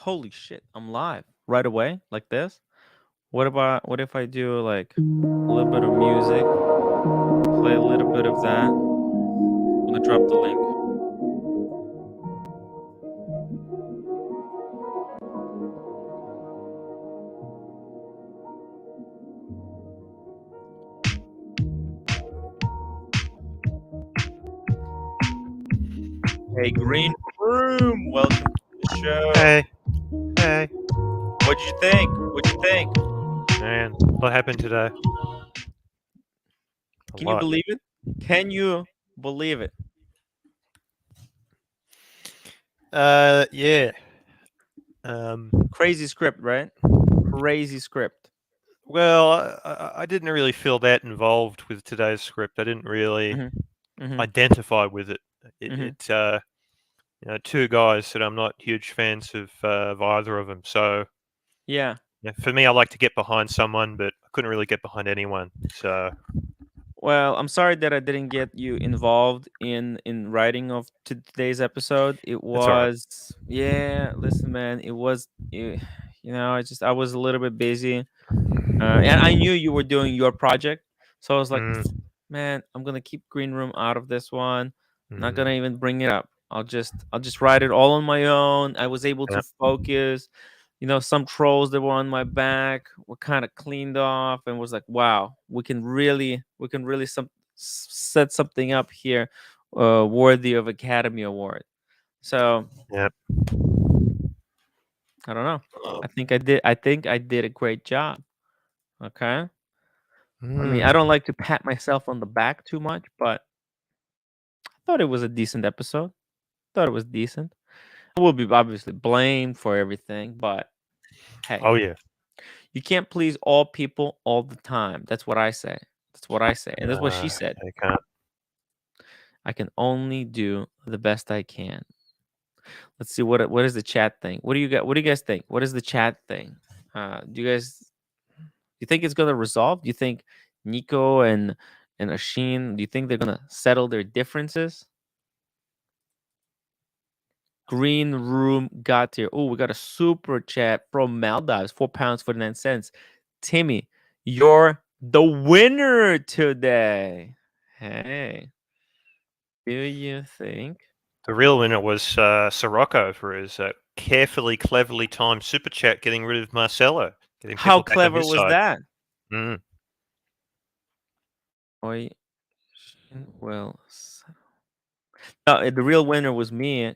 Holy shit, I'm live right away like this. What if I do like a little bit of music, play a little bit of that. I'm gonna drop the link. Hey, Green Room, welcome to the show. Hey, What'd you think? What'd you think? man, what happened today? Can you believe it? Can you believe it? Yeah. Crazy script, right? Crazy script. Well, I didn't really feel that involved with today's script. I didn't really identify with it. Two guys that I'm not huge fans of either of them. So Yeah. for me, I like to get behind someone, but I couldn't really get behind anyone. So Well, I'm sorry that I didn't get you involved in writing of today's episode. It that's all right. was yeah. Listen, man, I was a little bit busy, and I knew you were doing your project, so I was like, man, I'm gonna keep Green Room out of this one. Not gonna even bring it up. I'll just write it all on my own. I was able to Yep. focus. Some trolls that were on my back were kind of cleaned off, and was like, wow, we can really set something up here, worthy of Academy Award. So Yep. I don't know. I think I did a great job. Okay. I mean, I don't like to pat myself on the back too much, but I thought it was a decent episode. Thought it was decent. I will be obviously blamed for everything, but hey, Oh yeah. you can't please all people all the time. That's what I say. That's what I say. And that's what she said. I can't. I can only do the best I can. Let's see what is the chat thing. What do you guys think? What is the chat thing? Do you think it's gonna resolve? Do you think Nico and Ashin, do you think they're gonna settle their differences? Green Room got here. Oh, we got a super chat from Maldives, £4.49. Timmy, you're the winner today. Hey, do you think? The real winner was Sirocco for his carefully, cleverly timed super chat, getting rid of Marcelo, getting How people back on clever his was side. that? Mm. Oisin, well, no, the real winner was me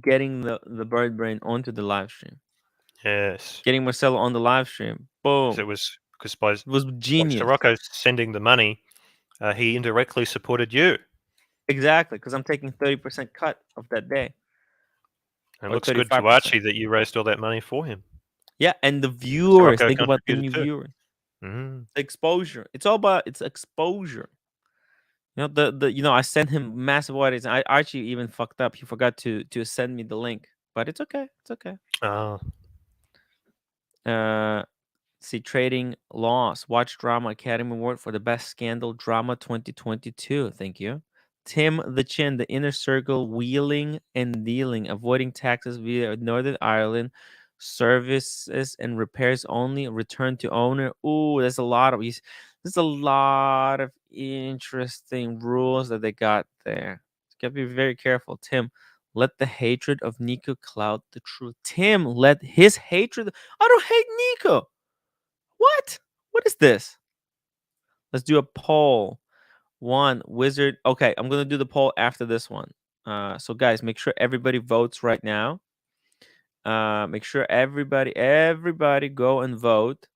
getting the bird brain onto the live stream. Yes, Getting Marcelo on the live stream. Boom. because by It was genius. Sirocco sending the money, he indirectly supported you. Exactly, because I'm taking 30% cut of that day. And it Or looks good to 35%. Archie that you raised all that money for him. Yeah, and the viewers. Sirocco Think about the contributed new too. viewers. Mm. Exposure. It's all about it's exposure. I sent him massive audits. Archie even fucked up. He forgot to send me the link. But it's okay. It's okay. Oh. See, trading loss. Watch Drama Academy Award for the best scandal drama 2022. Thank you. Tim the Chin, the inner circle, wheeling and dealing, avoiding taxes via Northern Ireland, services and repairs only, return to owner. Ooh, there's a lot of interesting rules that they got there. You gotta be very careful. Tim, let the hatred of Nico cloud the truth. Tim, let his hatred. I don't hate Nico. What? What is this? Let's do a poll. One wizard. Okay, I'm gonna do the poll after this one. So guys, make sure everybody votes right now. Make sure everybody go and vote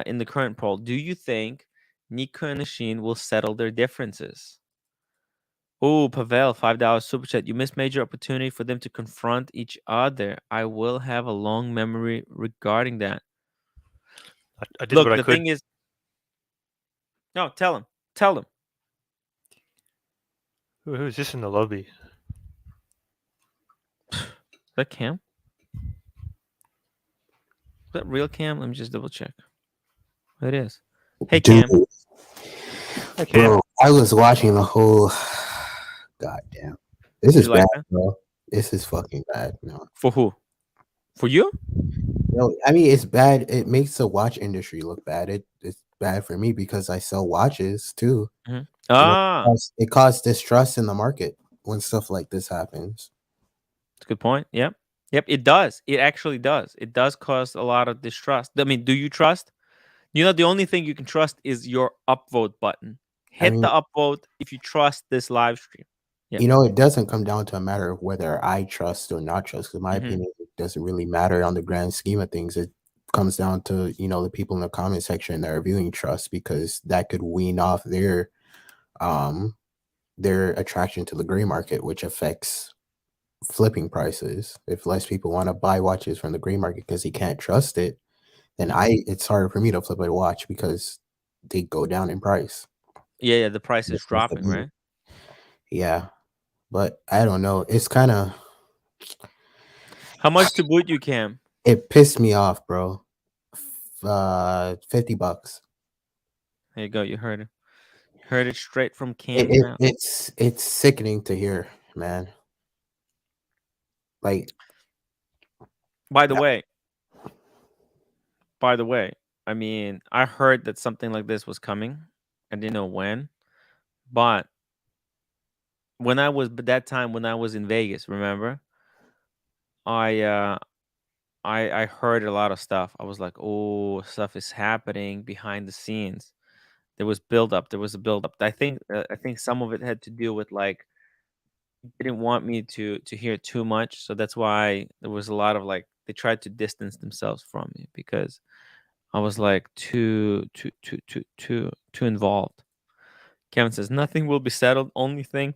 in the current poll. Do you think Nico and Ashin will settle their differences? Oh, Pavel, $5 super chat. You missed major opportunity for them to confront each other. I will have a long memory regarding that. I did Look, what I the could. thing is, no, tell him. Tell him. Who's this in the lobby? Is that Cam? Is that real Cam? Let me just double check. It is. Hey, Dude, Cam. Hey, Cam. bro, I was watching the whole. God damn. This Did is you like bad, that? bro. This is fucking bad. No. For who? For you? I mean, it's bad. It makes the watch industry look bad. It's bad for me because I sell watches too. Mhm. You know, Ah, it causes distrust in the market when stuff like this happens. that's a good point. Yep. Yep, it does. It actually does. It does cause a lot of distrust. I mean, do you trust? You know, the only thing you can trust is your upvote button. I Hit mean, the upvote if you trust this live stream. Yeah. it doesn't come down to a matter of whether I trust or not trust. Because my Hmm. opinion doesn't really matter on the grand scheme of things. It comes down to the people in the comment section that are viewing trust because that could wean off um their attraction to the gray market, which affects flipping prices. If less people want to buy watches from the gray market because they can't trust it, then Hmm. it's harder for me to flip a watch because they go down in price. Yeah, yeah, the price is That's just the dropping, me. right? Yeah, but I don't know. It's kind of How much to boot you, Cam? it pissed me off, bro. $50. There you go. You heard it. Heard it straight from It, Cam's it mouth. it's sickening to hear, man. Like, By the way, by the way, I mean, I heard that something like this was coming. I didn't know when, but when I was but that time when I was in Vegas, remember? I uh I heard a lot of stuff. I was like, "Oh, stuff is happening behind the scenes." There was build up. There was a build up. I think some of it had to do with like didn't want me to hear too much, so that's why there was a lot of like they tried to distance themselves from me because I was like too involved. Kevin says nothing will be settled. Only thing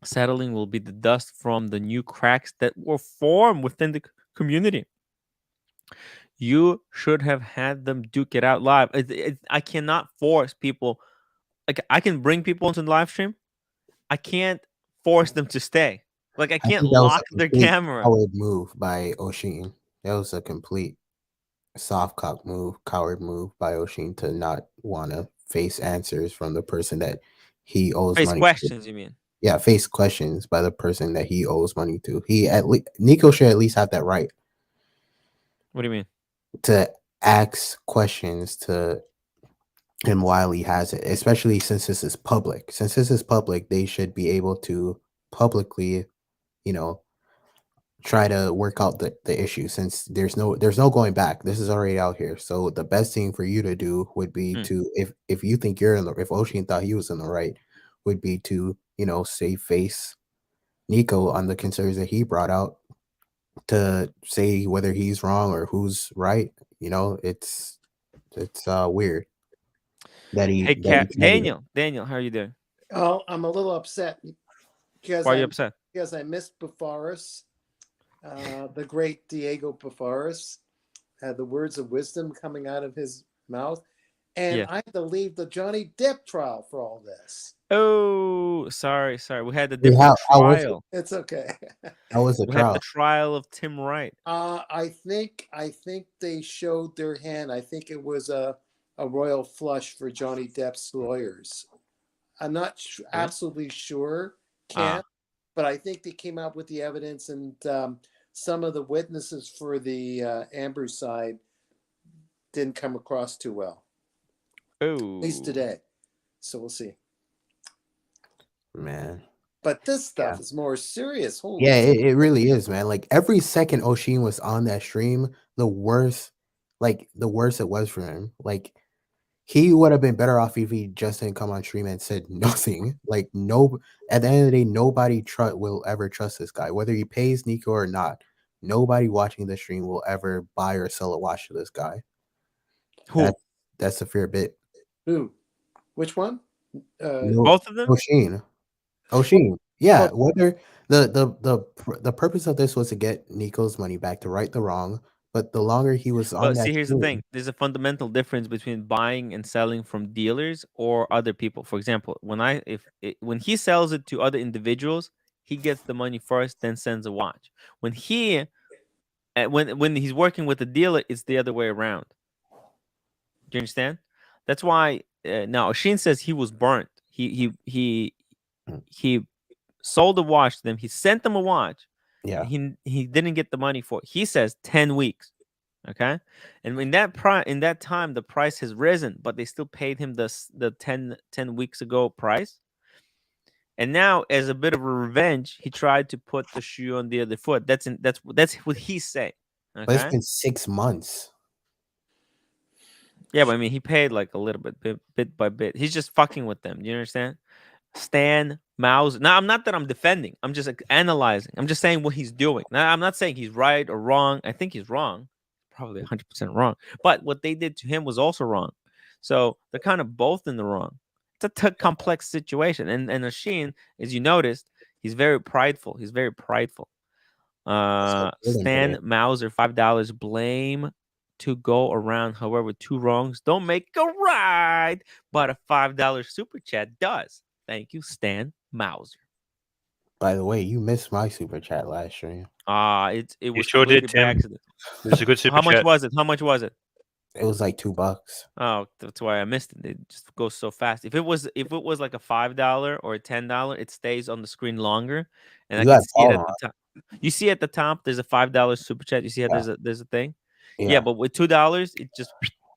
settling will be the dust from the new cracks that were formed within the community. You should have had them duke it out live. I cannot force people. Like I can bring people into the live stream. I can't force them to stay. Like I I can't think that was lock a their complete camera. coward move by Oshin. That was a complete soft cock move, coward move by Oshin to not want to face answers from the person that he owes Face money to. questions, you mean? Yeah, face questions by the person that he owes money to. He at least Nico should at least have that right What do you mean? to ask questions to him while he has it, especially since this is public. Since this is public, they should be able to publicly, you know, try to work out the issue since there's no going back. This is already out here. So the best thing for you to do would be Hmm. to if you think you're in the if Oshin thought he was in the right, would be to, save face Nico on the concerns that he brought out to say whether he's wrong or who's right. It's weird that he Hey, that he Cat tried to. Daniel, how are you doing? Oh, I'm a little upset because Why are you I upset? because I missed Bopharis, the great Diego Bopharis, had the words of wisdom coming out of his mouth, and Yeah. I had to leave the Johnny Depp trial for all this. Oh, sorry, sorry. We had a Hey, different how was it? trial. It's okay. How was the We had the trial? trial of Tim Wright. I think they showed their hand. I think it was a royal flush for Johnny Depp's lawyers. I'm not Really? absolutely sure, Ken, Ah. but I think they came out with the evidence, and some of the witnesses for the Amber side didn't come across too well, at least Oh. today. So we'll see. Man. But this Yeah. stuff is more serious. Holy Yeah, shit. it really is, man. Like every second Oshin was on that stream, the worse it was for him. Like he would have been better off if he just didn't come on stream and said nothing. Like no, at the end of the day, nobody will ever trust this guy, whether he pays Nico or not. Nobody watching the stream will ever buy or sell a watch to this guy. Who? That that's a fair bit. Who? Which one? No, Both of them? Oshin. Well, Oshin. Yeah, well, whether the purpose of this was to get Nico's money back to right the wrong, but the longer he was on But that see, here's the thing. stream, There's a fundamental difference between buying and selling from dealers or other people. For example, when he sells it to other individuals, he gets the money first, then sends a watch. When he's working with a dealer, it's the other way around. Do you understand? That's why now Ashin says he was burnt. He sold a watch to them. He sent them a watch, Yeah. He didn't get the money for it. He says 10 weeks. Okay, and in that time, the price has risen, but they still paid him the 10 weeks ago price. And now, as a bit of a revenge, he tried to put the shoe on the other foot. That's what he's saying. But it's Okay. been 6 months. Yeah, but I mean, he paid like a little bit by bit. He's just fucking with them. Do you understand? Stan Mouse. Now, I'm not that I'm defending. I'm just like, analyzing. I'm just saying what he's doing. Now, I'm not saying he's right or wrong. I think he's wrong. Probably 100% wrong. But what they did to him was also wrong. So they're kind of both in the wrong. It's a complex situation. And Ashin, as you noticed, he's very prideful. He's very prideful. Stan Mauser, $5. Blame to go around. However, two wrongs don't make a right, but a $5 super chat does. Thank you, Stan Mauser. By the way, you missed my super chat last stream. It was sure did, Tim. accident. It was a good super How chat. much was it? How much was it? It was like $2. Oh, that's why I missed it. It just goes so fast. If it was like a $5 or a $10, it stays on the screen longer, and You I can got see it at Paul the top. You see at the top, there's a $5 super chat. You see how there's a thing. Yeah. Yeah, but with $2, it just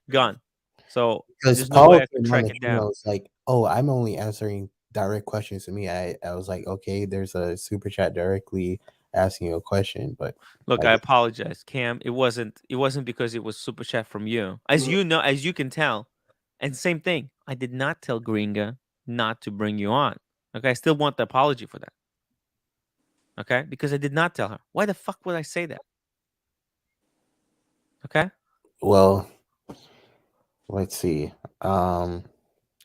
gone. So Because there's no Paul way I can came on track the it stream, I down. was like, oh, I'm only answering direct questions to me. I was like, okay, there's a super chat directly asking you a question, but Look, I apologize, Cam. It wasn't because it was super chat from you. As you know, as you can tell. And same thing. I did not tell Gringa not to bring you on. Okay, I still want the apology for that. Okay? Because I did not tell her. Why the fuck would I say that? Okay? well, let's see.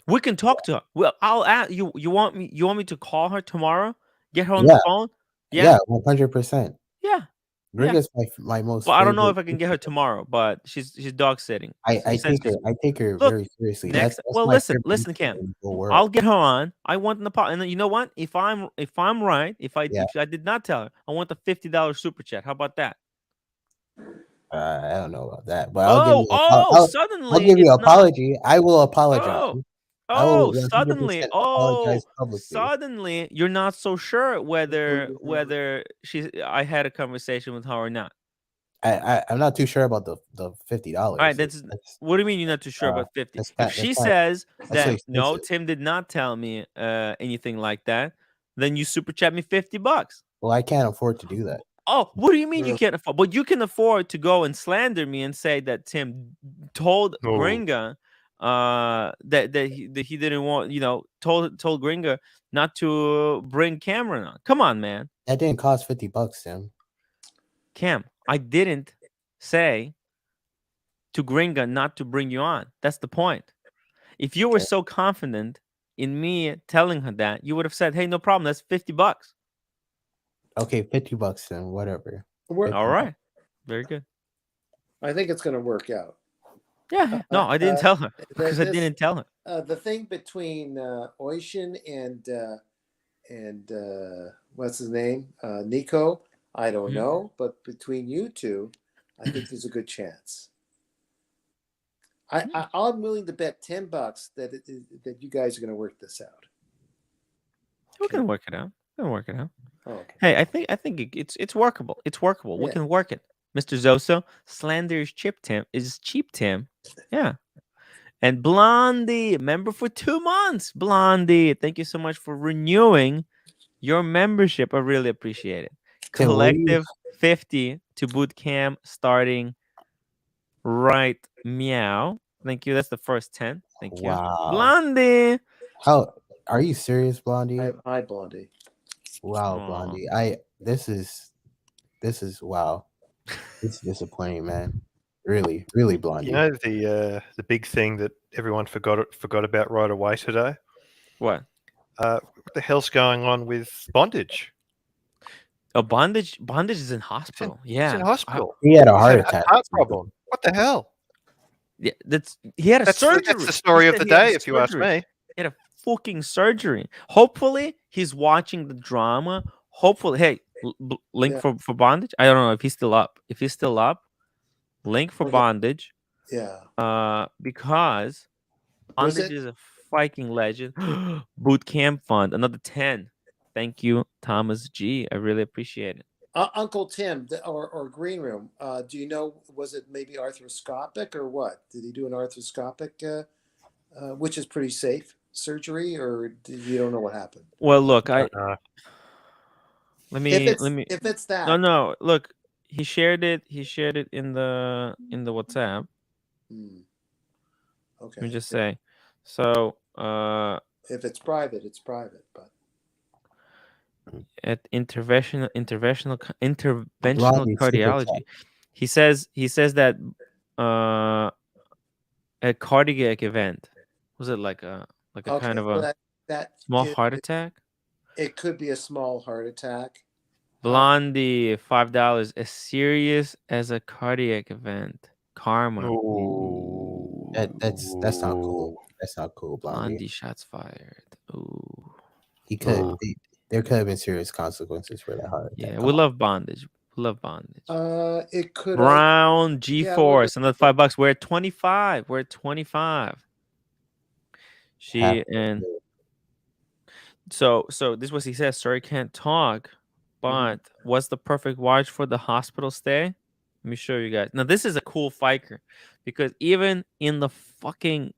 We can talk to her. Well, I'll ask you. You want me to call her tomorrow? Get her on the phone? Yeah, 100%. Yeah. Gringa's my most Well, I don't know favorite if I can get her tomorrow, but she's dog sitting. I take her Look, very seriously. Next, That's well, my listen, favorite Cam. in the whole world. I'll get her on. I want an apology, and then you know what? If I'm right, if I did not tell her, I want the $50 super chat. How about that? I don't know about that, but suddenly I'll give you it's an apology. I will apologize. I will 100% suddenly, apologize publicly. suddenly you're not so sure whether I had a conversation with her or not. I'm not too sure about the $50. All right, what do you mean you're not too sure about 50? If she says that no, Tim did not tell me anything like that, then you super chat me $50. Well, I can't afford to do that. Oh, what do you mean you can't afford? But you can afford to go and slander me and say that Tim told Gringa that he didn't want, told Gringa not to bring Cameron on. Come on, man. That didn't cost $50, Tim. Cam, I didn't say to Gringa not to bring you on. That's the point. If you were so confident in me telling her that, you would have said, "Hey, no problem. That's $50." Okay, $50 then, whatever. All right, very good. I think it's going to work out. Yeah, no, I didn't tell her because I didn't tell her. The thing between Oisin and what's his name, Nico, I don't know, but between you two, I think there's a good chance. I'm willing to bet $10 that you guys are going to work this out. We're going to work it out. Oh, okay. Hey, I think it's workable. It's workable. We can work it. Mr. Zoso, slander is cheap, Tim. Yeah. And Blondie, member for 2 months. Blondie, thank you so much for renewing your membership. I really appreciate it. Collective 50 to boot camp starting right meow. Thank you. That's the first 10. Thank you. Wow. Blondie. How are you serious, Blondie? Hi, Blondie. Wow, Blondie. This is wow. It's disappointing, man. Really, really, Blondie. You know the big thing that everyone forgot about right away today? What? What the hell's going on with Bondage? Oh, Bondage is in hospital. He's in hospital. He had a heart attack. Heart problem. What the hell? Yeah, he had a surgery. That's the story of the day, if you ask me. He had a fucking surgery. Hopefully, he's watching the drama. Hopefully, hey, link for Bondage. I don't know if he's still up. If he's still up, link for Bondage. Yeah. Because Bondage is a Viking legend. Boot camp fund, another 10. Thank you, Thomas G. I really appreciate it. Uncle Tim or Green Room. Do you know? Was it maybe arthroscopic or what? Did he do an arthroscopic, which is pretty safe surgery, or you don't know what happened? Well, look, I I don't know. let me. If it's No, that. no. Look, he shared it. He shared it in the WhatsApp. Okay. Let me just say. So, if it's private, it's private. But at interventional Blondie super cardiology, he says that a cardiac event, was it like a okay, kind of so a that small heart attack? it could be a small heart attack. Blondie, $5, as serious as a cardiac event. Karma. Ooh. That's not cool. That's not cool, Blondie. Blondie shots fired. Ooh. He could. There could have been serious consequences for that heart attack. Yeah, we love bondage. We love bondage. It could. Brown G-Force, another $5. We're at 25. We're at 25. So this was he says. Sorry, can't talk. But what's the perfect watch for the hospital stay? Let me show you guys. Now this is a cool fiker, because even in the fucking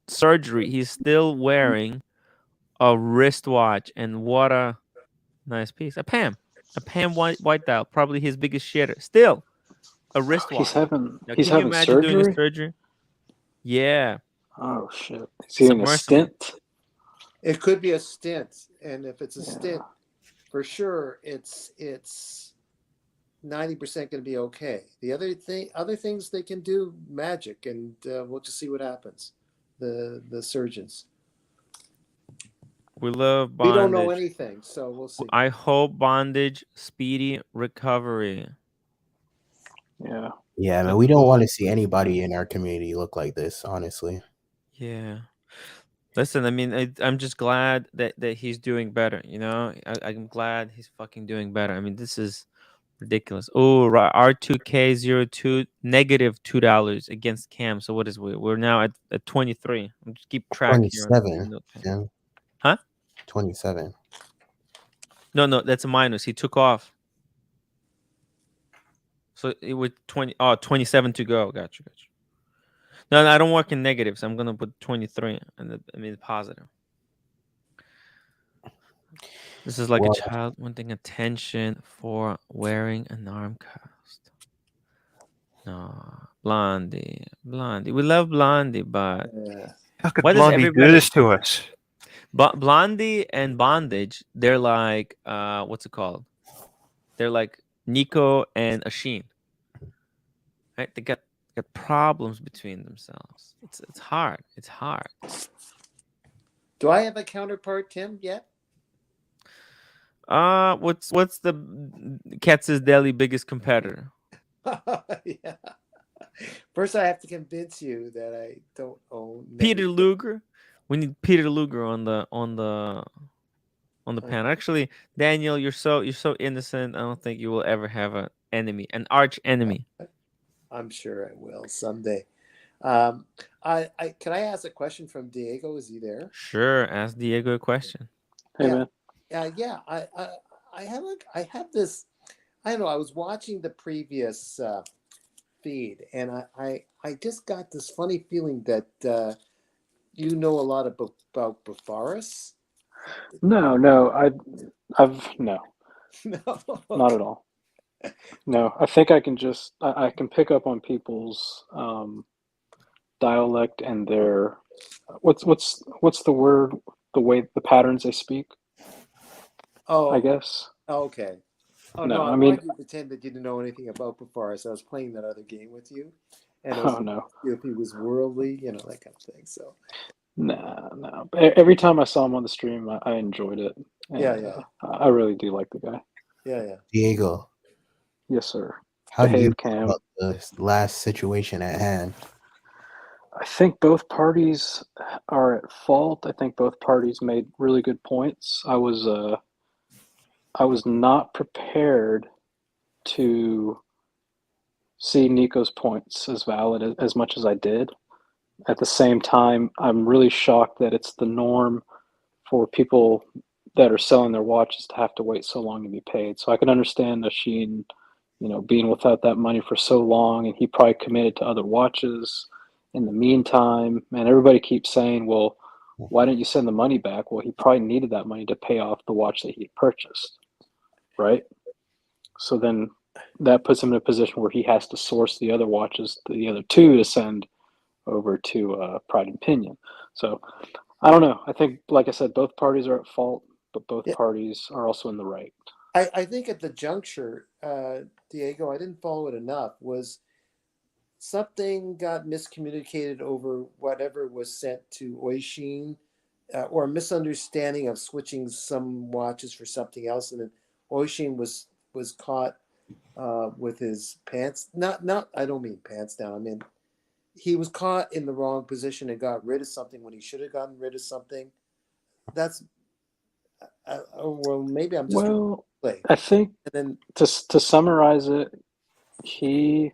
surgery, he's still wearing a wristwatch, and what a nice piece. A Pam white dial, probably his biggest shitter. Still a wristwatch. He's having surgery? Doing a surgery? Yeah. Oh shit! Is he doing a stint? It could be a stint, and if it's a stint, for sure, it's 90% going to be okay. The other things they can do magic, and we'll just see what happens. The surgeons. We love bondage. We don't know anything, so we'll see. I hope bondage speedy recovery. Yeah. Yeah, man, we don't want to see anybody in our community look like this, honestly. Yeah. Listen, I mean, I'm just glad that he's doing better, you know? I'm glad he's fucking doing better. I mean, this is ridiculous. Oh, R2K02, negative $2 against Cam. So what is we? We're now at 23. I'm just keep track 27. here. Huh? 27. No, that's a minus. He took off. So it would 27 to go. Gotcha. No, I don't work in negatives. I'm gonna put 23 and positive. This is like a child wanting attention for wearing an arm cast. No, Blondie. We love Blondie, but how could Blondie do this to us? But Blondie and Bondage, they're like what's it called? They're like Nico and Ashin. Right? They got problems between themselves. It's hard. It's hard. Do I have a counterpart, Tim, yet? What's the Katz's Deli biggest competitor? Yeah. First, I have to convince you that I don't own Peter Luger. We need Peter Luger on the panel. Actually, Daniel, you're so innocent. I don't think you will ever have an arch enemy. I'm sure I will someday. Can I ask a question from Diego? Is he there? Sure, ask Diego a question. Hey, man. Yeah. I have this. I don't know. I was watching the previous feed, and I just got this funny feeling that you know a lot about Bofaris. No, I've no, not at all. No, I think I can just I can pick up on people's dialect and their what's the word, the way, the patterns they speak. Oh, I guess. Okay. Oh No, no, I mean, wanted you to pretend that you didn't know anything about Bofaris. I was playing that other game with you, and I was no, if he was worldly, that kind of thing. So. No. Every time I saw him on the stream, I enjoyed it. And, yeah. I really do like the guy. Yeah. Diego. Yes, sir. How do you feel about the last situation at hand? I think both parties are at fault. I think both parties made really good points. I was not prepared to see Nico's points as valid as much as I did. At the same time, I'm really shocked that it's the norm for people that are selling their watches to have to wait so long to be paid. So I can understand Ashin, being without that money for so long, and he probably committed to other watches in the meantime. And everybody keeps saying, well, why didn't you send the money back? Well, he probably needed that money to pay off the watch that he had purchased, right? So then that puts him in a position where he has to source the other watches, the other two, to send over to Pride and Pinion. So I don't know. I think, like I said, both parties are at fault, but both parties are also in the right. I think at the juncture, Diego, I didn't follow it enough, was something got miscommunicated over whatever was sent to Oisin, or a misunderstanding of switching some watches for something else, and then Oisin was caught with his pants. Not. I don't mean pants down. I mean, he was caught in the wrong position and got rid of something when he should have gotten rid of something. That's well, maybe I'm just I think, and then to summarize it, he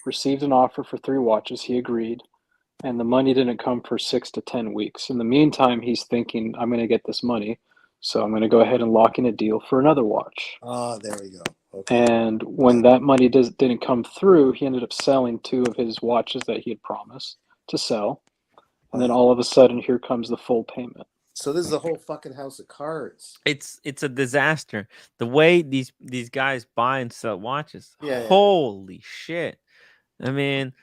received an offer for 3 watches. He agreed, and the money didn't come for 6 to 10 weeks. In the meantime, he's thinking, I'm going to get this money, so I'm going to go ahead and lock in a deal for another watch. Ah, there we go. Okay. And when that money didn't come through, he ended up selling 2 of his watches that he had promised to sell. And then all of a sudden, here comes the full payment. So this is a whole fucking house of cards. It's a disaster. The way these guys buy and sell watches. Yeah, holy shit. I mean,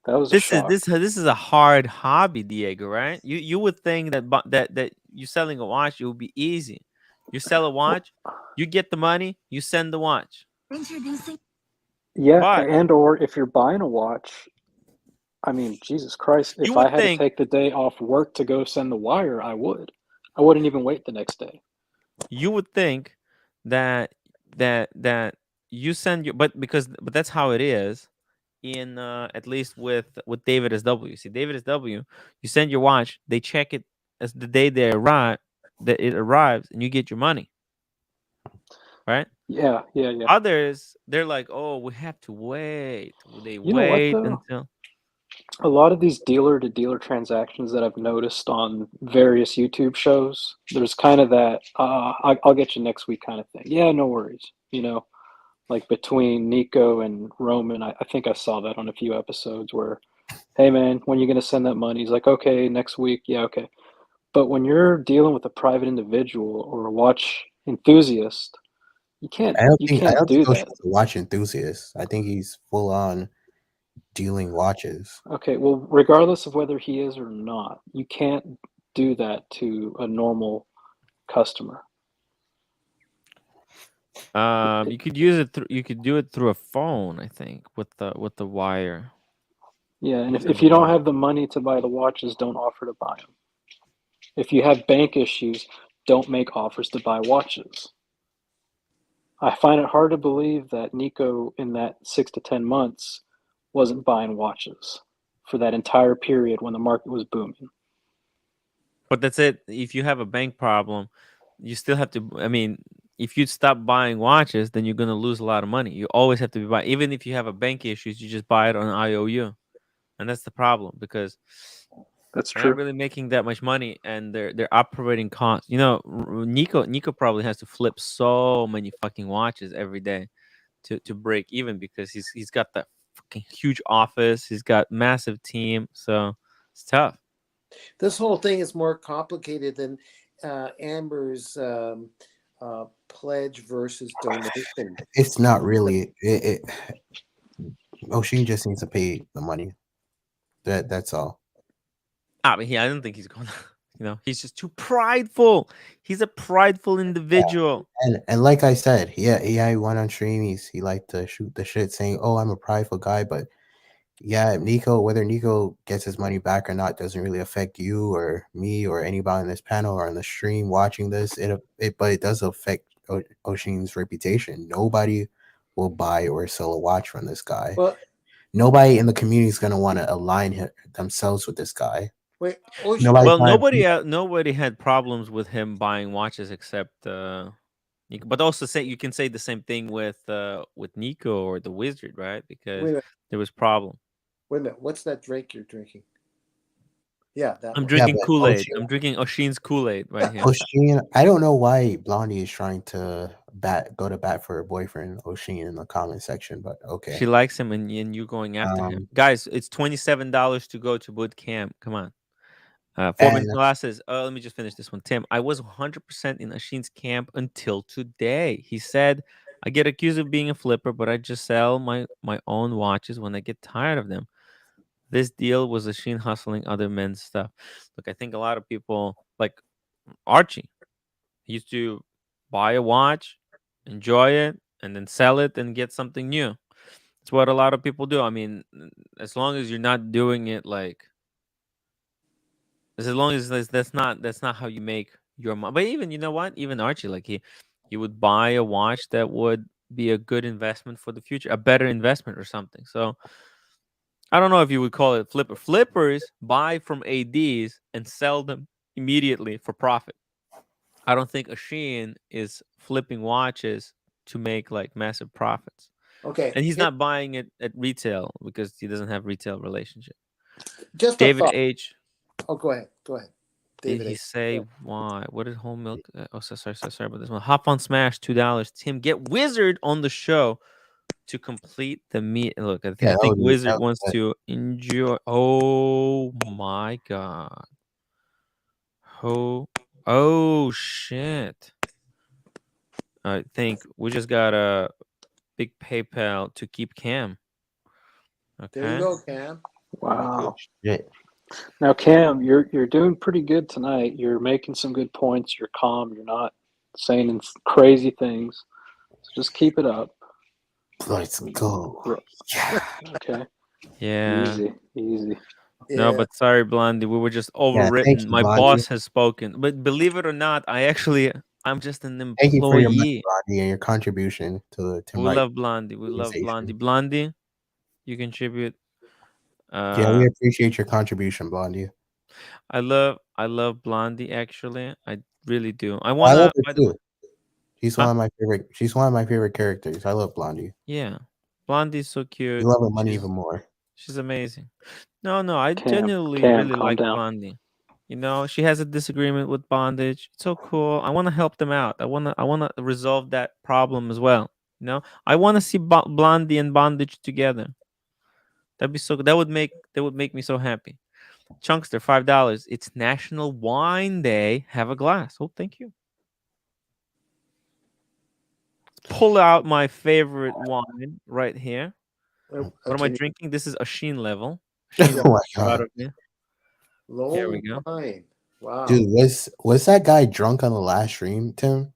that was a shock. This is a hard hobby, Diego, right? You would think that you selling a watch, it would be easy. You sell a watch, you get the money, you send the watch. Yeah, and or if you're buying a watch, I mean, Jesus Christ, if I had to take the day off work to go send the wire, I would. I wouldn't even wait the next day. You would think that you send your but that's how it is in at least with David SW. See, David SW, you send your watch, they check it as the day it arrives, and you get your money. Right? Yeah. Others, they're like, oh, we have to wait. They wait until a lot of these dealer to dealer transactions that I've noticed on various YouTube shows, there's kind of that I'll get you next week kind of thing. Yeah, no worries. Like between Nico and Roman, I think I saw that on a few episodes where, hey man, when are you going to send that money? He's like, okay, next week. Yeah, okay. But when you're dealing with a private individual or a watch enthusiast, you can't do that. I don't think Oshin's a watch enthusiast. I think he's full on dealing watches. Okay, well, regardless of whether he is or not, you can't do that to a normal customer. You could use it you could do it through a phone, I think, with the wire. Yeah, and if you don't have the money to buy the watches, don't offer to buy them. If you have bank issues, don't make offers to buy watches. I find it hard to believe that Nico, in that 6 to 10 months, wasn't buying watches for that entire period when the market was booming. But that's it. If you have a bank problem, you still have to. I mean, if you stop buying watches, then you're gonna lose a lot of money. You always have to be buying. Even if you have a bank issues, you just buy it on IOU, and that's the problem because that's they're true. not really making that much money, and their operating costs. Nico probably has to flip so many fucking watches every day to break even because he's got that fucking huge office. He's got massive team, so it's tough. This whole thing is more complicated than Amber's pledge versus donation. It's not really. Oshin just needs to pay the money. That's all. But I don't think he's going to. He's just too prideful. He's a prideful individual. Yeah. And like I said, he went on stream. He liked to shoot the shit, saying, "Oh, I'm a prideful guy," but yeah, whether Nico gets his money back or not doesn't really affect you or me or anybody on this panel or on the stream watching this. But it does affect Oshin's reputation. Nobody will buy or sell a watch from this guy. Well, nobody in the community is gonna want to align themselves with this guy. Wait, nobody had problems with him buying watches except Nico. But also you can say the same thing with Nico or the Wizard, right? Because there was problem. Wait a minute, what's that drink you're drinking? Yeah, that I'm one. drinking but Kool-Aid. Oshin, I'm drinking Oshin's Kool-Aid right here. Oshin, I don't know why Blondie is trying to go to bat for her boyfriend Oshin in the comment section, but okay. She likes him, and you going after him. Guys, it's $27 to go to boot camp. Come on. Foreman And Glasses. Let me just finish this one. Tim, I was 100% in Ashin's camp until today. He said, I get accused of being a flipper, but I just sell my own watches when I get tired of them. This deal was Ashin hustling other men's stuff. Look, I think a lot of people, like Archie, he used to buy a watch, enjoy it, and then sell it and get something new. It's what a lot of people do. I mean, as long as you're not doing it like, as long as that's not how you make your money. But even, you know what? Even Archie, like he would buy a watch that would be a good investment for the future, a better investment or something. So I don't know if you would call it flipper. Flippers buy from ADs and sell them immediately for profit. I don't think Ashin is flipping watches to make like massive profits. Okay. And he's not buying it at retail because he doesn't have retail relationship. Just David a thought. H. Oh, go ahead. Go ahead. Did David he H. say why? What did whole milk? Oh, sorry about this one. Hop on Smash, $2. Tim, get Wizard on the show to complete the meet. Look, I yeah, think that Wizard would wants be to enjoy. Oh my god. Oh shit. I think we just got a big PayPal to keep Cam. Okay. There you go, Cam. Wow. shit. Now, Cam, you're doing pretty good tonight. You're making some good points. You're calm. You're not saying crazy things. So just keep it up. Let's go. Yeah. Okay. Yeah. Easy. No, Yeah. but sorry, Blondie. We were just Yeah, thank overwritten. you, My Blondie. boss has spoken. But believe it or not, I'm just an Thank you for your money, employee. Blondie, and your contribution to the Tim We Wright love Blondie. We love organization. Blondie. Blondie, you contribute. Yeah, we appreciate your contribution, Blondie. I love Blondie. Actually, I really do. I I wanna. love her By the way, too. She's huh? one of my favorite. She's one of my favorite characters. I love Blondie. Yeah, Blondie's so You cute. love her money even more. She's amazing. No, I Cam, genuinely really calm like down. Blondie. You know, she has a disagreement with bondage. It's so cool. I want to help them out. I want to resolve that problem as well. You know, I want to see Blondie and bondage together. That'd be so. That would make me so happy. Chunkster, $5. It's National Wine Day. Have a glass. Oh, thank you. Pull out my favorite wine right here. What am I drinking? This is Ashin level. Ashin Oh my proud god, of me. Here we Lone go. Pine. Wow. dude, was that guy drunk on the last stream, Tim?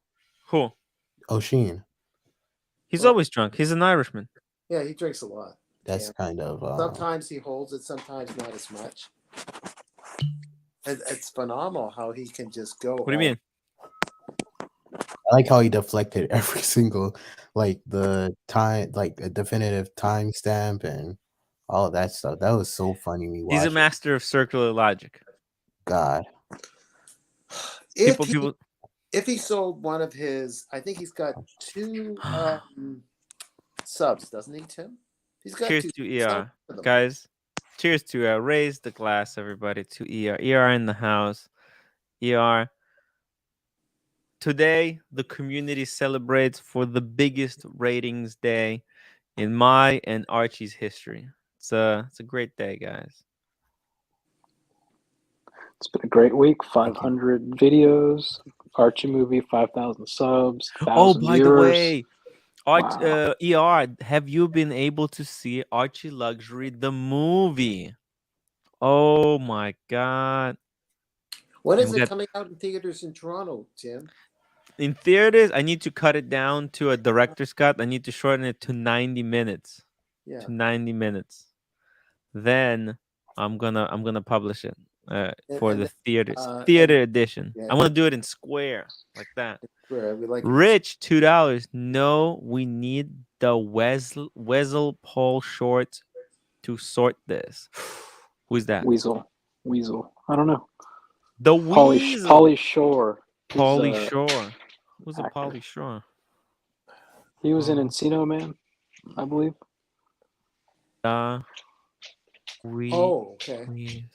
Who? Oshin. He's Well, always drunk. He's an Irishman. yeah, he drinks a lot. That's Cam. kind of Sometimes he holds it, sometimes not as much. It's phenomenal how he can just go. What do you mean? I like how he deflected every single the time, like a definitive timestamp and all of that stuff. That was so funny. Me He's a watching. master of circular logic. God, If he sold one of his, I think he's got 2 subs, doesn't he, Tim? He's got Cheers 2 to subs ER, for them. guys. Cheers to raise the glass, everybody, to ER. ER in the house. ER. Today, the community celebrates for the biggest ratings day in my and Archie's history. It's a great day, guys. It's been a great week. 500 videos. Archie movie, 5,000 subs. 1,000 Oh, by viewers. the way, Wow. ER, have you been able to see Archie Luxury, the movie? Oh my God. When is it coming out in theaters in Toronto, Tim? In theaters, I need to cut it down to a director's cut. I need to shorten it to 90 minutes. Yeah. To 90 minutes. Then I'm gonna publish it for the theaters. Theater edition. Yeah, I want to do it in square like that. Square. We like Rich, $2. No, we need the Wessel Paul shorts to sort this. Who's that? Weasel. I don't know. The Weasel. Pauly Shore. Pauly Shore. Who's a actor. Pauly Shore? He was in Encino Man, I believe. okay.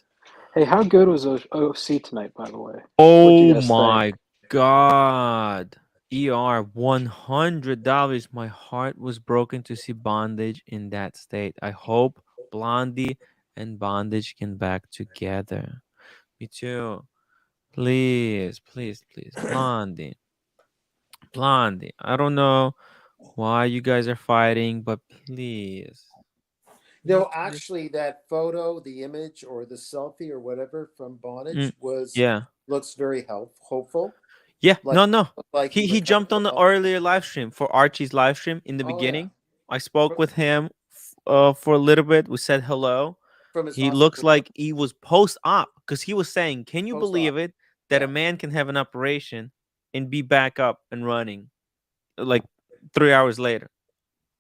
Hey, how good was OC tonight, by the way? What'd you Oh guys my think? God. ER $100. My heart was broken to see Bondage in that state. I hope Blondie and Bondage can back together. Me too. Please, please, please. Blondie. Blondie. I don't know why you guys are fighting, but please. No, actually, that photo, the image, or the selfie, or whatever from Mm, Bonnage was yeah. looks very hopeful. Yeah. Like No. like he He would come jumped on the along. earlier live stream for Archie's live stream in the Oh yeah, beginning. I spoke with him for a little bit. We said hello. from his He looks hospital room, like he was post op because he was saying, "Can you post op. believe it that a Yeah, man can have an operation and be back up and running like 3 hours later?"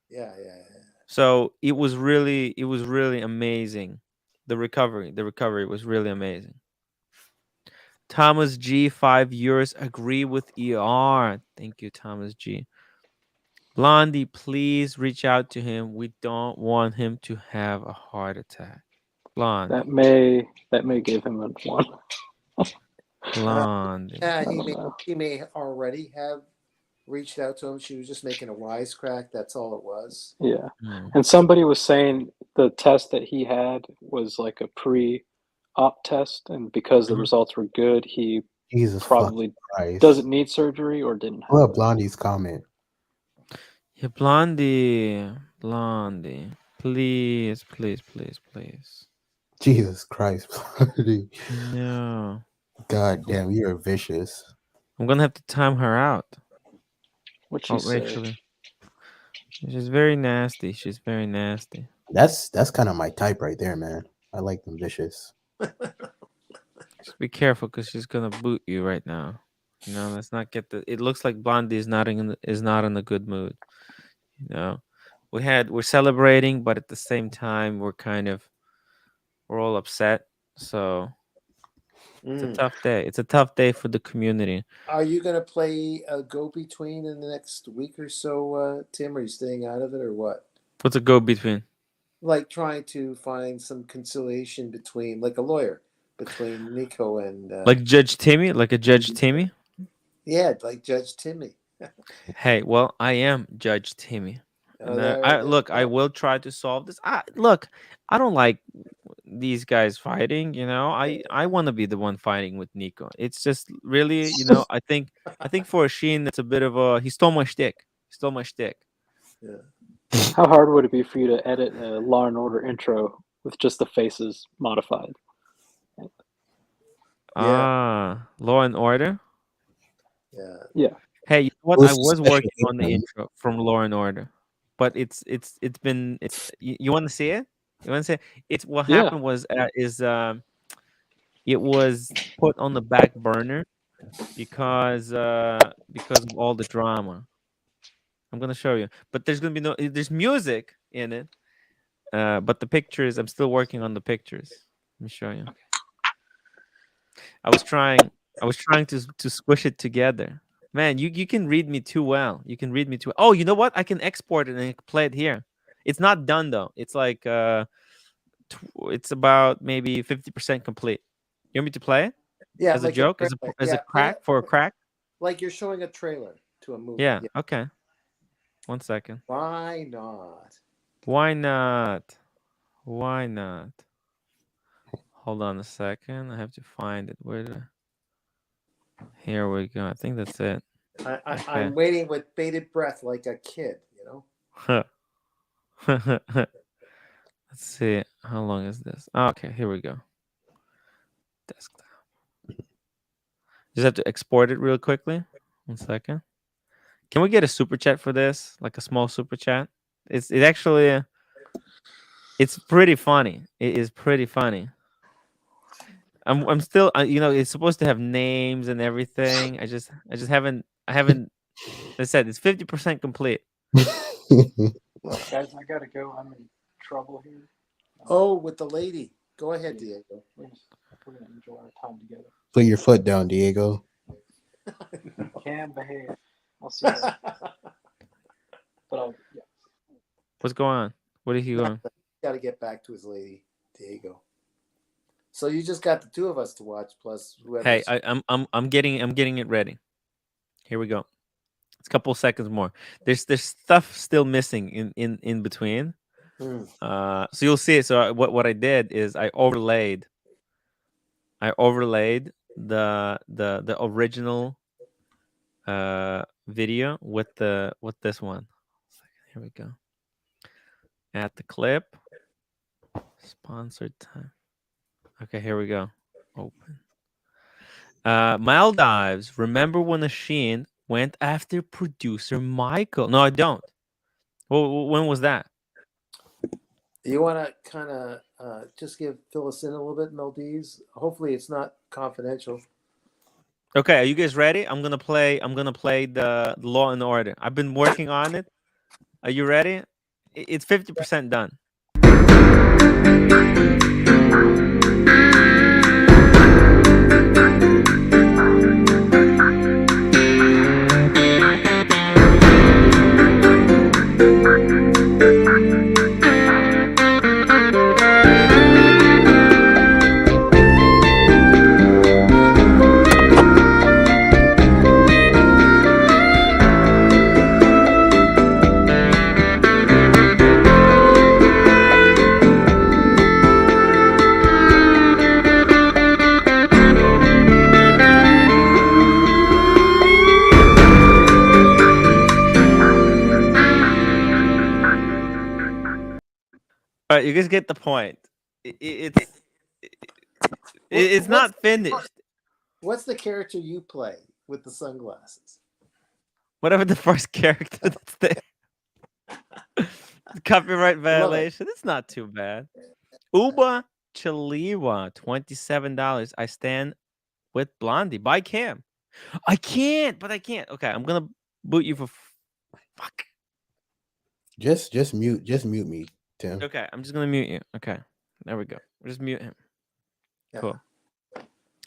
yeah. So it was really amazing. The recovery was really amazing. Thomas G, €5. Agree with ER. Thank you, Thomas G. Blondie, please reach out to him. We don't want him to have a heart attack. Blondie, That may give him a one. Blondie. Yeah, I don't know. he may already have reached out to him. She was just making a wisecrack. That's all it was. Yeah. Hmm. And somebody was saying the test that he had was like a pre-op test, and because the Mhm. results were good, he Jesus probably fucking Christ. doesn't need surgery or didn't I have love it. Blondie's comment. Yeah, Blondie, Blondie, please, please, please, please. Jesus Christ, Blondie. No, God damn, you're vicious. I'm gonna have to time her out. What'd she Oh, say? actually, she's very nasty. She's very nasty. That's kind of my type right there, man. I like them vicious. Just be careful because she's gonna boot you right now. You know, let's not get the. It looks like Blondie is not in a good mood. You know, we're celebrating, but at the same time, we're all upset. So it's a Mm. tough day. It's a tough day for the community. Are you going to play a go between in the next week or so, Tim? Are you staying out of it or what? What's a go between? Like trying to find some conciliation between, like a lawyer, between Nico and Like Judge Timmy, like a Judge Timmy. yeah, like Judge Timmy. Hey, well, I am Judge Timmy, Oh, and there you look. I go. will try to solve this. Look, I don't like these guys fighting. You know, I want to be the one fighting with Nico. It's just really, you know, I think for Ashin, it's a bit of a he stole my shtick. He stole my shtick. Yeah. How hard would it be for you to edit a Law and Order intro with just the faces modified? Yeah, Law and Order. yeah. Yeah. Hey, you know what? I Who's was special working on the agent? intro from Law and Order, but it's been it's. You want to see it? You want to say it's what Yeah. happened was it was put on the back burner because of all the drama. I'm gonna show you, but there's gonna be there's music in it, but the pictures I'm still working on the pictures. Let me show you. I was trying to squish it together. Man, you can read me too well. You can read me too. Oh, you know what? I can export it and play it here. It's not done though. It's like it's about maybe 50% complete. You want me to play it Yeah, as a like a joke, trailer. as a Yeah, play crack it for a crack? like you're showing a trailer to a movie. Yeah. Yeah. Okay. 1 second. Why not? Why not? Why not? Hold on a second. I have to find it. Here we go. I think that's it. Okay. I'm waiting with bated breath like a kid, you know? Let's see. How long is this? Okay, here we go. Desktop. Just have to export it real quickly. 1 second. Can we get a super chat for this? Like a small super chat? It actually it's pretty funny. It is pretty funny. I'm still you know it's supposed to have names and everything. I just haven't. I said it's 50% complete. Guys, I gotta go. I'm in trouble here. Oh, with the lady. Go ahead, Diego. We're gonna enjoy our time together. Put your foot down, Diego. Can behave. I'll see you. But yeah. What's going on? What are you going? Got to get back to his lady, Diego. So you just got the two of us to watch, plus Hey, whoever's. I'm getting it ready. Here we go. It's a couple of seconds more. There's stuff still missing in between. Hmm. So you'll see it. So what I did is I overlaid the original video with this one. Here we go. Add the clip. Sponsored time. Okay, here we go. Open. Maldives. Remember when Ashin went after producer Michael? No, I don't. Well, when was that? You want to kind of just fill us in a little bit, Maldives? Hopefully, it's not confidential. Okay, are you guys ready? I'm gonna play the Law and Order. I've been working on it. Are you ready? It's 50% done. All right, you guys get the point. It's it's What's not finished. what's the character you play with the sunglasses? Whatever the first character that's there. Copyright Love it. violation. It's not too bad. Uba Chaliwa, $27. I stand with Blondie. By Cam. I can't, but I can't. Okay, I'm gonna boot you for fuck. Just mute me, Tim. Okay, I'm just gonna mute you. Okay, there we go. Just mute him. Yeah. Cool.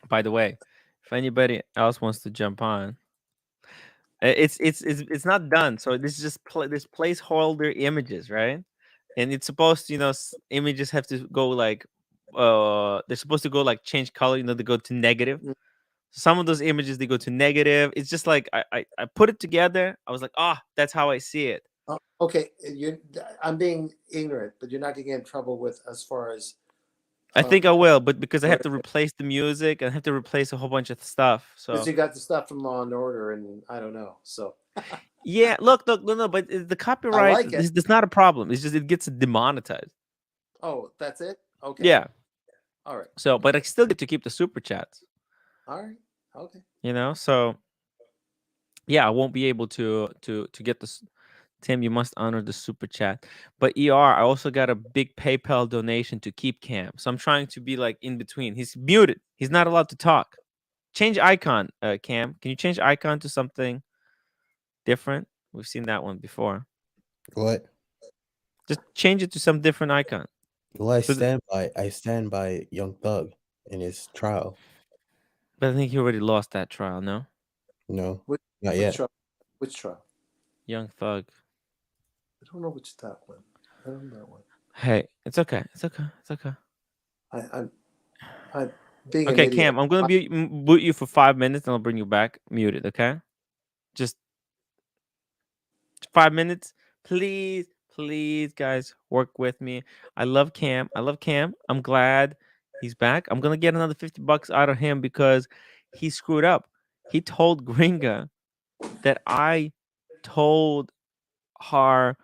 By the way, if anybody else wants to jump on, it's not done. So this is just this placeholder images, right? And it's supposed to, images have to go like, they're supposed to go like change color. They go to negative. Mm. Some of those images they go to negative. It's just like I put it together. I was like, that's how I see it. Okay, I'm being ignorant, but you're not going to get in trouble with as far as. I think I will, but because I have to Right. replace the music and I have to replace a whole bunch of stuff. Because So you got the stuff from Law and Order, and I don't know. So yeah, look, no, but the I copyright like it. is not a problem. It's just it gets demonetized. Oh, that's it. Okay. Yeah. All right. So, but I still get to keep the super chats. All right. Okay. So yeah, I won't be able to get this. Tim, you must honor the super chat. But I also got a big PayPal donation to keep Cam. So I'm trying to be like in between. He's muted. He's not allowed to talk. Change icon, Cam. Can you change icon to something different? We've seen that one before. What? Just change it to some different icon. Well, I stand by Young Thug in his trial. But I think he already lost that trial, no? No, Which not yet. trial? Which trial? Young Thug. I don't know which that one. I don't know that one. Hey, it's okay. It's okay. It's okay. I'm being Okay, an idiot. Cam, I'm gonna boot you for 5 minutes, and I'll bring you back muted. Okay, just 5 minutes, please, guys, work with me. I love Cam. I'm glad he's back. I'm gonna get another $50 out of him because he screwed up. He told Gringa that I told her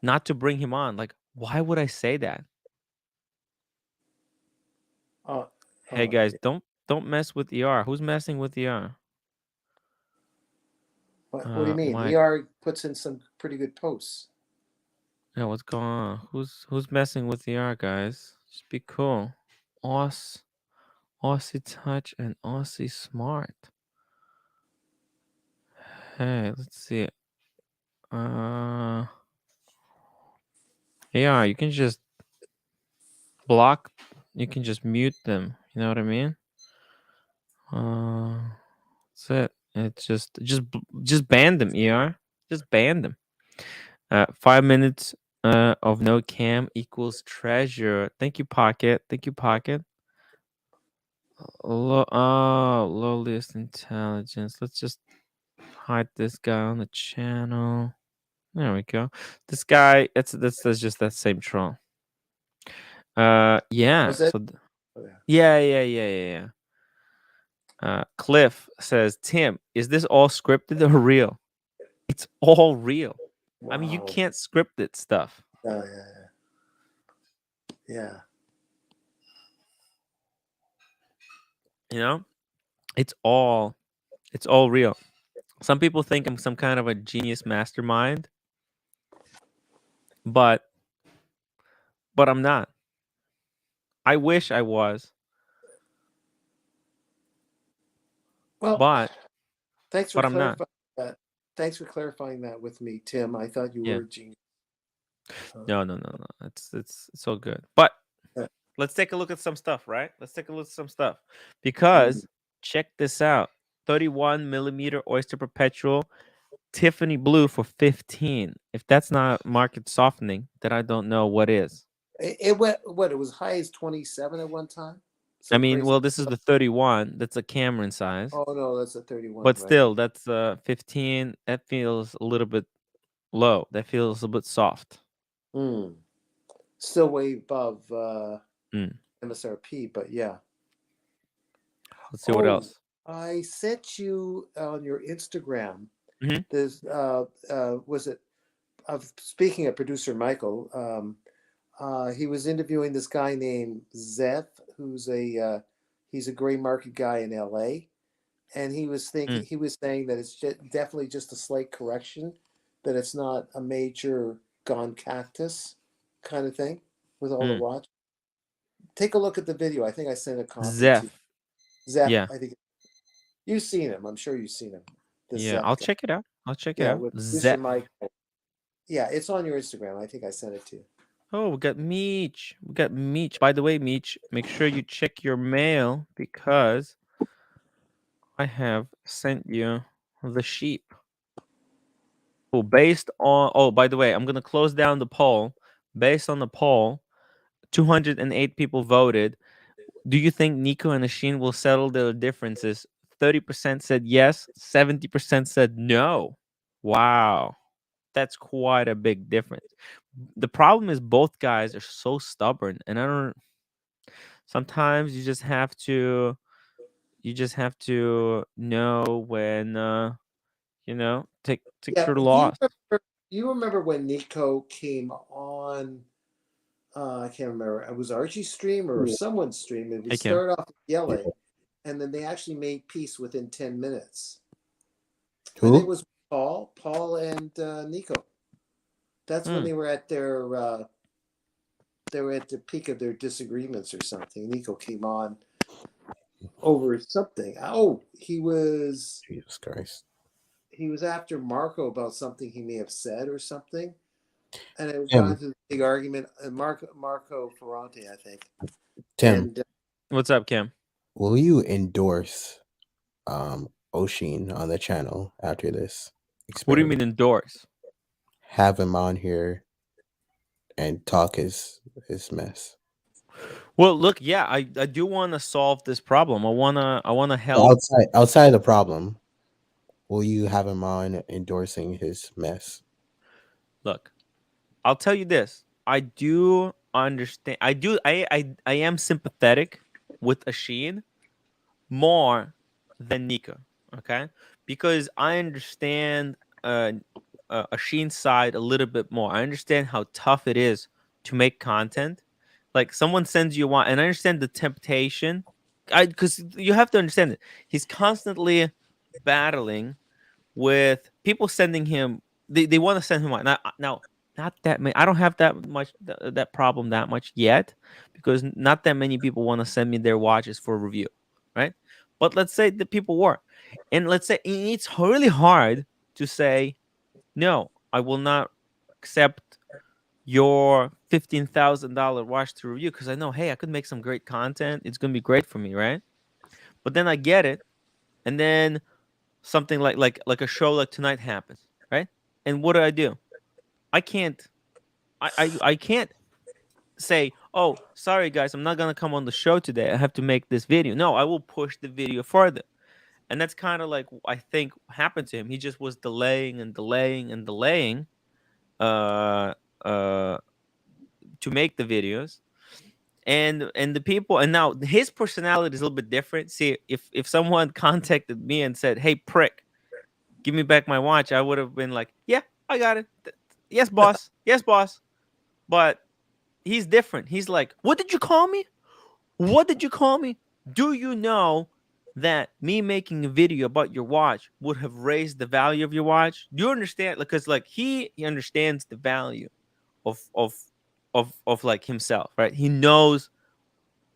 not to bring him on. Like, why would I say that? Hey guys, don't mess with ER. Who's messing with ER? What do you mean? Mike. ER puts in some pretty good posts. Yeah, what's going on? Who's messing with ER, guys? Just be cool. Aussie touch and Aussie smart. Hey, let's see. Yeah, you can just block. You can just mute them. You know what I mean? That's it. It's just ban them. ER, just ban them. 5 minutes of no cam equals treasure. Thank you, Pocket. lowliest intelligence. Let's just hide this guy on the channel. There we go. This guy, that's just that same troll. Yeah. Was it? So Oh, yeah. yeah. Cliff says, Tim, is this all scripted or real? It's all real. I mean, you Wow. can't script it stuff. Yeah. Yeah. You know, it's all real. Some people think I'm some kind of a genius mastermind, but I'm not. I wish I was, Well, but thanks for I'm not. clarifying that. Thanks for clarifying that with me, Tim. I thought you Yeah. were a genius. No. It's all good. But Uh, let's take a look at some stuff, right? Let's take a look at some stuff. mm. Because check this out. 31 millimeter Oyster Perpetual Tiffany blue for 15. If that's not market softening, then I don't know what is. It went what? It was high as 27 at one time. I Some mean, crazy. well, this is the 31. That's a Cameron size. Oh no, that's a 31, But right? still, that's 15. That feels a little bit low. That feels a bit soft. Still way above Mm. MSRP, but yeah. Let's see what else. I sent you on your Instagram. Mhm. This was it? Speaking of producer Michael, he was interviewing this guy named Zev, who's he's a gray market guy in LA, and he was saying that it's definitely just a slight correction, that it's not a major gone cactus kind of thing with all the watch. Take a look at the video. I think I sent a copy to Zeph. Yeah. I think you've seen him. I'm sure you've seen him. Yeah, I'll check it out. With producer Mike. Yeah, it's on your Instagram. I think I sent it to you. Oh, we got Meech. By the way, Meech, make sure you check your mail because I have sent you the sheep. Oh, by the way, I'm going to close down the poll. Based on the poll, 208 people voted. Do you think Nico and Ashin will settle their differences? 30% said yes, 70% said no. Wow. That's quite a big difference. The problem is both guys are so stubborn, and sometimes you just have to know when take your loss. You remember when Nico came on? I can't remember. It was Archie's stream or someone's stream. It would start off yelling, and then they actually made peace within 10 minutes. Who? I think it was Paul and Nico. That's when they were at the peak of their disagreements or something. Nico came on over something. Oh, Jesus Christ. He was after Marco about something he may have said or something. And it was gone to the big argument. Marco Ferrante, I think. Tim. And, what's up, Cam? Will you endorse Oshin on the channel after this experiment? What do you mean endorse? Have him on here and talk his mess. Well, look, yeah, I do want to solve this problem. I wanna help. Outside the problem, will you have him on endorsing his mess? Look, I'll tell you this. I do understand. I am sympathetic with Ashin more than Nico. Okay, because I understand Ashin's side a little bit more. I understand how tough it is to make content. Like someone sends you one, and I understand the temptation. Because you have to understand it. He's constantly battling with people sending him. They want to send him one. Now, not that many. I don't have that much that problem that much yet, because not that many people want to send me their watches for review, right? But let's say the people were, and let's say it's really hard to say, no, I will not accept your $15,000 watch to review because I know, hey, I could make some great content. It's gonna be great for me, right? But then I get it, and then something like a show like tonight happens, right? And what do? I can't, I can't say, oh, sorry guys, I'm not gonna come on the show today. I have to make this video. No, I will push the video further. And that's kind of like I think happened to him. He just was delaying and delaying and delaying uh uh to make the videos. And the people, and now his personality is a little bit different. See, if someone contacted me and said, "Hey prick, give me back my watch," I would have been like, "Yeah, I got it. Yes, boss. Yes, boss." But he's different. He's like, "What did you call me? What did you call me? Do you know that me making a video about your watch would have raised the value of your watch? Do you understand?" Because like he understands the value of like himself, right? He knows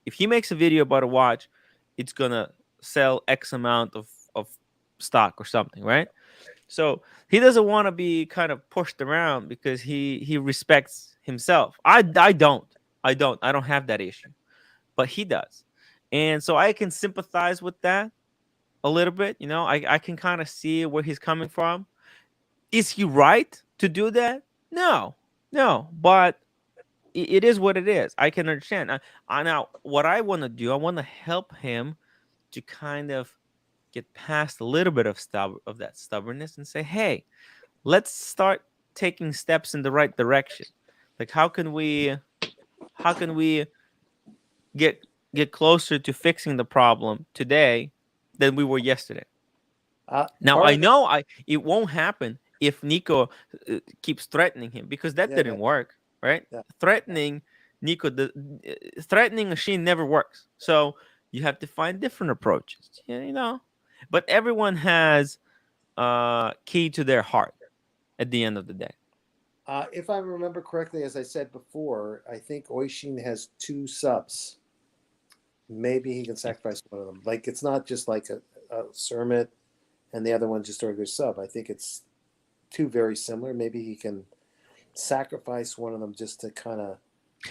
if he makes a video about a watch, it's gonna sell X amount of stock or something, right? So he doesn't want to be kind of pushed around because he respects himself. I don't have that issue, but he does. And so I can sympathize with that a little bit. I can kind of see where he's coming from. Is he right to do that? No, no, but it is what it is. I can understand. Now, what I want to do, I want to help him to kind of get past a little bit of that stubbornness and say, hey, let's start taking steps in the right direction. Like, how can we get closer to fixing the problem today than we were yesterday? Now I know it won't happen if Nico keeps threatening him, because that didn't work, right? Threatening Nico, threatening Ashin never works. So you have to find different approaches, But everyone has key to their heart at the end of the day. If I remember correctly, as I said before, I think Oisin has 2 subs. Maybe he can sacrifice one of them. Like, it's not just like a Sermit and the other one just a regular sub. I think it's 2 very similar. Maybe he can sacrifice one of them just to kind of.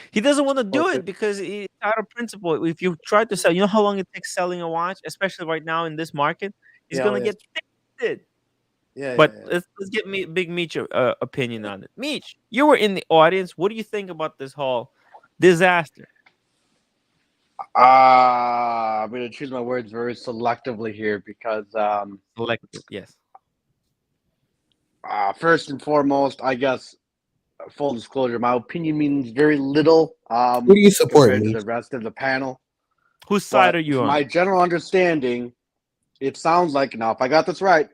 He doesn't want to do it because it's out of principle. If you try to sell, you know how long it takes selling a watch, especially right now in this market? He's going to get fixed. But let's get Big Meech's opinion on it. Meech, you were in the audience. What do you think about this whole disaster? I'm going to choose my words very selectively here because selective, yes. First and foremost, I guess, full disclosure, my opinion means very little. Who do you support, compared to the rest of the panel? Whose side are you on? My general understanding, it sounds like, now if I got this right,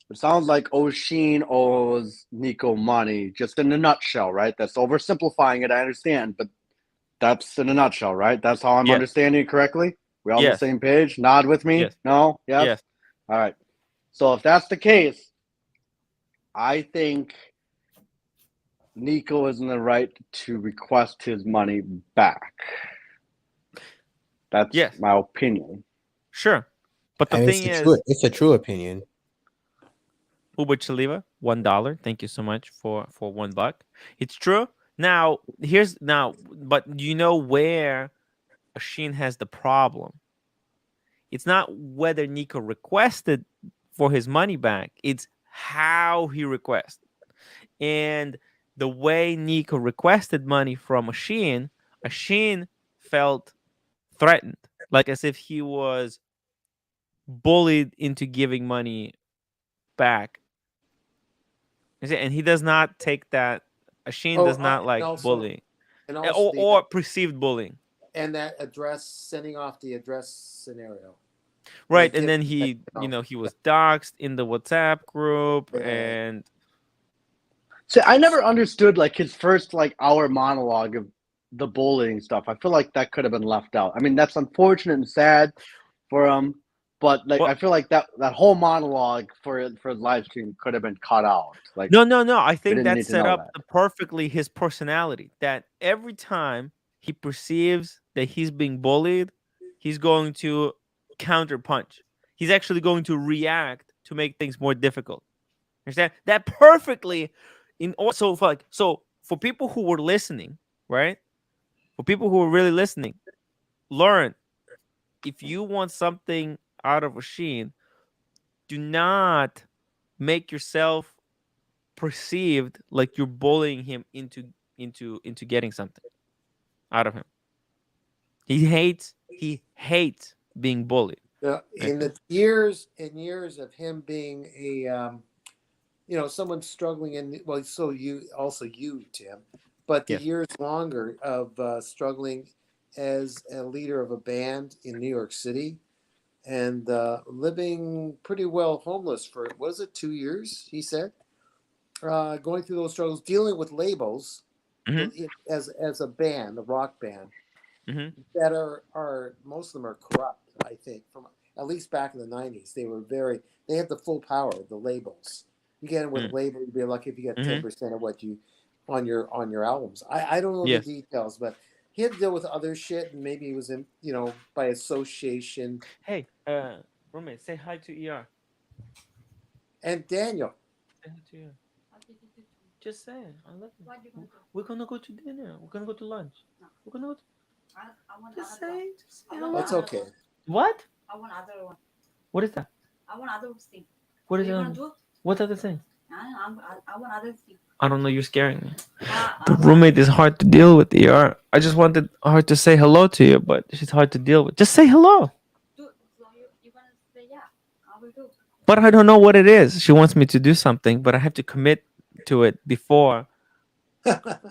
it sounds like Oshin owes Nico money, just in a nutshell, right? That's oversimplifying it, I understand, but that's in a nutshell, right? That's how I'm understanding it correctly? We all on the same page? Nod with me? Yes. No? Yes? Yes. All right. So if that's the case, I think Nico is in the right to request his money back. That's my opinion. Sure. But the thing is, it's a true opinion. Uber Chaliva, $1. Thank you so much for $1. It's true. Now, but do you know where Ashin has the problem? It's not whether Nico requested for his money back. It's how he requested. And the way Nico requested money from Ashin felt threatened, like as if he was bullied into giving money back. And he does not take that. Ashin does not like bullying, and or perceived bullying. And that sending off the address scenario. Right, and then he was doxxed in the WhatsApp group, and so I never understood like his first hour monologue of the bullying stuff. I feel like that could have been left out. I mean, that's unfortunate and sad for him, but I feel like that whole monologue for his live stream could have been cut out. No. I think that set up perfectly his personality. That every time he perceives that he's being bullied, he's going to counterpunch. He's actually going to react to make things more difficult. Understand that perfectly. So for people who were listening, right? For people who were really listening, learn, if you want something out of Ashin, do not make yourself perceived like you're bullying him into getting something. out of him. He hates being bullied. In the years of him being a someone struggling so you Tim, but the Yes. years longer of struggling as a leader of a band in New York City and living pretty well homeless for, was it 2 years, he said, going through those struggles, dealing with labels as a band, a rock band, that are most of them are corrupt. I think from at least back in the 90s, they had the full power of the labels. You get in with a label, you'd be lucky if you get 10% of what you on your albums. I don't know the details, but he had to deal with other shit, and maybe he was in by association. Hey, roommate, say hi to ER. And Daniel. Say hi to ER. Just say it. I love you. What you gonna do? We're gonna go to dinner. We're gonna go to lunch. No. We're gonna go to... I want just say That's okay. What? I want other one. What is that? I want other thing. What is that? What other thing? I want other thing. I don't know. You're scaring me. The roommate is hard to deal with. ER. I just wanted her to say hello to you, but she's hard to deal with. Just say hello. So you're gonna say yeah. I will do. But I don't know what it is. She wants me to do something, but I have to commit to it before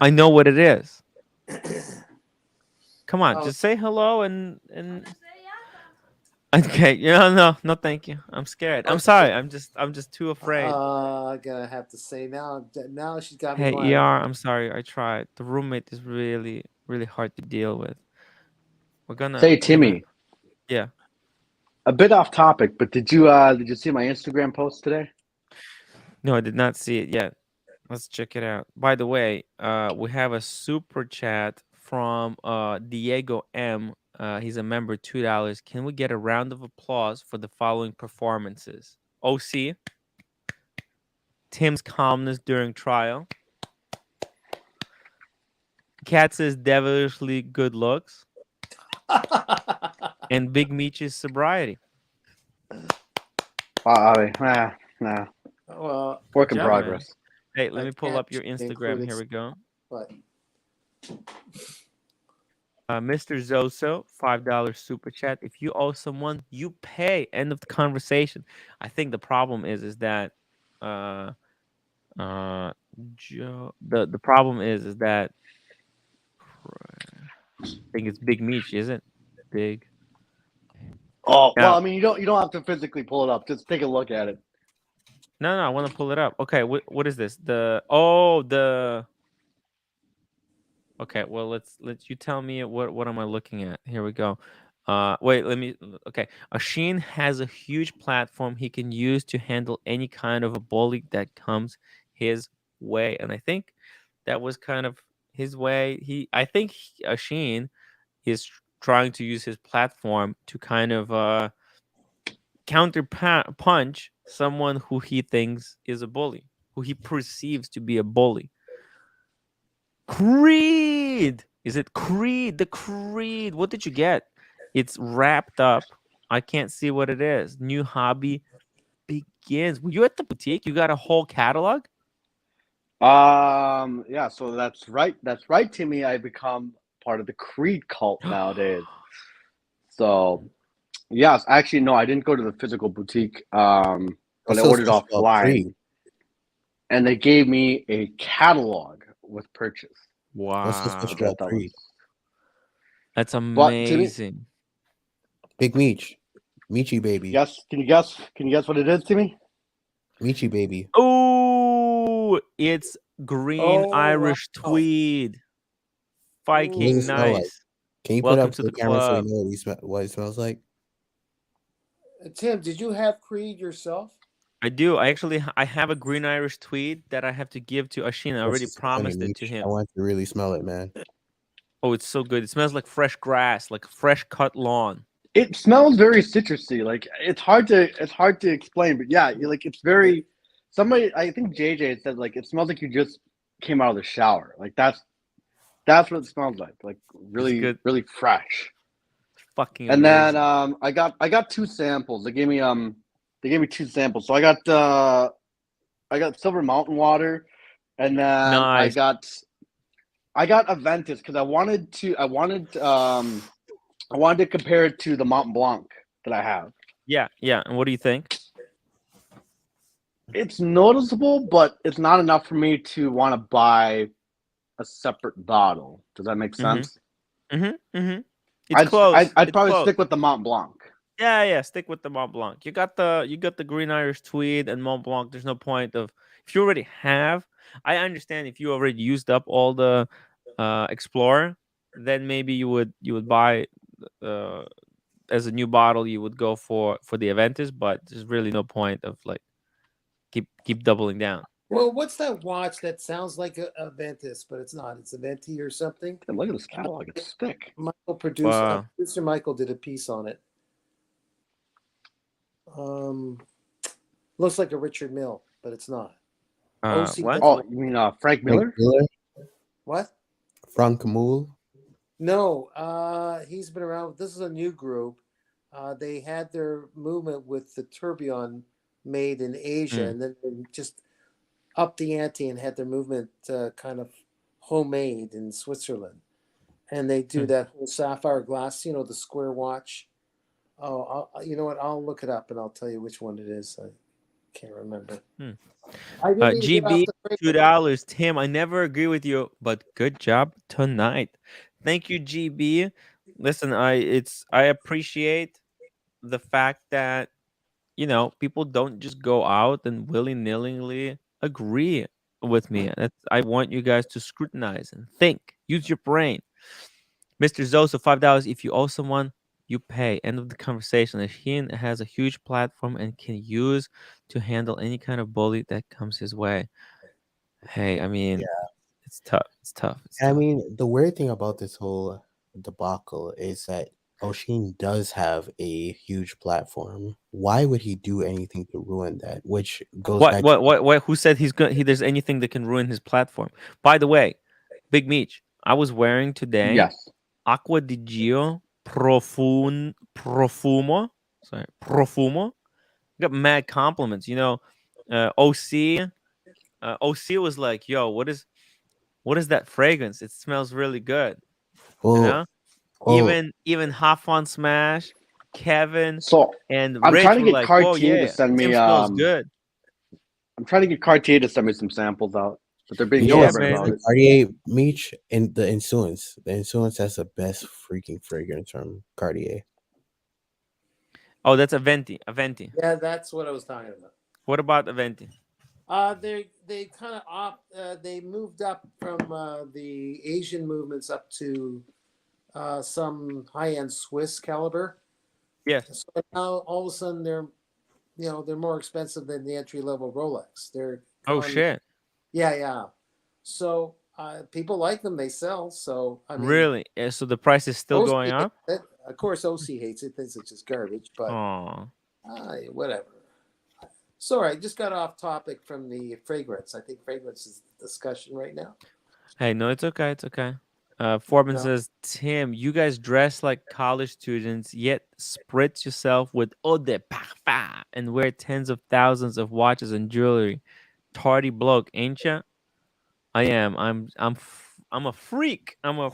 I know what it is. Come on, just say hello and. Okay, no, thank you. I'm scared. I'm sorry. I'm just too afraid. I'm gonna have to say now she's got me. Hey, ER, I'm sorry. I tried. The roommate is really, really hard to deal with. We're gonna say, Timmy. Yeah. A bit off topic, but did you see my Instagram post today? No, I did not see it yet. Let's check it out. By the way, we have a super chat from Diego M. He's a member, $2. Can we get a round of applause for the following performances? OC, Tim's calmness during trial, Katz's devilishly good looks, and Big Meech's sobriety. Nah. Well, work in progress. Hey, let me pull up your Instagram. Here we go. What? Mr. Zoso, $5 super chat. If you owe someone, you pay. End of the conversation. I think the problem is that Joe. The problem is that I think it's Big Meech, is it? Big. Oh well, I mean, you don't have to physically pull it up. Just take a look at it. No, I want to pull it up. Okay, what is this? Okay, well let's you tell me what am I looking at? Here we go. Wait, okay. Ashin has a huge platform he can use to handle any kind of a bully that comes his way, and I think that was kind of his way. I think Ashin is trying to use his platform to kind of counter punch someone who he thinks is a bully, who he perceives to be a bully. Creed! Is it Creed? The Creed. What did you get? It's wrapped up. I can't see what it is. New hobby begins. Were you at the boutique? You got a whole catalog? Yeah, so that's right, Timmy. I become part of the Creed cult nowadays. So yes, actually no, I didn't go to the physical boutique. But I ordered offline. And they gave me a catalog with purchase. Wow. That's amazing. Big Meech. Meechy baby. Yes. Can you guess what it is, Timmy? Meechy baby. Oh, it's green Irish tweed. Fucking nice. Like? Can you Welcome put up to the camera club. So we know what it smells like? Tim, did you have Creed yourself? I do. I have a green Irish tweed that I have to give to Ashin. I already promised it to him. I want to really smell it, man. Oh, it's so good. It smells like fresh grass, like fresh cut lawn. It smells very citrusy. Like it's hard to explain, but yeah, it's very. Somebody, I think JJ said like it smells like you just came out of the shower. Like that's what it smells like. Like really good. Really fresh. Fucking. And amazing. then I got 2 samples. They gave me 2 samples. So I got Silver Mountain water, and then nice. I got Aventus because I wanted to compare it to the Mont Blanc that I have. Yeah. And what do you think? It's noticeable, but it's not enough for me to want to buy a separate bottle. Does that make sense? It's close. I'd It's probably close. stick with the Mont Blanc. Yeah. Stick with the Mont Blanc. You got the Green Irish Tweed and Mont Blanc. There's no point of if you already have. I understand if you already used up all the Explorer, then maybe you would buy as a new bottle. You would go for the Aventus, but there's really no point of like keep doubling down. Well, what's that watch that sounds like a Ventus, but it's not? It's a Venti or something. And look at this catalog; it's thick. Wow. Producer Michael did a piece on it. Looks like a Richard Mill, but it's not. What? Oh, you mean Frank Miller? What? Frank Muhl? No, he's been around. This is a new group. They had their movement with the Tourbillon made in Asia, and then they just upped the ante and had their movement kind of homemade in Switzerland. And they do that whole sapphire glass, the square watch. Oh, you know what? I'll look it up and I'll tell you which one it is. I can't remember. GB $2. Tim, I never agree with you, but good job tonight. Thank you, GB. Listen, I appreciate the fact that people don't just go out and willy-nilly agree with me. I want you guys to scrutinize and think. Use your brain. Mr. Zoso, $5. If you owe someone, you pay. End of the conversation. Ashin has a huge platform and can use to handle any kind of bully that comes his way. Hey, I mean, it's tough. It's tough. I mean, the weird thing about this whole debacle is that Oshin does have a huge platform. Why would he do anything to ruin that? Which goes back to what? Who said there's anything that can ruin his platform? By the way, Big Meech, I was wearing today Acqua di Gio Profumo. Sorry, Profumo. Got mad compliments. OC was like, "Yo, what is that fragrance? It smells really good." Even Hafon Smash, Kevin, and I'm Rich trying to were get like, Cartier "Oh yeah, to send me. Tim smells good." I'm trying to get Cartier to send me some samples out, but they're being stubborn about it. Cartier Meech and the Influence. The Influence has the best freaking fragrance from Cartier. Oh, that's Aventi. Yeah, that's what I was talking about. What about Aventi? They kind of they moved up from the Asian movements up to some high-end Swiss caliber. Yes. So now all of a sudden they're more expensive than the entry-level Rolex. They're shit. Yeah. So people like them. They sell. So I mean, really? So the price is still going up? Of course, OC hates it. Thinks it's just garbage. But whatever. Sorry, I just got off topic from the fragrance. I think fragrance is the discussion right now. Hey, no, it's okay. It's okay. Forbin says, Tim, you guys dress like college students, yet spritz yourself with eau de parfum and wear tens of thousands of watches and jewelry. Tardy bloke, ain't ya? I am. I'm a freak. I'm a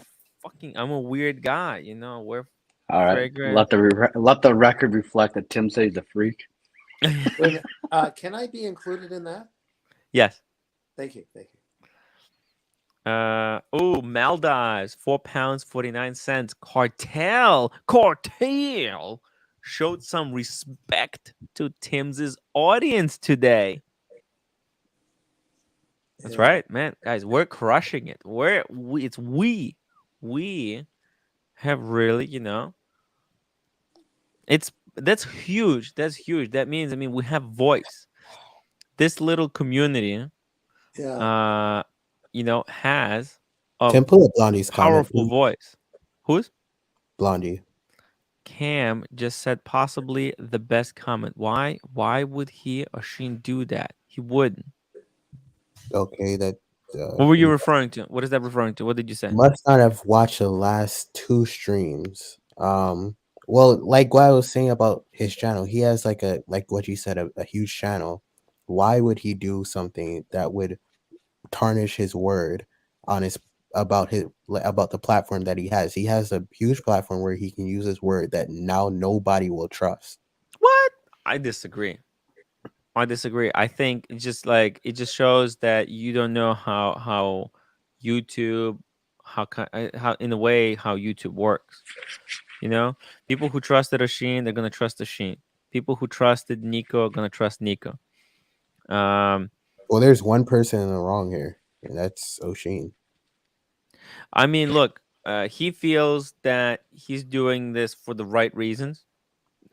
weird guy. Wear all right. fragrance. Let the record reflect that Tim says he's a freak. Can I be included in that? Yes. Thank you. Maldives, £4.49. Cartel showed some respect to Tim's audience today. That's right, man. Guys, we're crushing it. We have really, that's huge. That's huge. That means, we have voice. This little community, has a Temple of Blondie's powerful voice. Who's? Blondie. Cam just said possibly the best comment. Why would he or she do that? He wouldn't. Okay, that. What were you referring to? What is that referring to? What did you say? Must not have watched the last 2 streams. Well, like what I was saying about his channel, he has like what you said, a huge channel. Why would he do something that would tarnish his word on his about the platform that he has. He has a huge platform where he can use his word that now nobody will trust. What? I disagree. I think it's just like it just shows that you don't know how YouTube how in a way how YouTube works. You know, people who trusted Ashin, they're gonna trust Ashin. People who trusted Nico are gonna trust Nico. Um, Well, there's one person in the wrong here, and that's Oshin. I mean, look, he feels that he's doing this for the right reasons.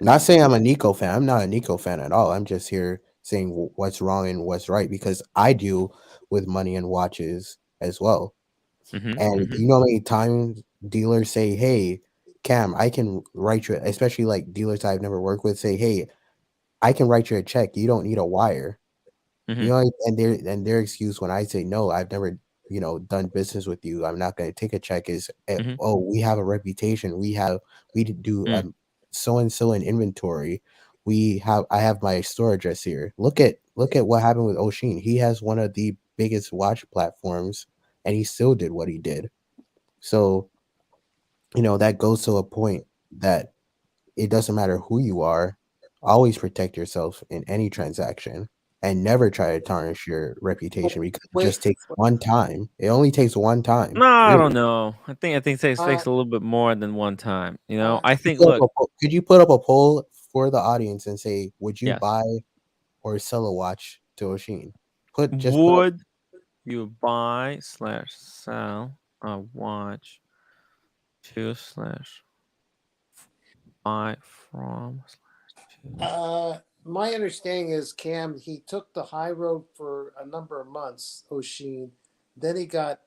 Not saying I'm a Nico fan. I'm not a Nico fan at all. I'm just here saying what's wrong and what's right because I deal with money and watches as well. Mm-hmm, And mm-hmm, you know how many times dealers say, "Hey, Cam, I can write you," especially like dealers I've never worked with say, "Hey, I can write you a check. You don't need a wire." mm-hmm, You know, and their excuse when I say no, I've never done business with you. I'm not going to take a check. Is mm-hmm, oh, we have a reputation. We do mm, so and so in inventory. I have my store address here. Look at what happened with Oshin. He has one of the biggest watch platforms, and he still did what he did. So that goes to a point that it doesn't matter who you are, always protect yourself in any transaction and never try to tarnish your reputation because it Wait, just takes one time. It only takes one time, No, I don't really. know. I think it uh, takes a little bit more than one time. You know, uh, I think. Look, Could you put up a poll for the audience and say, would you yes. buy or sell a watch to Oshin? Just put up Would you buy/sell a watch to/buy from/to? my understanding is Cam, he took the high road for a number of months, Oshin. Then he got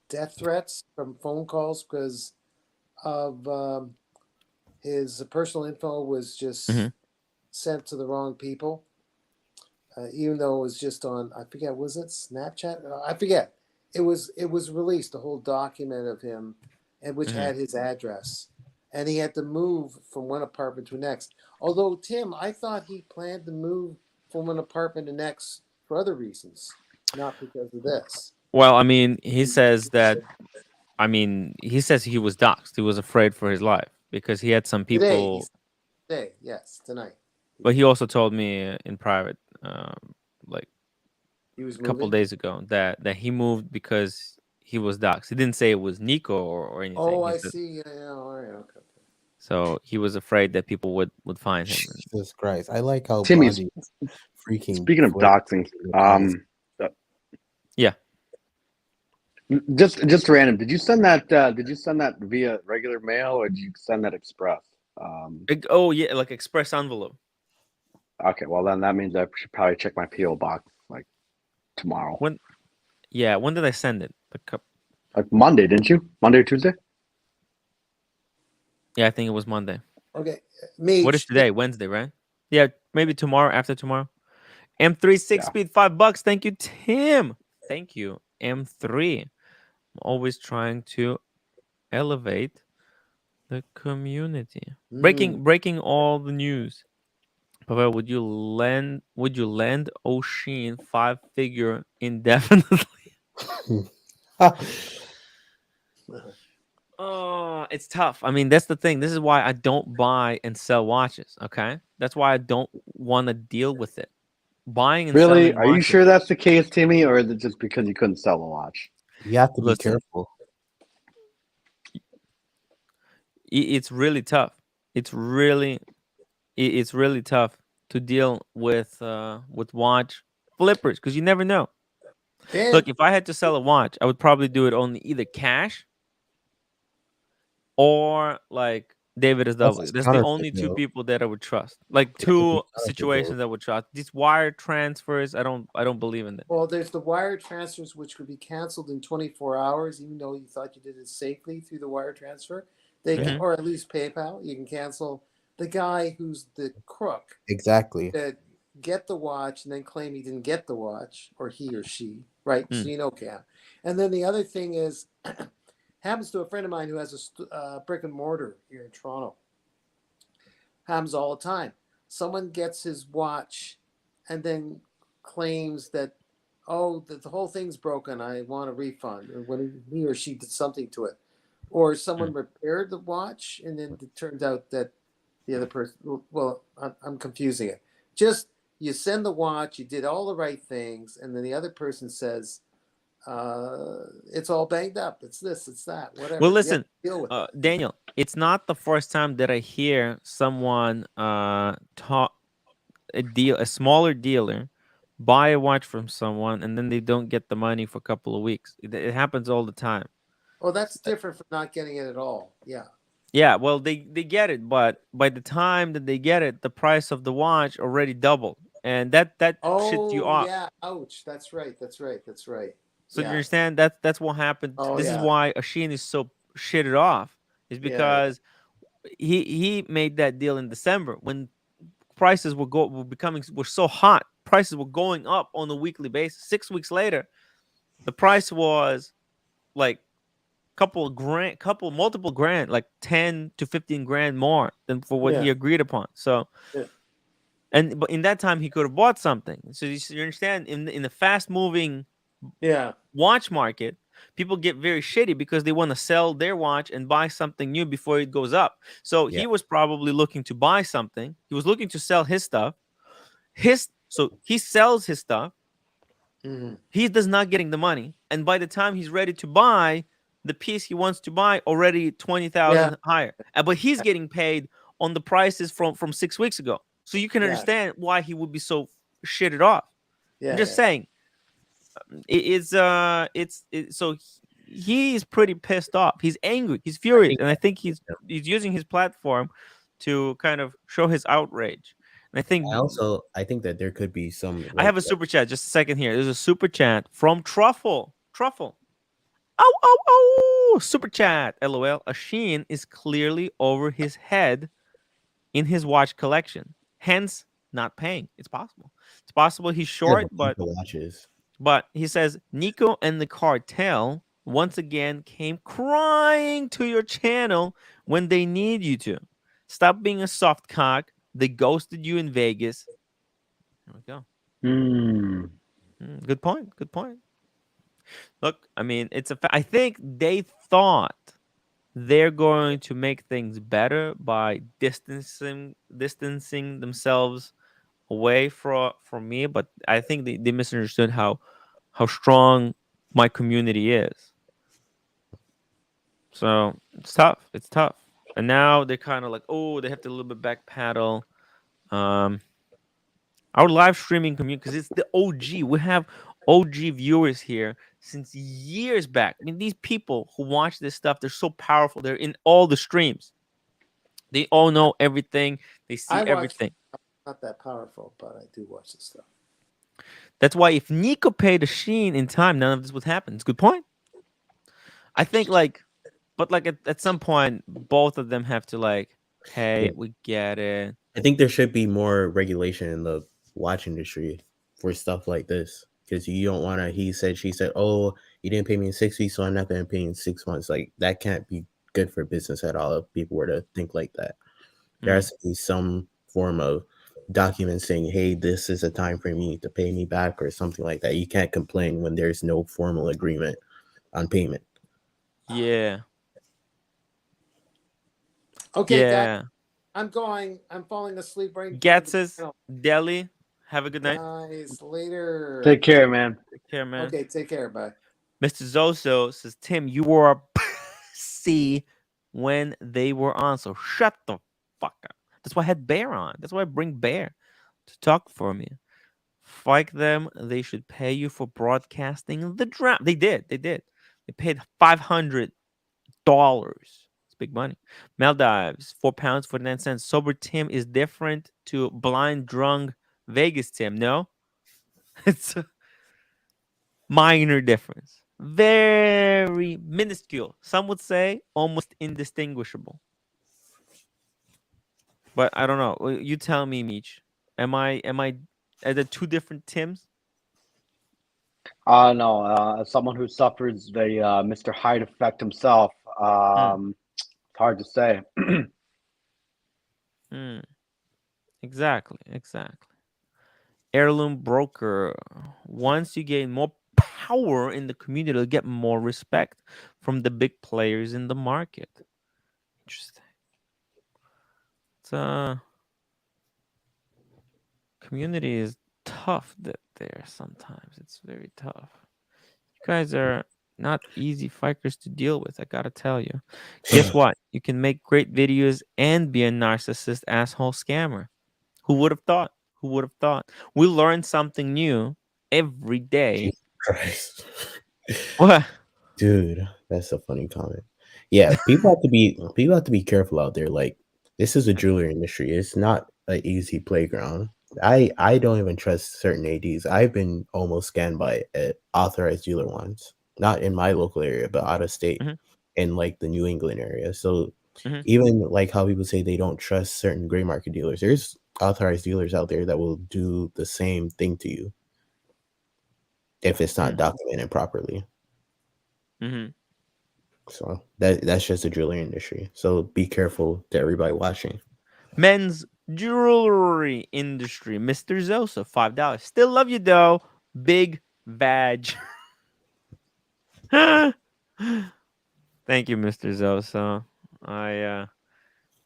death threats from phone calls because of his personal info was Mm-hmm. just sent to the wrong people. Even though it was just on, I forget, was it Snapchat? I forget. It was released, the whole document of him, and which Mm-hmm. had his address, and he had to move from one apartment to the next. Although Tim, I thought he planned to move from one apartment to the next for other reasons, not because of this. Well, I mean, he says that. I mean, he says he was doxxed. He was afraid for his life because he had some Today, people. he's today, yes, tonight. But he also told me in private, like He was a couple moving. days ago, that he moved because he was doxxed. He didn't say it was Nico or anything. Oh, He I said see. Yeah, all right, okay. so he was afraid that people would find him. And, Jesus Christ. I like how Timmy, Blondie freaking speaking of flipped doxing, the comments. uh, yeah. just random. Did you send that? Did you send that via regular mail or did you send that express? Oh yeah, like express envelope. Okay, well then that means I should probably check my PO box like tomorrow, When? Yeah. When did I send it? like Monday, didn't you? Monday or Tuesday? Yeah, I think it was Monday. Okay, What is Meech. today? Wednesday, right? Yeah, maybe tomorrow, after tomorrow. M3 6 Yeah. speed, $5. Thank you, Tim. Thank you, M3. I'm always trying to elevate the community. Breaking all the news. Pavel, would you lend Oshin 5-figure indefinitely? Oh, it's tough. I mean, that's the thing. This is why I don't buy and sell watches. Okay, that's why I don't want to deal with it. Buying and Really? selling Are you watches. sure that's the case, Timmy, or is it just because you couldn't sell a watch? You have to be Listen, careful. it's really tough. It's really it's really tough to deal with watch flippers because you never know. Dan, Look, if I had to sell a watch, I would probably do it only either cash or like David That's SW. a That's the counterfeit, only two though. people that I would trust. Like That could be two counterfeit, though. situations I would trust. These wire transfers, I don't believe in that. well, there's the wire transfers which could be canceled in 24 hours, even though you thought you did it safely through the wire transfer. Hmm. Or at least PayPal. You can cancel the guy who's the crook Exactly. that get the watch and then claim he didn't get the watch, or he or she, right? So Mm. you know, Cam. And then the other thing is, happens to a friend of mine who has a brick and mortar here in Toronto. Happens all the time. Someone gets his watch and then claims that oh, the whole thing's broken. I want a refund. Or when he or she did something to it, or someone repaired the watch, and then it turns out that the other person. Well, I'm confusing it. Just you send the watch, you did all the right things, and then the other person says, it's all banged up. It's this, it's that, whatever. Well, You have to listen, deal with that. Daniel, it's not the first time that I hear someone talk a smaller dealer buy a watch from someone and then they don't get the money for a couple of weeks. It happens all the time. Oh, that's different from not getting it at all. Yeah. Yeah, well, they get it, but by the time that they get it, the price of the watch already doubled, and that shits you Oh, off. yeah. Ouch. That's right. That's right. That's right. So you Yeah. understand that's what happened. Oh, This is yeah. why Ashin is so shitted off, is Yeah. because he made that deal in December when prices were so hot. Prices were going up on a weekly basis. 6 weeks later, the price was like multiple grand, like 10 to 15 grand more than for what he Yeah. agreed upon. So, Yeah. but in that time he could have bought something. So you understand, in the fast moving Yeah. watch market, people get very shitty because they want to sell their watch and buy something new before it goes up. So Yeah. he was probably looking to buy something. He was looking to sell his stuff. So he sells his stuff. Hmm. He does not getting the money, and by the time he's ready to buy the piece he wants to buy, already 20,000 Yeah. higher. But he's getting paid on the prices from 6 weeks ago. So you can Yeah. understand why he would be so shitted off. Yeah. I'm just Yeah. saying, so he's pretty pissed off. He's angry. He's furious, and I think he's using his platform to kind of show his outrage. And I think that there could be some I like have a super chat. Just a second here. There's a super chat from Truffle. Oh, oh, oh! Super chat. LOL. Ashin is clearly over his head in his watch collection, hence not paying. It's possible. It's possible he's short, the watches. but he says Nico and the cartel once again came crying to your channel when they need you to. Stop being a soft cock. They ghosted you in Vegas. There we go. Good point. Good point. Look, I mean, I think they thought they're going to make things better by distancing themselves away from me, but I think they misunderstood how strong my community is. So it's tough. It's tough. And now they're kind of like, oh, they have to a little bit backpedal. Our live streaming community, because it's the OG. We have OG viewers here since years back. I mean, these people who watch this stuff, they're so powerful. They're in all the streams. They all know everything. They see I watch. everything. Not that powerful, but I do watch this stuff. That's why if Nico paid Ashin in time, none of this would happen. It's a good point. I think but at some point, both of them have to hey, we get it. I think there should be more regulation in the watch industry for stuff like this, because you don't want to. He said, she said, oh, you didn't pay me in 6 weeks, so I'm not going to pay you in 6 months. Like, that can't be good for business at all if people were to think like that. There has to be some form of document saying, hey, this is a time frame you need to pay me back, or something like that. You can't complain when there's no formal agreement on payment. Yeah. Okay, yeah. guys, I'm going. I'm falling asleep right. Gatz's Deli. Have a good night. Guys, later. Take care, man. Take care, man. Okay, take care. Bye. Mr. Zoso says, Tim, you were a pussy when they were on, so shut the fuck up. That's why I had Bear on. That's why I bring Bear to talk for me. Fight them. They should pay you for broadcasting the draft. They did. They paid $500. It's big money. Maldives, £4.49. Sober Tim is different to blind drunk Vegas Tim. No, it's a minor difference. Very minuscule. Some would say almost indistinguishable. But I don't know. You tell me, Meech. Am I are there two different Tims? No. As someone who suffers the Mr. Hyde effect himself, it's hard to say. Exactly. Heirloom broker. Once you gain more power in the community, you'll get more respect from the big players in the market. Interesting. It's community is tough there sometimes. It's very tough. You guys are not easy fighters to deal with, I gotta tell you. Guess what? You can make great videos and be a narcissist asshole scammer. Who would have thought? Who would have thought? We learn something new every day. Jesus Christ. What? Dude, that's a funny comment. Yeah, people have to be careful out there. Like, this is a jewelry industry. It's not an easy playground. I don't even trust certain ADs. I've been almost scanned by authorized dealer once, not in my local area, but out of state, Mhm. in like the New England area. So Mhm. even like how people say they don't trust certain gray market dealers, there's authorized dealers out there that will do the same thing to you if it's not documented properly. Mhm. So that's just the jewelry industry. So be careful to everybody watching. Men's jewelry industry. Mr. Zosa, $5. Still love you though. Big vag. Thank you, Mr. Zosa.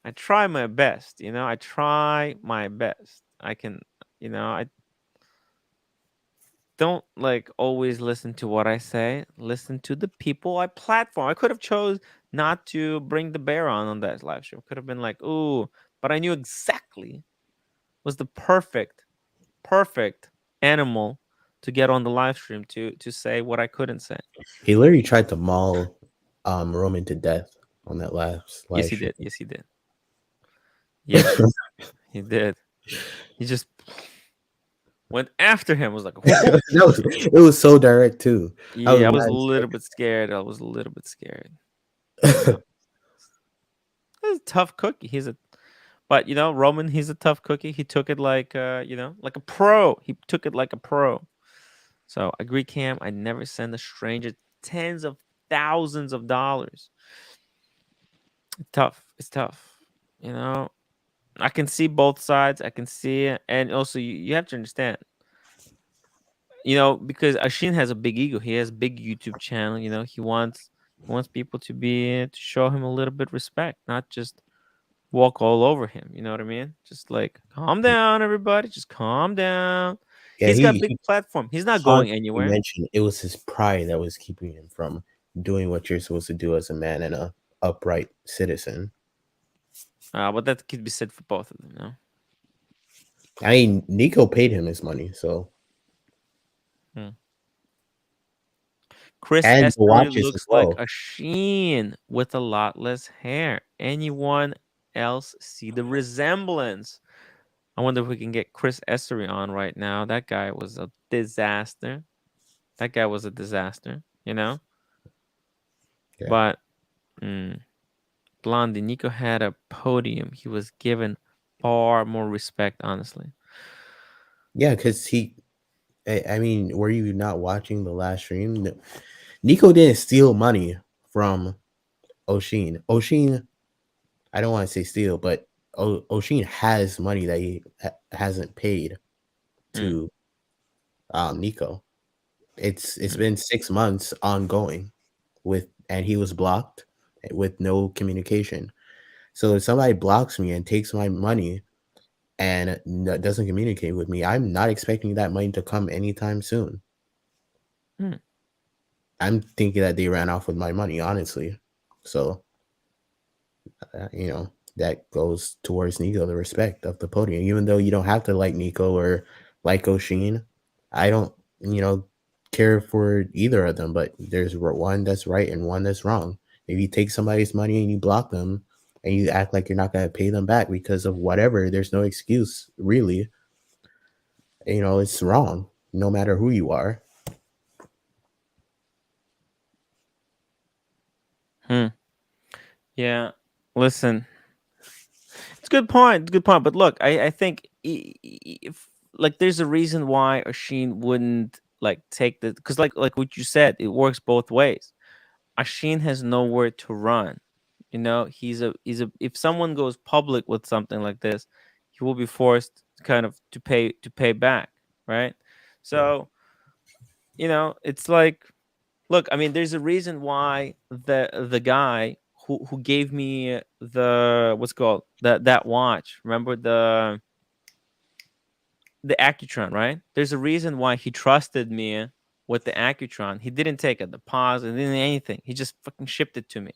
I try my best, you know. I try my best. I can, I don't like always listen to what I say. Listen to the people I platform. I could have chose not to bring the bear on that live stream. Could have been like, ooh, but I knew exactly was the perfect animal to get on the live stream to say what I couldn't say. He literally tried to maul Roman to death on that last Yes, live he stream. did. Yes, he did. Yes, he did. He just went after him. Was like, whoa. It was so direct too. Yeah, I was a mad little scared. bit scared. I was a little bit scared. You know, he's a tough cookie. But Roman, he's a tough cookie. He took it like like a pro. He took it like a pro. So agree, Cam. I never send a stranger tens of thousands of dollars. It's tough. It's tough. You know, I can see both sides. I can see it, and also you have to understand. Because Ashin has a big ego. He has a big YouTube channel. He wants people to show him a little bit respect, not just walk all over him. You know what I mean? Just like calm down, everybody. Just calm down. Yeah, He's got he big platform. He's not going constantly anywhere. mentioned it was his pride that was keeping him from doing what you're supposed to do as a man and a upright citizen. But that could be said for both of them. No. I mean, Nico paid him his money, so Chris and the Estory watches as looks like well. a Sheen with a lot less hair. Anyone else see the resemblance? I wonder if we can get Chris Estory on right now. That guy was a disaster. That guy was a disaster, Yeah. But Blondie, Nico had a podium. He was given far more respect, honestly. Yeah, because I mean, were you not watching the last stream? Nico didn't steal money from Oshin. Oshin, I don't want to say steal, but Oshin has money that he hasn't paid to Nico. It's been 6 months ongoing and he was blocked with no communication. So if somebody blocks me and takes my money and doesn't communicate with me, I'm not expecting that money to come anytime soon. I'm thinking that they ran off with my money, honestly. So, that goes towards Nico, the respect of the podium. Even though you don't have to like Nico or like Oshin, I don't, care for either of them. But there's one that's right and one that's wrong. If you take somebody's money and you block them and you act like you're not going to pay them back because of whatever, there's no excuse, really. It's wrong, no matter who you are. Yeah. Listen, it's a good point. It's a good point. But look, I think if there's a reason why Ashin wouldn't take the because like what you said, it works both ways. Ashin has nowhere to run. He's a if someone goes public with something like this, he will be forced kind of to pay back, right? So it's like, look, I mean, there's a reason why the guy who gave me the what's called that watch. Remember the Accutron, right? There's a reason why he trusted me with the Accutron. He didn't take a deposit, didn't anything. He just fucking shipped it to me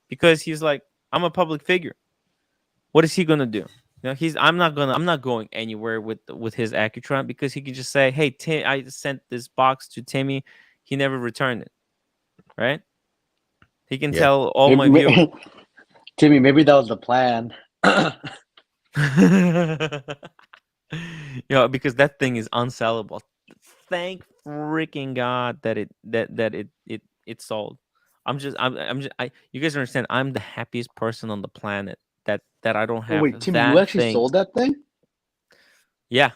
because he's like, I'm a public figure. What is he gonna do? I'm not going anywhere with his Accutron because he can just say, hey, Tim, I sent this box to Timmy. He never returned it, right? He can Yeah. tell all my viewers. Timmy, maybe that was the plan. Because that thing is unsellable. Thank freaking God that it sold. I'm just you guys understand, I'm the happiest person on the planet that I don't Oh, have wait, Timmy, you that actually thing. sold that thing? Yeah,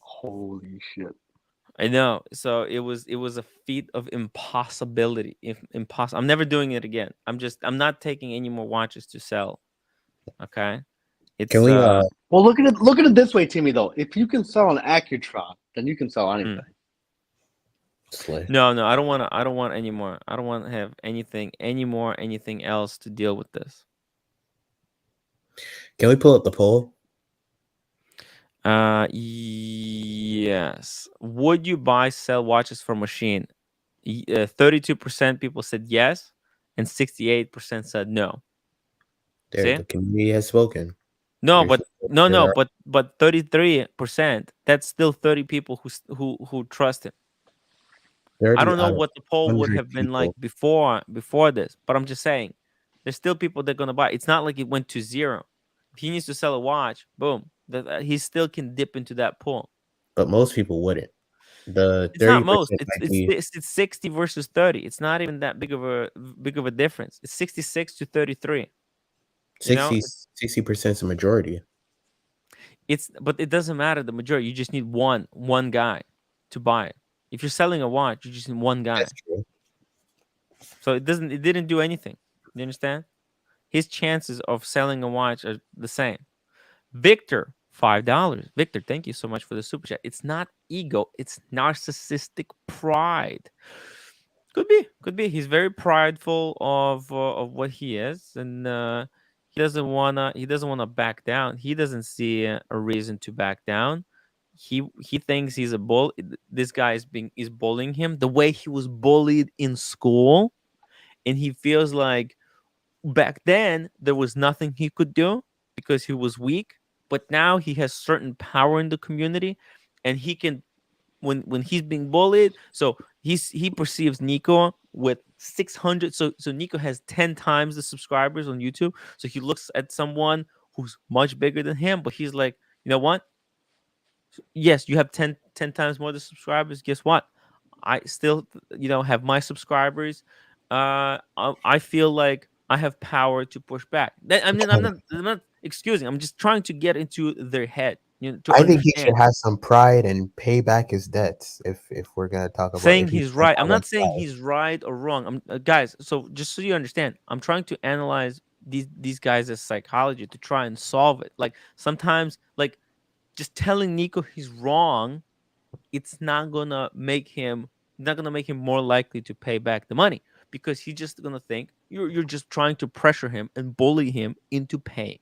Holy shit. I know. So it was a feat of impossibility. Impossible. I'm never doing it again. I'm not taking any more watches to sell. Okay? It's Can we Well, look at it this way, Timmy. Though, if you can sell an Accutron, then you can sell anything. slay? No, I don't want any more. I don't want to have anything else to deal with this. Can we pull up the poll? Yes. Would you sell watches from Machine? 32% people said yes, and 68% said no. There, See? the community has spoken. No, There's- but there are- but 33%. That's still 30 people who trust him. 30 I don't know out of what the poll would 100 have been people. like before this, but I'm just saying, there's still people that are gonna buy. It's not like it went to zero. If he needs to sell a watch, boom, he still can dip into that pool. But most people wouldn't. The It's not 30% most. might be It's 60 versus 30. It's not even that big of a difference. It's 66 to 33. 60% is a majority. But it doesn't matter the majority. You just need one guy to buy it. If you're selling a watch, you just need one guy. That's true. So it didn't do anything. You understand? His chances of selling a watch are the same. Victor, $5. Victor, thank you so much for the super chat. It's not ego, it's narcissistic pride. Could be. He's very prideful of what he is, and he doesn't wanna back down. He doesn't see a reason to back down. He thinks he's a bull. This guy is bullying him the way he was bullied in school, and he feels like back then there was nothing he could do because he was weak, but now he has certain power in the community, and he can when he's being bullied. So he perceives Nico with 600. So Nico has 10 times the subscribers on YouTube. So he looks at someone who's much bigger than him, but he's like, you know what? Yes, you have 10 times more the subscribers. Guess what? I still, have my subscribers. I feel like I have power to push back. I mean, I'm not excusing. I'm just trying to get into their head, to I think he understand. should have some pride and pay back his debts. If we're gonna talk about Saying if he's right. I'm not saying he's right or wrong. Guys. So just so you understand, I'm trying to analyze these guys as psychology to try and solve it. Like sometimes, like just telling Nico he's wrong, it's not gonna make him more likely to pay back the money, because he's just gonna think you're just trying to pressure him and bully him into paying.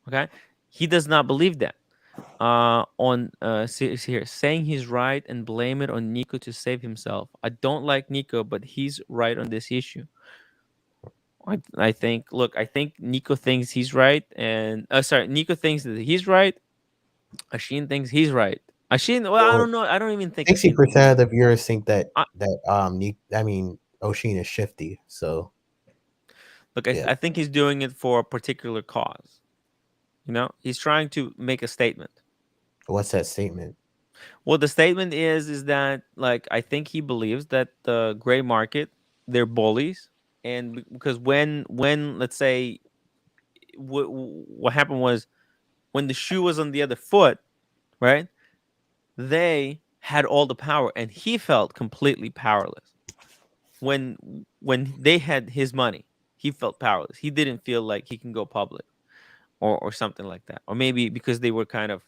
Okay, he does not believe that. Here, saying he's right and blame it on Nico to save himself. I don't like Nico, but he's right on this issue. I think Nico thinks he's right, and Nico thinks that he's right. Ashin thinks he's right. Ashin, well, I don't know. I don't even think 60% of the viewers think that I- Oshin is shifty. So Look, yeah. I think he's doing it for a particular cause. He's trying to make a statement. What's that statement? Well, the statement is that, like, I think he believes that the gray market, they're bullies, and because when let's say what happened was when the shoe was on the other foot, right? They had all the power, and he felt completely powerless. When they had his money, he felt powerless. He didn't feel like he can go public, or something like that, or maybe because they were kind of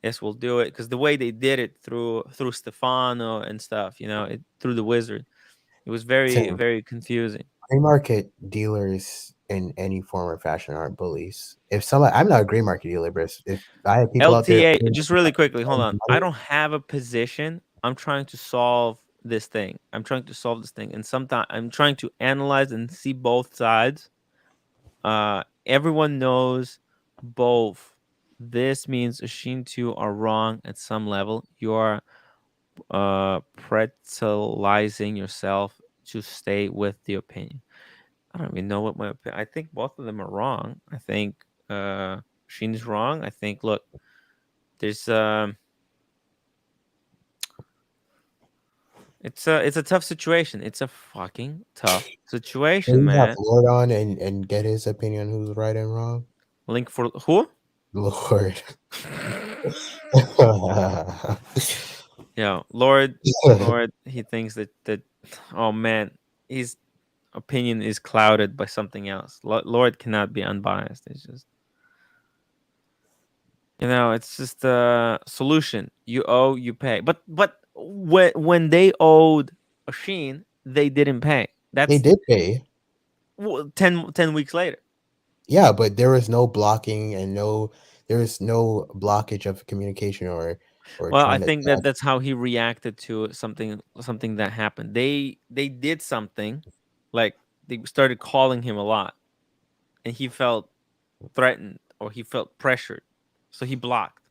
yes, we'll do it, because the way they did it through Stefano and stuff, through the wizard, it was very, Tim, very confusing. gray market dealers in any form or fashion aren't bullies. If somebody, I'm not a gray market dealer, but if I have people out there, LTA, just really quickly, hold on. I money, don't have a position. I'm trying to solve this thing. And sometimes I'm trying to analyze and see both sides. Everyone knows both. This means Ashin 2 are wrong at some level. You are pretzelizing yourself to stay with the opinion. I don't even know what my opinion. I think both of them are wrong. I think Ashin's wrong. I think, look, there's it's a tough situation. It's a fucking tough situation, can we have man. Lord on and get his opinion on who's right and wrong? Link for who? Lord. Yeah, Lord, he thinks that oh man, his opinion is clouded by something else. Lord cannot be unbiased. It's just, it's just a solution. You owe, you pay. But when they owed Ashin, they didn't pay. They That's did pay. 10 weeks later. Yeah, but there was no blocking and there was no blockage of communication or Well, I trying to think track. that's how he reacted to something that happened. They did something, like they started calling him a lot, and he felt threatened or he felt pressured, so he blocked.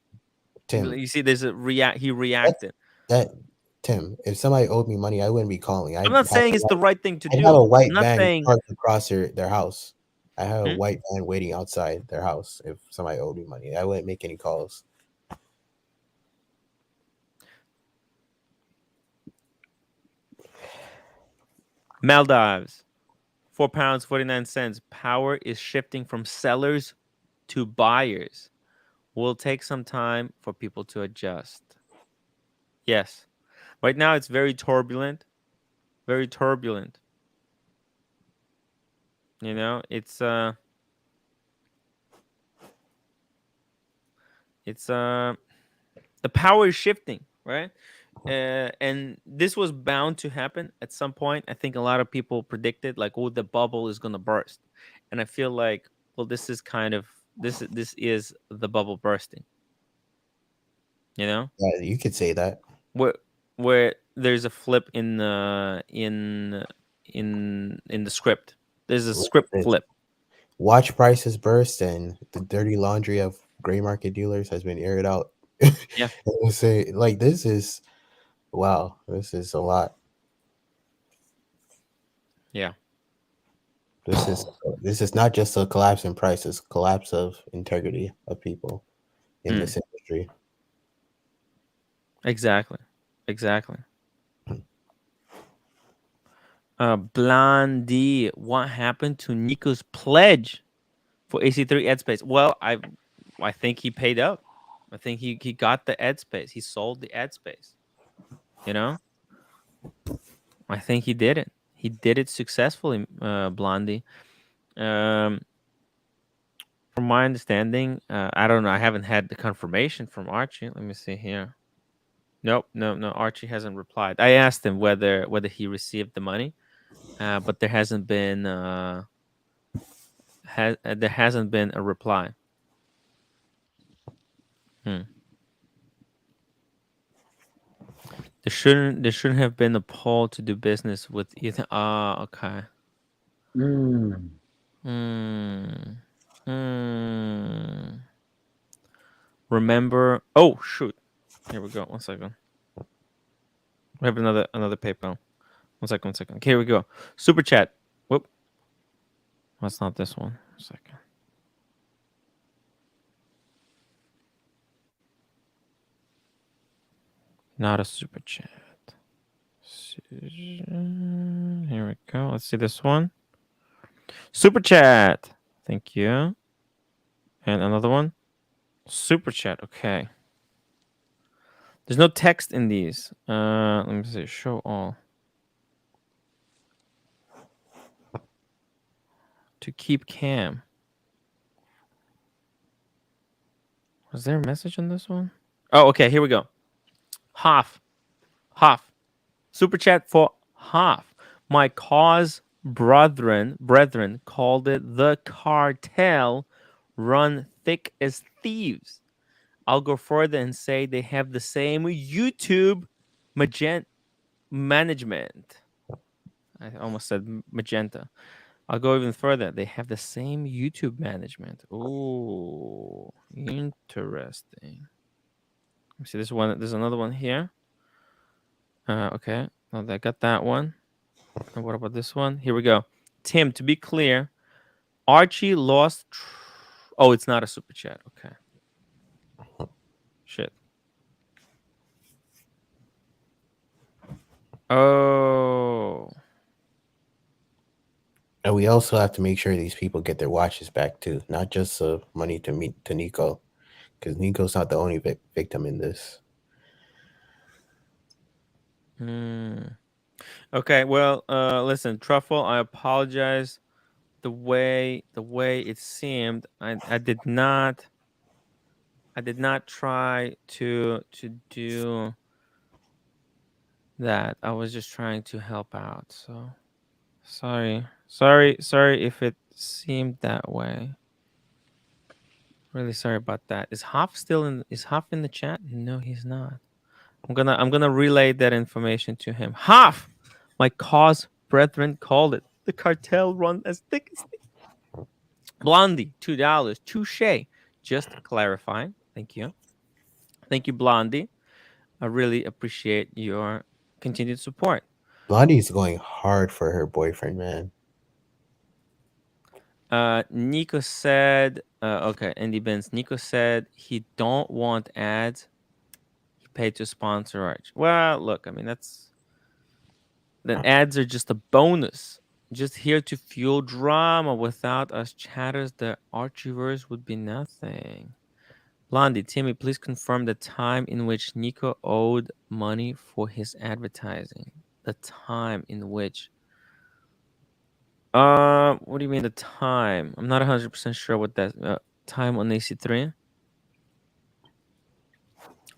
Tim. You see, there's a He That's reacted. that Tim. If somebody owed me money, I wouldn't be calling. I'm not saying it's the right thing to I'd have do. a white I'm not van saying. parked across their house. I have a Hmm? white van waiting outside their house if somebody owed me money. I wouldn't make any calls. Maldives, £4.49. Power is shifting from sellers to buyers. Will take some time for people to adjust. Yes. Right now it's very turbulent. Very turbulent. It's the power is shifting, right? And this was bound to happen at some point. I think a lot of people predicted, like, oh, the bubble is gonna burst, and I feel like, well, this is kind of this is the bubble bursting. Yeah, you could say that. Where there's a flip in the script. There's a script flip. Watch prices burst and the dirty laundry of gray market dealers has been aired out. Yeah. Say, like, this is wow. This is a lot. Yeah. This is not just a collapse in prices, collapse of integrity of people in this industry. Exactly. Blondie, what happened to Nico's pledge for AC3 ad space? Well, I think he paid up. I think he got the ad space. He sold the ad space. I think he did it. He did it successfully, Blondie. From my understanding, I don't know. I haven't had the confirmation from Archie. Let me see here. Nope, no. Archie hasn't replied. I asked him whether he received the money, but there hasn't been there hasn't been a reply. There shouldn't have been a poll to do business with either. Okay. Remember? Oh shoot! Here we go. 1 second. We have another PayPal. 1 second. Okay, here we go. Super chat. Whoop. That's not this one. 1 second. Not a super chat. Here we go. Let's see this one. Super chat. Thank you. And another one. Super chat. Okay. There's no text in these. Let me see. Show all. To keep cam. Was there a message on this one? Oh, okay. Here we go. Half. Super chat for half. My cause brethren called it the cartel run thick as thieves. I'll go further and say they have the same YouTube management. I almost said magenta. I'll go even further. They have the same YouTube management. Oh, interesting. See this one. There's another one here. Okay. Oh, I got that one. And what about this one? Here we go. Tim, to be clear, Archie lost. Oh, it's not a super chat. Okay. Shit. Oh. And we also have to make sure these people get their watches back too, not just money to Nico, because Nico's not the only victim in this. Okay. Well, listen, Truffle. I apologize. The way it seemed, I did not try to do that. I was just trying to help out. So sorry if it seemed that way. Really sorry about that. Is Hoff in the chat? No, he's not. I'm gonna relay that information to him. Hoff, my cause brethren called it. The cartel run as thick as thick. Blondie, $2. Touche. Just clarifying. Thank you. Thank you, Blondie. I really appreciate your continued support. Blondie's going hard for her boyfriend, man. Nico said, okay, Andy Benz. Nico said he don't want ads. He paid to sponsor Arch. Well, look, I mean, then ads are just a bonus. Just here to fuel drama. Without us chatters, the Archieverse would be nothing. Blondie, Timmy, please confirm the time in which Nico owed money for his advertising. The time in which. What do you mean the time? I'm not 100% sure what that time on AC3.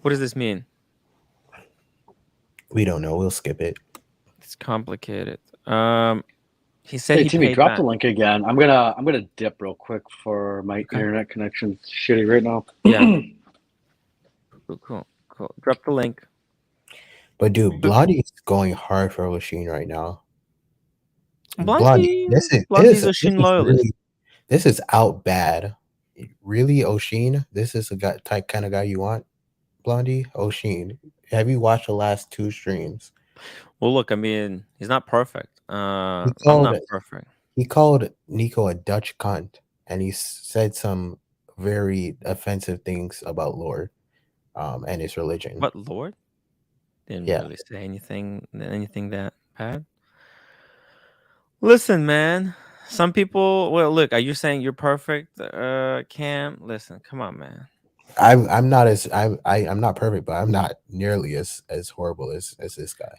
What does this mean? We don't know. We'll skip it. It's complicated. He said Hey he Timmy, paid drop back. the link again. I'm gonna dip real quick for my internet connection's shitty right now. Yeah. Cool. Drop the link. But dude, Blondie's going hard for Oshin right now. Blondie, Blondie's Oshin loyalist. This is out bad. Really, Oshin? This is the kind of guy you want, Blondie? Oshin. Have you watched the last 2 streams? Well, look, I mean, he's not perfect. I'm not perfect. He called Nico a Dutch cunt, and he said some very offensive things about Lord, and his religion. What, Lord? Didn't really say anything that bad. Listen, man. Some people. Well, look. Are you saying you're perfect, Cam? Listen, come on, man. I'm not not perfect, but I'm not nearly as horrible as this guy.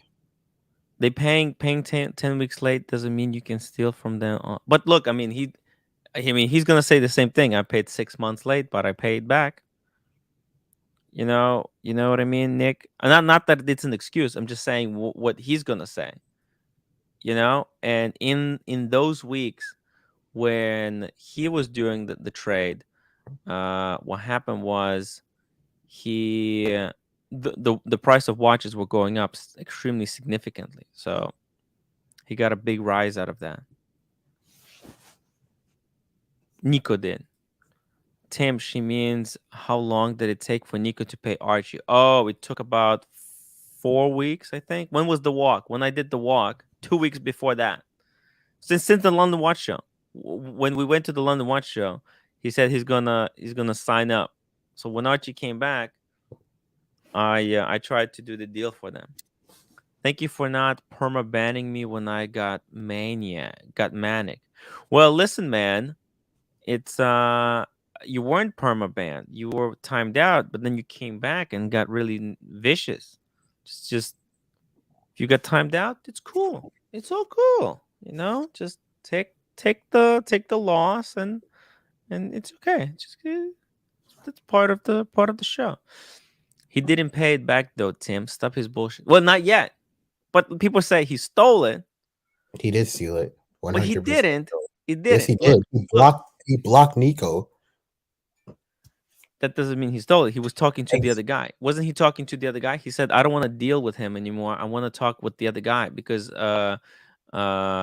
They paying 10 weeks late doesn't mean you can steal from them. But look, I mean, he's gonna say the same thing. I paid 6 months late, but I paid back. You know what I mean, Nick? Not that it's an excuse. I'm just saying what he's gonna say. And in those weeks when he was doing the trade, what happened was the price of watches were going up extremely significantly. So he got a big rise out of that. Nico did. Tim, she means how long did it take for Nico to pay Archie? Oh, it took about 4 weeks, I think. When was the walk? When I did the walk, 2 weeks before that. Since the London Watch Show. When we went to the London Watch Show, he said he's gonna sign up. So when Archie came back, I tried to do the deal for them. Thank you for not perma banning me when I got manic. Well, listen, man, it's you weren't perma banned. You were timed out, but then you came back and got really vicious. It's just if you got timed out, it's cool. It's all cool. Just take the loss and it's okay. Just that's part of the show. He didn't pay it back though, Tim. Stop his bullshit. Well, not yet. But people say he stole it. He did steal it. But he 100%. didn't. He Yes, didn't. he Look, did. He blocked Nico. that doesn't mean he stole it. He was talking to the Ex- other guy. Wasn't he talking to the other guy? He said, I don't want to deal with him anymore. I want to talk with the other guy because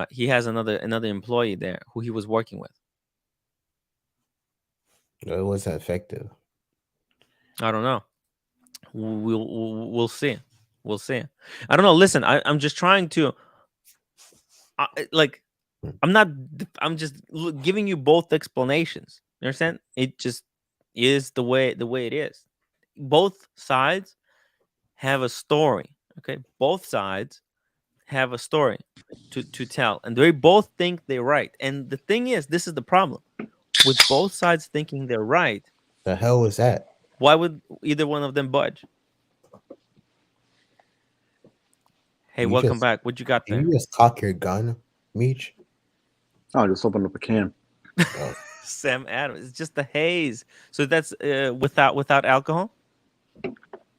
he has another employee there who he was working with. It wasn't effective. I don't know. We'll see. We'll see. I don't know. Listen, I'm just trying to like I'm just giving you both explanations. You understand? It just is the way it is. Both sides have a story. Okay, both sides have a story to tell, and they both think they're right. And the thing is, this is the problem with both sides thinking they're right. The hell was that? Why would either one of them budge? Hey, welcome back. What you got there? Did you just cock your gun, Meech? Oh, I just opened up a can. Oh. Sam Adams. It's just the haze. So that's without alcohol.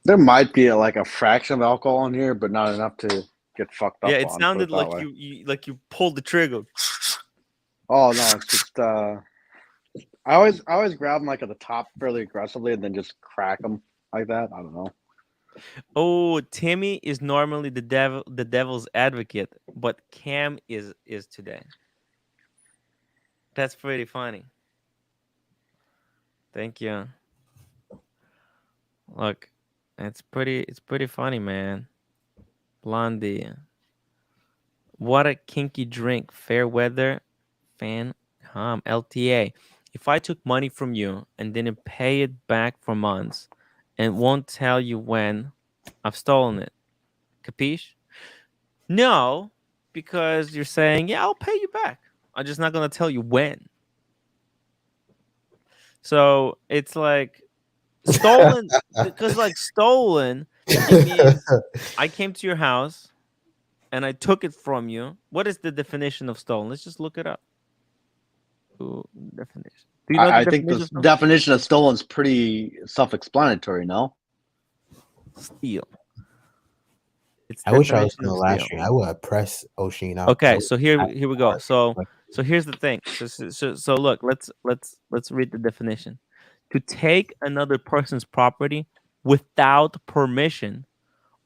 There might be like a fraction of alcohol in here, but not enough to get fucked up. Yeah, it on, sounded put it that like way. you pulled the trigger. Oh no, it's just I always grab them like at the top fairly aggressively and then just crack them like that. I don't know. Oh, Timmy is normally the devil's advocate, but Cam is today. That's pretty funny. Thank you. Look, it's pretty funny, man. Blondie. What a kinky drink. Fair weather. Fan. LTA. If I took money from you and didn't pay it back for months and won't tell you when, I've stolen it. Capiche? No, because you're saying, yeah, I'll pay you back. I'm just not going to tell you when. So it's like stolen, because like stolen, it means I came to your house and I took it from you. What is the definition of stolen? Let's just look it up. Ooh, definition. Do you know I the think definition the of definition of stolen is pretty self-explanatory. No, steal? It's I wish I was definition in the of last steal. stream. I would have pressed Oshin out. Okay, so here we go. So here's the thing. So look, let's read the definition. To take another person's property without permission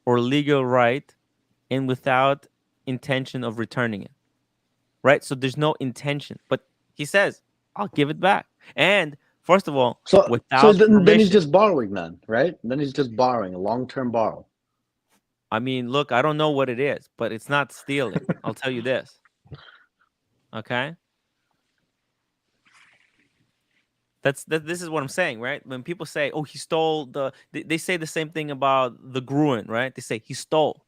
or legal right and without intention of returning it. Right? So there's no intention. But he says, I'll give it back. And first of all, without then he's just borrowing then, right? Then he's just borrowing, a long-term borrow. I mean, look, I don't know what it is, but it's not stealing. I'll tell you this. Okay? This is what I'm saying, right? When people say, "Oh, he stole they say the same thing about the Gruen, right? They say he stole.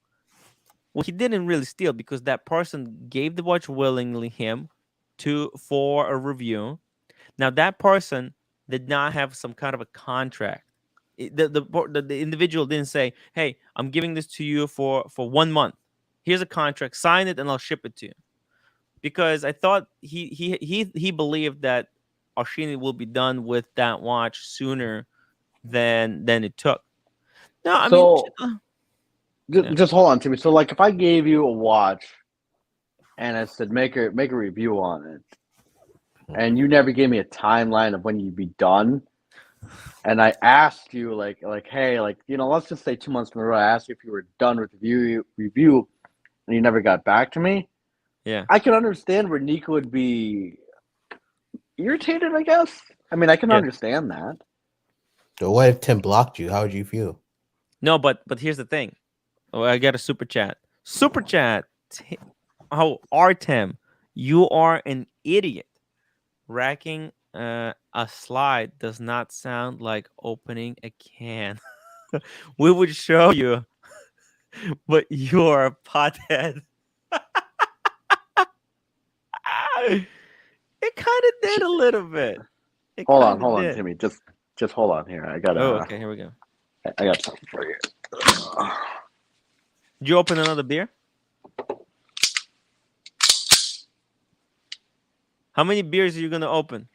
Well, he didn't really steal because that person gave the watch willingly him for a review. Now that person did not have some kind of a contract. The individual didn't say, "Hey, I'm giving this to you for 1 month. Here's a contract. Sign it, and I'll ship it to you." Because I thought he believed that Ashin will be done with that watch sooner than it took. No, I mean, just hold on, Timmy. So, like, if I gave you a watch and I said make a review on it, and you never gave me a timeline of when you'd be done, and I asked you like, hey, like, you know, let's just say 2 months in a row, I asked you if you were done with the review, and you never got back to me. Yeah, I can understand where Nico would be irritated, I guess. I mean, I can understand that. So what if Tim blocked you? How would you feel? No, but here's the thing. Oh, I got a super chat. Super chat. Oh, Artem, you are an idiot. Racking a slide does not sound like opening a can. We would show you, but you are a pothead. It kind of did a little bit. Hold on, Timmy. Just hold on here. I gotta. Oh, okay. Here we go. I got something for you. Did you open another beer? How many beers are you gonna open?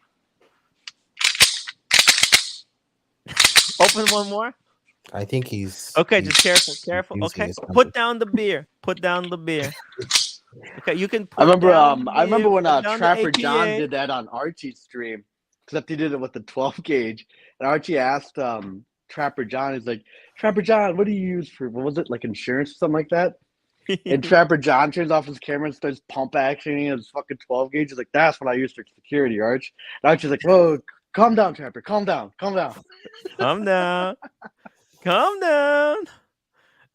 Open one more. I think he's Okay, he's just careful. using Okay, his put number. down the beer. Put down the beer. Okay, you can I put remember down the I remember beer. when Put down the Trapper John APA. did that on Archie's stream, except he did it with the 12 gauge. And Archie asked Trapper John, he's like, Trapper John, what do you use for, what was it, like insurance or something like that? And Trapper John turns off his camera and starts pump actioning his fucking 12 gauge. He's like, that's what I use for security, Arch. And Archie's like, whoa, calm down, Trapper, calm down, calm down. Calm down. Calm down.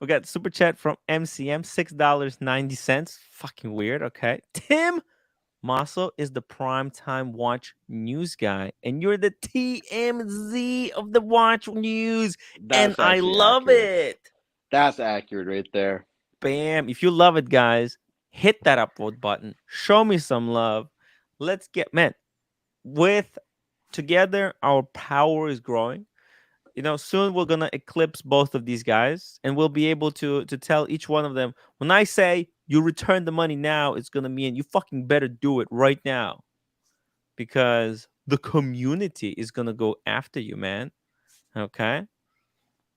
We got super chat from MCM, $6.90. Fucking weird. Okay. Tim Masso is the primetime watch news guy, and you're the TMZ of the watch news. And That's I actually love accurate. it. That's accurate right there. Bam. If you love it, guys, hit that upvote button. Show me some love. Let's get, man, with together, our power is growing. Soon we're gonna eclipse both of these guys, and we'll be able to tell each one of them, when I say you return the money now, it's gonna mean you fucking better do it right now, because the community is gonna go after you, man. Okay,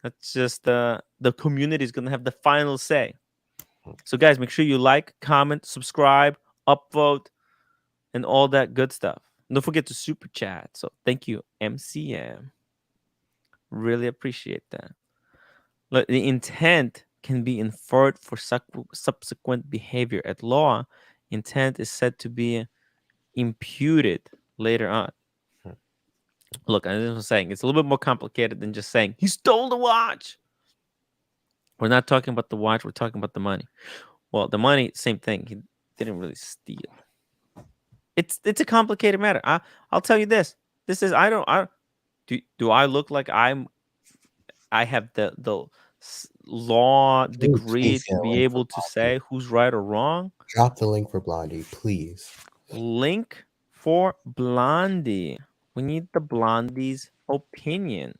that's just the community is gonna have the final say. So guys, make sure you like, comment, subscribe, upvote, and all that good stuff. Don't forget to super chat. So thank you, MCM. Really appreciate that. Look, the intent can be inferred for subsequent behavior. At law, intent is said to be imputed later on. Look, I'm saying it's a little bit more complicated than just saying he stole the watch. We're not talking about the watch. We're talking about the money. Well, the money, same thing. He didn't really steal. It's a complicated matter. I'll tell you this. This is do I look like I have the law degree please to be able to say who's right or wrong? Drop the link for Blondie, please. Link for Blondie. We need the Blondie's opinion.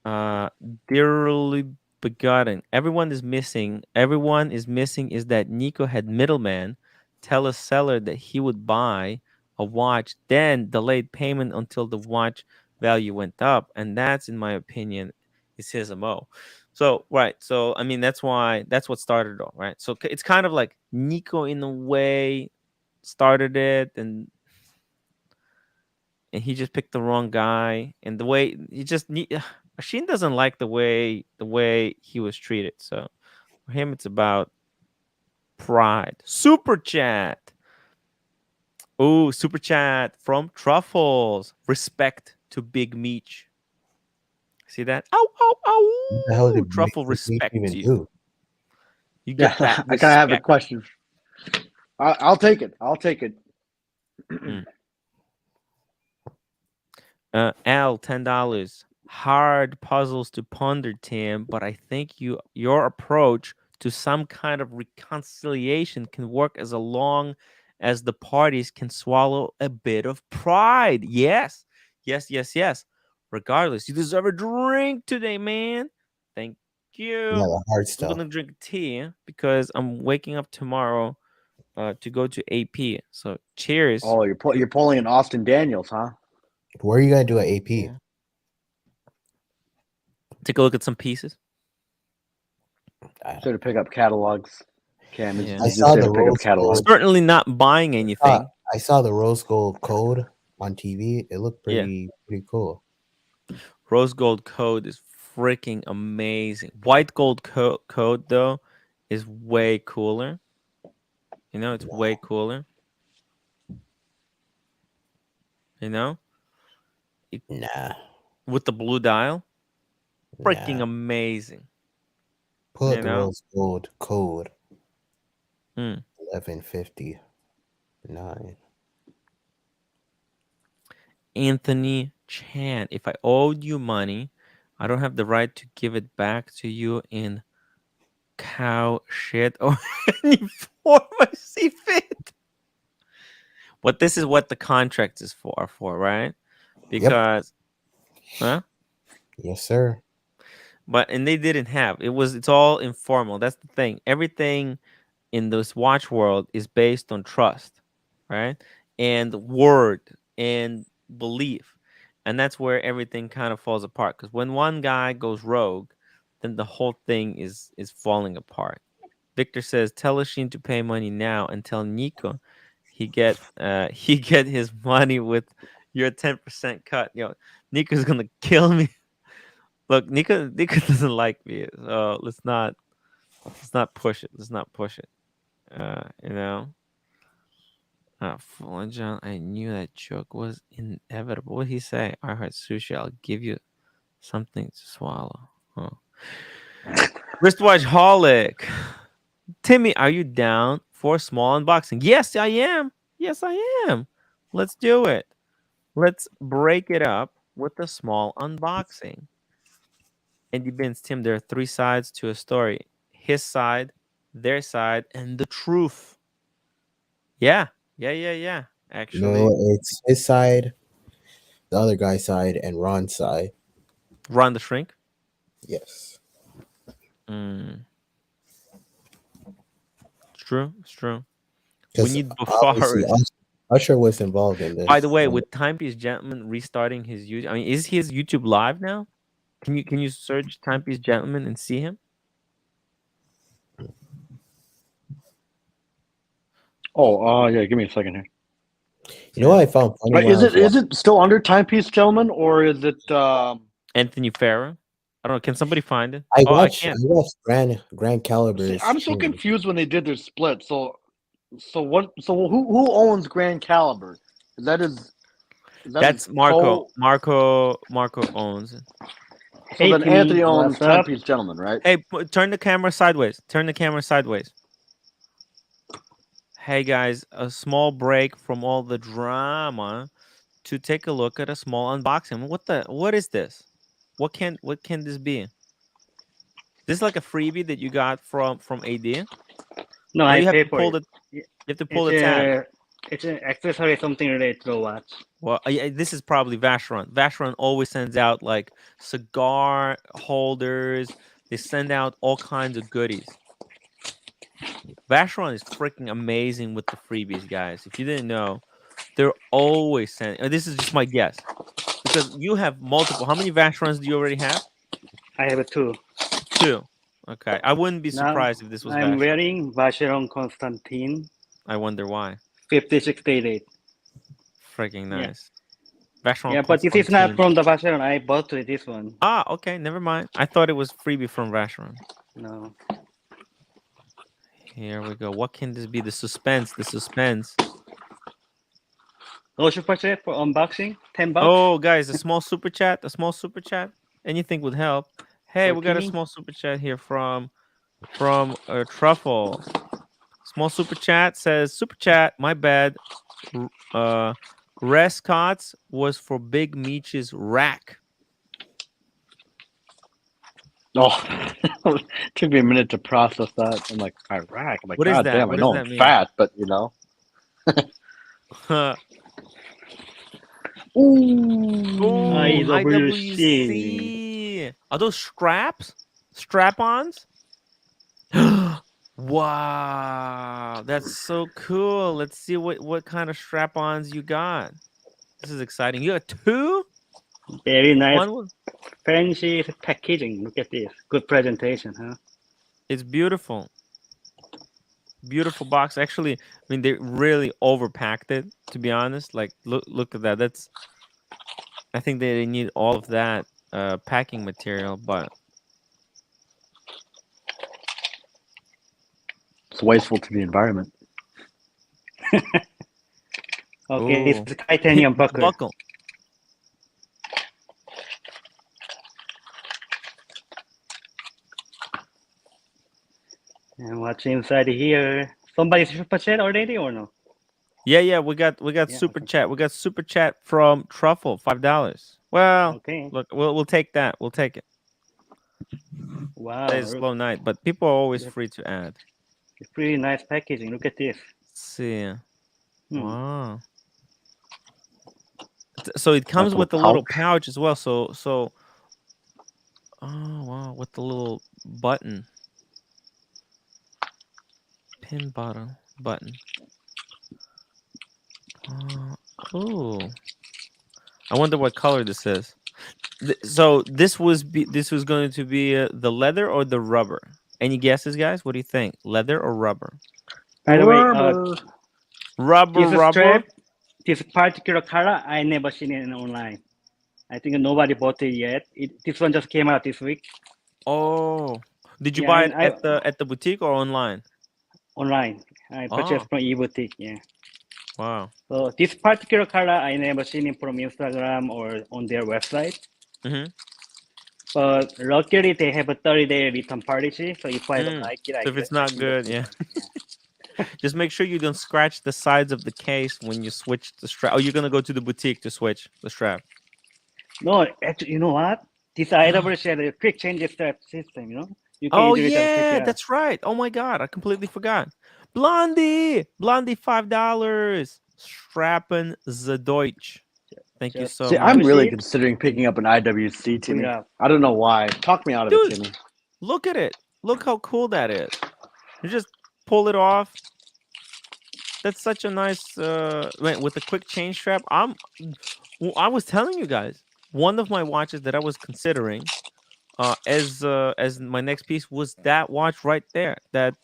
Dearly begotten. Everyone is missing is that Nico had middleman tell a seller that he would buy a watch, then delayed payment until the watch value went up. And that's, in my opinion, is his MO. So, right. So, I mean, that's what started it all, right? So it's kind of like Nico, in a way, started it, and he just picked the wrong guy. And the way Ashin doesn't like the way he was treated. So for him, it's about pride. Super chat. Oh, super chat from Truffles. Respect to Big Meech. See that? Ow, ow, ow. What the hell did Truffle Meech respect even you. do? You get that I kind of have a respect. question. I'll take it. I'll take it. Al, $10. Hard puzzles to ponder, Tim, but I think your approach to some kind of reconciliation can work as long as the parties can swallow a bit of pride. Yes. Regardless, you deserve a drink today, man. Thank you. Yeah, the hard I'm stuff. gonna drink tea because I'm waking up tomorrow to go to AP. So cheers. Oh, you're pulling an Austin Daniels, huh? Where are you gonna do an AP? Yeah. Take a look at some pieces. Sort of pick up catalogs. Cam, Yeah. I saw the rose gold. Certainly not buying anything. I saw the rose gold code on TV. It looked pretty cool. Rose gold code is freaking amazing. White gold code though is way cooler. It's way cooler. Nah. With the blue dial, freaking amazing. Pull up the rose gold code. 1159. Anthony Chan, if I owed you money, I don't have the right to give it back to you in cow shit or any form I see fit. But this is what the contract is for, right? Because, huh? Yes, sir. And they didn't have. It's all informal. That's the thing. Everything in this watch world is based on trust, right? And word and belief. And that's where everything kind of falls apart. Because when one guy goes rogue, then the whole thing is falling apart. Victor says, "Tell Ashin to pay money now and tell Nico he get he get his money with your 10% cut." Yo, Nico's gonna kill me. Look, Nico doesn't like me, so let's not push it. Let's not push it. You know. Fallen John, I knew that joke was inevitable. What did he say? I heard sushi. I'll give you something to swallow. Oh. Wristwatch holic. Timmy, are you down for a small unboxing? Yes, I am. Yes, I am. Let's do it. Let's break it up with a small unboxing. And you bins, Tim, there are 3 sides to a story. His side, their side, and the truth. Yeah. Actually, it's his side, the other guy's side, and Ron's side. Ron the Shrink? Yes. It's true. It's true. We Because need obviously Bufaris. Usher was involved in this. By the way, with Timepiece Gentleman restarting his YouTube, I mean, is his YouTube live now? Can you search Timepiece Gentleman and see him? Oh, yeah. Give me a second here. You know what I found funny? But is it still under Timepiece Gentleman, or is it? Anthony Farah? I don't know. Can somebody find it? I Oh, watched can't. Grand Caliber's. See, I'm so stream. confused when they did their split. So what? So who owns Grand Caliber? That's Marco. Marco owns it. So Hey, then Timmy, Anthony owns what's up? Timepiece Gentleman, right? Hey, turn the camera sideways. Turn the camera sideways. Hey guys, a small break from all the drama to take a look at a small unboxing. What is this? What can this be? This is like a freebie that you got from AD? No, Or I you have pay to for pull it. you have to pull the tab. It's an accessory, something related to the watch. Well, this is probably Vacheron. Vacheron always sends out like cigar holders. They send out all kinds of goodies. Vacheron is freaking amazing with the freebies, guys. If you didn't know, they're always sending. This is just my guess because you have multiple. How many Vacherons do you already have? I have a 2. 2. Okay, I wouldn't be Now, surprised if this was I'm Vacheron. wearing Vacheron Constantine I wonder why. 56 day date. Freaking nice. Vacheron Yeah, but this is not Constantine. from the Vacheron. I bought this one. Ah, okay, never mind. I thought it was freebie from Vacheron. No. Here we go. What can this be? The suspense. The suspense. No super chat for unboxing. $10. Oh, guys, a small super chat. A small super chat. Anything would help. Hey, we got a Timmy? small super chat here from Truffle. Small super chat says, super chat, my bad. Rescots was for Big Meech's rack. Oh, took me a minute to process that. I'm like, Iraq. I'm like, What is God that? damn, What I does know that I'm mean? fat, but you know. Ooh, IWC. Are those straps? Strap-ons? Wow, that's so cool. Let's see what kind of strap-ons you got. This is exciting. You got 2? Very nice, One. fancy packaging. Look at this. Good presentation, huh? It's beautiful. Beautiful box. Actually, I mean, they really overpacked it, to be honest. Like, look at that. I think they need all of that packing material, but It's wasteful to the environment. Okay, Ooh. this is titanium buckle. And what's inside here? Somebody super chat already or no? Yeah, we got super okay. chat. We got super chat from Truffle, $5. Well, Okay. look, we'll take that. We'll take it. Wow. Today's a slow night, but people are always Yeah. free to add. It's pretty nice packaging. Look at this. Let's see. Hmm. Wow. So it comes with a little pouch as well. So oh wow, with the little button. Pin button. Oh. I wonder what color this is. So this was going to be the leather or the rubber? Any guesses, guys? What do you think? Leather or rubber? By the way, Rubber, this rubber. strap, this particular color, I never seen it online. I think nobody bought it yet. This one just came out this week. Oh, did you buy it at the boutique or online? Online. I purchased from eBoutique. Yeah. Wow. So this particular color, I never seen it from Instagram or on their website. But luckily, they have a 30-day return policy. So if I don't like it, so if it's not good, yeah. Just make sure you don't scratch the sides of the case when you switch the strap. Oh, you're gonna go to the boutique to switch the strap. No, actually, you know what? This IWC had a quick change strap system. You can Oh easily just pick it up. that's right. Oh my God, I completely forgot. Blondie, $5. Strappen the Deutsch. Thank you so See, much. I'm really considering picking up an IWC, Timmy. I don't know why. Talk me out of it, Timmy. Look at it. Look how cool that is. You just pull it off. That's such a nice with a quick chain strap. I was telling you guys, one of my watches that I was considering as my next piece was that watch right there. That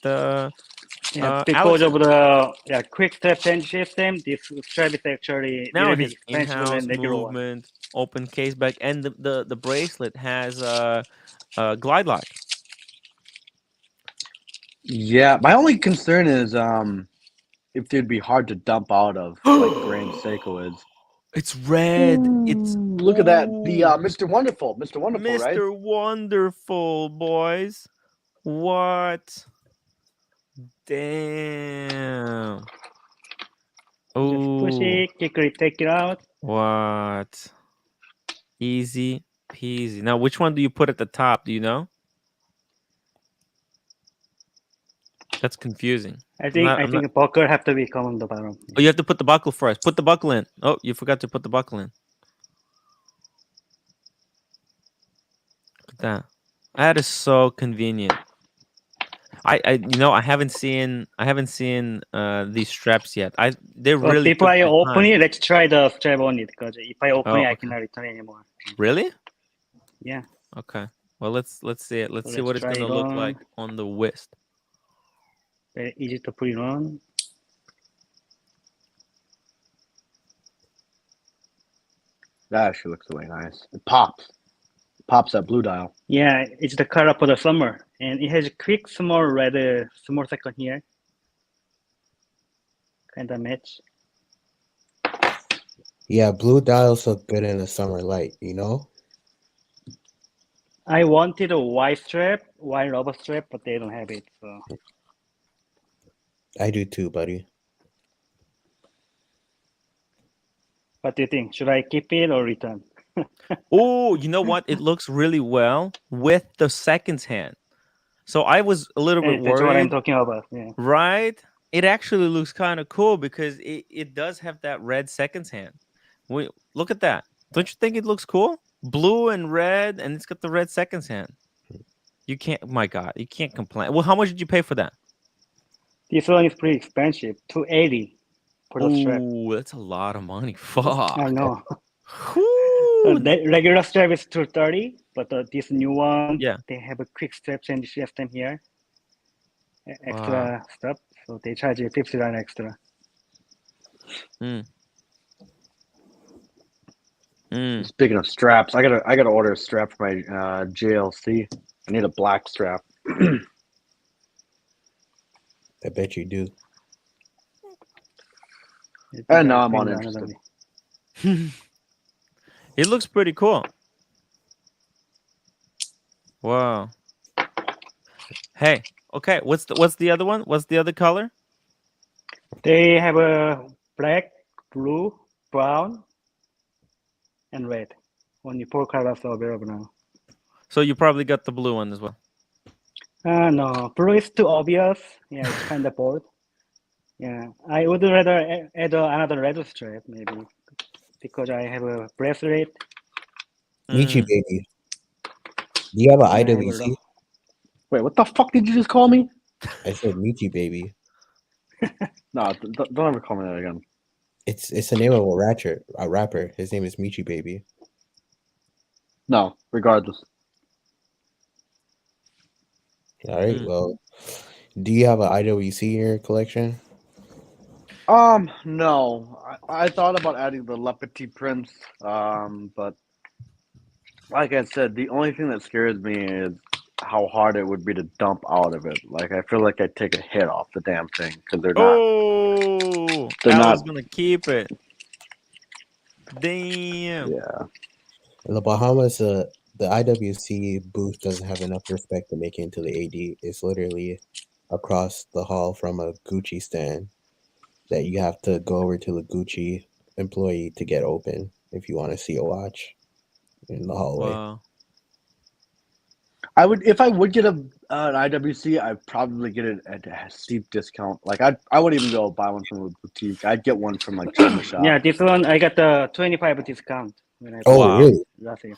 because of the quick strap change system, this strap is actually now it really has expensive in-house than regular one. movement, open case back, and the bracelet has glide lock. Yeah, my only concern is if it'd be hard to dump out of like Grand Seiko is. It's red. Look at that. The Mr. Wonderful, right? Mr. Wonderful, boys. What? Damn. Just push it, quickly take it out. What? Easy peasy. Now, which one do you put at the top? Do you know? That's confusing. I think a buckle have to be come on the bottom. Oh, you have to put the buckle first. Put the buckle in. Oh, you forgot to put the buckle in. Look at that. That is so convenient. I haven't seen these straps yet. They're really. If I open it, let's try the strap on it because if I open it, I cannot return anymore. Really? Yeah. Okay. Well, let's see it. Let's see what it's gonna look like on the wrist. Very easy to put it on. That actually looks really nice. It pops. Pops that blue dial. Yeah, it's the color for the summer. And it has a quick small red small second here. Kind of match. Yeah, blue dials look good in the summer light, I wanted a white rubber strap, but they don't have it. So I do too, buddy. What do you think? Should I keep it or return? Oh, you know what? It looks really well with the seconds hand. So I was a little bit worried. That's what I'm talking about. Yeah. Right? It actually looks kind of cool because it does have that red seconds hand. Look at that. Don't you think it looks cool? Blue and red, and it's got the red seconds hand. You can't. Oh my God, you can't complain. Well, how much did you pay for that? This one is pretty expensive. $280 for the strap. Ooh, that's a lot of money. Fuck. I know. The regular strap is $230, but this new one, they have a quick strap change system here. Extra stuff, so they charge you $50 extra. Speaking of straps, I gotta order a strap for my JLC. I need a black strap. I bet you do. And now I'm uninterested. It looks pretty cool. Wow. Hey, okay. What's the other one? What's the other color? They have a black, blue, brown, and red. Only 4 colors are available now. So you probably got the blue one as well. No, blue is too obvious. Yeah, it's kind of bold. Yeah, I would rather add another red strap maybe because I have a bracelet. Michi baby. Do you have an IWC? Wait, what the fuck did you just call me? I said Michi baby. No, don't ever call me that again. It's the name of a rapper. His name is Michi Baby. No, regardless. All right. Well, do you have an IWC in your collection? No. I thought about adding the Le Petit Prince, but like I said, the only thing that scares me is how hard it would be to dump out of it. Like I feel like I'd take a hit off the damn thing because they're not. Oh, they're Al's not gonna keep it. Damn. Yeah. In the Bahamas, the IWC booth doesn't have enough respect to make it into the AD. It's literally across the hall from a Gucci stand that you have to go over to the Gucci employee to get open if you want to see a watch in the hallway. Wow. If I would get an IWC, I'd probably get it at a steep discount. Like I wouldn't even go buy one from a boutique. I'd get one from like China Shop. Yeah, this one I got the 25 discount. When I Oh, really?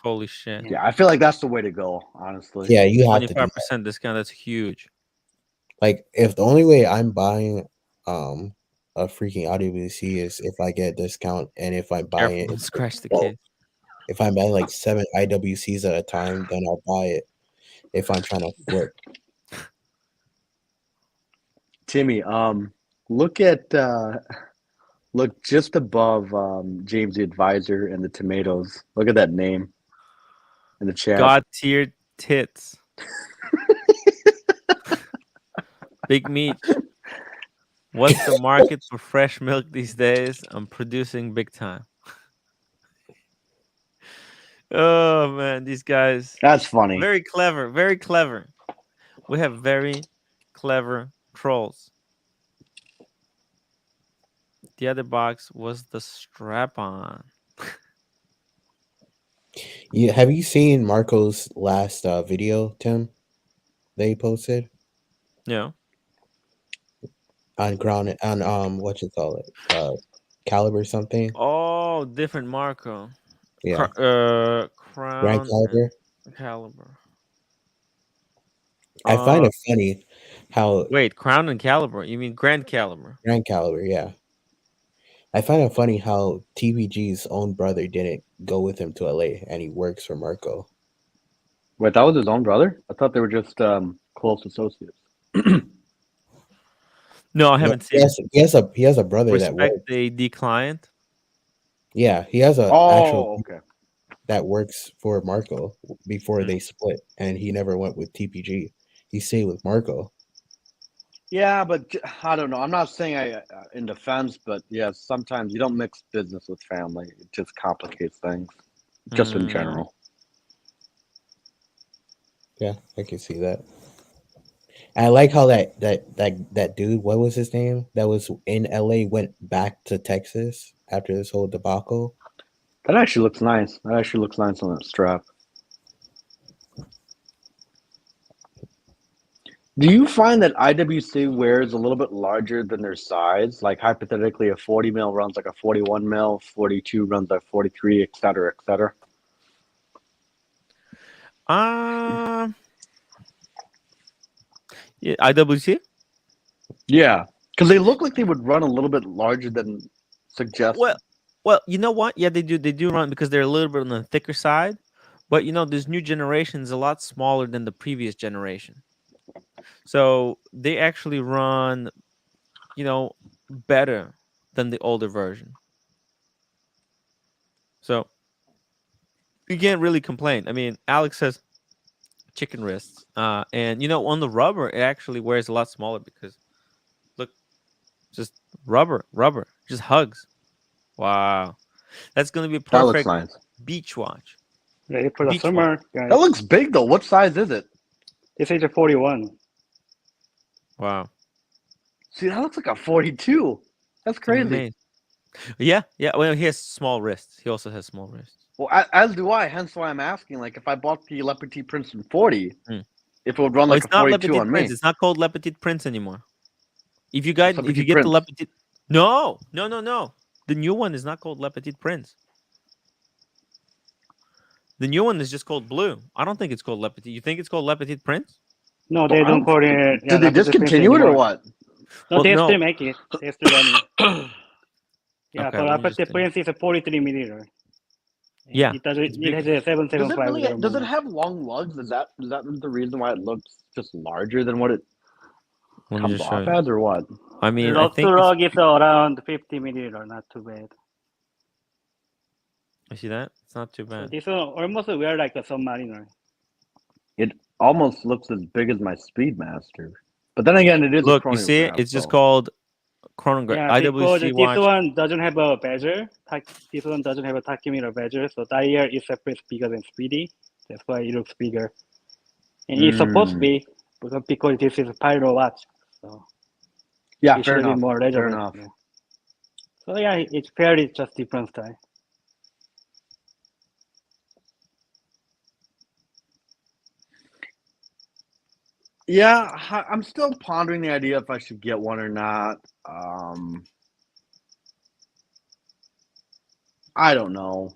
Holy shit. Yeah, I feel like that's the way to go, honestly. Yeah, you have to do 25% discount. That's huge. Like, if the only way I'm buying a freaking IWC is if I get a discount, and if I'm buying it, Scratch the case. If I'm buying like 7 IWCs at a time, then I'll buy it. If I'm trying to flip. Timmy, look just above James the Advisor and the tomatoes. Look at that name in the chat. God tier tits. Big meat. What's the market for fresh milk these days? I'm producing big time. Oh man, these guys. That's funny. Very clever. Very clever. We have very clever trolls. The other box was the strap-on. Yeah, have you seen Marco's last video, Tim? That he posted? No. On Crown, on what you call it? Caliber something? Oh, different Marco. Yeah. Crown Grand Caliber. Caliber. I find it funny how wait, Crown and Caliber. You mean Grand Caliber? Grand Caliber, yeah. I find it funny how TVG's own brother didn't go with him to LA, and he works for Marco. Wait, that was his own brother? I thought they were just close associates. No, I haven't seen. He has a brother Respect that works. the client. Yeah, he has a actual okay. that works for Marco before they split, and he never went with TPG. He stayed with Marco. Yeah, but I don't know. I'm not saying I in defense, but yeah, sometimes you don't mix business with family. It just complicates things, just in general. Yeah, I can see that. And I like how that dude, what was his name, that was in LA, went back to Texas after this whole debacle. That actually looks nice. That actually looks nice on that strap. Do you find that IWC wears a little bit larger than their size? Like hypothetically, a 40 mil runs like a 41 mil, 42 runs like 43, et cetera, et cetera? Yeah, IWC? Yeah, because they look like they would run a little bit larger than suggested. Well, you know what? Yeah, they do run because they're a little bit on the thicker side. But you know, this new generation is a lot smaller than the previous generation. So they actually run, you know, better than the older version. So you can't really complain. I mean, Alex says chicken wrists. And you know, on the rubber, it actually wears a lot smaller because look, just rubber, just hugs. Wow. That's gonna be a perfect beach watch. Ready for the summer, guys. That looks big though. What size is it? This is a 41. Wow. See, that looks like a 42. That's crazy. Amazing. Yeah. Well, he has small wrists. He also has small wrists. Well, as do I. Hence why I'm asking. Like, if I bought the Le Petit Prince in 40, if it would run like a 42 on me. It's not called Le Petit Prince anymore. If you get the Le Petit, no. The new one is not called Le Petit Prince. The new one is just called Blue. I don't think it's called Le Petit. You think it's called Le Petit Prince? No, they don't call it. Did they discontinue it or what? No, they still make it. They're still running. Yeah, Okay, but let me Alpha just see. Prince is a 43 millimeter. Yeah, It doesn't. it's It big. has a 775. Does it have long lugs? Is that the reason why it looks just larger than what it Let me comes just show off you. as, or what? I mean, I Log to think log is around 50 millimeter. Not too bad. you see that? It's not too So bad. this one almost wear like a submariner. It almost looks as big as my Speedmaster. But then again, it is Look, a you see it? chronograph. It's just So. called chronograph. Yeah, because IWC this watch. one doesn't have a bezel. This one doesn't have a tachymeter bezel, so dial is separate bigger than speedy. That's why it looks bigger. And it's supposed to be because this is a pyro watch, so Yeah, it fair should be enough. more Fair legible. enough. Yeah. So yeah, it's fairly just different style. Yeah, I'm still pondering the idea if I should get one or not. I don't know.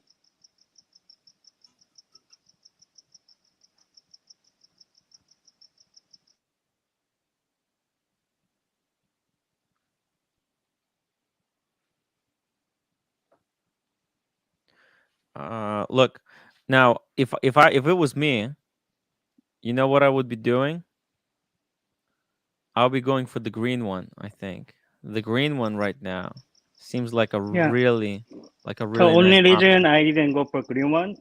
Look, now if it was me, you know what I would be doing? I'll be going for the green one. I think the green one right now seems like a Yeah. really So only nice reason option. I didn't go for green one.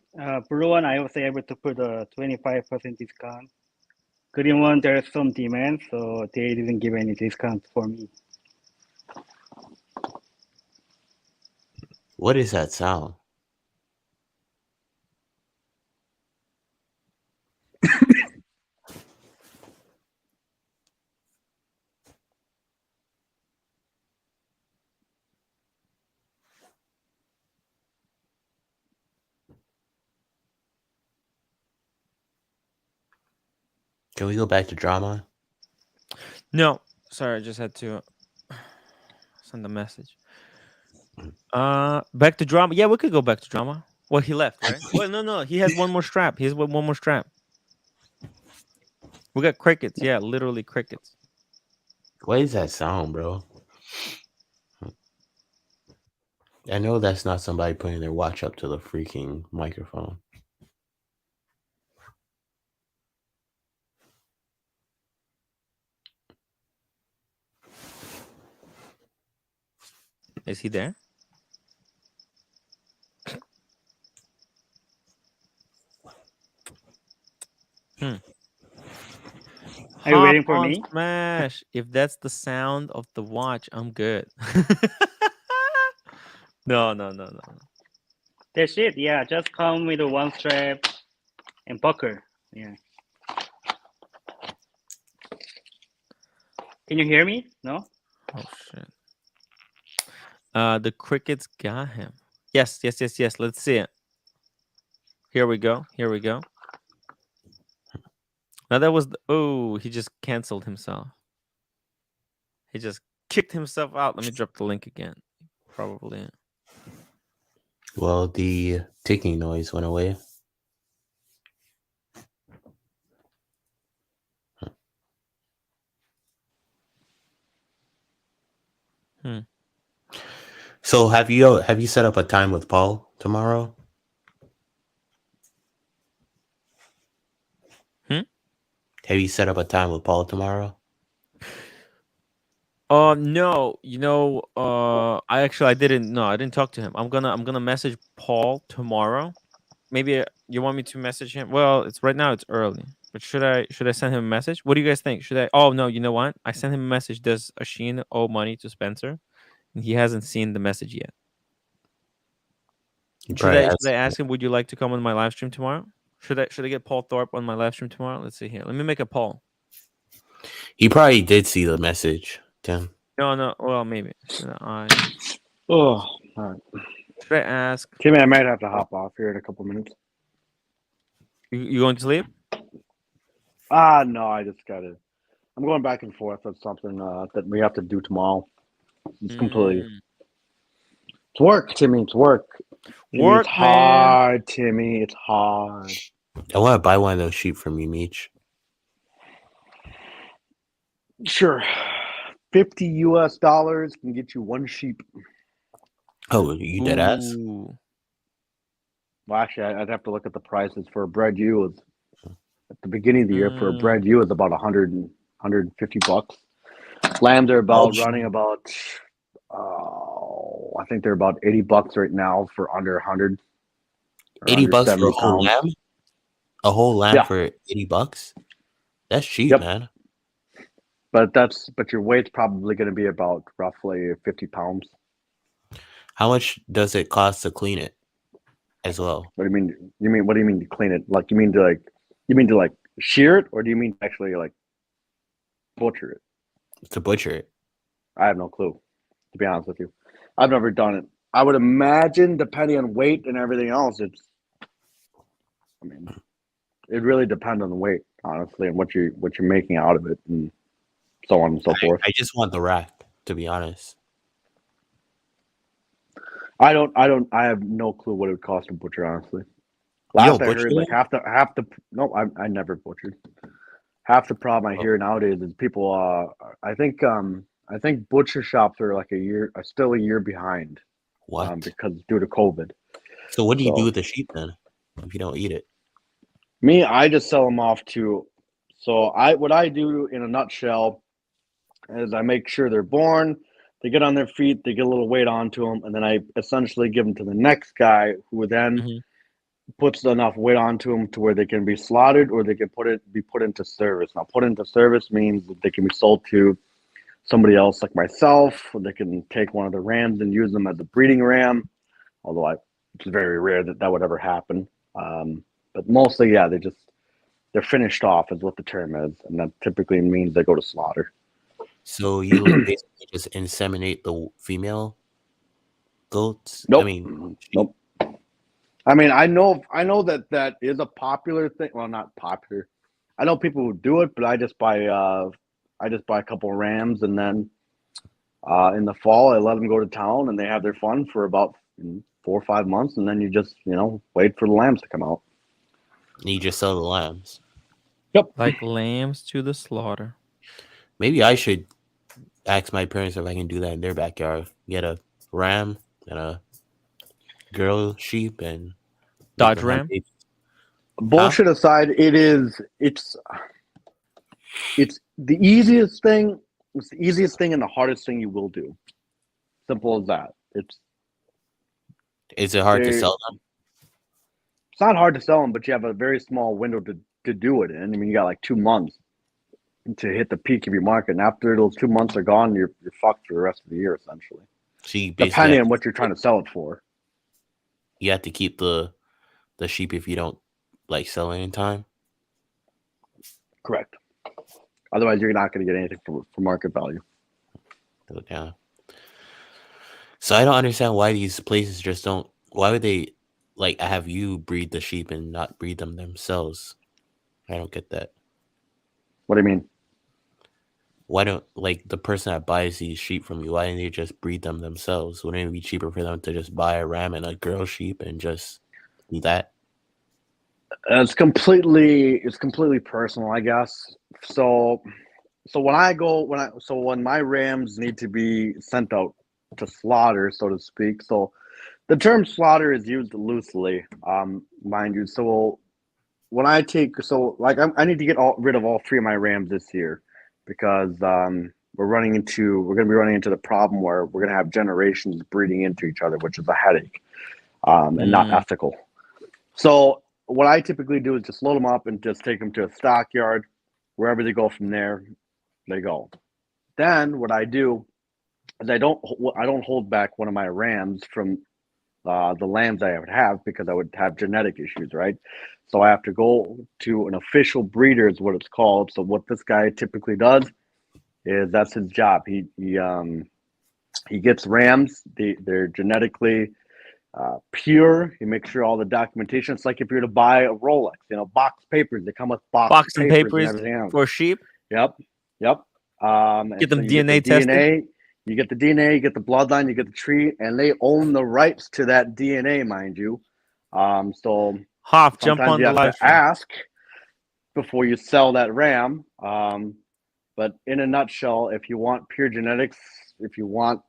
Blue one I was able to put a 25% discount. Green one there's some demand, so they didn't give any discount for me. What is that sound? Can we go back to drama? No, sorry, I just had to send a message. Back to drama. Yeah, we could go back to drama. Well, he left, right? Well, no, he has one more strap. He has one more strap. We got crickets. Yeah, literally crickets. What is that sound, bro? I know that's not somebody putting their watch up to the freaking microphone. Is he there? Are you waiting for me? Smash. If that's the sound of the watch, I'm good. No. That's it. Yeah, just come with one strap and buckle. Yeah. Can you hear me? No? Oh shit. The crickets got him. Yes. Let's see it. Here we go. Now that was he just canceled himself. He just kicked himself out. Let me drop the link again. Probably. Well, the ticking noise went away. So have you set up a time with Paul tomorrow? Have you set up a time with Paul tomorrow? No. I didn't. No, I didn't talk to him. I'm gonna message Paul tomorrow. Maybe you want me to message him? Well, it's right now. It's early. But should I send him a message? What do you guys think? Should I? Oh no. You know what? I sent him a message. Does Ashin owe money to Spencer? And he hasn't seen the message yet. Should I ask him? Would you like to come on my live stream tomorrow? Should I get Paul Thorpe on my live stream tomorrow? Let's see here. Let me make a poll. He probably did see the message, Tim. No. Well, maybe. Should I? Oh, all right. Should I ask? Timmy, I might have to hop off here in a couple minutes. You going to sleep? No, I just gotta. I'm going back and forth on something that we have to do tomorrow. It's completely. It's work, Timmy. It's work. Timmy, it's hard, man. Timmy. It's hard. I want to buy one of those sheep from you, Meech. Sure. $50 US can get you one sheep. Oh, you dead ass? Ooh. Well, actually, I'd have to look at the prices for a bred ewe. At the beginning of the year, for a bred ewe, is about 150 bucks. Lambs are about running about, I think they're about 80 bucks right now for under 100. 80 bucks for a whole lamb? A whole lamb for 80 bucks? That's cheap, man. But your weight's probably going to be about roughly 50 pounds. How much does it cost to clean it as well? What do you mean? What do you mean to clean it? Like you mean to shear it, or do you mean to actually like butcher it? To butcher it. I have no clue, to be honest with you. I've never done it. I would imagine, depending on weight and everything else, it really depends on the weight, honestly, and what you're making out of it, and so on and so forth. I just want the rack, to be honest. I have no clue what it would cost to butcher, honestly. Last I heard, like half the. No, I never butchered. Half the problem I hear nowadays is people. I think butcher shops are still a year behind. What? Because due to COVID. So what do you do with the sheep then, if you don't eat it? Me, I just sell them off to. So what I do in a nutshell is I make sure they're born. They get on their feet, they get a little weight onto them, and then I essentially give them to the next guy, who then puts enough weight onto them to where they can be slaughtered, or they can be put into service. Now, put into service means that they can be sold to somebody else like myself, or they can take one of the rams and use them as a breeding ram, although it's very rare that would ever happen. But mostly, yeah, they're finished off is what the term is, and that typically means they go to slaughter. So you basically just inseminate the female goats? Nope. I mean, nope. I mean, I know that is a popular thing. Well, not popular. I know people who do it, but I just buy a couple of rams, and then in the fall I let them go to town, and they have their fun for about 4 or 5 months, and then you just wait for the lambs to come out. And you just sell the lambs. Yep. Like lambs to the slaughter. Maybe I should ask my parents if I can do that in their backyard. Get a ram and a girl sheep and Dodge ram. Bullshit aside, it's the easiest thing. It's the easiest thing and the hardest thing you will do. Simple as that. Is it hard to sell them? It's not hard to sell them, but you have a very small window to do it in. I mean, you got like 2 months to hit the peak of your market, and after those 2 months are gone, you're fucked for the rest of the year, essentially. So depending on what you're trying to sell it for. You have to keep the sheep if you don't sell it in time. Correct. Otherwise, you're not going to get anything for market value. Yeah. So I don't understand why these places just don't. Why would they have you breed the sheep and not breed them themselves? I don't get that. What do you mean? Why don't the person that buys these sheep from you? Why didn't they just breed them themselves? Wouldn't it be cheaper for them to just buy a ram and a girl sheep and just do that? It's completely personal, I guess. So when my rams need to be sent out to slaughter, so to speak. So the term slaughter is used loosely, mind you. So when I need to get rid of all 3 of my rams this year, because we're going to be running into the problem where we're going to have generations breeding into each other, which is a headache, and not ethical. So what I typically do is just load them up and just take them to a stockyard. Wherever they go from there, they go. Then what I do is I don't hold back one of my rams from the lambs I would have, because I would have genetic issues, right? So I have to go to an official breeder, is what it's called. So what this guy typically does is that's his job. He gets rams. They're genetically pure. He makes sure all the documentation. It's like if you're to buy a Rolex, box papers. They come with box papers and everything else. For sheep. Yep. Get them DNA tested. You get the DNA, you get the bloodline, you get the tree, and they own the rights to that DNA, mind you. So Hoff, jump on you the have live to ask before you sell that ram. But in a nutshell, if you want pure genetics, if you want,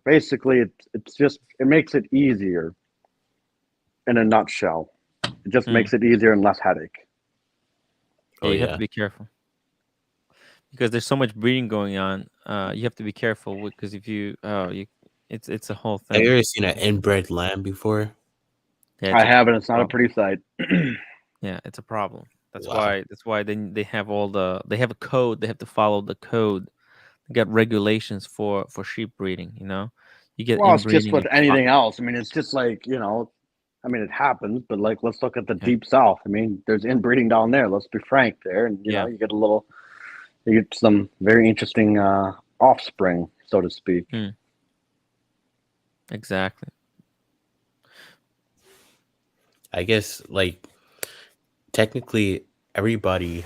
basically, it makes it easier. In a nutshell, it just makes it easier and less headache. Yeah, you have to be careful because there's so much breeding going on. You have to be careful because if it's a whole thing. Have you ever seen an inbred lamb before? I haven't. It's not a pretty sight. Yeah, it's a problem. That's why they have they have a code. They have to follow the code. They got regulations for sheep breeding. You get Well, it's just inbreeding. with anything else. I mean, it's just like I mean, it happens, but like, let's look at the deep south. I mean, there's inbreeding down there. Let's be frank there, and you know, you get some very interesting offspring, so to speak. Exactly. I guess like technically everybody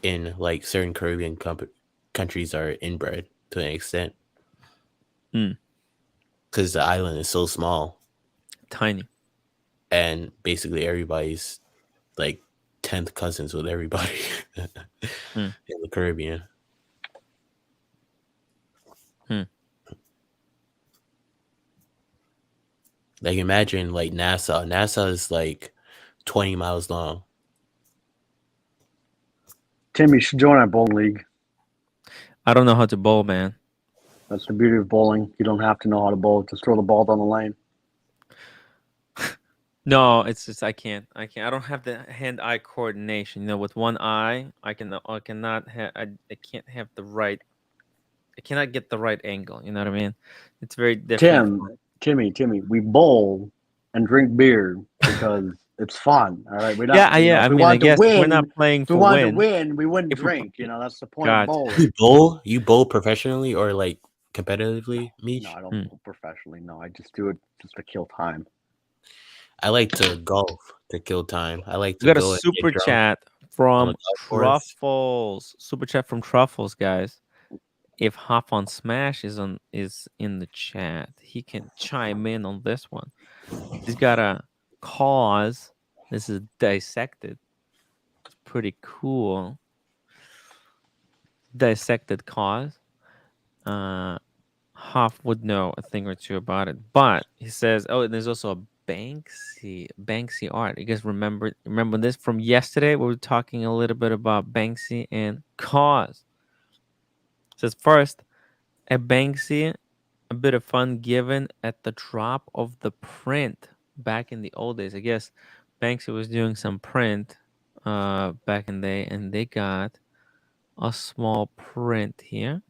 in like certain Caribbean countries are inbred to an extent. Because the island is so small. Tiny. And basically everybody's like 10th cousins with everybody in the Caribbean. Like imagine like NASA. NASA is like 20 miles long. Tim, you should join our bowling league. I don't know how to bowl, man. That's the beauty of bowling. You don't have to know how to bowl. Just throw the ball down the lane. No, it's just I can't. I don't have the hand-eye coordination. With one eye, I can't have the right. I cannot get the right angle. You know what I mean? It's very different. Timmy, we bowl and drink beer because it's fun. All right, I mean, I guess we're not playing for win. If we wanted to win, we wouldn't drink. That's the point of bowling. You bowl professionally or like competitively, Meech? No, I don't bowl professionally. No, I just do it just to kill time. I like to golf to kill time. I like to We got a super chat from Truffles. Super chat from Truffles, guys. If Hop on Smash is in the chat, he can chime in on this one. He's got a cause. This is dissected. It's pretty cool. Dissected cause. Hoff would know a thing or two about it, but he says, "Oh, and there's also a Banksy art." You guys remember this from yesterday? We were talking a little bit about Banksy and cause. It says first, at Banksy, a bit of fun given at the drop of the print back in the old days. I guess Banksy was doing some print back in the day, and they got a small print here.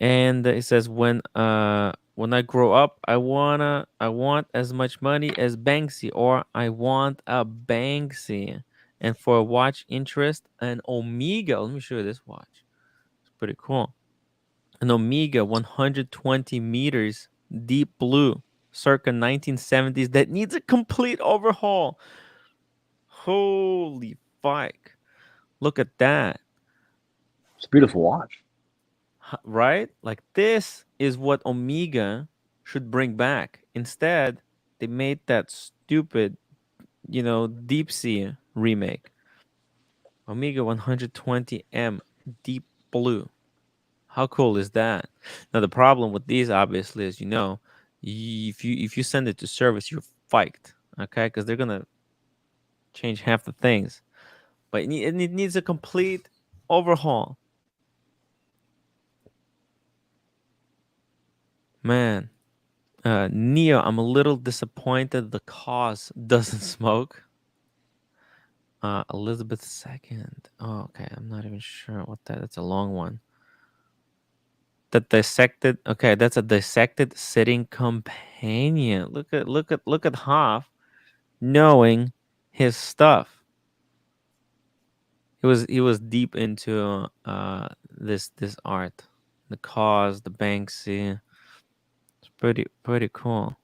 And it says when I grow up, I want as much money as Banksy, or I want a Banksy. And for a watch interest, an Omega. Let me show you this watch. It's pretty cool. An Omega 120 meters deep blue, circa 1970s, that needs a complete overhaul. Holy fuck. Look at that. It's a beautiful watch. Right? Like this is what Omega should bring back. Instead, they made that stupid, deep sea remake. Omega 120M deep blue. How cool is that? Now the problem with these, obviously, is if you send it to service, you're fiked, okay? Because they're gonna change half the things, but it needs a complete overhaul. Man, Neo, I'm a little disappointed the cause doesn't smoke. Elizabeth II. Oh, okay. I'm not even sure what that's a long one. The dissected. Okay, that's a dissected sitting companion. Look at Hoff knowing his stuff. He was deep into this art, the cause, the Banksy. It's pretty cool.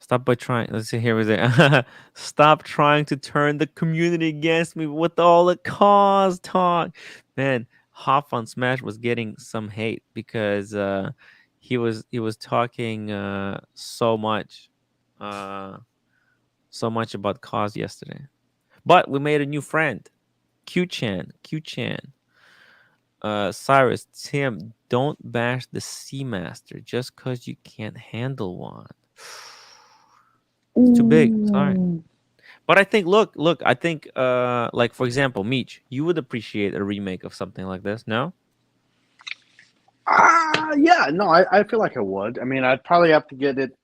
Stop by trying. Let's see here. Stop trying to turn the community against me with all the cause talk. Man, Hoff on Smash was getting some hate because he was talking so much about cause yesterday. But we made a new friend, Q-Chan. Cyrus, Tim, don't bash the Seamaster just because you can't handle one. It's too big. Sorry. But I think, look, I think, like, for example, Meech, you would appreciate a remake of something like this, no? Yeah, no, I feel like I would. I mean, I'd probably have to get it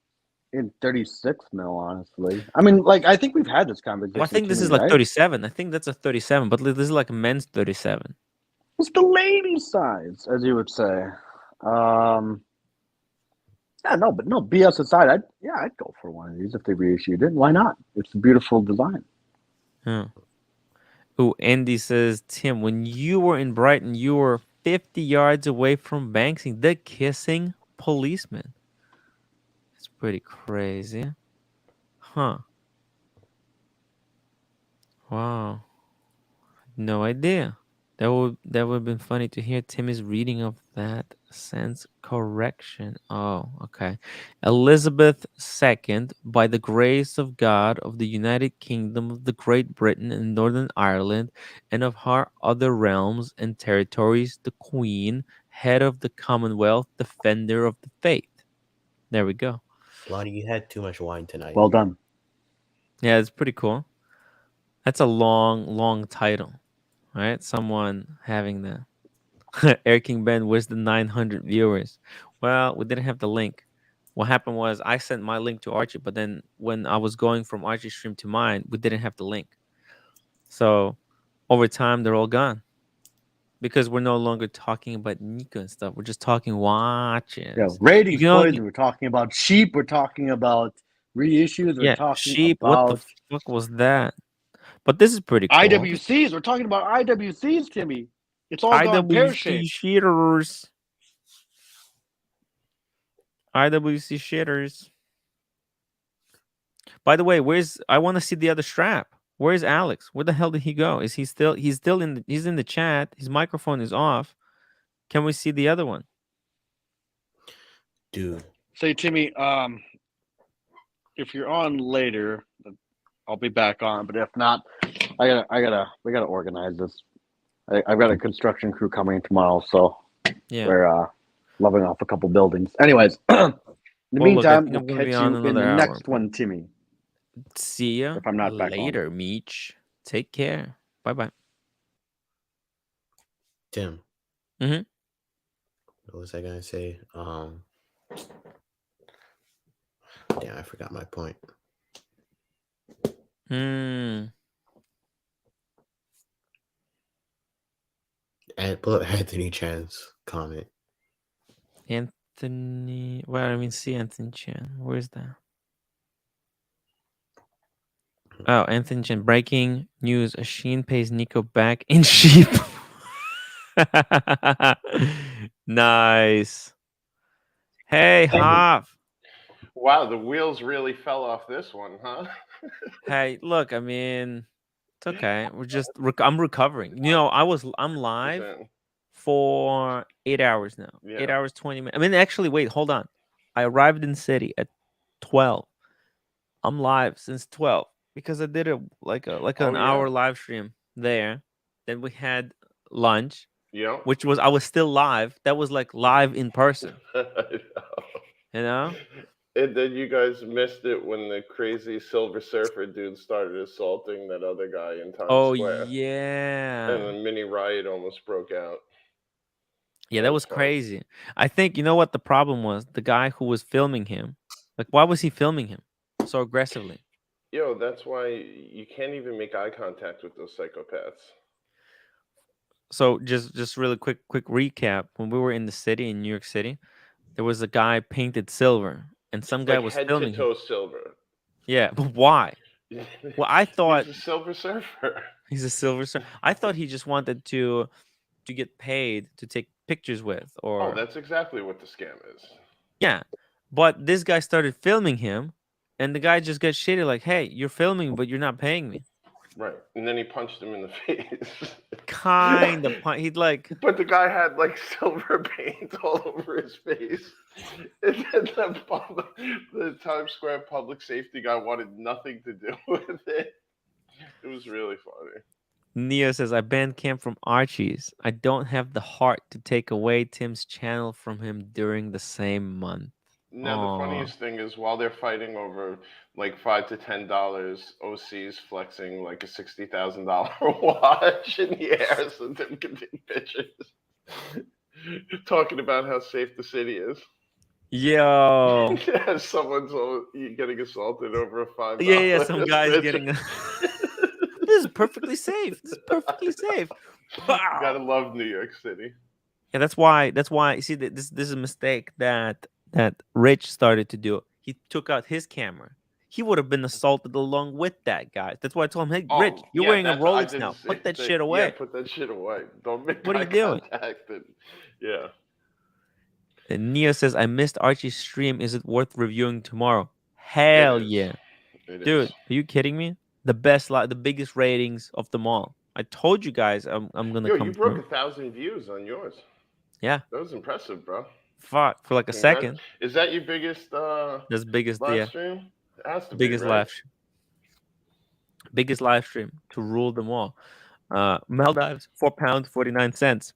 in 36 mil, honestly. I mean, like, I think we've had this conversation. Well, I think this is like 37. I think that's a 37, but this is like a men's 37. It's the lady size, as you would say. Yeah, no, but no, BS aside, I'd go for one of these if they reissued it. Why not? It's a beautiful design. Huh. Ooh, Andy says, Tim, when you were in Brighton, you were 50 yards away from Banksy, the kissing policeman. That's pretty crazy. Huh. Wow. No idea. That would have been funny to hear Timmy's reading of that sense correction. Oh, okay. Elizabeth II, by the grace of God of the United Kingdom of the Great Britain and Northern Ireland, and of her other realms and territories, the Queen, head of the Commonwealth, defender of the faith. There we go. Lonnie, you had too much wine tonight. Well done. Yeah, it's pretty cool. That's a long title. Right? Someone having the Air King Ben, where's the 900 viewers? Well, we didn't have the link. What happened was I sent my link to Archie, but then when I was going from Archie's stream to mine, we didn't have the link. So over time, they're all gone because we're no longer talking about Nico and stuff. We're just talking watches. Yeah, ratings, boys. We're talking about sheep. We're talking about reissues. We're talking sheep. about... What the fuck was that? But this is pretty cool. IWCs. We're talking about IWCs, Timmy. It's all gone pear-shaped. Shitters. IWC shitters. By the way, I want to see the other strap. Where's Alex? Where the hell did he go? Is he still? He's in the chat. His microphone is off. Can we see the other one? Dude. Say, Timmy, if you're on later, I'll be back on. But if not, we gotta organize this. I've got a construction crew coming tomorrow, so we're loving off a couple buildings. Anyways, in the meantime, we'll catch you in the next one, Timmy. See ya. If I'm not back later, Meech. Take care. Bye. Tim. Mm-hmm. What was I gonna say? Damn, I forgot my point. And pull up Anthony Chan's comment. Anthony, well, I mean, see Anthony Chan. Where's that? Oh, Anthony Chan. Breaking news: Ashin pays Nico back in sheep. Nice. Hey, Hoff. Wow, the wheels really fell off this one, huh? Hey, look, I mean, it's okay. I'm recovering. You know, I'm live for 8 hours now. Yeah. 8 hours, 20 minutes. I mean, actually, wait, hold on. I arrived in the city at 12. I'm live since 12 because I did an hour live stream there. Then we had lunch. Yeah. Which was I was still live. That was like live in person. You know? And then you guys missed it when the crazy Silver Surfer dude started assaulting that other guy in Times Square. Oh yeah. And the mini riot almost broke out. Yeah, that was crazy. I think you know what the problem was? The guy who was filming him. Like, why was he filming him so aggressively? Yo, that's why you can't even make eye contact with those psychopaths. So just really quick recap. When we were in the city in New York City, there was a guy painted silver, and some guy was filming head to toe silver. Yeah, but why? Well, I thought he's a Silver Surfer. He's a Silver Surfer. I thought he just wanted to get paid to take pictures with, or oh, that's exactly what the scam is. Yeah, but this guy started filming him, and the guy just got shitty like, "Hey, you're filming, but you're not paying me." Right, and then he punched him in the face. Kind of punch. He'd like. But the guy had like silver paint all over his face, and then the Times Square public safety guy wanted nothing to do with it. It was really funny. Neo says, I banned Cam from Archie's. I don't have the heart to take away Tim's channel from him during the same month. Now the funniest thing is while they're fighting over like $5 to $10, OC's flexing like a $60,000 watch in the air so Tim can take pictures. Talking about how safe the city is. Yo. Yeah, someone's getting assaulted over a $5. Yeah, some guy's getting. This is perfectly safe. This is perfectly safe. You gotta love New York City. Yeah, that's why. See, this is a mistake that Rich started to do. He took out his camera. He would have been assaulted along with that guy. That's why I told him, "Hey, Rich, you're wearing a Rolex now. Put that shit away. Yeah, put that shit away. Don't make what are you doing?" contact. Yeah. And Neo says, "I missed Archie's stream. Is it worth reviewing tomorrow?" Hell yeah, dude. Are you kidding me? The best, the biggest ratings of them all. I told you guys, I'm gonna come. You broke 1,000 views on yours. Yeah, that was impressive, bro. Fuck, for like a second. Is that your biggest? That's biggest live stream. It has to biggest be, right? Biggest live stream to rule them all. Maldives, £4.49.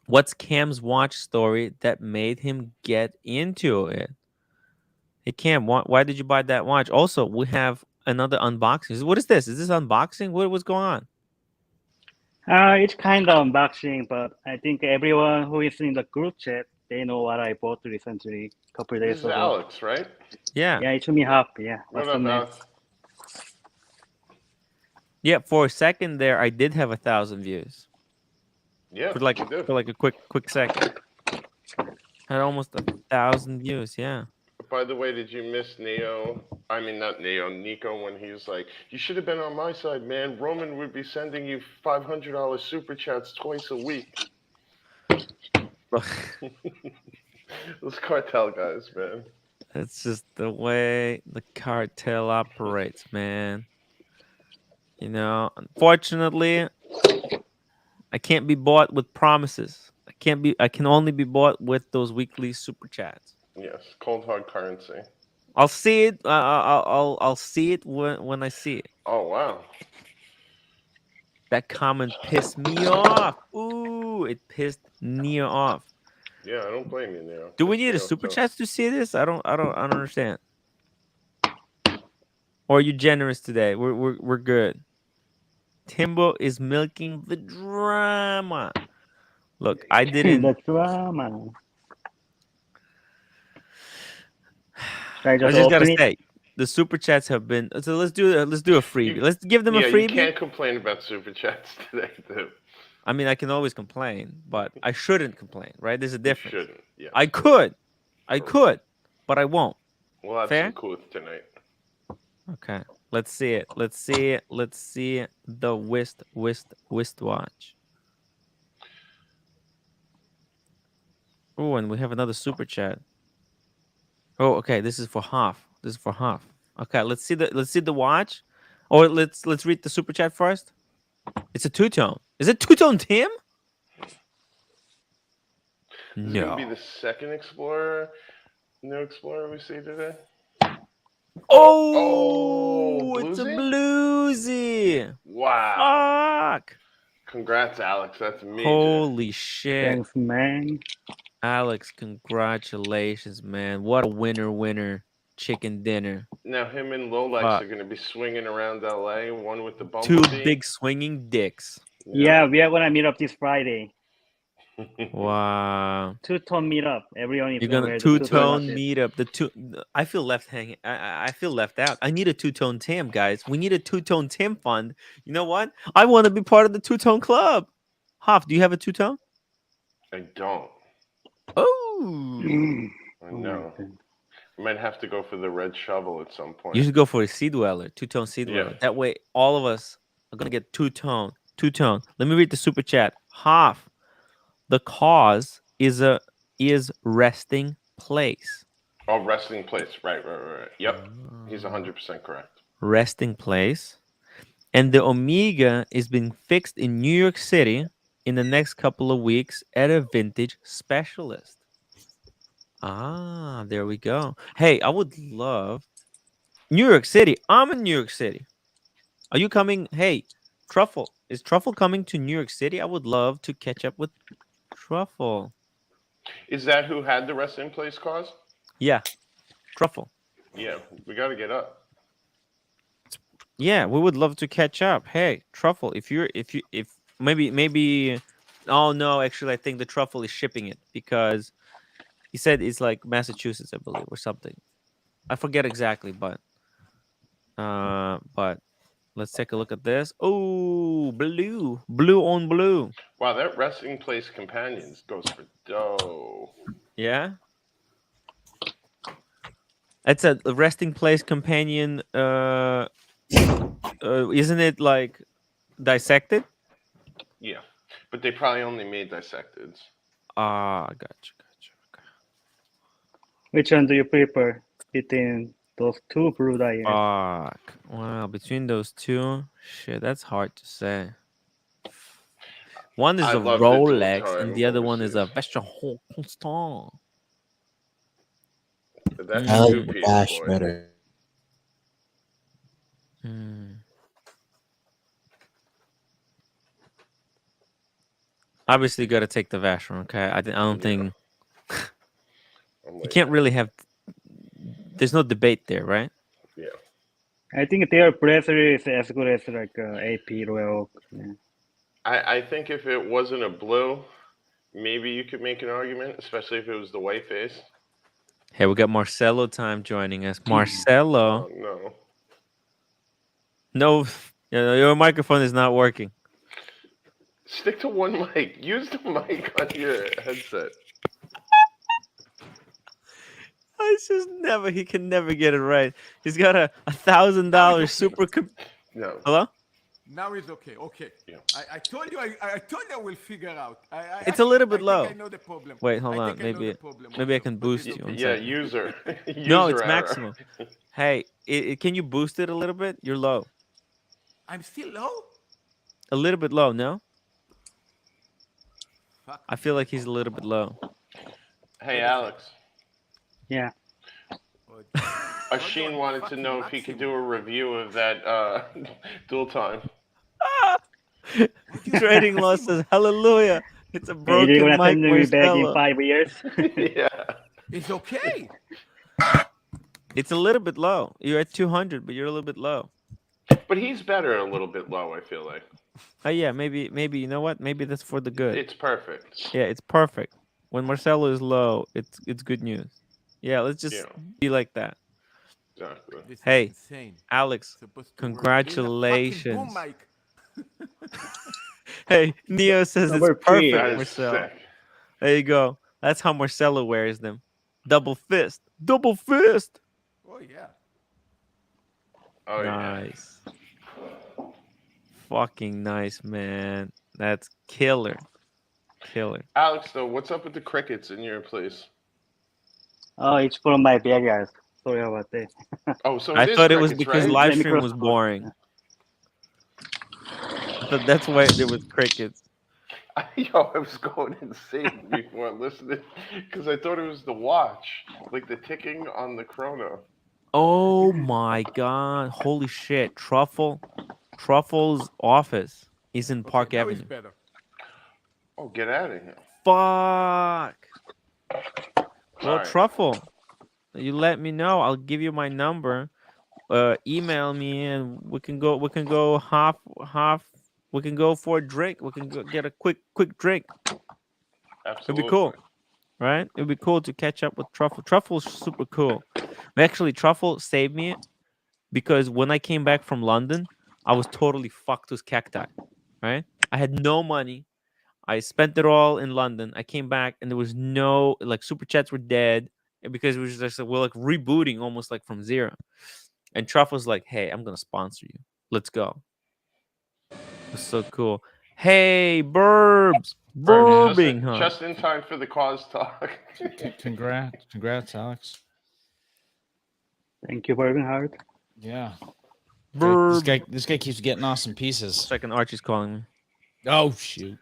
What's Cam's watch story that made him get into it? Hey Cam, why did you buy that watch? Also, we have another unboxing. What is this? Is this unboxing? What's going on? It's kind of unboxing, but I think everyone who is in the group chat, they know what I bought recently, a couple of days ago. This is Alex, right? Yeah. Yeah, it's me up. Yeah. What up, Alex? Yeah, for a second there, I did have 1,000 views. Yeah, for like a quick second, had almost 1,000 views. Yeah. By the way, did you miss Neo? I mean, not Neo, Nico, when he was like, "You should have been on my side, man. Roman would be sending you $500 super chats twice a week." Those cartel guys, man. It's just the way the cartel operates, man. You know, unfortunately, I can't be bought with promises. I can only be bought with those weekly super chats. Yes, cold hard currency. I'll see it. I'll see it when I see it. Oh wow. That comment pissed me off. Ooh, it pissed Neo off. Yeah, I don't blame you, Neo. Do we need a super chat to see this? I don't understand. Or are you generous today? We're good. Timbo is milking the drama. Look, I didn't. The drama. I just gotta say, the super chats have been. So let's do a freebie. Let's give them a freebie. You can't complain about super chats today, too. I mean, I can always complain, but I shouldn't complain, right? There's a difference. You shouldn't. Yeah. I could, but I won't. We'll have some couth tonight. Okay. Let's see it. Let's see the wristwatch. Oh, and we have another super chat. Oh, okay. This is for half. Okay, let's see the watch. Or let's read the super chat first. It's a two-tone. Is it two-tone Tim? This is gonna be the second new Explorer we see today. Oh, it's a bluesy. Wow. Fuck. Congrats, Alex. That's me. Holy shit. Thanks, man. Alex, congratulations, man. What a winner chicken dinner. Now him and Rolex are going to be swinging around LA, one with the bumblebee. Two big swinging dicks. Yeah, we are going to meet up this Friday. Wow. Two-tone meetup. Everyone is You're gonna two-tone meetup. I feel left hanging. I feel left out. I need a two-tone Tim, guys. We need a two-tone Tim fund. You know what? I want to be part of the two-tone club. Hoff, do you have a two-tone? I don't. Oh. I know. I might have to go for the red shovel at some point. You should go for a Sea Dweller, two-tone Sea Dweller. Yeah. That way, all of us are gonna get two-tone. Let me read the super chat. Hoff. The cause is resting place. Oh, resting place. Right. Yep. He's 100% correct. Resting place. And the Omega is being fixed in New York City in the next couple of weeks at a vintage specialist. Ah, there we go. Hey, I would love New York City. I'm in New York City. Are you coming? Hey, Truffle, Is Truffle coming to New York City? I would love to catch up with Truffle. Is that who had the resting place cars? Yeah, Truffle. Yeah, we got to get up. Yeah, we would love to catch up. Hey, Truffle, if maybe oh no, actually I think the Truffle is shipping it because he said it's like Massachusetts, I believe, or something. I forget exactly, but let's take a look at this. Oh, blue on blue. Wow, that resting place companions goes for dough. Yeah. It's a resting place companion. Isn't it like dissected? Yeah, but they probably only made dissecteds. Gotcha. Okay. Which one do you prefer between those two blue diamonds? Fuck. Wow, between those two, shit, that's hard to say. One is a Rolex, and the other one is a Vacheron Constant. That's I like the Vash better. Obviously, you got to take the Vacheron. Okay, I don't think you can't really have. There's no debate there, right? Yeah. I think their bracelet is as good as like AP Royal. Yeah. I think if it wasn't a blue, maybe you could make an argument, especially if it was the white face. Hey, we got Marcelo time joining us. Marcelo. Oh, no. No, your microphone is not working. Stick to one mic. Use the mic on your headset. It's just never. He can never get it right. He's got a $1,000 super. No. Hello. Now it's okay. Okay. Yeah. I told you. I told you I will figure out. It's a little bit low. I know the problem. Wait, hold on. Maybe I can boost you. Yeah, user. No, it's maximum. Hey, can you boost it a little bit? You're low. I'm still low. A little bit low, no? Fuck. I feel like he's a little bit low. Hey, Alex. Yeah. Ashin wanted to know if he could do a review of that dual time. Trading loss says, hallelujah. It's a broken you're gonna mic. send me back in 5 years. Yeah. It's okay. It's a little bit low. You're at 200, but you're a little bit low. But he's better a little bit low, I feel like. Oh yeah, maybe you know what? Maybe that's for the good. It's perfect. Yeah, it's perfect. When Marcelo is low, it's good news. Yeah, let's just be like that. Exactly. Hey, Alex, congratulations. Hey, Neo says it's perfect, Marcelo. There you go. That's how Marcelo wears them. Double fist. Double fist. Oh yeah. Oh, nice. Yeah. Fucking nice, man. That's killer. Killer. Alex, though, what's up with the crickets in your place? Oh, it's from my backyard. Sorry about that. Oh, so I thought it was crickets, because right? live stream was boring. But that's why there was crickets. Yo, I was going insane before listening because I thought it was the watch, like the ticking on the chrono. Oh my god! Holy shit! Truffle's office is in Park Avenue. Oh, get out of here! Fuck. Well, right. Truffle, you let me know. I'll give you my number. Email me and we can go half. We can go for a drink. We can go get a quick drink. Absolutely. It'd be cool, right? It'd be cool to catch up with Truffle. Truffle's super cool. Actually, Truffle saved me because when I came back from London, I was totally fucked with cacti, right? I had no money. I spent it all in London. I came back and there was no, like, super chats were dead because it was just, we're like rebooting almost like from zero. And Truffle's like, hey, I'm going to sponsor you. Let's go. It's so cool. Hey, Burbs. Burbing, huh? Just in time for the cause talk. Congrats, Alex. Thank you, Burbing Hard. Yeah. Burb. This guy keeps getting awesome pieces. Second, Archie's calling me. Oh, shoot.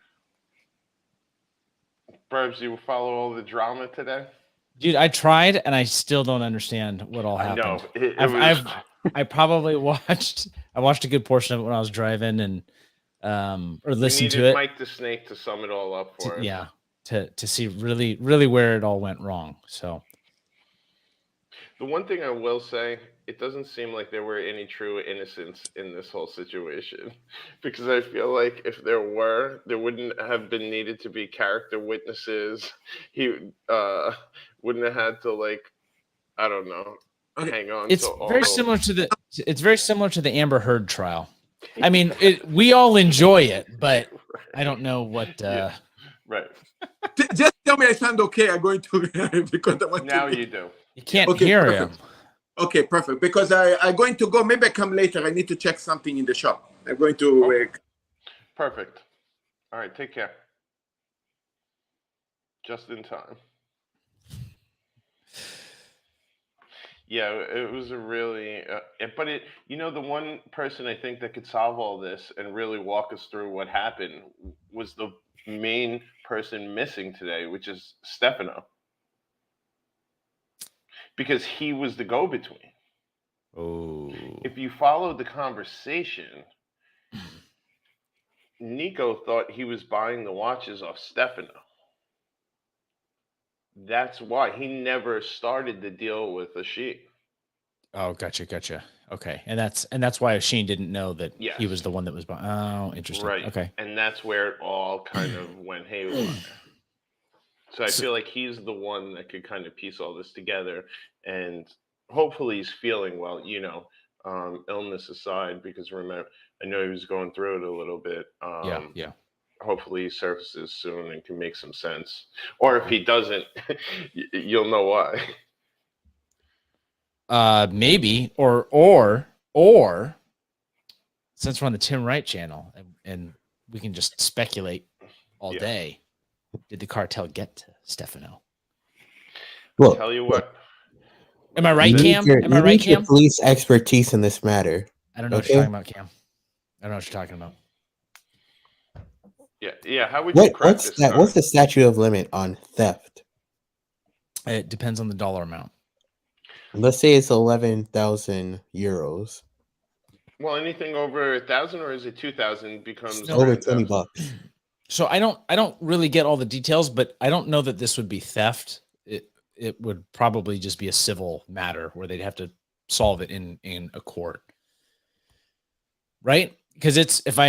Burbs, you follow all the drama today? Dude, I tried and I still don't understand what all happened. I know. I probably watched a good portion of it when I was driving, and or listen to needed it. Mike the Snake to sum it all up for us. Yeah, to see really where it all went wrong. So the one thing I will say, it doesn't seem like there were any true innocents in this whole situation, because I feel like if there were, there wouldn't have been needed to be character witnesses. He wouldn't have had to, like, I don't know, hang on. it's to very all similar to the Amber Heard trial. I mean, we all enjoy it, but I don't know what. Right. Just tell me I sound okay. I'm going to because I want now to. You do. You can't hear perfect. him. Okay, perfect. Because I'm going to go. Maybe I come later. I need to check something in the shop. I'm going to. Perfect. All right. Take care. Just in time. Yeah, it was a really, but it, the one person I think that could solve all this and really walk us through what happened was the main person missing today, which is Stefano, because he was the go-between. Oh. If you followed the conversation, Nico thought he was buying the watches off Stefano. That's why he never started the deal with Ashin. Oh, gotcha. Okay, and that's why Ashin didn't know that he was the one that was buying. Oh, interesting. Right. Okay, and that's where it all kind of went haywire. So I feel like he's the one that could kind of piece all this together, and hopefully he's feeling well. Illness aside, because remember, I know he was going through it a little bit. Yeah. Hopefully he surfaces soon and can make some sense. Or if he doesn't, you'll know why. Maybe or since we're on the Tim Wright channel and we can just speculate all day, did the cartel get to Stefano? Well, tell you what. Am I right, Cam? Am I right, Cam? Police expertise in this matter. I don't know what you're talking about, Cam. I don't know what you're talking about. Yeah. How would you crack this? What's the statute of limit on theft? It depends on the dollar amount. Let's say it's 11,000 euros. Well, anything over 1,000, or is it 2,000 becomes over $20. So I don't really get all the details, but I don't know that this would be theft. It would probably just be a civil matter where they'd have to solve it in a court, right? Because it's if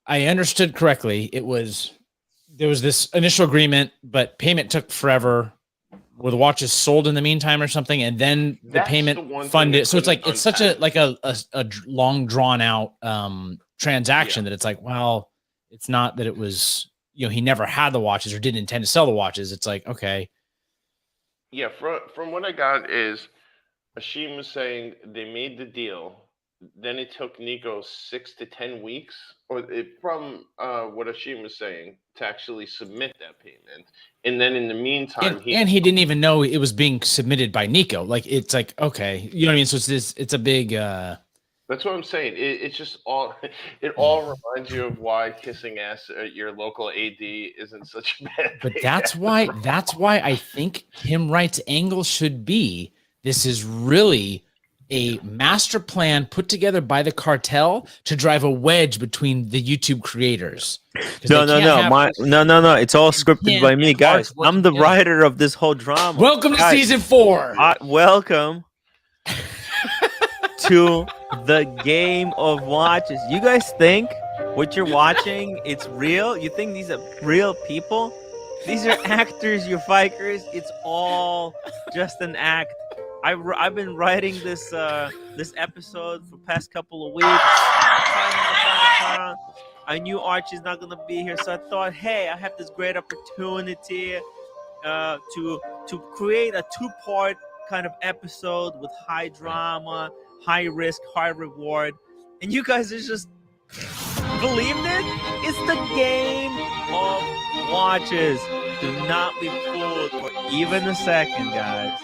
I understood correctly, there was this initial agreement, but payment took forever. Were the watches sold in the meantime or something, and then the payment funded? So it's like it's such a long drawn out transaction that it's like, well, it's not that it was he never had the watches or didn't intend to sell the watches. It's like, okay. Yeah, from what I got is Ashin was saying they made the deal. Then it took Nico 6 to 10 weeks, from what Ashin was saying, to actually submit that payment. And then in the meantime, he didn't even know it was being submitted by Nico. Like, it's like, okay, you know what I mean? So it's a big. That's what I'm saying. It's just all. It all reminds you of why kissing ass at your local AD isn't such a bad thing. But that's why I think Tim Wright's angle should be this is really a master plan put together by the cartel to drive a wedge between the YouTube creators. No. It's all scripted by me, guys. I'm the writer of this whole drama. Welcome to season 4. Welcome to the game of watches. You guys think what you're watching, it's real? You think these are real people? These are actors, you fikers. It's all just an act. I've been writing this episode for the past couple of weeks. I knew Archie's not gonna be here, so I thought, hey, I have this great opportunity to create a 2-part kind of episode with high drama, high risk, high reward, and you guys are just believing it. It's the game of watches. Do not be fooled for even a second, guys.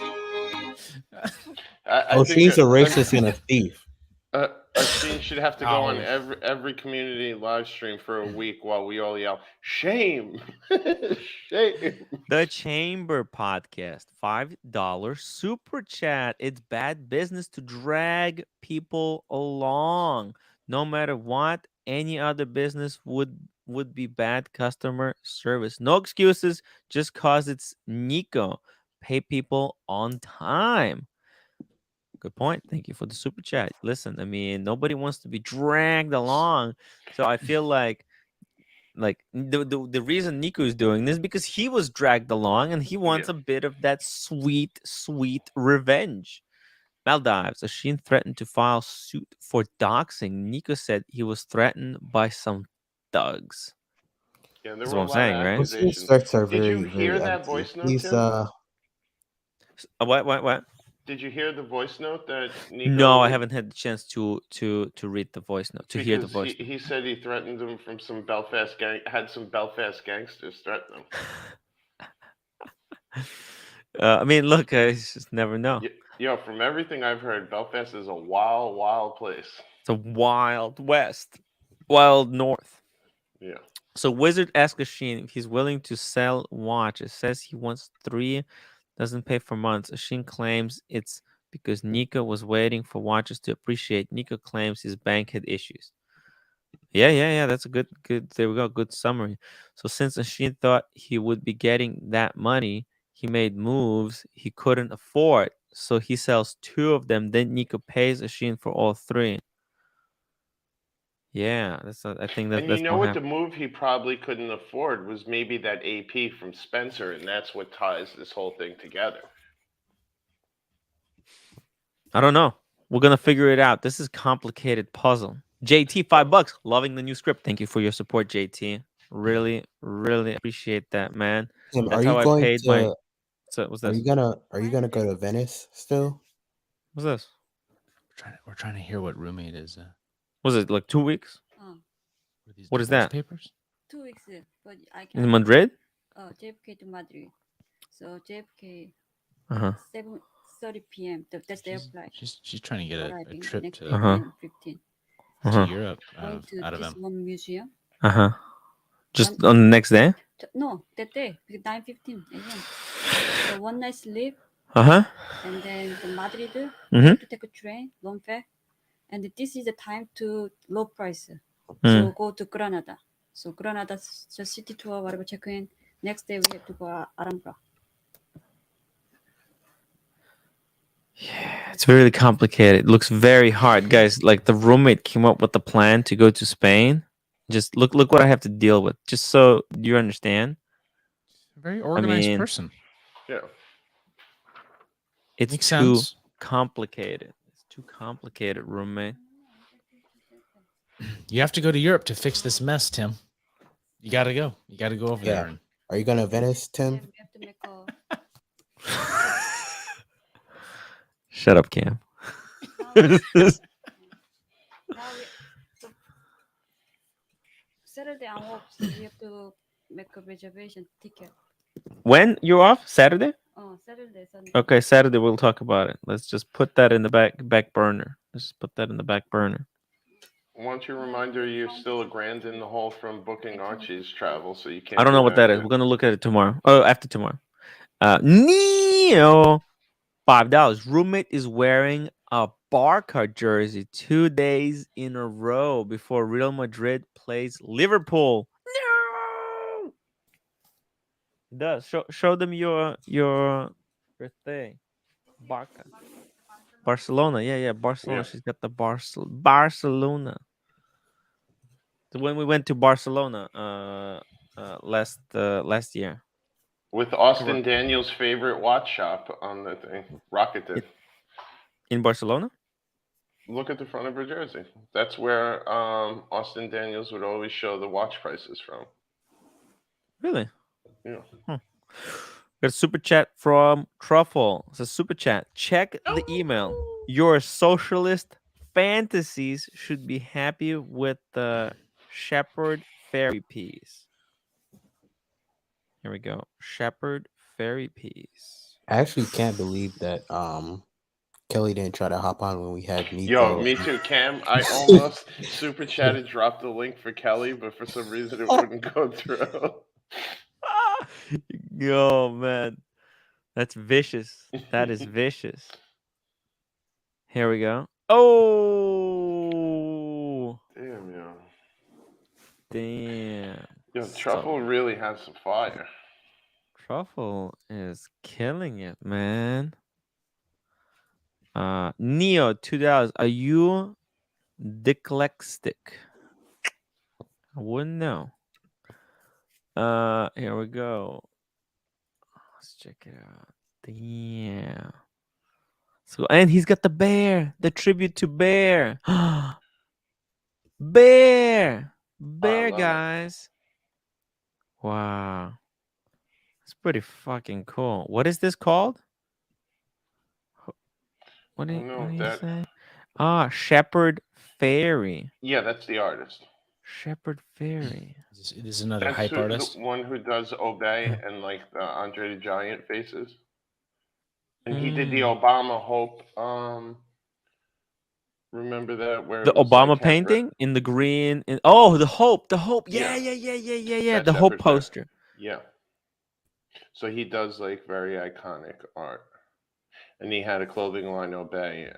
She's a racist and a thief. Ashin should have to go on every community live stream for a week while we all yell, shame. Shame. The Chamber Podcast, $5 super chat. It's bad business to drag people along. No matter what, any other business would be bad customer service. No excuses, just cause it's Nico. Pay people on time. Good point. Thank you for the super chat. Listen, I mean, nobody wants to be dragged along. So I feel like the reason Nico is doing this is because he was dragged along and he wants a bit of that sweet, sweet revenge. Maldives, Ashin threatened to file suit for doxing. Nico said he was threatened by some thugs. Yeah, there That's were what a I'm lot saying, of right? accusations. Threats are Did you very, very hear that empty. voice note, He's Tim? What? Did you hear the voice note that Nico? No, I haven't had the chance to read the voice note, to hear the voice note. He said he threatened him from some Belfast gang, had some Belfast gangsters threaten him. I mean, look, I just never know. From everything I've heard, Belfast is a wild, wild place. It's a wild west, wild north. Yeah. So Wizard asks Ashin if he's willing to sell watches. Says he wants 3, doesn't pay for months. Ashin claims it's because Nico was waiting for watches to appreciate. Nico claims his bank had issues. Yeah. That's a good. There we go. Good summary. So since Ashin thought he would be getting that money, he made moves he couldn't afford. So he sells 2 of them. Then Nico pays Ashin for all 3. Yeah, I think that's. And you know what? The move he probably couldn't afford was maybe that AP from Spencer, and that's what ties this whole thing together. I don't know. We're gonna figure it out. This is complicated puzzle. JT, $5. Loving the new script. Thank you for your support, JT. Really, really appreciate that, man. Tim, That's how I paid my. So what's this? Are you gonna go to Venice still? What's this? We're trying to hear what roommate is. Was it like 2 weeks? What is that? Papers? 2 weeks, but I can. In Madrid? JFK to Madrid. So JFK. 7:30 p.m. That's their flight. She's trying to get a trip to 15. To Europe Going to out of this one museum. Just on the next day? No, that day, 9:15 a.m. So one night sleep. And then the Madrid, to take a train, long fare. And this is the time to low price. So go to Granada. So Granada, just city tour, whatever, check in. Next day we have to go Alhambra. Yeah, it's really complicated. It looks very hard, guys. Like the roommate came up with the plan to go to Spain. Just look what I have to deal with. Just so you understand. Very organized person. Yeah. It's Makes too sense. complicated. It's too complicated, roommate. You have to go to Europe to fix this mess, Tim. You got to go. You got to go over there. And... Are you going to Venice, Tim? We have to make Shut up, Cam. Saturday I'm off, so we have to make a reservation ticket. When you're off? Saturday? Oh, Saturday, Sunday. Okay, Saturday we'll talk about it. Let's just put that in the back burner. Let's just put that in the back burner. I want you to remind her you're still $1,000 in the hole from booking Archie's travel, so you can't. I don't know what that is. We're gonna look at it tomorrow. Oh, after tomorrow. Neo, $5. Roommate is wearing a Barca jersey 2 days in a row before Real Madrid plays Liverpool. No, it does. Show them your thing. Barca. Barcelona. Yeah, Barcelona. Yeah. She's got the Barcelona. So when we went to Barcelona last year. With Austin Daniels' favorite watch shop on the thing, Rocket did. In Barcelona? Look at the front of her jersey. That's where Austin Daniels would always show the watch prices from. Really? Yeah. Got a super chat from Truffle. It's a super chat. Check the email. Your socialist fantasies should be happy with the Shepherd Fairy piece. Here we go. Shepherd Fairy piece. I actually can't believe that Kelly didn't try to hop on when we had Nico. Yo, me too, Cam. I almost super chatted, dropped the link for Kelly, but for some reason it wouldn't go through. Yo, man. That's vicious. That is vicious. Here we go. Oh! Damn, yo. Damn. Yo, Truffle really has some fire. Truffle is killing it, man. Neo $2. Are you dyslexic? I wouldn't know. Here we go. Let's check it out. Damn. So, and he's got the bear, the tribute to Bear. Bear, guys. Wow. It's pretty fucking cool. What is this called? What do you say? Shepherd Fairy. Yeah, that's the artist. Shepherd Fairy. This is another That's hype artist. The one who does Obey and like the Andre the Giant faces. And he did the Obama Hope. Remember that where the Obama painting in the green. The Hope. Yeah. The Hope poster. Yeah. So he does like very iconic art. And he had a clothing line, Obey.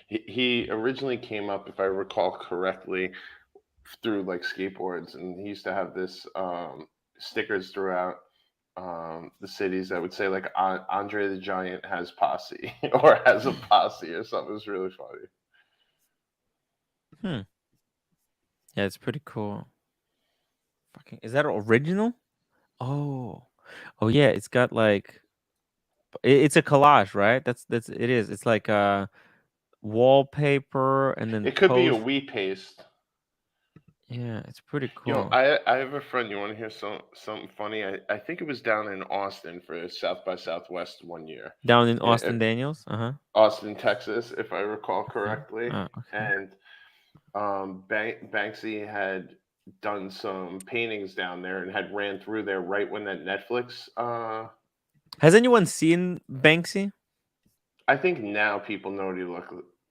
He originally came up, if I recall correctly, through like skateboards, and he used to have this stickers throughout the cities that would say like Andre the Giant has posse or has a posse or something. It was really funny. Yeah, it's pretty cool. Fucking, is that original? Oh yeah, it's got like it's a collage, right? That's it is. It's like wallpaper and then it could be a wee paste. Yeah, it's pretty cool. Yo, I have a friend. You want to hear something funny? I think it was down in Austin for South by Southwest one year. Down in Austin, Daniels? Austin, Texas, if I recall correctly. Okay. And Banksy had done some paintings down there and had ran through there right when that Netflix. Has anyone seen Banksy? I think now people know what he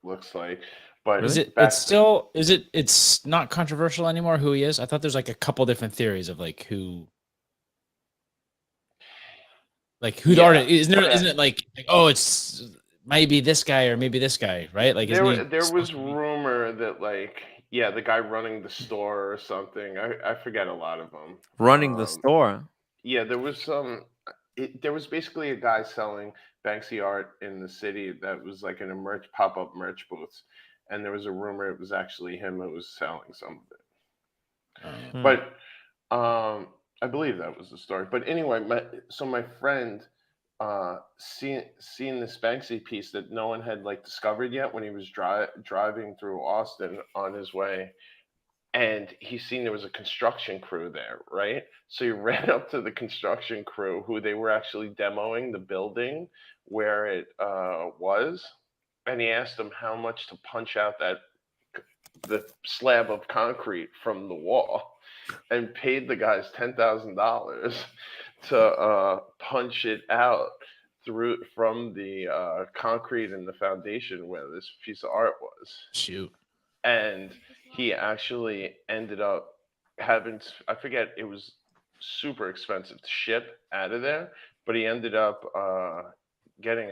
looks like. But it's not controversial anymore who he is? I thought there's like a couple different theories of like who the artist isn't it like oh it's maybe this guy or maybe this guy, right? Like there was rumor that like the guy running the store or something. I forget a lot of them. Running the store. Yeah, there was some. There was basically a guy selling Banksy art in the city that was like in a pop-up merch booth. And there was a rumor it was actually him who was selling some of it. But I believe that was the story. But anyway, my friend seen this Banksy piece that no one had like discovered yet when he was driving through Austin on his way. And he seen there was a construction crew there, right? So he ran up to the construction crew who they were actually demoing the building where it was. And he asked them how much to punch out the slab of concrete from the wall, and paid the guys $10,000 to punch it out from the concrete and the foundation where this piece of art was. Shoot. And he actually ended up having, I forget, it was super expensive to ship out of there, but he ended up getting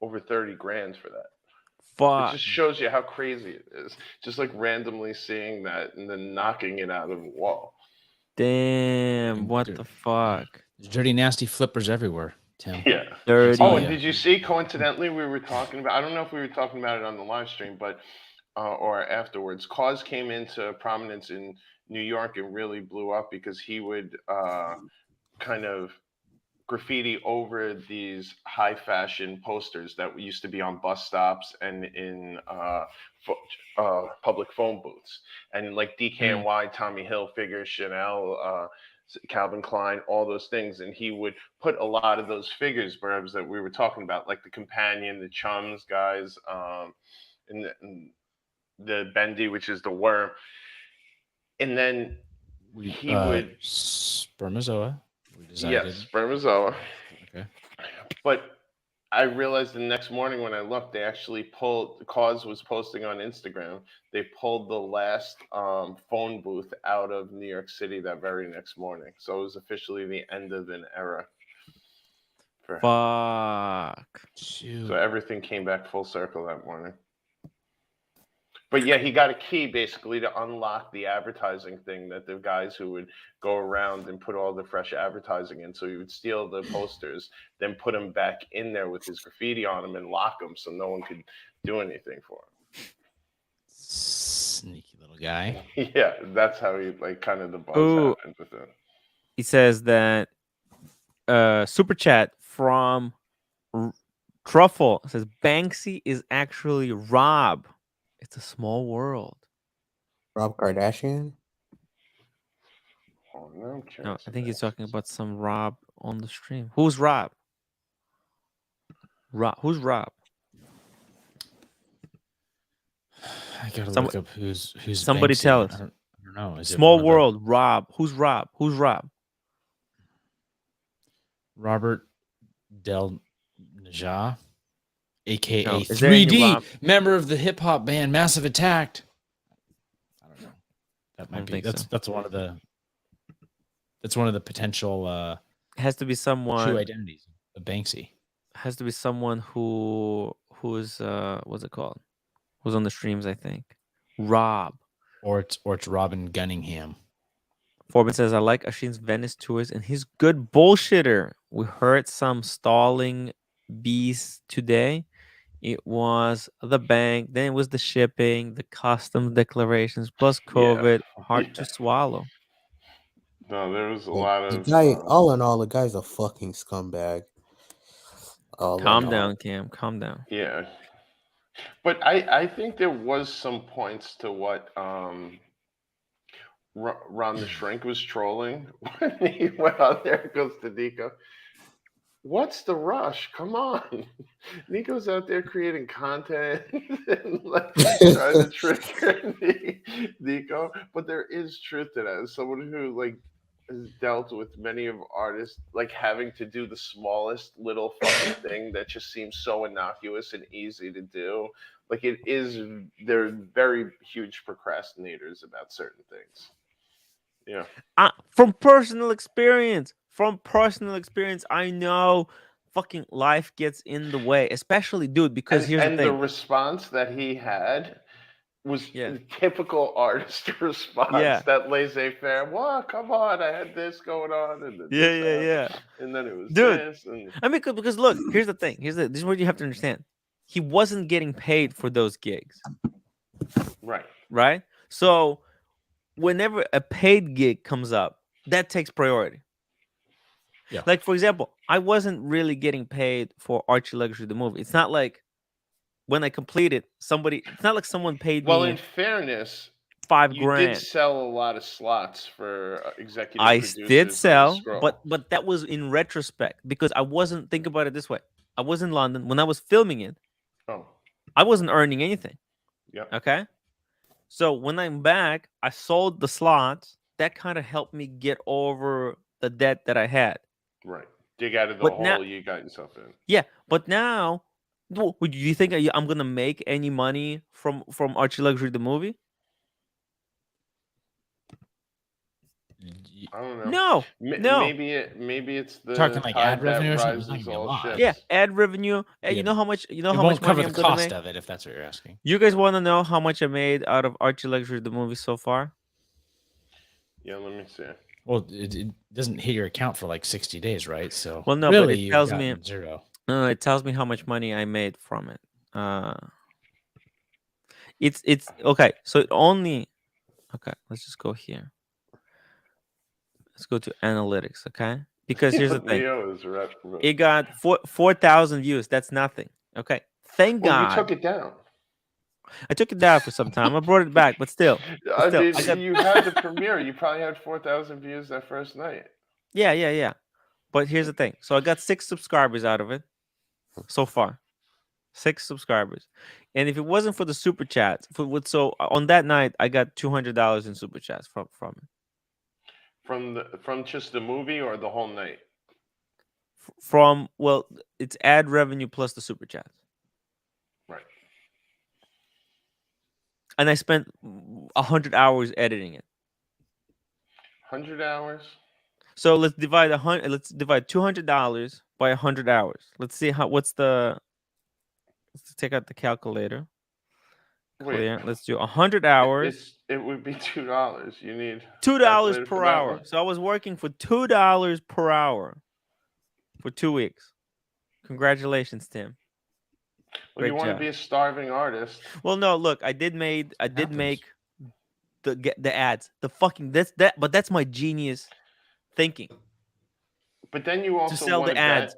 over 30 grand for that. Fuck. It just shows you how crazy it is. Just like randomly seeing that and then knocking it out of the wall. Damn, what the fuck? There's dirty, nasty flippers everywhere, Tim. Yeah. Dirty. Oh, and did you see, coincidentally, we were talking about, I don't know if we were talking about it on the live stream, but, or afterwards, Cause came into prominence in New York and really blew up because he would kind of graffiti over these high fashion posters that used to be on bus stops and in public phone booths, and like DKNY, Tommy Hilfiger, Chanel, Calvin Klein, all those things. And he would put a lot of those figures, Burbs, that we were talking about, like the Companion, the Chums guys, and the Bendy, which is the worm. And then he would Spermazoa. Yes, Spermazoa. Okay. But I realized the next morning when I looked, they actually pulled, Cause was posting on Instagram, they pulled the last phone booth out of New York City that very next morning. So it was officially the end of an era. Fuck. So everything came back full circle that morning. But yeah, he got a key basically to unlock the advertising thing that the guys who would go around and put all the fresh advertising in. So he would steal the posters, then put them back in there with his graffiti on them and lock them so no one could do anything for him. Sneaky little guy. Yeah, that's how he like kind of the buzz happened with it. He says that super chat from Truffle says Banksy is actually Rob. It's a small world. Rob Kardashian? Oh, no, I think he's talking about some Rob on the stream. Who's Rob? Who's Rob? I gotta look up who's somebody Banksy. tell us. I don't know. Is Small world, Rob. Who's Rob? Who's Rob? Robert Del Naja, aka No, is there any 3D, Rob? member of the hip hop band Massive Attack. I don't know. That might be. think so. That's one of the. That's one of the potential. Has to be someone. True identities of Banksy. Has to be someone who's what's it called? Who's on the streams? I think Rob. Or it's Robin Gunningham. Forbin says, I like Ashin's Venice tours and he's good bullshitter. We heard some stalling bees today. It was the bank, then it was the shipping, the customs declarations, plus COVID. Hard to swallow. No, there was a lot of... all in all, the guy's a fucking scumbag. Calm down, Cam. Calm down. Yeah. But I think there was some points to what... Ron the Shrink was trolling when he went out there. Goes to Nico. What's the rush? Come on. Nico's out there creating content and like trying to trick Nico. But there is truth to that. As someone who like has dealt with many of artists, like having to do the smallest little fucking thing that just seems so innocuous and easy to do. Like it is, they're very huge procrastinators about certain things. Yeah. From personal experience, I know fucking life gets in the way, especially, dude, because here's the thing. And the response that he had was typical artist response. Yeah. That laissez-faire. Well, come on, I had this going on, and then yeah. And then it was dude, this. And... I mean, because look, here's the thing. This is what you have to understand. He wasn't getting paid for those gigs. Right. So whenever a paid gig comes up, that takes priority. Yeah. Like, for example, I wasn't really getting paid for Archie Luxury, the movie. It's not like when I completed, it's not like someone paid me. Well, in fairness, $5,000. You did sell a lot of slots for executive I producers. did sell, but that was in retrospect because I wasn't, think about it this way. I was in London when I was filming it. Oh. I wasn't earning anything. Yeah. Okay. So when I'm back, I sold the slots. That kind of helped me get over the debt that I had. Right. Dig out of the hole you got yourself in. Yeah. But now, do you think I'm going to make any money from Archie Luxury, the movie? I don't know. No. Maybe it's the talking like ad revenue or something. It's not gonna be a lot. Yeah, ad revenue. You know how much? You know how much cover money the I'm cost make? of it if that's what you're asking. You guys want to know how much I made out of Archie Luxury, the movie, so far? Yeah, let me see. Well, it doesn't hit your account for like 60 days, right? So well, no, really, but it tells me zero. No, it tells me how much money I made from it. It's okay. So it only let's just go here. Let's go to analytics, okay? Because here's the thing. It got 4,000 views. That's nothing. Okay. Thank God. You took it down. I took it down for some time. I brought it back, but still. I mean, you had the premiere. You probably had 4,000 views that first night. Yeah. But here's the thing. So I got 6 subscribers out of it so far. 6 subscribers. And if it wasn't for the super chats, so on that night, I got $200 in super chats from it. From just the movie or the whole night? It's ad revenue plus the super chats. Right. And I spent 100 hours editing it. 100 hours? So let's divide $200 by 100 hours. Let's see let's take out the calculator. clear. Let's do 100 hours. It would be $2. You need $2 per hour. So I was working for $2 per hour for 2 weeks. Congratulations, Tim. Well, you want to be a starving artist. Well, no, look, I did make the ads. But that's my genius thinking. But then you also to sell want the ads.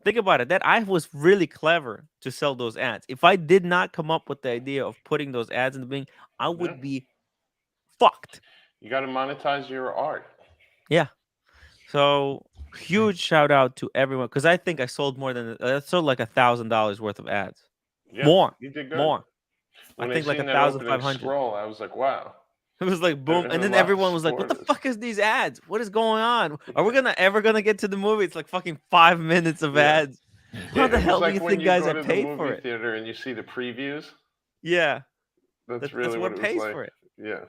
Think about it. That I was really clever to sell those ads. If I did not come up with the idea of putting those ads in the beginning, I would be fucked. You got to monetize your art. Yeah. So huge shout out to everyone because I think I sold more than I sold like $1,000 worth of ads. Yeah, more. You did good. More. When I think like 1,500. Scroll, I was like, wow. It was like boom, and then everyone was like, "What the fuck is these ads? What is going on? Are we ever gonna get to the movie?" It's like fucking 5 minutes of ads. How the hell do you think, guys, I paid for it? Theater and you see the previews. Yeah, that's really what pays like. for it. Yeah.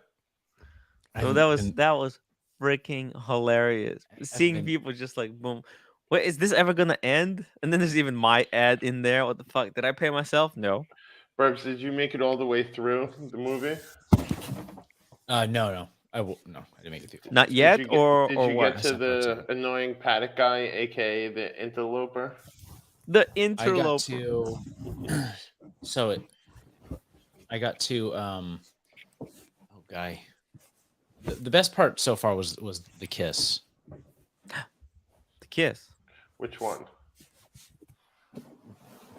So that was freaking hilarious. Seeing people just like boom. Wait, is this ever gonna end? And then there's even my ad in there. What the fuck? Did I pay myself? No. Burbs, did you make it all the way through the movie? No. I didn't make it through. Not yet, Did or you what? get to the annoying paddock guy, aka the interloper? The interloper. I got to guy. The best part so far was the kiss. The kiss. Which one?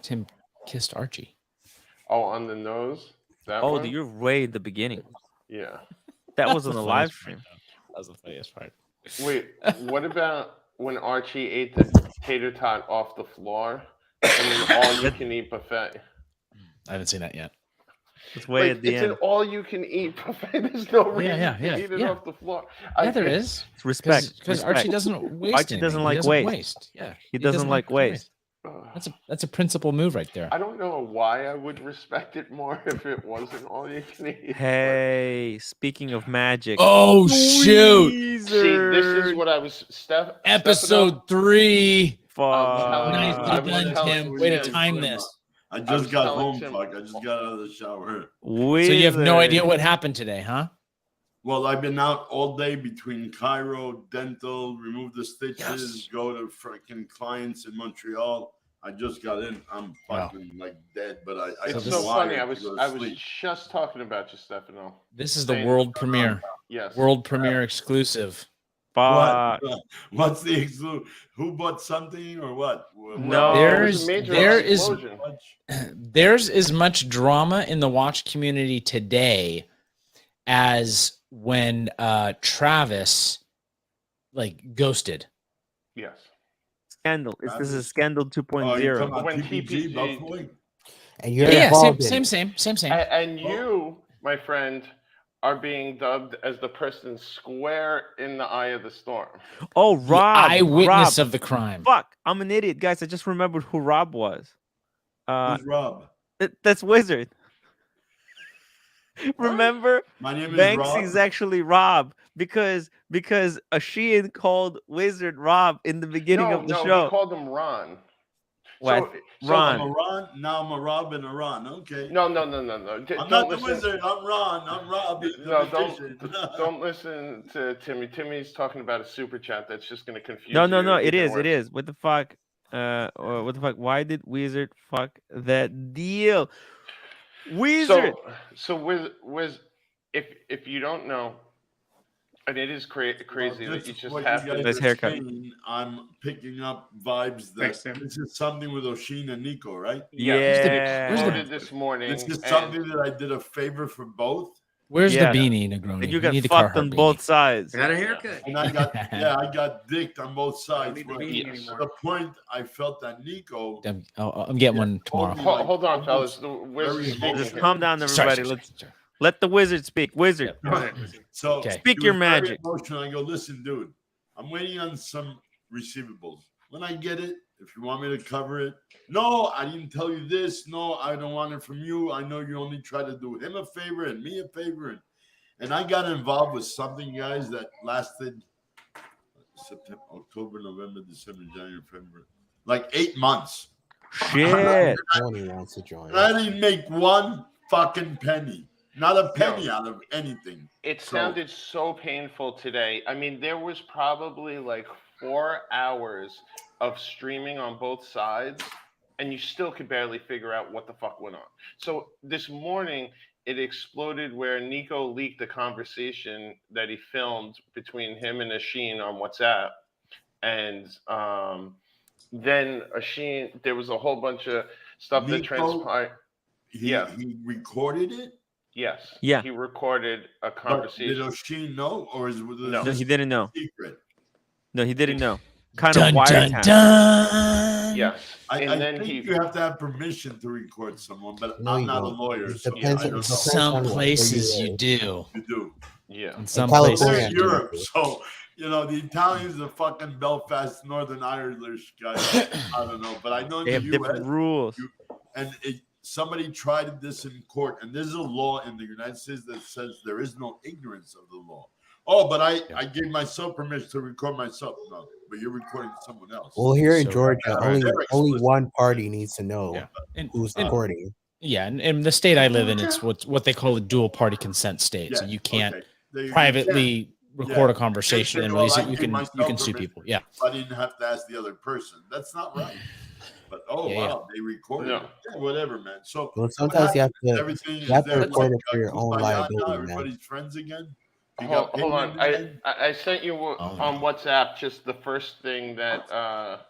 Tim kissed Archie. Oh, on the nose? That one? You're way at the beginning. Yeah. That was on the live stream. That was the funniest part. Wait, what about when Archie ate the tater tot off the floor and then all-you-can-eat buffet? I haven't seen that yet. It's way at the end. It's an all-you-can-eat buffet. There's no reason to eat it off the floor. Yeah, there is. It's respect. Because Archie doesn't waste. Archie doesn't like waste. Yeah, he doesn't like waste. That's a principal move right there. I don't know why I would respect it more if it wasn't all you can eat. Hey, speaking of magic. Oh shoot! See, this is what I was. Episode 3. Nicely done, Tim. Way to time this. I just got home, fuck. I just got out of the shower. So you have no idea what happened today, huh? Well, I've been out all day between Cairo, dental, remove the stitches, go to freaking clients in Montreal. I just got in. I'm fucking like dead, but I it's so funny. I was just talking about you, Stefano. This is the world premiere. Yes. World premiere exclusive. What's the exclusive? Who bought something or what? No, there's as much drama in the watch community today as when Travis ghosted. Yes. Scandal. This is Scandal 2.0. When PPG. And you're same. And you, my friend, are being dubbed as the person square in the eye of the storm. Oh, Rob. The eyewitness of the crime. Fuck. I'm an idiot. Guys, I just remembered who Rob was. Who's Rob? That's Wizard. Remember? My name is Banksy's Rob. Actually Rob because Ashin called Wizard Rob in the beginning of the show. He called him Ron. What? Ron. I'm a Ron. Now I'm a Rob and a Ron. Okay. No. I'm not the wizard. I'm Ron. I'm Rob. Don't listen to Timmy. Timmy's talking about a super chat that's just going to confuse you. No. It is. What the fuck? What the fuck? Why did Wizard fuck that deal? Wizard. So Wiz, if you don't know, and it is crazy that you just have to. Nice haircut. I'm picking up vibes that this is something with Oshin and Nico, right? Yeah. This morning. This is something that I did a favor for both. Where's the beanie, Negroni? And you got fucked on both sides. I got a haircut. And I got dicked on both sides. To the point I felt that Nico. I'm getting one tomorrow. Hold on, fellas. Just calm down, everybody. Let the wizard speak. Wizard. So speak your magic. Emotional. I go, listen, dude. I'm waiting on some receivables. When I get it, if you want me to cover it, no, I didn't tell you this. No, I don't want it from you. I know you only try to do him a favor and me a favor. And I got involved with something, guys, that lasted September, October, November, December, January, February, like 8 months. Shit. Tony wants to join. I didn't make one fucking penny. Not a penny out of anything. It sounded so painful today. I mean, there was probably like 4 hours of streaming on both sides, and you still could barely figure out what the fuck went on. So this morning, it exploded where Nico leaked a conversation that he filmed between him and Ashin on WhatsApp. And then Ashin, there was a whole bunch of stuff that transpired. He recorded it? Yes. Yeah. He recorded a conversation. But did Ashin know, or is it No, he didn't know. Secret? No, he didn't know. Kind Dun, of dun, wiretap. dun. Yes. I then think you have to have permission to record someone, but No, I'm you not don't. a lawyer. It So depends- I it don't know. depends Some on what places area you it do. You do. Yeah. In some California, places. We're in you do. Europe, so the Italians are fucking Belfast, Northern Irish guys. I don't know, but I know in They the have U.S. different rules. Somebody tried this in court, and there's a law in the United States that says there is no ignorance of the law. Oh, but I gave myself permission to record myself. No, but you're recording someone else. Well, here in So- Georgia, only one party needs to know Yeah. who's recording. Yeah, and in the state I live in, it's what they call a dual party consent state. So you can't privately record a conversation and release it. You can sue people. Yeah. I didn't have to ask the other person. That's not right. But they recorded it. Yeah, whatever, man. So sometimes you have to record it for your own Kumbaya liability, now? man. Everybody's friends again. Hold on. I sent you on WhatsApp just the first thing that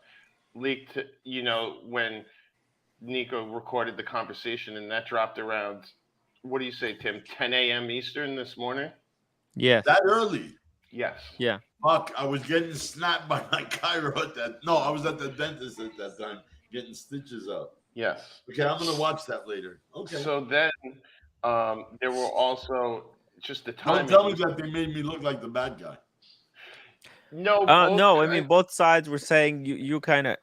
leaked, when Nico recorded the conversation, and that dropped around, what do you say, Tim, 10 a.m. Eastern this morning? Yes. That early? Yes. Yeah. Fuck, I was getting snapped by my chiro at that. No, I was at the dentist at that time getting stitches up. Yes. Okay, I'm going to watch that later. Okay. So then there were also just the timing. Don't tell me that they made me look like the bad guy. No. No, I mean, both sides were saying you kind of.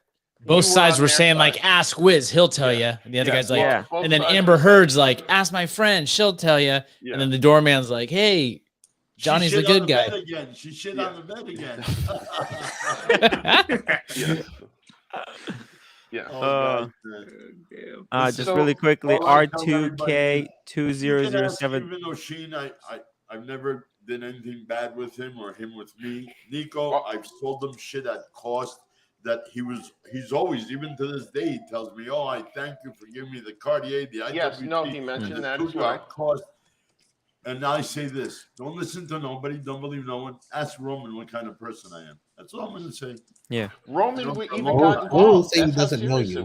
Both sides were saying, like, ask Wiz, he'll tell you. And the other guy's like, and then Amber Heard's like, ask my friend, she'll tell you. Yeah. And then the doorman's like, hey, Johnny's the good guy. Again. She shit on the bed again. Yeah. Just really quickly, R2K2007. Even Oshin, I've never did anything bad with him or him with me. Nico, I've sold him shit at cost that he's always, even to this day, he tells me, oh, I thank you for giving me the Cartier, the IWC. Yes, no, he mentioned that as well. Cost. And I say this, don't listen to nobody, don't believe no one. Ask Roman what kind of person I am. That's all I'm going to say. Yeah. Roman even got involved. He doesn't know you.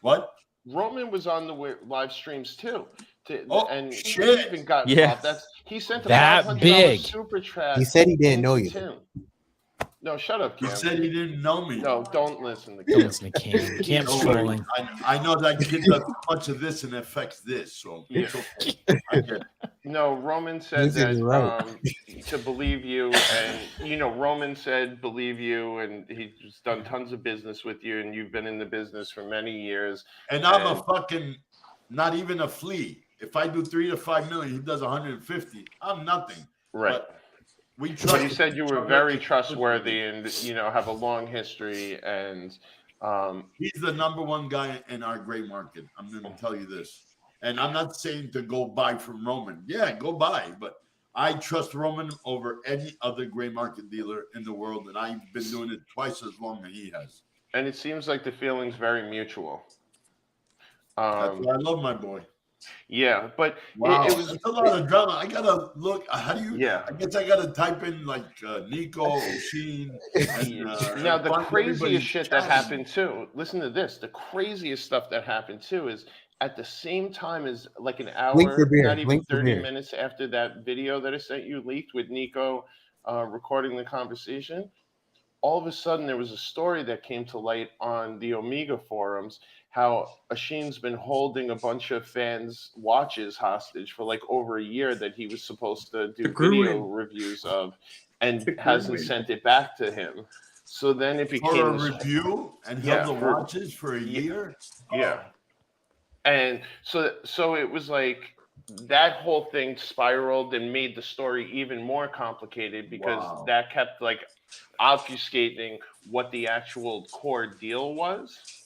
What? Roman was on the live streams too. And shit. He even got involved. involved. He sent a that $500 big super chat. He said he didn't know you. Tim. No, shut up, Cam. He said he didn't know me. No, don't listen to Don't Cam. listen to Cam. Cam's trolling. I know that kid does much of this and affects this, so it's okay. I get it. No, Roman said that to believe you, and Roman said believe you, and he's done tons of business with you, and you've been in the business for many years. And I'm a fucking not even a flea. If I do 3 to 5 million, he does 150. I'm nothing. Right. But But you said you were very trustworthy and have a long history, and he's the number one guy in our gray market. I'm going to tell you this, and I'm not saying to go buy from Roman. Yeah, go buy, but I trust Roman over any other gray market dealer in the world, and I've been doing it twice as long as he has. And it seems like the feeling's very mutual. That's why I love my boy. Yeah, but wow, it was a lot of drama. I gotta look. How do you? Yeah, I guess I gotta type in like Nico, Ashin. Now the craziest shit that happened too. Listen to this. The craziest stuff that happened too is at the same time as like an hour, not even 30 minutes after that video that I sent you leaked with Nico recording the conversation. All of a sudden, there was a story that came to light on the Omega forums. How Ashin's been holding a bunch of fans' watches hostage for like over a year that he was supposed to do video reviews of, and hasn't sent it back to him. So then it became for a review and held the watches for a year. Yeah, and so it was like that whole thing spiraled and made the story even more complicated because that kept like obfuscating what the actual core deal was.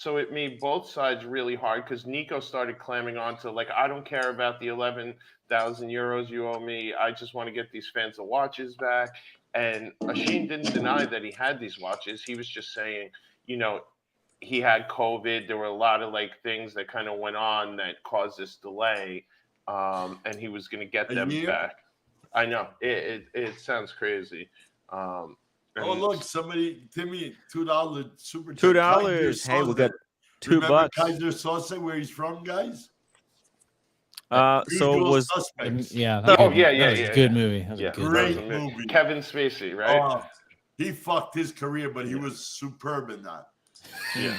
So it made both sides really hard because Nico started clamming on to like, I don't care about the 11,000 euros you owe me. I just want to get these fancy watches back. And Ashin didn't deny that he had these watches. He was just saying, you know, he had COVID. There were a lot of like things that kind of went on that caused this delay. And he was going to get them back. I know it sounds crazy. Oh look, somebody, Timmy, $2 super $2. Hey, we got $2. Remember Kaiser Sose, where he's from, guys? So it was Suspects. Yeah. That was a good movie. That was a Yeah, good great movie. Kevin Spacey, right? Oh, he fucked his career, but he was superb in that. Yeah.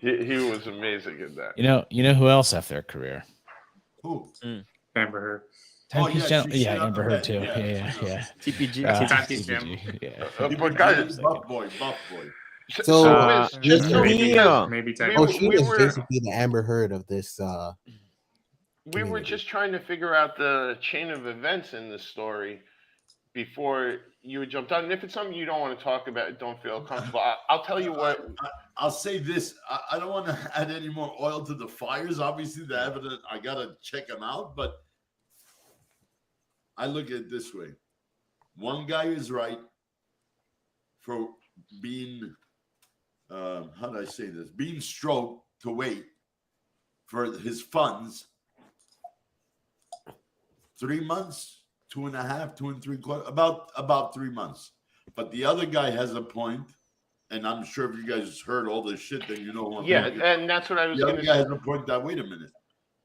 he was amazing in that. You know who else left their career? Who? Amber Heard. Yeah, Amber Heard too. Yeah. TPG. TPG. Yeah. But guys, buff boy. So just maybe Oisin is basically the Amber Heard of this. We were just trying to figure out the chain of events in this story before you jumped on. And if it's something you don't want to talk about, don't feel comfortable. I'll tell you what. I'll say this. I don't want to add any more oil to the fires. Obviously, the evidence, I got to check them out. But I look at it this way. One guy is right for being, how do I say this? Being stroked to wait for his funds 3 months, 2.5, 2 3/4, about 3 months. But the other guy has a point, and I'm sure if you guys heard all this shit, then you know what. Yeah, and that's what I was going to say. The other guy has a point that, wait a minute.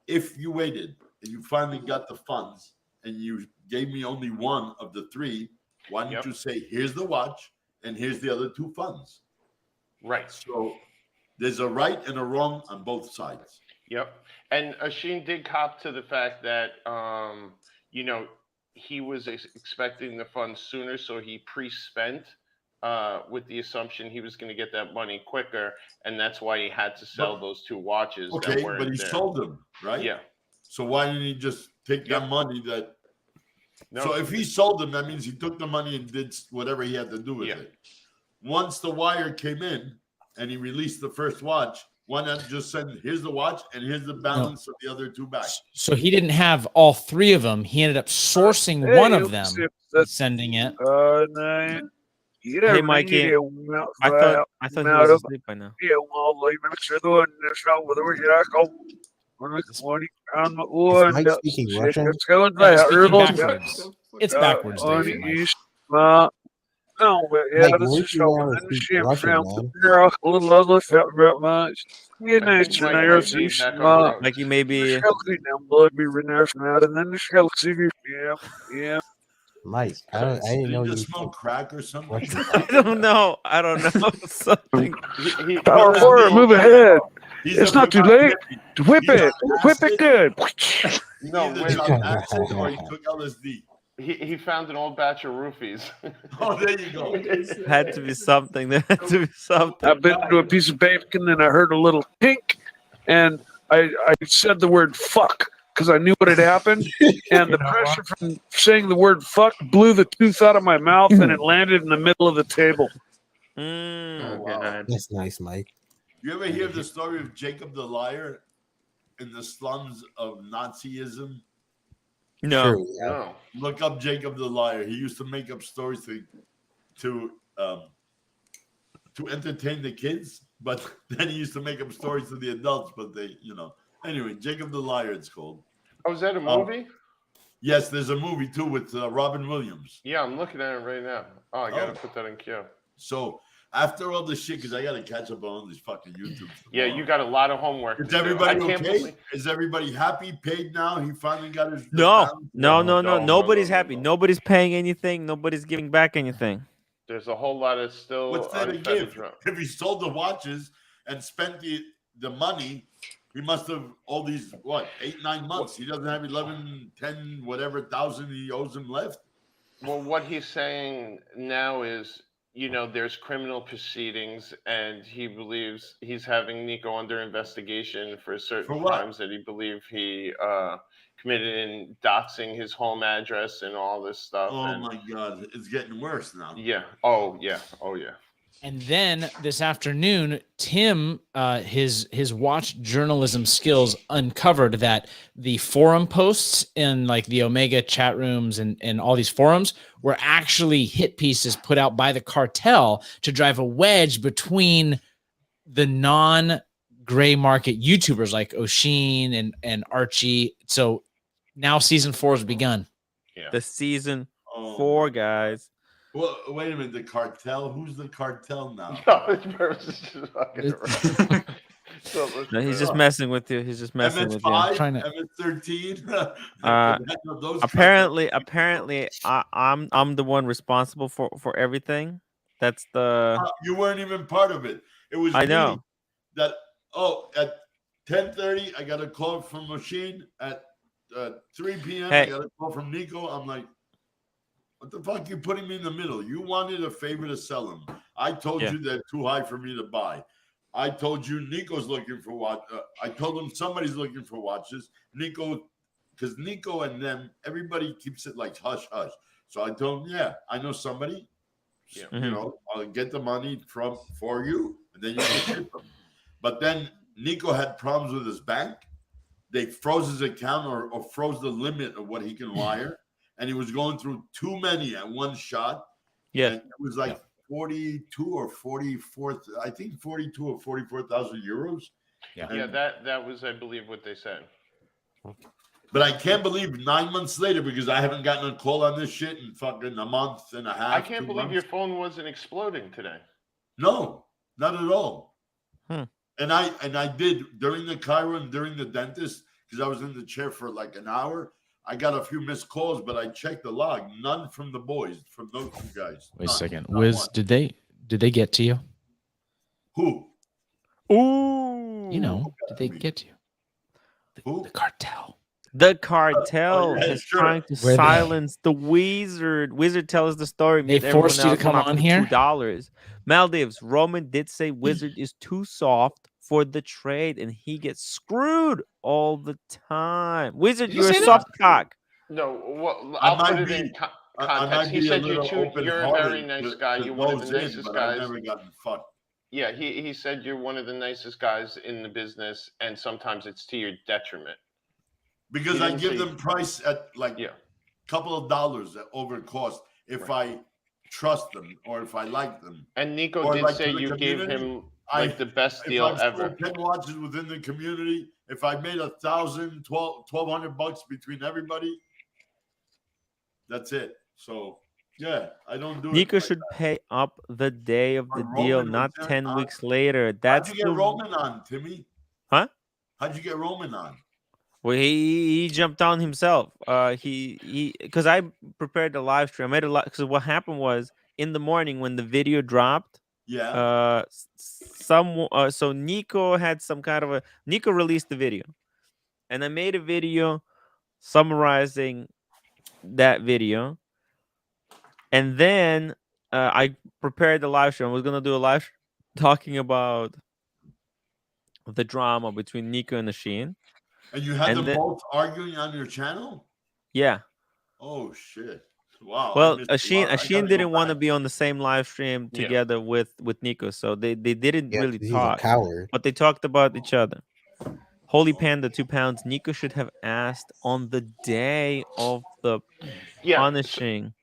If you waited and you finally got the funds and you gave me only one of the three, why don't you say, here's the watch and here's the other 2 funds? Right. So there's a right and a wrong on both sides. Yep. And Ashin did cop to the fact that, you know, he was expecting the funds sooner, so he pre-spent with the assumption he was going to get that money quicker, and that's why he had to sell those 2 watches. Okay, that weren't but he there. sold them, right? Yeah. So why didn't he just take that money that... No. So if he sold them, that means he took the money and did whatever he had to do with it. Once the wire came in and he released the first watch, why not just send, here's the watch and here's the balance of the other 2 back? So he didn't have all 3 of them. He ended up sourcing one of them, sending it. Hey, Mikey. I thought he was asleep by now. Is Mike speaking Russian? It's backwards. No, but yeah, like, this is showing Russian, man. Like you maybe. Mike, I didn't know you smoke crack or something. I don't know. Something. Power forward, move ahead. It's not too late. Whip it. Whip it good. No, wait. Or he took LSD. He found an old batch of roofies. Oh, there you go. Had to be something. There had to be something. I bit into a piece of bacon and I heard a little tink, and I said the word fuck because I knew what had happened, and the pressure from saying the word fuck blew the tooth out of my mouth and it landed in the middle of the table. Wow. That's nice, Mike. You ever hear the story of Jacob the Liar in the slums of Nazism? No. Sure, yeah. No. Look up Jacob the Liar. He used to make up stories to entertain the kids, but then he used to make up stories to the adults, but they, Anyway, Jacob the Liar, it's called. Oh, is that a movie? Yes, there's a movie too with Robin Williams. Yeah, I'm looking at it right now. Oh, I gotta put that in queue. So after all this shit, because I gotta catch up on all these fucking YouTube. Yeah, you got a lot of homework. Is everybody okay? Is everybody happy? Paid now? He finally got his. No. Nobody's happy. Nobody's paying anything. Nobody's giving back anything. There's a whole lot of still. What's there to give? If he sold the watches and spent the money, he must have all these 8, 9 months. He doesn't have 11, 10, whatever thousand he owes him left. Well, what he's saying now is, there's criminal proceedings, and he believes he's having Nico under investigation for certain crimes that he believe he committed in doxing his home address and all this stuff. Oh my God, it's getting worse now. Yeah. Oh yeah. And then this afternoon, Tim, his watch journalism skills uncovered that the forum posts in like the Omega chat rooms and all these forums were actually hit pieces put out by the cartel to drive a wedge between the non-gray market YouTubers like Oshin and Archie. So now season 4 has begun. Yeah. The season 4, guys. Well, wait a minute. The cartel? Who's the cartel now? No, this person is just fucking around. No, he's just messing with you. He's just messing with you. MS13. Apparently, I'm the one responsible for everything. That's the. You weren't even part of it. It was I me know. that. At 10:30, I got a call from Machine. At 3 p.m., I got a call from Nico. I'm like, what the fuck? You putting me in the middle? You wanted a favor to sell them. I told you they're too high for me to buy. I told you Nico's looking for watch. I told him somebody's looking for watches. Nico, because Nico and them, everybody keeps it like hush hush. So I told him, I know somebody. Yeah. You know, I'll get the money for you, and then you can ship them. But then Nico had problems with his bank. They froze his account or froze the limit of what he can wire. And he was going through too many at one shot. Yeah. And it was like 42 or 44, I think 42 or 44,000 euros. Yeah, that was, I believe, what they said. But I can't believe 9 months later, because I haven't gotten a call on this shit in fucking a month and a half. I can't believe your phone wasn't exploding today. No, not at all. And I did during the Cairo and during the dentist, because I was in the chair for like an hour. I got a few missed calls, but I checked the log. None from the boys, from those two guys. Wait a second. Wiz, did they get to you? Who? Ooh. You know, did they get to you? The cartel. The cartel is trying to silence the wizard. Wizard tells us the story. They forced you to come on here? $2. Maldives. Roman did say Wizard is too soft for the trade, and he gets screwed all the time. Wizard, you're a soft cock. No, well, I'll put it in context. He said you're a very nice guy. You're one of the nicest guys. I've never gotten fucked. Yeah, he said you're one of the nicest guys in the business, and sometimes it's to your detriment. Because I give them price at like a couple of dollars over cost if I trust them or if I like them. And Nico did say you gave him like the best deal ever. 10 watches within the community. If I made $1,000, $1,200 between everybody, that's it. So yeah, I don't do Nico it. should pay up the day of the deal, not 10 weeks later. That's How'd you get Roman on, Timmy? Huh? How'd you get Roman on? Well, he jumped on himself. He because I prepared the live stream. I made a lot because what happened was in the morning when the video dropped. Yeah. So Nico had some kind of Nico released the video, and I made a video summarizing that video, and then I prepared the live stream. I was gonna do a live talking about the drama between Nico and Ashin. And you had them both arguing on your channel? Yeah. Oh shit! Wow. Well, Ashin didn't want to be on the same live stream together with Nico, so they didn't really talk. But they talked about each other. Holy Panda, 2 pounds. Nico should have asked on the day of the punishing.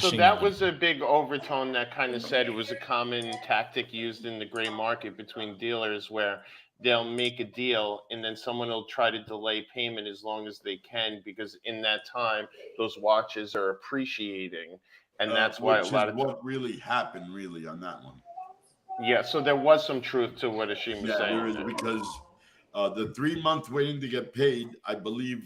So that was a big overtone that kind of said it was a common tactic used in the gray market between dealers where they'll make a deal and then someone will try to delay payment as long as they can because in that time those watches are appreciating, and that's why a lot of what really happened on that one. Yeah, so there was some truth to what Ashin was saying. There is, because the 3 month waiting to get paid, I believe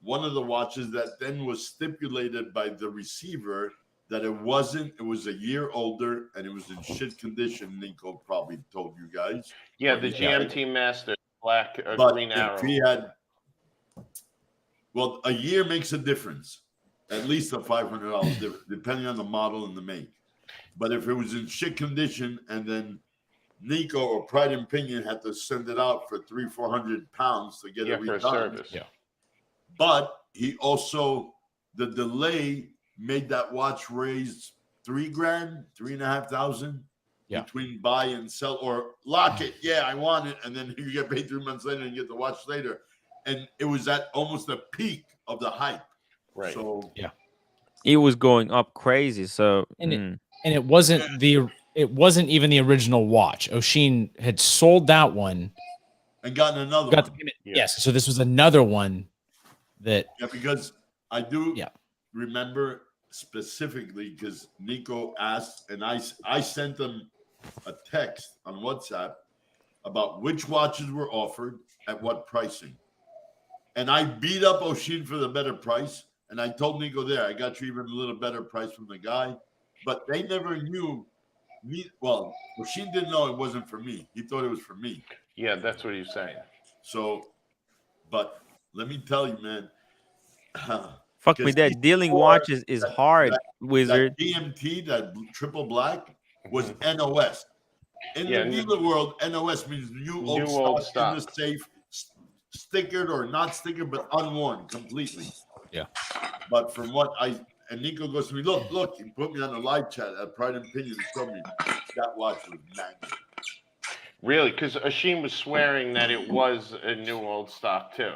one of the watches that then was stipulated by the receiver that it was a year older and it was in shit condition. Nico probably told you guys. Yeah, the GMT Master, black green arrow. If he had, well, a year makes a difference, at least a $500 difference, depending on the model and the make. But if it was in shit condition and then Nico or Pride and Pinion had to send it out for £300-400 to get it redone. For service. Yeah. But he also, the delay made that watch raise $3,000, $3,500. between buy and sell or lock it. Yeah, I want it, and then you get paid 3 months later and you get the watch later. And it was at almost the peak of the hype. Right. So it was going up crazy. So and it wasn't even the original watch. Oshin had sold that one and gotten another one. Yes. So this was another one that because I do remember specifically because Nico asked and I sent him a text on WhatsApp about which watches were offered at what pricing. And I beat up Oshin for the better price. And I told Nico there, I got you even a little better price from the guy. But they never knew me. Well, Oshin didn't know it wasn't for me. He thought it was for me. Yeah, that's what he's saying. So, but let me tell you, man. Fuck me dead. Dealing watches is hard, Wizard. That DMT, that triple black, was NOS. In the dealer world, NOS means new old stock in the safe, stickered or not stickered, but unworn completely. Yeah. But from what and Nico goes to me, look, he put me on a live chat at Pride and Opinion and showed me that watch was magnet. Really? Because Ashin was swearing that it was a new old stock too.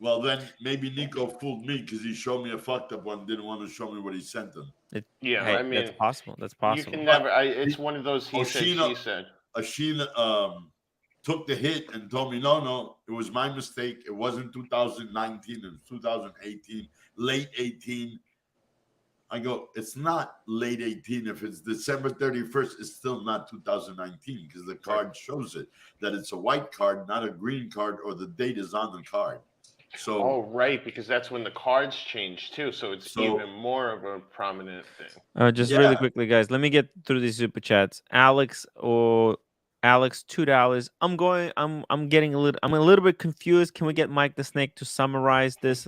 Well, then maybe Nico fooled me because he showed me a fucked up one, didn't want to show me what he sent him. I mean, that's possible. That's possible. You can never. It's one of those he said, she said. Ashin took the hit and told me, no, it was my mistake. It wasn't 2019, it was 2018, late 18. I go, it's not late 18. If it's December 31st, it's still not 2019 because the card shows it, that it's a white card, not a green card, or the date is on the card. So, right, because that's when the cards change too. So it's even more of a prominent thing. Just really quickly, guys, let me get through these super chats. Alex, $2. I'm getting a little bit confused. Can we get Mike the Snake to summarize this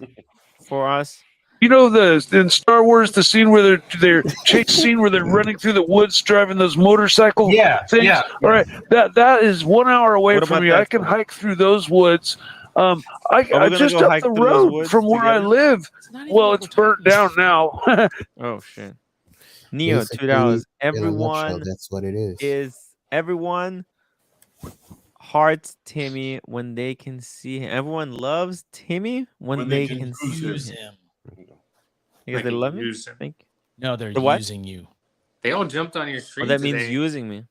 for us? You know in Star Wars the scene where they're chase scene where they're running through the woods driving those motorcycle things. Yeah. All right, that is 1 hour away from me. I can hike through those woods. I just up the road from where I live. Well, it's burnt down now. Oh shit. Neo, $2. Everyone, that's what it is. Everyone hearts Timmy when they can see him. Everyone loves Timmy when they can see him. Because they love me? No, they're using you. They all jumped on your stream. That means using me.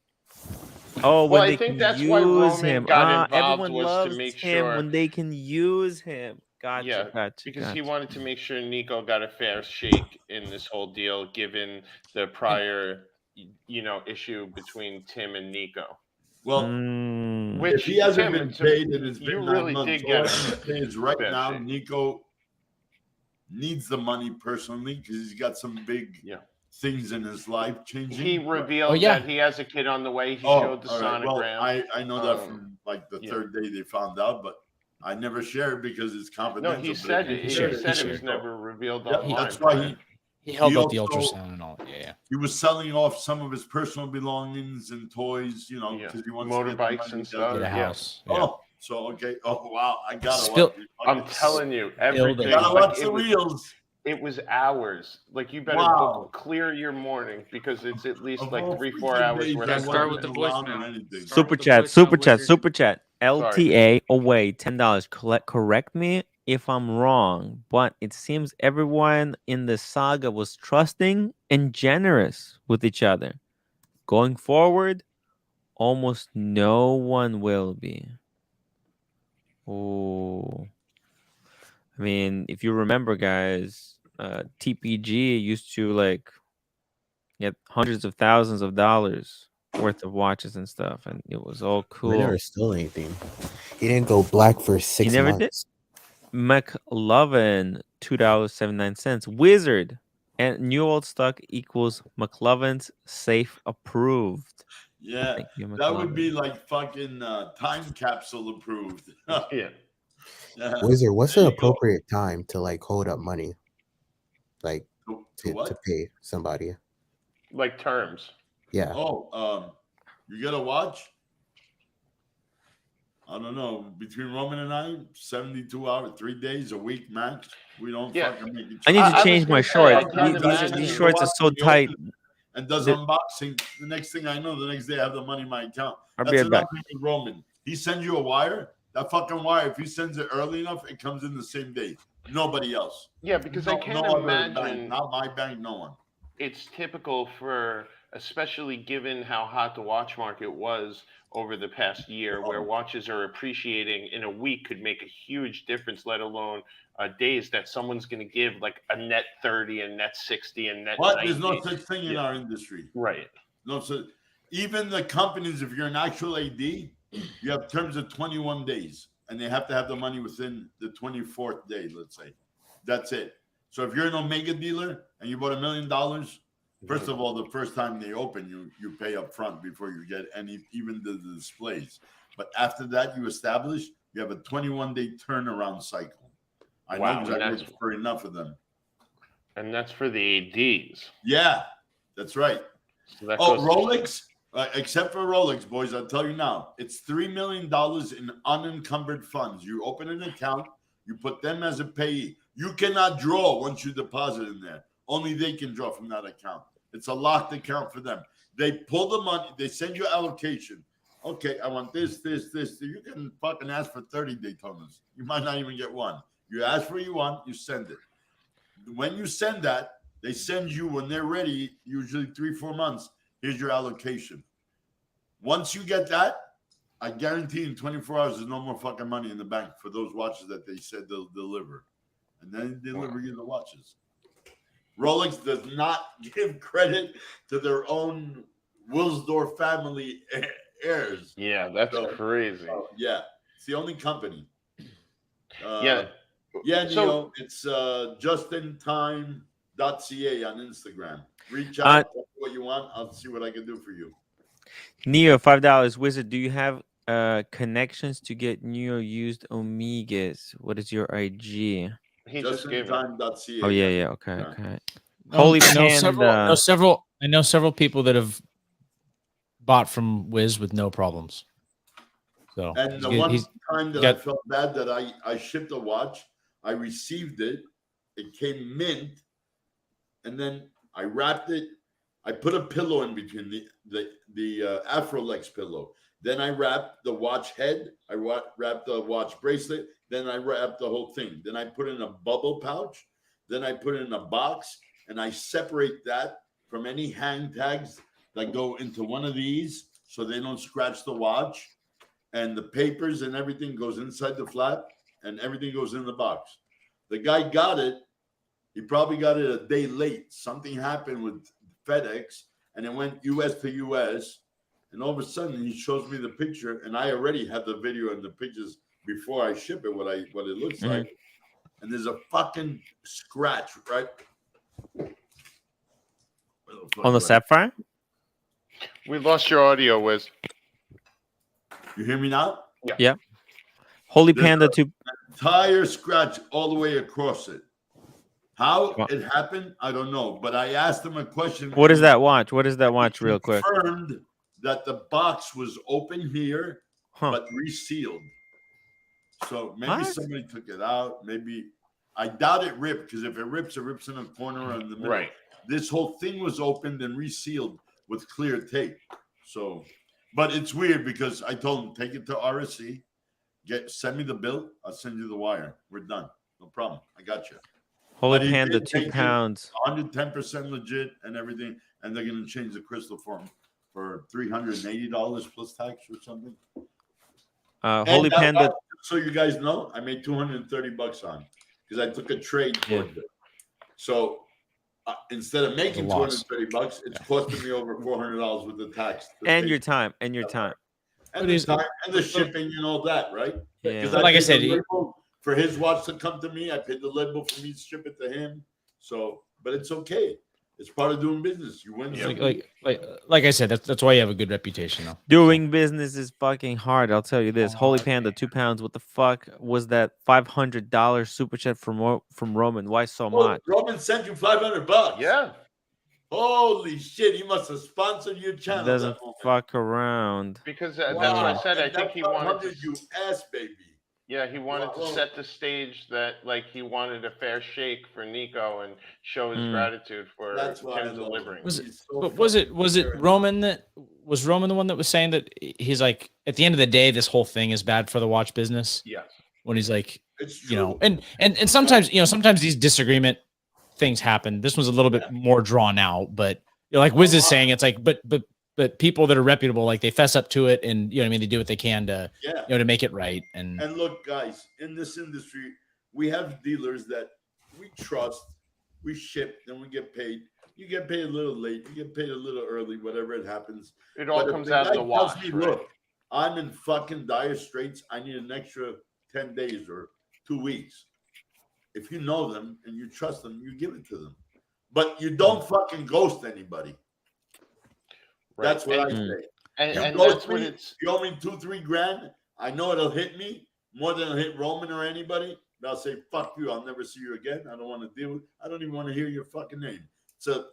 Oh, well, when they I think can that's use why Roman him. got involved Everyone was loves to make him sure when they can use him. Gotcha. Because he wanted to make sure Nico got a fair shake in this whole deal, given the prior, issue between Tim and Nico. Well, which if he hasn't Tim, been paid, and it's you been really 9 months. did All get I can say is right fair now, shake. Nico needs the money personally because he's got some big things in his life changing. He revealed that he has a kid on the way. He showed the all right. sonogram. Well, I know that from like the third day they found out, but I never shared because it's confidential. No, he said it. He said it was never revealed online. That's why he held up the also- ultrasound and all. Yeah. He was selling off some of his personal belongings and toys, because he wants motorbikes and stuff. Get a house. Oh, so okay. Oh wow, I gotta Spill- watch it. I'm telling you, everything. Gotta watch the it was- reels. It was hours. Like you better Wow. clear your morning because it's at least Of like all 3-4 freaking hours. days, We're I not wouldn't start starting with the go around voicemail. on anything. Super chat. LTA away, $10. Correct me if I'm wrong, but it seems everyone in the saga was trusting and generous with each other. Going forward, almost no one will be. Oh, I mean, if you remember, guys, TPG used to get hundreds of thousands of dollars worth of watches and stuff, and it was all cool. We never stole anything. He didn't go black for 6 He never months. did. McLovin, $2.79. Wizard and new old stock equals McLovin's safe approved. Yeah, Thank you, that would McLovin. be like fucking time capsule approved. Yeah. Wizard, what's There the you go. appropriate time to hold up money? Like To what? to pay somebody. Like terms. Yeah. Oh, you got to watch. I don't know. Between Roman and I, 72 hours, 3 days a week max. We don't Yeah. fucking make it. I need to was change my gonna say, I shorts. can't These imagine these shorts are so tight. and does unboxing. The next thing I know, the next day I have the money in my account. I'll That's be right another back. thing with Roman. He sends you a wire. That fucking wire, if he sends it early enough, it comes in the same day. Nobody else. Yeah, because I can't other imagine. bank, not my bank, no one. It's typical for, especially given how hot the watch market was over the past year, where watches are appreciating in a week could make a huge difference, let alone days that someone's going to give like a net 30 and net 60 and net 90. There's no such thing in our industry. Right. No, so even the companies, if you're an actual AD, you have terms of 21 days, and they have to have the money within the 24th day, let's say. That's it. So if you're an Omega dealer and you bought $1 million, first of all, the first time they open, you pay up front before you get even the displays. But after that, you establish, you have a 21-day turnaround cycle. I know because I worked for enough of them. And that's for the ADs. Yeah, that's right. So that Rolex, except for Rolex, boys, I'll tell you now, it's $3 million in unencumbered funds. You open an account, you put them as a payee. You cannot draw once you deposit in there. Only they can draw from that account. It's a locked account for them. They pull the money. They send you allocation. Okay, I want this. You can fucking ask for 30 Daytonas. You might not even get one. You ask for what you want, you send it. When you send that, they send you, when they're ready, usually 3-4 months, here's your allocation. Once you get that, I guarantee in 24 hours, there's no more fucking money in the bank for those watches that they said they'll deliver. And then they deliver you the watches. Rolex does not give credit to their own Wilsdorf family heirs. Yeah, that's crazy. Yeah, it's the only company. Yeah, Neo, it's justintime.ca on Instagram. Reach out, what you want. I'll see what I can do for you. Neo, $5. Wizard, do you have connections to get Neo used Omegas? What is your IG? He just gave justintime.ca. Oh yeah. Okay. No, Holy I know Panda. I know several people that have bought from Wiz with no problems. So And the one time that I felt bad that I shipped a watch, I received it, it came mint, and then I wrapped it. I put a pillow in between the Afrolex pillow. Then I wrapped the watch head. I wrapped the watch bracelet. Then I wrapped the whole thing. Then I put in a bubble pouch. Then I put it in a box, and I separate that from any hang tags that go into one of these so they don't scratch the watch. And the papers and everything goes inside the flap, and everything goes in the box. The guy got it. He probably got it a day late. Something happened with FedEx, and it went US to US. And all of a sudden, he shows me the picture, and I already had the video and the pictures before I ship it, what it looks like. And there's a fucking scratch, right? On the Sapphire? We lost your audio, Wiz. You hear me now? Yeah. Holy Panda to entire scratch all the way across it. How it happened, I don't know. But I asked him a question. What is that watch? What is that watch, real quick? Confirmed that the box was open here, but resealed. So maybe somebody took it out. Maybe I doubt it ripped, because if it rips in a corner or in the middle. Right. This whole thing was opened and resealed with clear tape. So, but it's weird because I told him, take it to RSC, send me the bill, I'll send you the wire. We're done. No problem. I got you. Holy Panda, 2 pounds. 110% legit and everything. And they're going to change the crystal form for $380 plus tax or something. Holy Panda. So you guys know, I made $230 on because I took a trade towards it. So instead of making $230, it's costing me over $400 with the tax. And your time. And the time and the shipping and all that, right? Yeah. Like I said, for his watch to come to me, I paid the label for me to ship it to him. So, but it's okay. It's part of doing business. You win. Like I said, that's why you have a good reputation, though. Doing business is fucking hard. I'll tell you this. Holy Panda, 2 pounds. What the fuck was that $500 super chat from Roman? Why so much? Roman sent you $500. Yeah. Holy shit! He must have sponsored your channel. He doesn't fuck around. Because that's what I said. I think he wanted to. You ass baby. Yeah, he wanted to set the stage that like he wanted a fair shake for Nico and show his gratitude for Tim delivering. Was it Roman that was Roman the one that was saying that he's like at the end of the day this whole thing is bad for the watch business? Yes. When he's like, and sometimes sometimes these disagreement things happen. This one's a little bit more drawn out, but like Wiz is saying, it's like but people that are reputable, like they fess up to it, and you know what I mean, they do what they can to to make it right. And look, guys, in this industry, we have dealers that we trust. We ship, then we get paid. You get paid a little late, you get paid a little early, whatever it happens. It all comes out of the wash. Me, look, I'm in fucking dire straits. I need an extra 10 days or 2 weeks. If you know them and you trust them, you give it to them. But you don't fucking ghost anybody. Right. That's what I say. And that's what it's. You owe me $2-3 grand. I know it'll hit me more than it'll hit Roman or anybody. But I'll say, fuck you. I'll never see you again. I don't want to deal with. I don't even want to hear your fucking name. It's a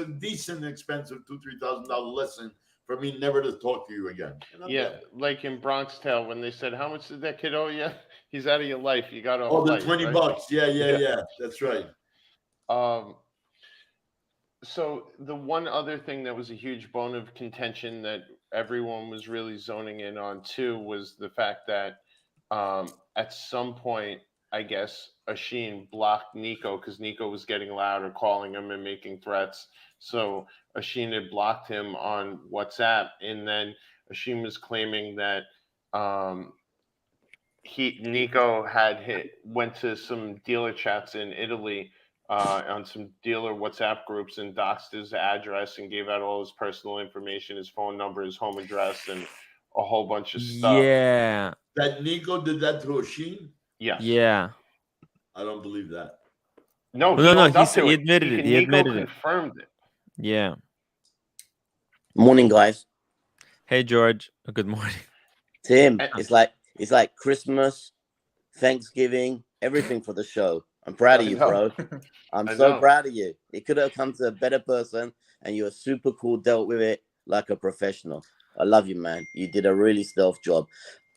decent, expensive $2,000-$3,000 lesson for me never to talk to you again. Yeah, like in Bronx Tale when they said, "How much did that kid owe you?" He's out of your life. You got off. Oh, the $20. Right? Yeah. That's right. So the one other thing that was a huge bone of contention that everyone was really zoning in on too was the fact that at some point, I guess Ashin blocked Nico because Nico was getting louder, calling him and making threats. So Ashin had blocked him on WhatsApp, and then Ashin was claiming that Nico went to some dealer chats in Italy. On some dealer WhatsApp groups and doxed his address and gave out all his personal information, his phone number, his home address, and a whole bunch of stuff. Yeah. That Nico did that to Ashin? Yes. Yeah. I don't believe that. No, he admitted it. He admitted it. Confirmed it. Yeah. Morning, guys. Hey, George. Good morning. Tim, it's like Christmas, Thanksgiving, everything for the show. I'm proud of you, bro. I'm so proud of you. It could have come to a better person, and you were super cool, dealt with it like a professional. I love you, man. You did a really stealth job.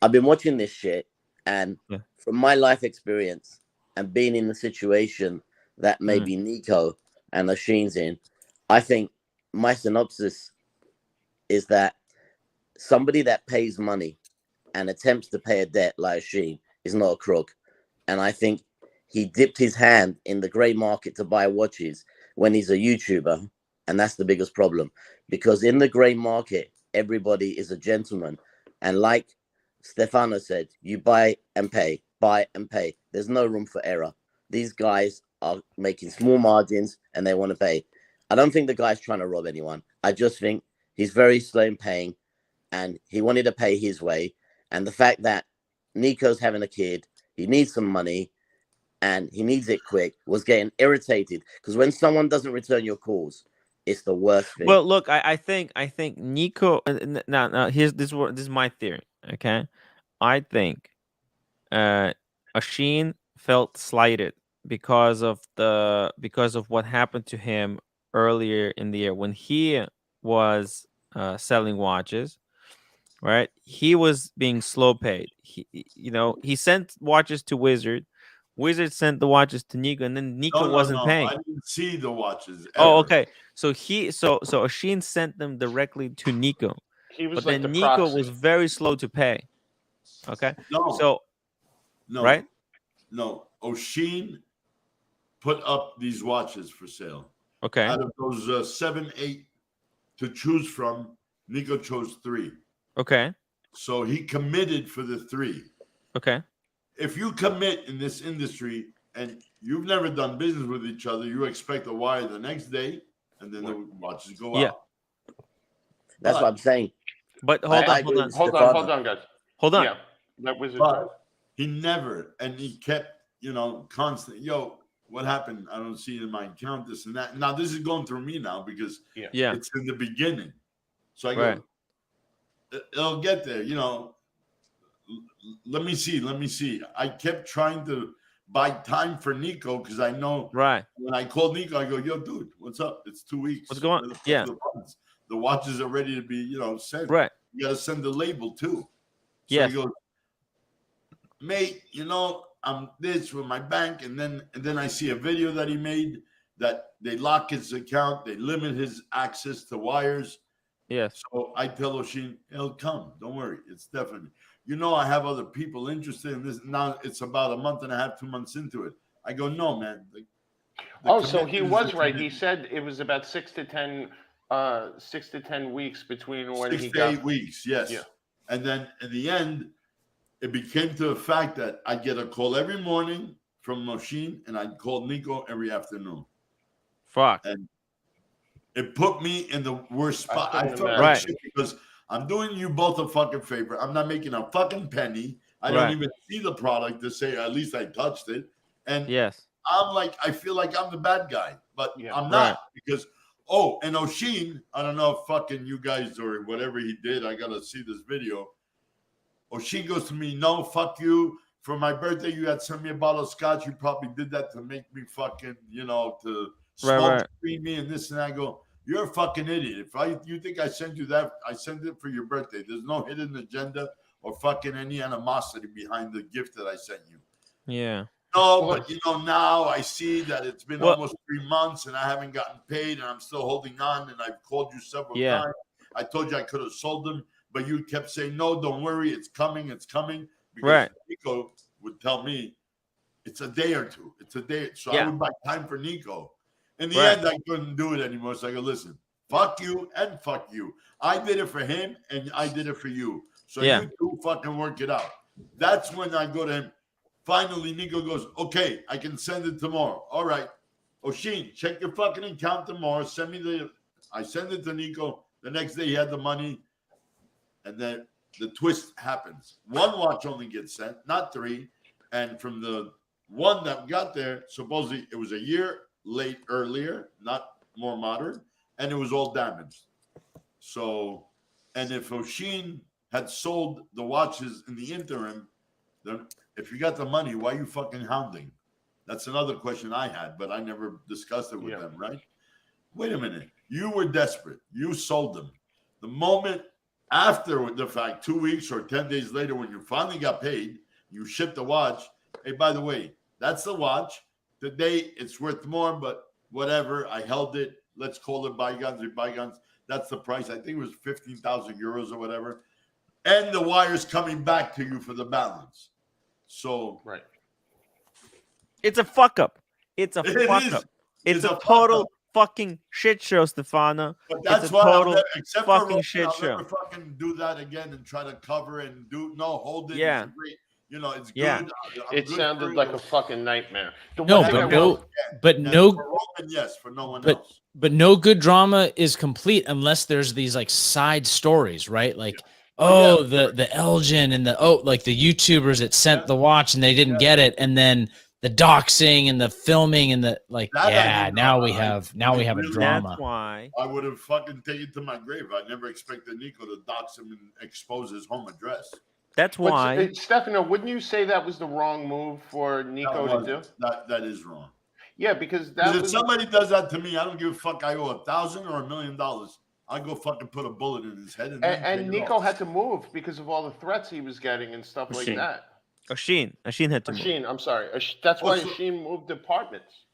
I've been watching this shit, and from my life experience and being in the situation that maybe Nico and Ashin's in, I think my synopsis is that somebody that pays money and attempts to pay a debt like Ashin is not a crook. And I think he dipped his hand in the gray market to buy watches when he's a YouTuber. And that's the biggest problem, because in the gray market, everybody is a gentleman. And like Stefano said, you buy and pay. There's no room for error. These guys are making small margins and they want to pay. I don't think the guy's trying to rob anyone. I just think he's very slow in paying and he wanted to pay his way. And the fact that Nico's having a kid, he needs some money, and he needs it quick, was getting irritated because when someone doesn't return your calls, it's the worst thing. Well, look, I think Nico. Now, this is my theory. Okay, I think Ashin felt slighted because of what happened to him earlier in the year when he was selling watches. Right, he was being slow paid. He sent watches to Wizard. Wizard sent the watches to Nico, and then Nico wasn't paying. I didn't see the watches. Oh, okay. So Ashin sent them directly to Nico. But then Nico was very slow to pay. Okay. No. Right? No. Ashin put up these watches for sale. Okay. Out of those 7, 8 to choose from, Nico chose 3. Okay. So he committed for the 3. Okay. If you commit in this industry and you've never done business with each other, you expect a wire the next day, and then the watches go out. That's what I'm saying. But hold on, guys. Hold on. Yeah, that was. But he never, and he kept, constant. Yo, what happened? I don't see it in my account. This and that. Now this is going through me now because it's in the beginning. So I go, it'll get there. Let me see. I kept trying to buy time for Nico because I know when I called Nico, I go, yo, dude, what's up? It's 2 weeks. What's going on? Yeah. The watches are ready to be, sent. Right. You got to send the label too. So yes. he goes, mate, you know, I'm this with my bank, and then I see a video that he made that they lock his account, they limit his access to wires. Yes. So I tell Oshin, he'll come. Don't worry. It's definitely. You know, I have other people interested in this. Now it's about a month and a half, 2 months into it. I go, no, man. So he was right. He said it was about 6 to 10 weeks between when 6 he to got 8 weeks, yes. Yeah. And then in the end, it became to the fact that I get a call every morning from Oshin, and I'd call Nico every afternoon. Fuck. And it put me in the worst spot. I felt like Right. shit because I'm doing you both a fucking favor. I'm not making a fucking penny. I Right. don't even see the product to say at least I touched it. And yes, I'm like, I feel like I'm the bad guy, but I'm not because, and Oshin, I don't know if fucking you guys or whatever he did, I got to see this video. Oshin goes to me, no, fuck you. For my birthday, you had sent me a bottle of scotch. You probably did that to make me fucking, to smoke me and this and that. I go, you're a fucking idiot. If you think I sent you that, I sent it for your birthday. There's no hidden agenda or fucking any animosity behind the gift that I sent you. Yeah. No, but now I see that it's been almost 3 months and I haven't gotten paid and I'm still holding on and I've called you several times. I told you I could have sold them, but you kept saying, no, don't worry, it's coming. Because Nico would tell me it's a day or two. It's a day. So I would buy time for Nico. In the end, I couldn't do it anymore. So I go, listen, fuck you and fuck you. I did it for him and I did it for you. So you two fucking work it out. That's when I go to him. Finally, Nico goes, okay, I can send it tomorrow. All right. Oshin, check your fucking account tomorrow. I send it to Nico. The next day he had the money. And then the twist happens. One watch only gets sent, not 3. And from the one that got there, supposedly it was a year late earlier, not more modern, and it was all damaged. So, and if Oshin had sold the watches in the interim, then if you got the money, why are you fucking hounding? That's another question I had, but I never discussed it with them, right? Wait a minute. You were desperate. You sold them. The moment after the fact, 2 weeks or 10 days later, when you finally got paid, you shipped the watch. Hey, by the way, that's the watch. Today, it's worth more, but whatever. I held it. Let's call it bygones or bygones. That's the price. I think it was 15,000 euros or whatever. And the wire's coming back to you for the balance. So, it's a fuck up. It's a fuck up. It's a total fucking shit show, Stefano. But that's why total except fucking for shit show. I'll never fucking do that again and try to cover and hold it. Yeah. It's great. It's good. Yeah. It sounded like a fucking nightmare. For Roman, yes, for no one else. But no good drama is complete unless there's these like side stories, right? Like, the Elgin and the YouTubers that sent the watch and they didn't get it, and then the doxing and the filming and the now we have a drama. That's why I would have fucking taken to my grave. I never expected Nico to dox him and expose his home address. That's why. Stefano, wouldn't you say that was the wrong move for Nico to do? That is wrong. Yeah, because if somebody does that to me, I don't give a fuck. I owe $1,000 or $1 million. I go fucking put a bullet in his head. And Nico had to move because of all the threats he was getting and stuff like that. Ashin had to move. Ashin, I'm sorry. That's why Ashin moved apartments.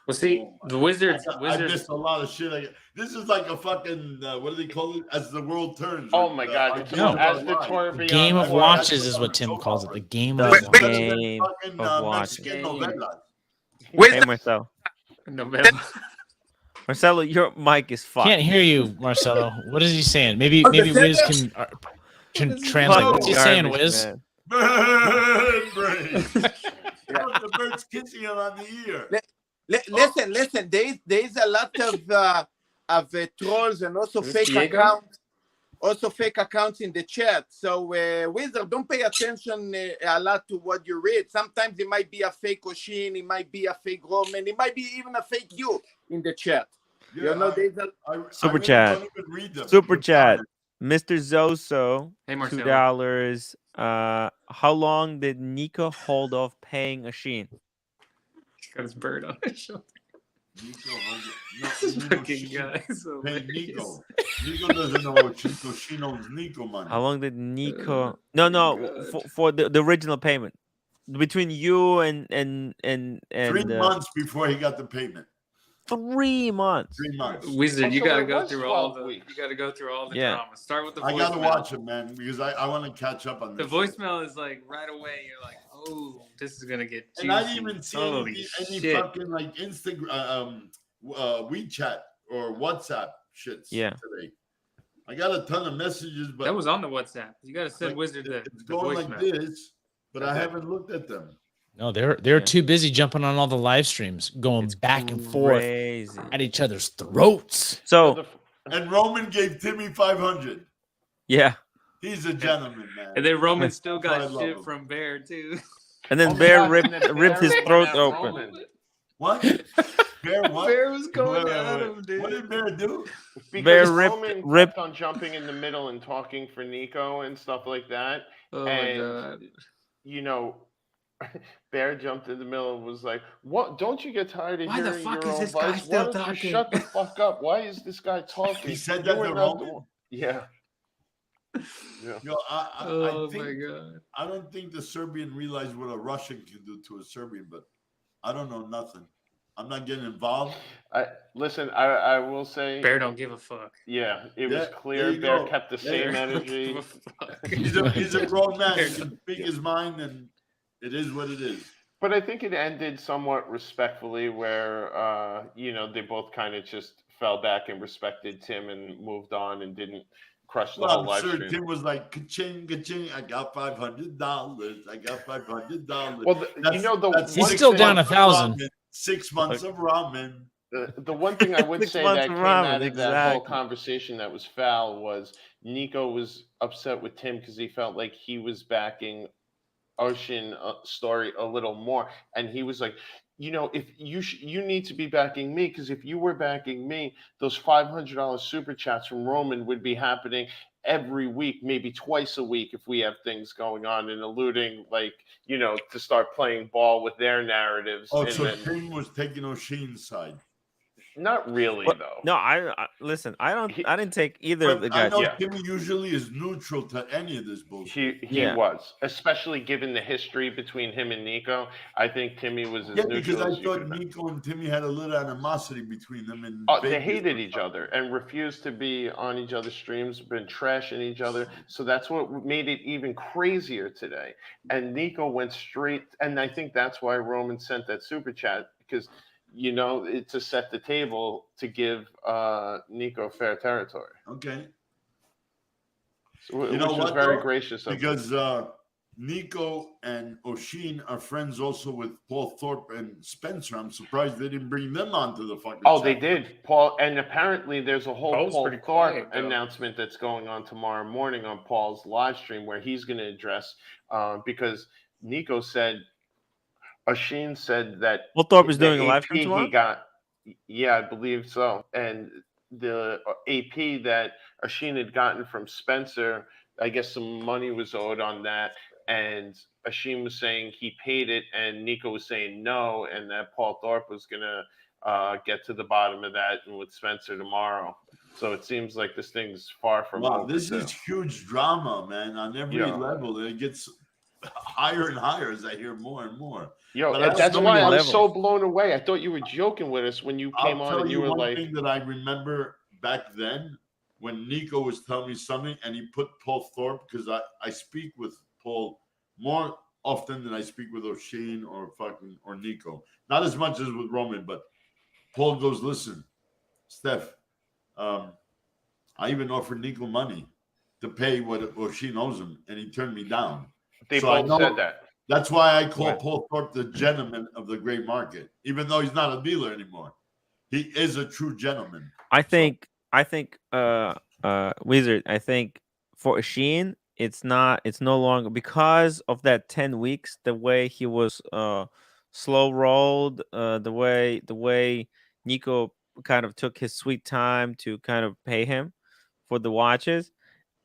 Well, see, the Wizards. I missed a lot of shit. This is like a fucking what do they call it? As the world turns. Oh my God! As the tour Game of Watches is what Tim calls it. The game of watches. Hey, Marcelo. Marcelo, your mic is fucked. Can't hear you, Marcelo. What is he saying? Maybe Wiz can translate. What's he saying, Wiz? Bird brain. The bird's kissing him on the ear. Listen. There's a lot of trolls and also fake accounts. Also fake accounts in the chat. So, Wizard, don't pay attention a lot to what you read. Sometimes it might be a fake Oshin, it might be a fake Roman, it might be even a fake you in the chat. Super chat. Super chat. Mr. Zoso, hey, $2. How long did Nico hold off paying Ashin? Got his bird on his shoulder. Hey, Nico. Nico doesn't know Nico. She knows Nico money. How long did Nico? No, for the original payment between you and 3 months before he got the payment. 3 months. 3 months. Wizard, you so gotta there go was through all 12 the. weeks. You gotta go through all the Yeah. drama. Start with the I voicemail. gotta watch it, man, because I want to catch up on The this. voicemail is like right away. You're like, oh, this is gonna get juicy. And I didn't even see Holy any shit. fucking like Instagram, WeChat or WhatsApp shits today. I got a ton of messages, but That was on the WhatsApp. You gotta send like, Wizard the it's going voicemail. like this, but I haven't looked at them. No, they're too busy jumping on all the live streams, going back and forth at each other's throats. So, and Roman gave Timmy 500. Yeah. He's a gentleman, man. And then Roman still That's why I got love shit him. from Bear too. And then Bear ripped his throat open. What? Bear what? Bear was going Wait, at wait. him, dude. What did Bear do? Because Bear Roman ripped- kept on jumping in the middle and talking for Nico and stuff like that. Oh my God. You know, Bear jumped in the middle and was like, "What? Don't you get tired of Why the hearing fuck your is own this guy voice? still Why don't you talking?" shut the fuck up? Why is this guy talking?" He said You that were to not the Roman? one- Yeah. Yeah. Yo, Oh I think, my God. I don't think the Serbian realized what a Russian can do to a Serbian, but I don't know nothing. I'm not getting involved. Listen, I will say Bear don't give a fuck. Yeah, it was Yeah, clear. there you Bear go. kept the same Bear don't give energy. a fuck. He's a grown man. He can speak his mind, and it is what it is. But I think it ended somewhat respectfully, where they both kind of just fell back and respected Tim and moved on and didn't crush the Well, whole I'm live sure stream. Tim was like, ka-ching, ka-ching, I got $500. I got $500. Well, that's He's 6 still down months of 1,000. ramen, 6 months of ramen. The one thing I would 6 say months that of came ramen, out of that whole exactly. conversation that was foul was Nico was upset with Tim because he felt like he was backing Ashin story a little more, and he was like, if you need to be backing me, because if you were backing me, those $500 super chats from Roman would be happening every week, maybe twice a week if we have things going on, and alluding to start playing ball with their narratives. Oh, and so then, Tim was taking Oshin's side. not really But- though. No, I listen. I didn't take either of the But I guys. know Yeah. Timmy usually is neutral to any of this bullshit. He Yeah. was, especially given the history between him and Nico. I think Timmy was as Yeah, because neutral I as you thought could have been. Nico and Timmy had a little animosity between them. And They hated each other and refused to be on each other's streams, been trashing each other. So that's what made it even crazier today. And Nico went straight, and I think that's why Roman sent that super chat, because to set the table to give Nico fair territory. Okay. So, You which know was what, very though? gracious of him. Because Nico and Oshin are friends also with Paul Thorpe and Spencer. I'm surprised they didn't bring them onto the fucking Oh, they channel. did, Paul, and apparently there's a whole Paul's Paul pretty Thorpe quiet, though. announcement that's going on tomorrow morning on Paul's live stream, where he's going to address because Nico said, Ashin said that Paul Thorpe is the doing a live AP stream tomorrow? he got, yeah, I believe so, and the AP that Ashin had gotten from Spencer, I guess some money was owed on that, and Ashin was saying he paid it, and Nico was saying no, and that Paul Thorpe was gonna get to the bottom of that and with Spencer tomorrow. So it seems like this thing's far from Wow, over. this too. is huge drama, man, on every Yeah. level. It gets higher and higher as I hear more and more. Yo, But that's I'll why tell I you- was so blown away. I thought you were joking with us when you came I'll on tell and you you were one like, thing that I remember back then when Nico was telling me something and he put Paul Thorpe, because I speak with Paul more often than I speak with Oshin or Nico. Not as much as with Roman, but Paul goes, listen, Steph, I even offered Nico money to pay what Oshin owes him, and he turned me down. they So I both know- said that. That's why I call Right. Paul Thorpe the gentleman of the gray market, even though he's not a dealer anymore. He is a true gentleman. I think Wizard, I think for Ashin, it's no longer because of that 10 weeks, the way he was slow rolled, the way Nico kind of took his sweet time to kind of pay him for the watches.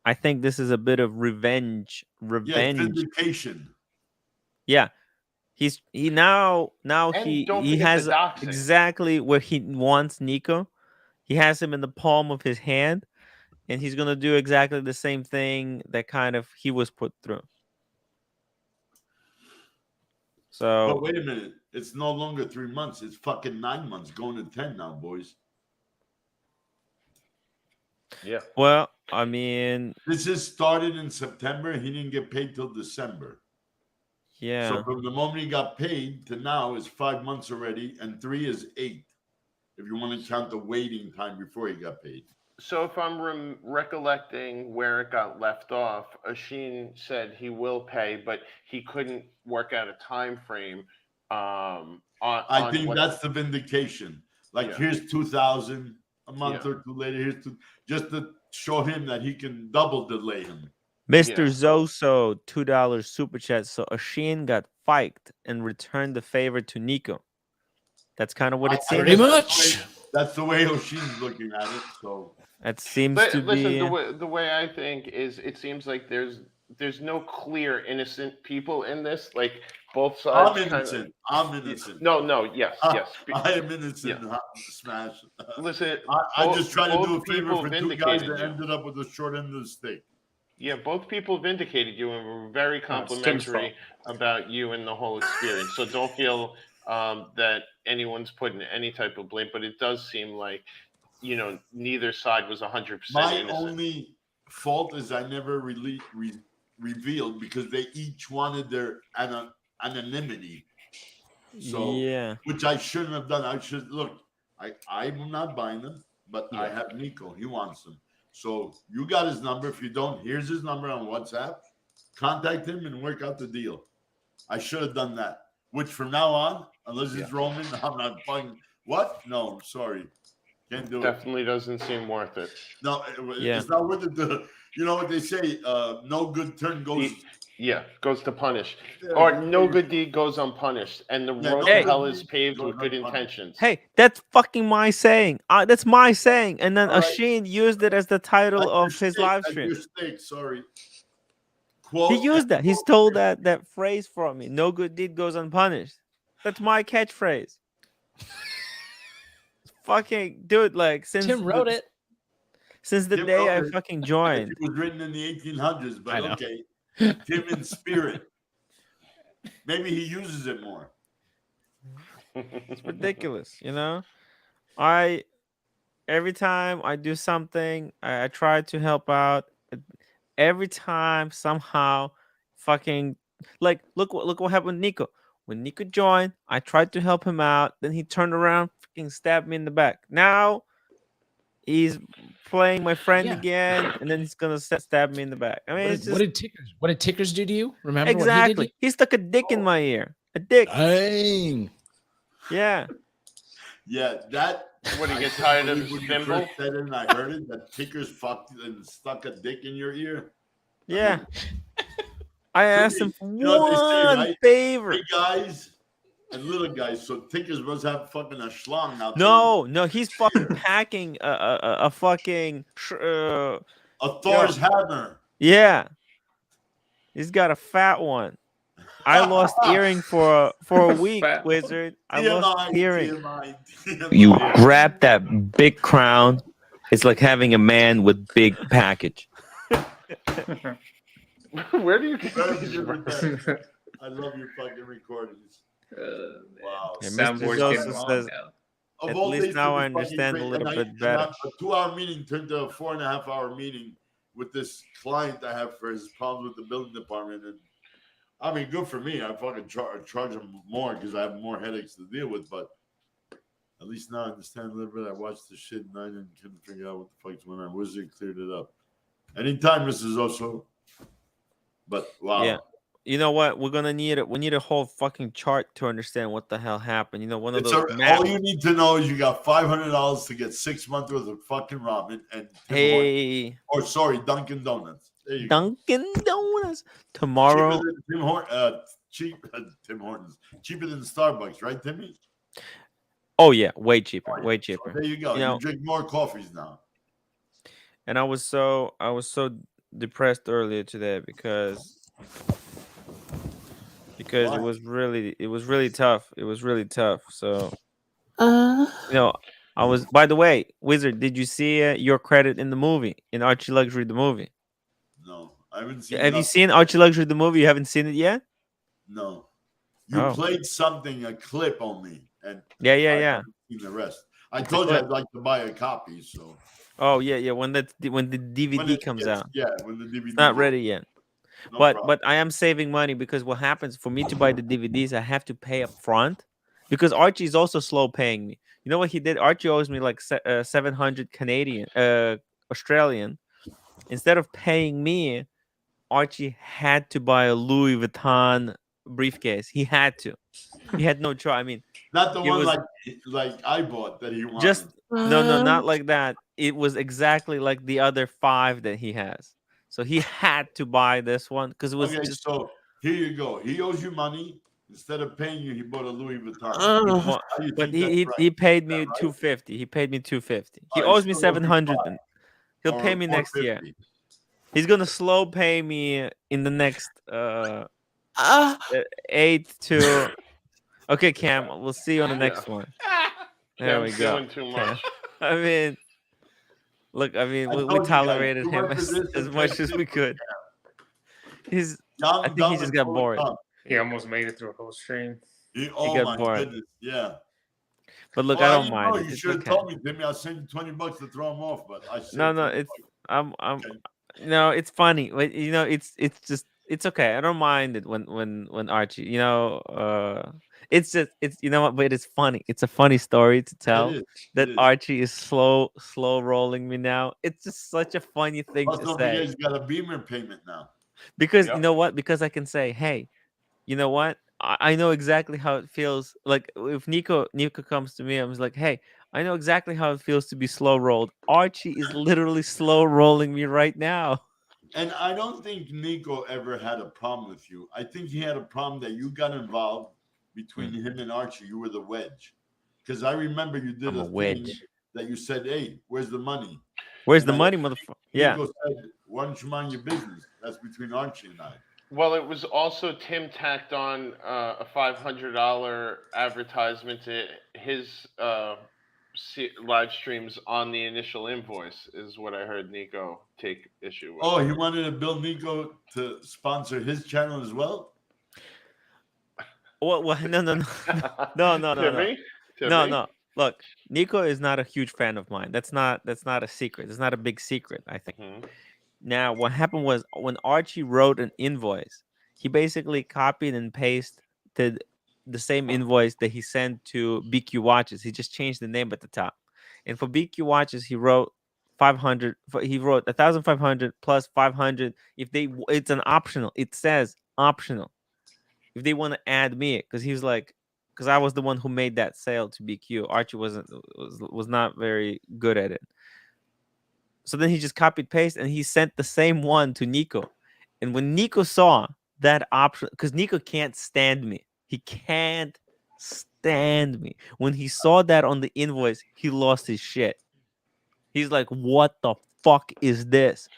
I think this is a bit of revenge. Yeah, vindication. Yeah. He now And don't he forget has the doxing. exactly where he wants Nico. He has him in the palm of his hand, and he's gonna do exactly the same thing that kind of he was put through. So, but wait a minute, it's no longer 3 months; it's fucking 9 months, going to 10 now, boys. Yeah. Well, I mean, this is started in September. He didn't get paid till December. Yeah. So from the moment he got paid to now is 5 months already, and 3 is 8. If you want to count the waiting time before he got paid. So if I'm recollecting where it got left off, Ashin said he will pay, but he couldn't work out a time frame. I think that's the vindication. Like, here's 2,000 a month or two later. Here's just to show him that he can double delay him. Mr. Zoso, $2 super chat. So Ashin got fiked and returned the favor to Nico. That's kind of what it seems. Pretty much. That's the way Oshin's looking at it. So that seems to be. The way I think is, it seems like there's no clear innocent people in this. Like, both sides. I'm innocent. I'm innocent. No. Yes. I am innocent. Yeah. Smash. Listen, I just tried to do a favor for 2 guys that you. ended up with the short end of the stick. Yeah, both people vindicated you and were very complimentary about you and the whole experience. So don't feel that anyone's putting any type of blame, but it does seem like, neither side was 100% My innocent. only fault is I never revealed, because they each wanted their anonymity. So, which I shouldn't have done. I should look. I'm not buying them, but I have Nico. He wants them. So you got his number. If you don't, here's his number on WhatsApp. Contact him and work out the deal. I should have done that. Which from now on, unless it's Roman, I'm not buying. What? No, sorry. Can't do it. Definitely doesn't seem worth it. No, it's not worth it. You know what they say? No good turn goes. Goes to punish. Or no good deed goes unpunished. And the road to hell is paved with good intentions. Hey, that's fucking my saying. That's my saying. And then Ashin used it as the title of his live stream. Sorry. He used that. He stole that phrase from me. No good deed goes unpunished. That's my catchphrase. Fucking dude, like, since Tim wrote it. Since the day I fucking joined. It was written in the 1800s, but okay. Tim in spirit. Maybe he uses it more. It's ridiculous, every time I do something, I try to help out. Every time, somehow, fucking, like, look what happened with Nico. When Nico joined, I tried to help him out. Then he turned around, fucking stabbed me in the back. Now he's playing my friend again, and then he's gonna stab me in the back. I mean, what did Tickers do to you? Remember exactly? What he stuck a dick in my ear. A dick. Dang. Yeah. Yeah, that. When you get tired of his thimble? Said it and I heard it. That Tickers fucked and stuck a dick in your ear. Yeah. I asked him for one favor. Big guys and little guys. So Tickers must have fucking a schlong now. No, he's fucking packing a fucking a Thor's hammer. Yeah, he's got a fat one. I lost earring for a week, Wizard. I lost earring. You grab that big crown. It's like having a man with big package. Where do you get I love your fucking recordings. Wow. Yeah, Mr. Joseph says, at least now I understand a little bit better. A 2-hour meeting turned to a 4.5-hour meeting with this client I have for his problems with the building department. And I mean, good for me. I fucking charge him more because I have more headaches to deal with. But at least now I understand a little bit. I watched the shit and I couldn't figure out what the fuck's going on. Wizard cleared it up. Anytime, Mrs. Oso. But wow. Yeah. You know what? We're gonna need it. We need a whole fucking chart to understand what the hell happened. One of those. All you need to know is you got $500 to get 6 months worth of fucking ramen and Dunkin' Donuts. There you Dunkin' Donuts tomorrow. Tim Hortons. Cheaper than Starbucks, right, Timmy? Oh yeah, way cheaper. Way cheaper. So there you go. You drink more coffees now. And I was so depressed earlier today because because it was really tough. It was really tough. So I was. By the way, Wizard, did you see Your Credit in the movie, in Archie Luxury the movie? No, I haven't seen. Have you seen Archie Luxury the movie? You haven't seen it yet? No. You played a clip only, and yeah. I haven't seen the rest. I told you I'd like to buy a copy, so. Oh yeah. When the DVD comes out. Yeah, when the DVD. It's not ready yet. No but I am saving money because what happens for me to buy the DVDs, I have to pay up front because Archie is also slow paying me. You know what he did? Archie owes me like 700 Canadian, Australian. Instead of paying me, Archie had to buy a Louis Vuitton briefcase. He had to. He had no choice. I mean, not the one like I bought that he wanted. Just no, not like that. It was exactly like the other 5 that he has. So he had to buy this one because it was just. So here you go. He owes you money. Instead of paying you, he bought a Louis Vuitton. But he paid me $250. He paid me $250. He owes me 700. He'll pay me next year. He's gonna slow pay me in the next 8 to. Okay, Cam. We'll see you on the next one. There we go. Doing too much. I mean, look. I mean, we tolerated him as much as we could. I think he just got bored. He almost made it through a whole stream. He got bored. Goodness, yeah. But look, I don't mind. You should have told me, Timmy. I'll send you $20 to throw him off. But I no, it's no, it's funny. But it's okay. I don't mind it when Archie. It's you know what, but it's funny. It's a funny story to tell that Archie is slow rolling me now. It's just such a funny thing to say. He's got a Beamer payment now. Because you know what? Because I can say, hey, you know what? I know exactly how it feels. Like if Nico comes to me, I was like, hey, I know exactly how it feels to be slow rolled. Archie is literally slow rolling me right now. And I don't think Nico ever had a problem with you. I think he had a problem that you got involved between him and Archie. You were the wedge. Because I remember you did a thing that you said, hey, where's the money? Where's the money, motherfucker? Yeah. Nico said, why don't you mind your business? That's between Archie and I. Well, it was also Tim tacked on a $500 advertisement to his live streams on the initial invoice, is what I heard Nico take issue with. Oh, he wanted to bill Nico to sponsor his channel as well? Well, no. No. Look, Nico is not a huge fan of mine. That's not a secret. It's not a big secret, I think. Mm-hmm. Now, what happened was when Archie wrote an invoice, he basically copied and pasted the same invoice that he sent to BQ Watches. He just changed the name at the top. And for BQ Watches, he wrote 500. He wrote 1,500 plus 500. It's an optional. It says optional. If they want to add me, because I was the one who made that sale to BQ. Archie was not very good at it. So then he just copied paste and he sent the same one to Nico. And when Nico saw that option, because Nico can't stand me. He can't stand me. When he saw that on the invoice, he lost his shit. He's like, what the fuck is this?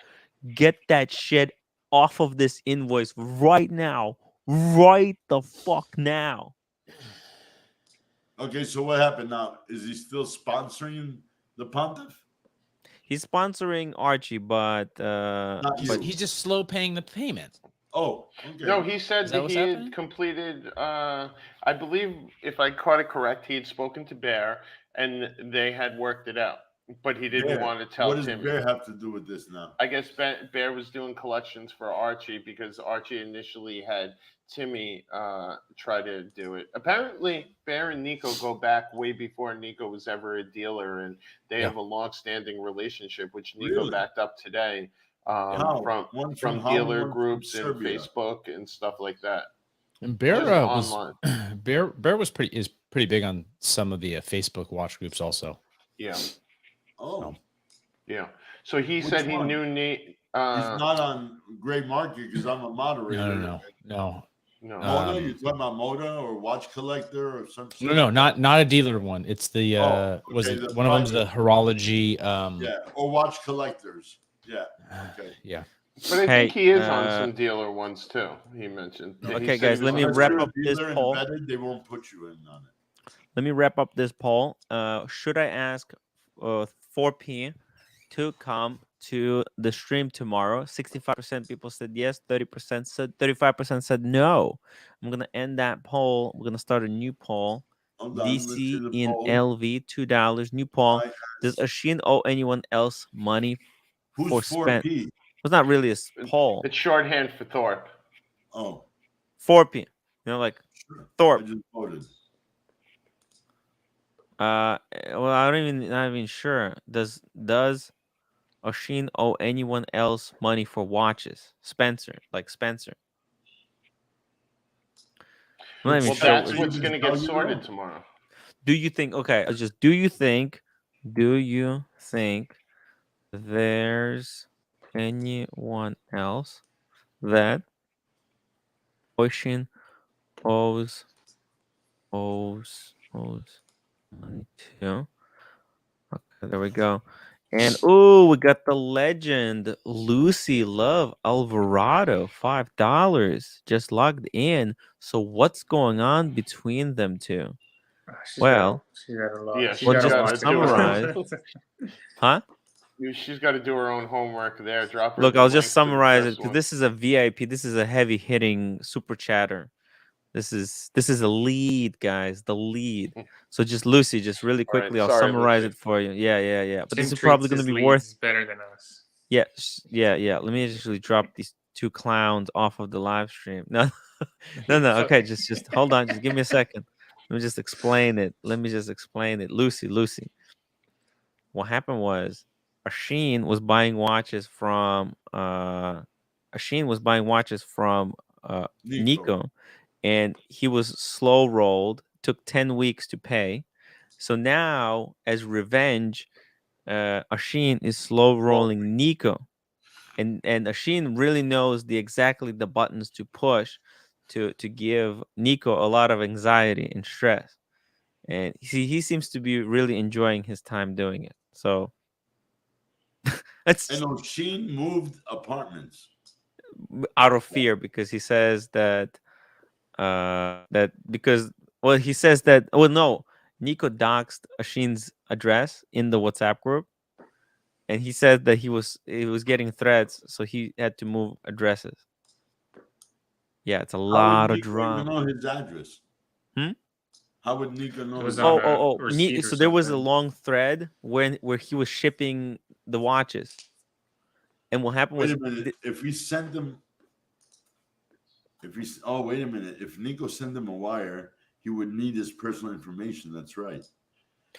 Get that shit off of this invoice right now. Right the fuck now. Okay, so what happened now? Is he still sponsoring the Pontiff? He's sponsoring Archie, but he's just slow paying the payment. Oh, okay. No, he said that he had completed. I believe, if I caught it correct, he had spoken to Bear and they had worked it out. But he didn't want to tell Timmy. What does Bear have to do with this now? I guess Bear was doing collections for Archie because Archie initially had Timmy try to do it. Apparently, Bear and Nico go back way before Nico was ever a dealer, and they have a long-standing relationship, which Nico backed up today from dealer groups and Facebook and stuff like that. And Bear is pretty big on some of the Facebook watch groups also. Yeah. Oh. Yeah. So he said he knew Nate. He's not on Gray Market because I'm a moderator. No. Moda? You talking about Moda or Watch Collector or something? No, not a dealer one. It's the one of them's the Horology. Or Watch Collectors. Yeah. Okay. Yeah. But I think he is on some dealer ones too. He mentioned. Okay, guys, let me wrap up this poll. They won't put you in on it. Let me wrap up this poll. Should I ask 4P to come to the stream tomorrow? 65% people said yes, 30% said 35% said no. I'm gonna end that poll. We're gonna start a new poll. DC in poll. LV $2. New poll. Does Ashin owe anyone else money for spend? It's not really a poll. It's shorthand for Thorpe. Oh. 4P. You know, like Thorpe. I just voted. Well, not even sure. Does Ashin owe anyone else money for watches? Spencer. I'm not even sure. That's what's going to get sorted tomorrow. Do you think? Okay, do you think there's anyone else that Oisin owes money to? Okay, there we go. And we got the legend Lucy Love Alvarado, $5 just logged in. So what's going on between them two? She's got a lot. Yeah, we'll just summarize. Huh? She's got to do her own homework there. Drop her. Look, I'll just summarize it because this is a VIP. This is a heavy hitting super chatter. This is a lead, guys. The lead. So just Lucy, just really quickly, I'll summarize it for you. Yeah. But this is probably going to be worth better than us. Yeah. Let me actually drop these two clowns off of the live stream. No. Okay, just hold on. Just give me a second. Let me just explain it. Lucy. What happened was Ashin was buying watches from Nico. And he was slow rolled, took 10 weeks to pay. So now, as revenge, Ashin is slow rolling Nico. And Ashin really knows exactly the buttons to push to give Nico a lot of anxiety and stress. And he seems to be really enjoying his time doing it. So and Ashin moved apartments out of fear because he says that he says that Nico doxed Ashin's address in the WhatsApp group, and he said that he was getting threats, so he had to move addresses. Yeah, it's a lot of drama. How would Nico know his address? How would Nico know? So there was a long thread where he was shipping the watches, and what happened was, wait a minute, if we send them. Wait a minute. If Nico sent him a wire, he would need his personal information. That's right.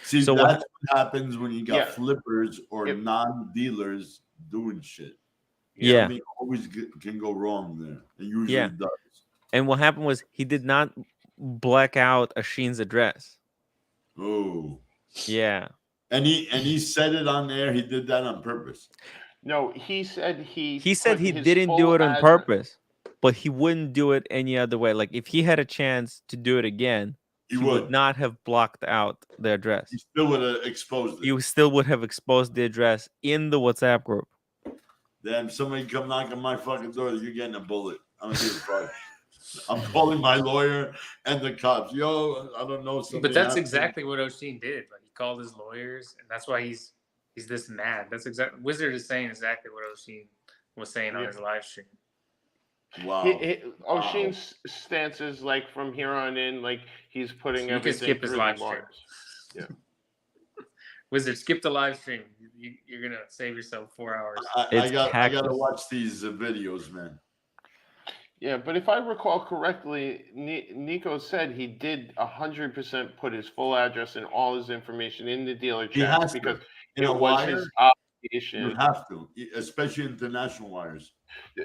See, so that's what happens when you got flippers or non-dealers doing shit. Yeah. Something always can go wrong there. It usually does. And what happened was he did not black out Ashin's address. Oh. Yeah. And he said it on there. He did that on purpose. No, he said he didn't do it on purpose. But he wouldn't do it any other way. Like if he had a chance to do it again, he would not have blocked out the address. He still would have exposed it. You still would have exposed the address in the WhatsApp group. Then somebody come knock on my fucking door, you're getting a bullet. I'm calling my lawyer and the cops. Yo, I don't know. But that's exactly what Oshin did. Like he called his lawyers, and that's why he's this mad. That's exactly Wizard is saying exactly what Oshin was saying on his live stream. Wow. Oshin's stance is like from here on in, like he's putting everything. You can skip his live stream. Yeah. Wizard, skip the live stream. You're gonna save yourself 4 hours. I gotta watch these videos, man. Yeah, but if I recall correctly, Nico said he did 100% put his full address and all his information in the dealer chat because it was his obligation. You have to, especially international wires.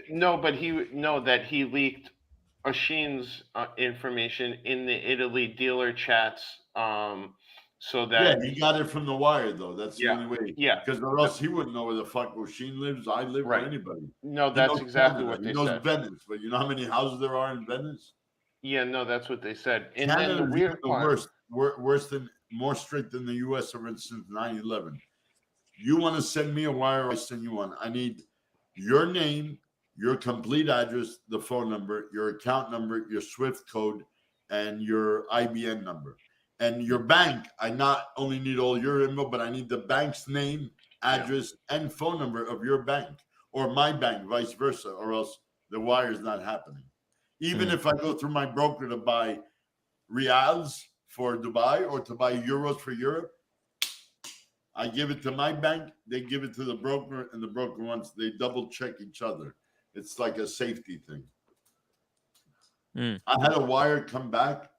No, but he leaked Ashin's information in the Italy dealer chats. So that he got it from the wire though. That's the only way. Yeah, because or else he wouldn't know where the fuck Oshin lives. I live, or anybody. No, that's exactly what they said. He knows Venice, but you know how many houses there are in Venice? Yeah, no, that's what they said. And Canada then the weird part, more strict than the U.S. ever since 9/11. You want to send me a wire? I send you one. I need your name, your complete address, the phone number, your account number, your SWIFT code, and your IBN number. And your bank, I not only need all your info, but I need the bank's name, address, and phone number of your bank or my bank, vice versa, or else the wire is not happening. Even if I go through my broker to buy reals for Dubai or to buy euros for Europe, I give it to my bank, they give it to the broker, and the broker wants, they double check each other. It's like a safety thing. I had a wire come back.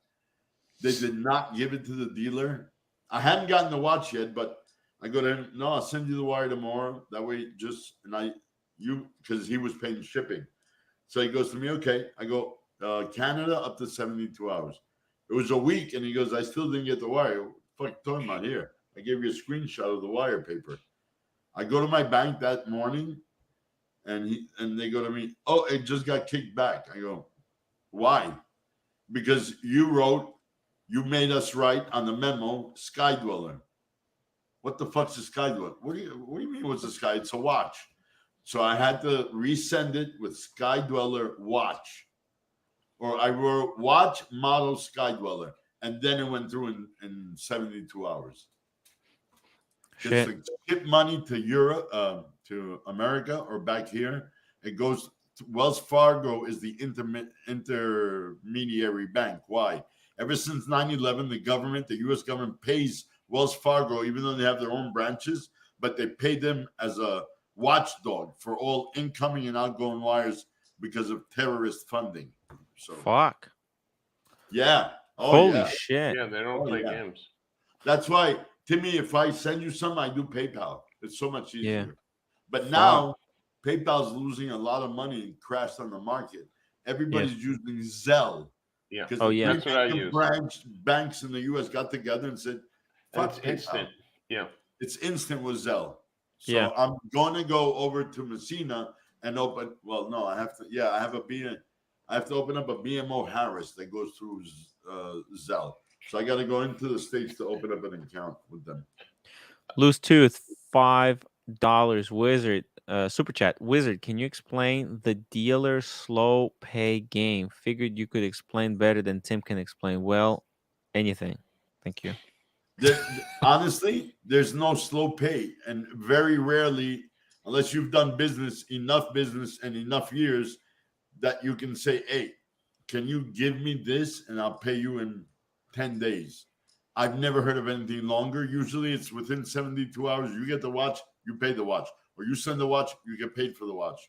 They did not give it to the dealer. I hadn't gotten the watch yet, but I go to him, no, I'll send you the wire tomorrow. That way, because he was paying shipping. So he goes to me, okay. I go, Canada up to 72 hours. It was a week, and he goes, I still didn't get the wire. What the fuck you talking about here? I gave you a screenshot of the wire paper. I go to my bank that morning, and they go to me, oh, it just got kicked back. I go, why? Because you made us write on the memo, Sky Dweller. What the fuck's a Sky Dweller? What do you mean what's a Sky? It's a watch. So I had to resend it with Sky Dweller watch. Or I wrote watch model Sky Dweller. And then it went through in 72 hours. Just to ship money to Europe, to America or back here, it goes to Wells Fargo is the intermediary bank. Why? Ever since 9/11, the U.S. government pays Wells Fargo, even though they have their own branches, but they pay them as a watchdog for all incoming and outgoing wires because of terrorist funding. So fuck. Yeah. Oh, holy yeah. shit. Yeah, they don't play games. That's why, Timmy, if I send you something, I do PayPal. It's so much easier. Yeah. But now PayPal's losing a lot of money and crashed on the market. Everybody's using Zelle. Yeah. Because that's what I use. Banks in the U.S. got together and said, and it's instant. Yeah. It's instant with Zelle. So Yeah. I'm going to go over to Messina and open. Well, no, I have to. Yeah, I have to open up a BMO Harris that goes through Zelle. So I got to go into the States to open up an account with them. Loose Tooth, $5. Wizard, super chat. Wizard, can you explain the dealer slow pay game? Figured you could explain better than Tim can explain. Well, anything. Thank you. Honestly, there's no slow pay, and very rarely, unless you've done business and enough years, that you can say, hey, can you give me this and I'll pay you in 10 days. I've never heard of anything longer. Usually it's within 72 hours. You get the watch, you pay the watch. Or you send the watch, you get paid for the watch.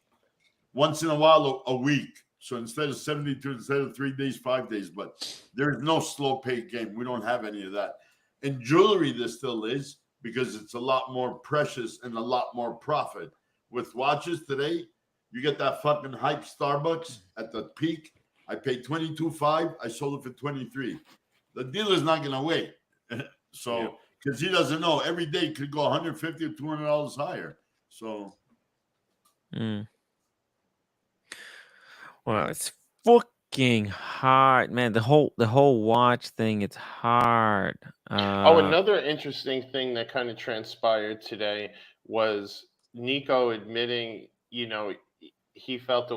Once in a while, a week. So instead of 72, instead of 3 days, 5 days. But there's no slow pay game. We don't have any of that. In jewelry, there still is, because it's a lot more precious and a lot more profit. With watches today, you get that fucking hype Starbucks at the peak. I paid $22.5. I sold it for $23. The dealer's not going to wait. So, because he doesn't know, every day could go $150 or $200 higher. So, well, it's fucking hard, man. The whole watch thing, it's hard. Another interesting thing that kind of transpired today was Nico admitting, he felt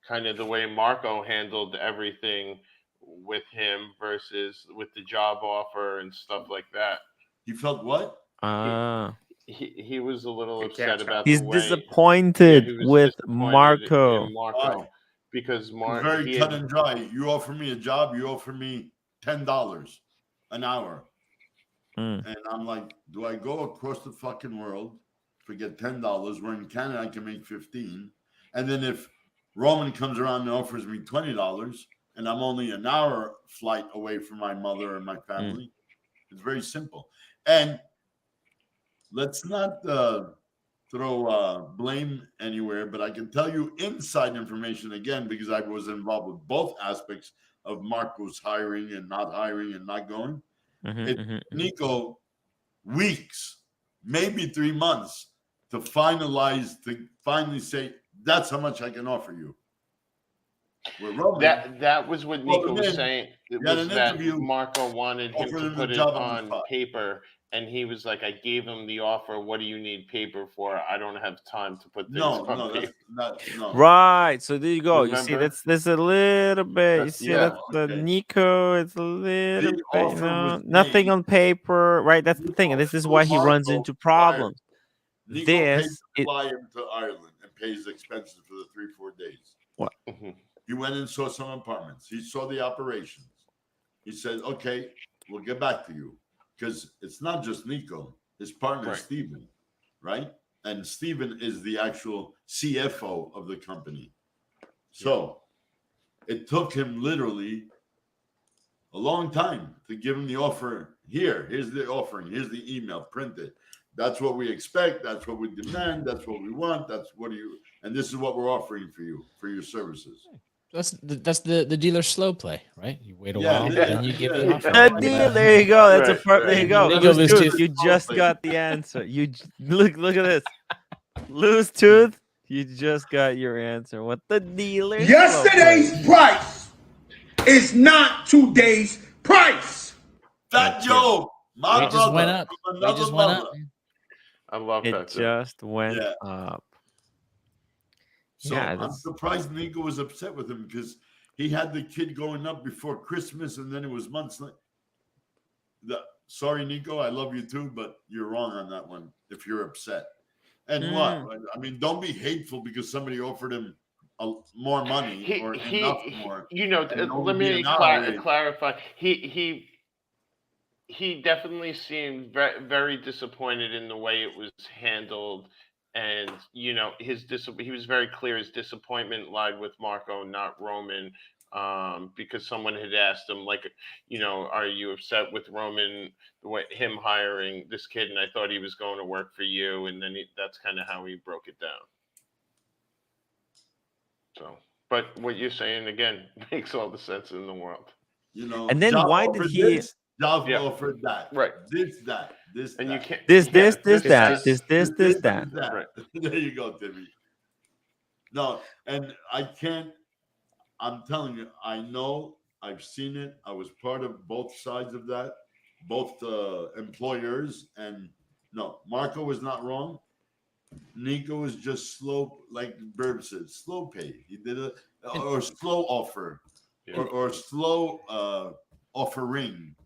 kind of the way Marco handled everything with him versus with the job offer and stuff like that. He felt what? He was a little upset about he's the way disappointed he was with disappointed Marco. in Marco because very cut and dry. You offer me a job, you offer me $10 an hour. And I'm like, do I go across the fucking world to get $10? Where in Canada I can make 15. And then if Roman comes around and offers me $20 and I'm only an hour flight away from my mother and my family, it's very simple. And let's not throw blame anywhere, but I can tell you inside information again, because I was involved with both aspects of Marco's hiring and not going. Nico, weeks, maybe 3 months to finally say, that's how much I can offer you. That was what Nico was saying. was that Marco wanted him to put it on on paper, and he was like, "I gave him the offer. What do you need paper for? I don't have time to put things on paper." No. Right. So there you go. You see, Remember? that's a little bit. You see, that's the okay. Nico. It's a little bit, offer was nothing made. on paper. Right. That's the thing, and this is why he runs into problems. Nico paid This to fly him to Ireland and pay his expenses for the 3-4 days. What? He went and saw some apartments. He saw the operations. He said, "Okay, we'll get back to you," because it's not just Nico. His partner is Steven, right? And Steven is the actual CFO of the company. So it took him literally a long time to give him the offer. Here's the offering. Here's the email. Print it. That's what we expect. That's what we demand. That's what we want. And this is what we're offering for you for your services. That's the dealer slow play, right? You wait a while, then you give the offer. The deal. There you go. That's there you go. There you go, Loose Tooth. You just got the answer. Look at this. Loose Tooth. You just got your answer. What the dealer? Yesterday's price is not today's price. Fat Joe, my It just went up. It just went up. I love It that. just went up. So Yeah, I'm surprised Nico was upset with him because he had the kid going up before Christmas, and then it was months later. Sorry, Nico, I love you too, but you're wrong on that one if you're upset. And what? I mean, don't be hateful because somebody offered him more money or enough more. Let me clarify. He definitely seemed very disappointed in the way it was handled. And he was very clear his disappointment lied with Marco, not Roman, because someone had asked him, like, are you upset with Roman, him hiring this kid? And I thought he was going to work for you. And then that's kind of how he broke it down. So, but what you're saying again makes all the sense in the world. And then why did he? Offered that. Right. This, and that. You can't. This, that. Right. There you go, Timmy. No, and I'm telling you, I know, I've seen it. I was part of both sides of that, both employers. And no, Marco was not wrong. Nico was just slow, like Burb said, slow pay. He did or slow offer, or slow offering.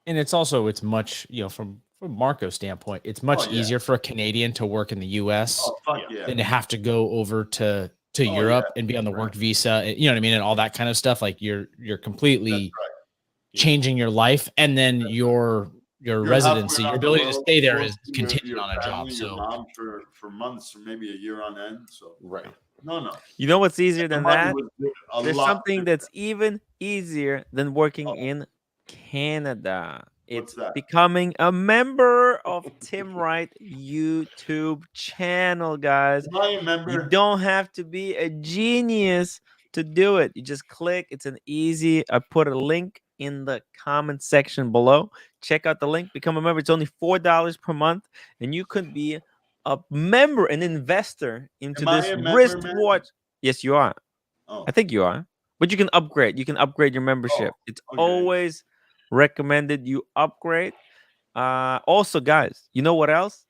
And it's much, from Marco's standpoint, it's much easier for a Canadian to work in the U.S. than to have to go over to Europe and be on the work visa. You know what I mean? And all that kind of stuff. Like you're completely changing your life, and then your residency, your ability to stay there is contingent on a job. So mom for months or maybe a year on end. So No. You know what's easier than that? There's something that's even easier than working in Canada. It's becoming a member of Tim Wright YouTube channel, guys. You don't have to be a genius to do it. You just click. It's an easy. I put a link in the comment section below. Check out the link. Become a member. It's only $4 per month, and you could be a member, an investor into this wristwatch. Yes, you are. I think you are. But you can upgrade. You can upgrade your membership. It's always recommended you upgrade. Also, guys, you know what else?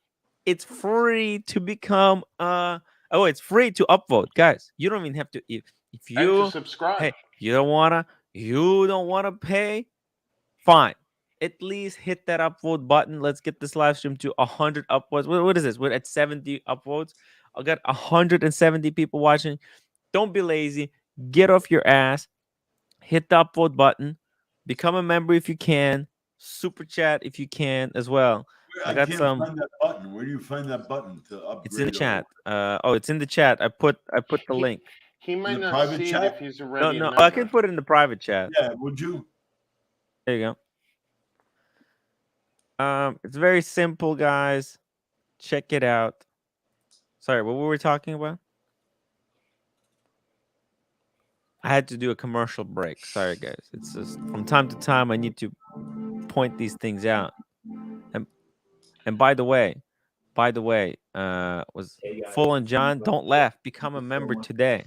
It's free to become it's free to upvote, guys. You don't even have to if you and to subscribe. Hey, you don't wanna pay, fine. At least hit that upvote button. Let's get this live stream to 100 upvotes. What is this? We're at 70 upvotes. I got 170 people watching. Don't be lazy. Get off your ass. Hit the upvote button. Become a member if you can. Super chat if you can as well. I got some. Find that button. Where do you find that button to upgrade? It's in the chat. It's in the chat. I put the link. He might not see it if he's already. No, I can put it in the private chat. Yeah, would you? There you go. It's very simple, guys. Check it out. Sorry, what were we talking about? I had to do a commercial break. Sorry, guys. It's just from time to time I need to point these things out. And by the way, was Full and John, don't laugh. Become a member today.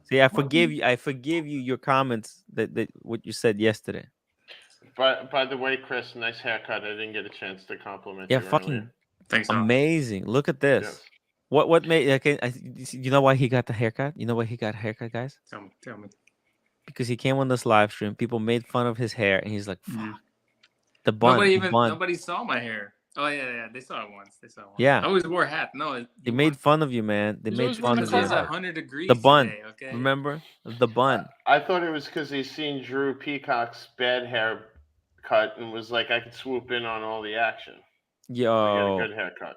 See, I forgive you. I forgive you your comments that what you said yesterday. By the way, Chris, nice haircut. I didn't get a chance to compliment Yeah, you fucking earlier. Thanks, amazing. Look at this. Yes. What made? Okay, you know why he got the haircut? You know why he got a haircut, guys? Tell me. Because he came on this live stream. People made fun of his hair, and he's like, "Fuck the bun." Nobody saw my hair. Oh yeah, they saw it once. Yeah. I always wore a hat. No, They made fun of you, man. They made fun of you. It's 100 degrees The bun. today, okay? Remember the bun? I thought it was because he's seen Drew Peacock's bad haircut and was like, I could swoop in on all the action. Yo, I got a good haircut.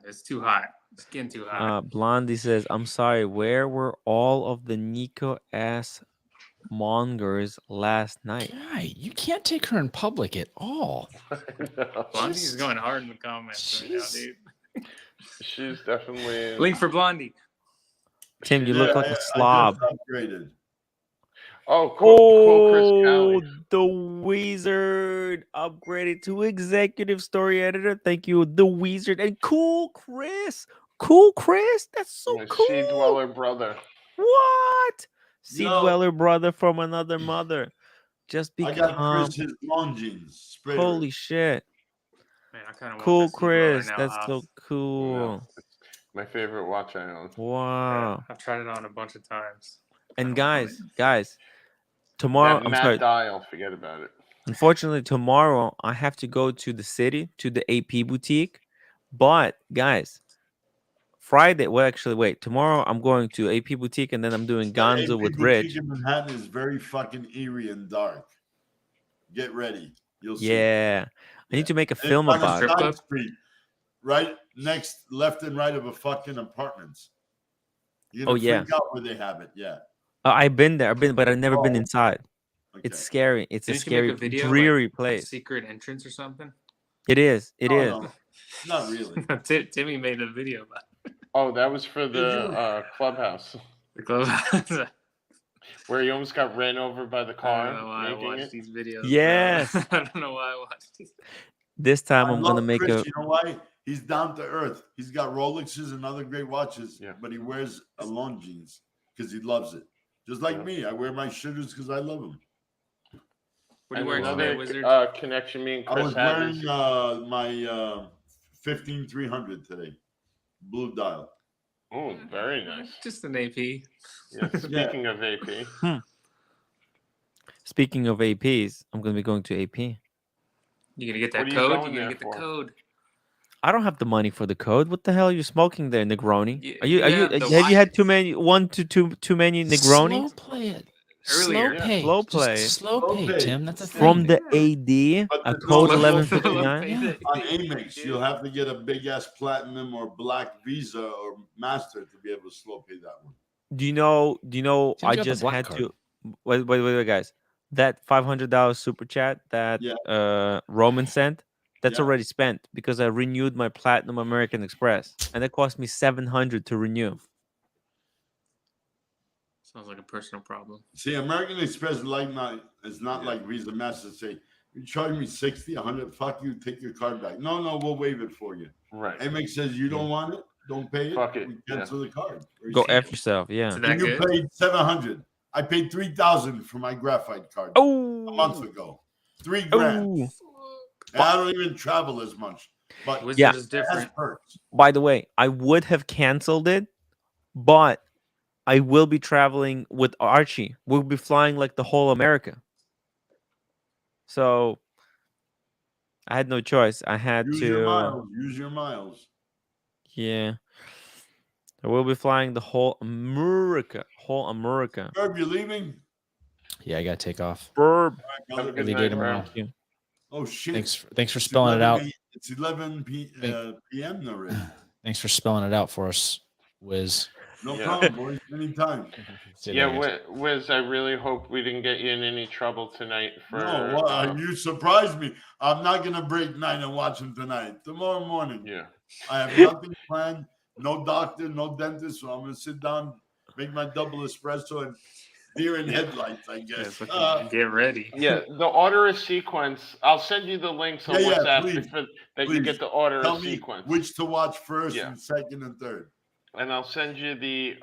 It's too hot. It's getting too hot. Blondie says, "I'm sorry. Where were all of the Nico ass mongers last night?" Guy, you can't take her in public at all. Blondie's going hard in the comments right now, dude. She's definitely Link for Blondie. Tim, you look like a slob. Upgraded. Oh, cool Chris Cali. The Wizard upgraded to executive story editor. Thank you, the Wizard, and Cool Chris. Cool Chris, that's so cool. Sea Dweller brother. What? Sea Dweller brother from another mother. Just become. I got Chris his long jeans. Holy shit. Man, I kind of Cool Chris, that's so cool. Yeah, my favorite watch I own. Wow. Yeah, I've tried it on a bunch of times. And guys, tomorrow, That I'm matte sorry. dial, forget about it. Unfortunately, tomorrow I have to go to the city, to the AP boutique. But guys, Friday, well, actually, wait. Tomorrow I'm going to AP boutique, and then I'm doing Gonzo with Rich. Manhattan is very fucking eerie and dark. Get ready. You'll see. Yeah. I need to make a And film it's on about a it. side street, right next, left and right of a fucking apartments. You're gonna freak out where they have it. Yeah. I've been there. But I've never been inside. Okay. It's scary. It's a scary, dreary place. Secret entrance or something? It is. It is. No, not really. Timmy made a video about it. Oh, that was for the clubhouse. The clubhouse. Where he almost got ran over by the car. I don't know why I watched these videos. Yes. I don't know why I watched these. This time I'm gonna make Chris, a. You know why? He's down to earth. He's got Rolexes and other great watches, but he wears a long jeans because he loves it. Just like me, I wear my shooters because I love them. What are you wearing today, Wizard? Connection me and I Chris was wearing my 15300 today, blue dial. Oh, very nice. Just an AP. Yeah. Speaking of AP. Speaking of APs, I'm gonna be going to AP. You gonna get that code? You gonna get the code? I don't have the money for the code. What the hell are you smoking there, Negroni? Have you watches. had too many Negroni? Slow play it. Earlier. Slow play. Just slow pay, Tim. That's a thing. From the AD, a code 1159. On Amex, you'll have to get a big ass platinum or black Visa or Master to be able to slow pay that one. Do you know? Tim, I you got the just black had card. to. Wait, guys. That $500 super chat that Roman sent. That's already spent because I renewed my Platinum American Express, and it cost me $700 to renew. Sounds like a personal problem. See, American Express is not like Visa Master. Say you charge me 60, 100. Fuck you, take your card back. No, we'll waive it for you. Right. Amex says you don't want it, don't pay it. Fuck it. We cancel the card. Go F yourself, yeah. And you paid $700. I paid $3,000 for my graphite card a month ago. $3,000. And I don't even travel as much. But Wizard is different. By the way, I would have canceled it, but I will be traveling with Archie. We'll be flying like the whole America. So I had no choice. I had use to use your miles. Yeah. I will be flying the whole America. Herb, you leaving? Yeah, I gotta take off. Burb. Have a good Really night, day tomorrow. bro. Oh shit! Thanks for spelling it out. It's 11 p.m. already. Thanks for spelling it out for us, Wiz. No problem, boys. Anytime. Yeah, Wiz, I really hope we didn't get you in any trouble tonight. You surprised me. I'm not gonna break night and watch him tonight. Tomorrow morning. Yeah. I have nothing planned. No doctor, no dentist. So I'm gonna sit down, make my double espresso, and deer in headlights. I guess. Get ready. Yeah, the order of sequence. I'll send you the links on WhatsApp please, that you get the order Tell of me sequence. which to watch first and second and third. And I'll send you the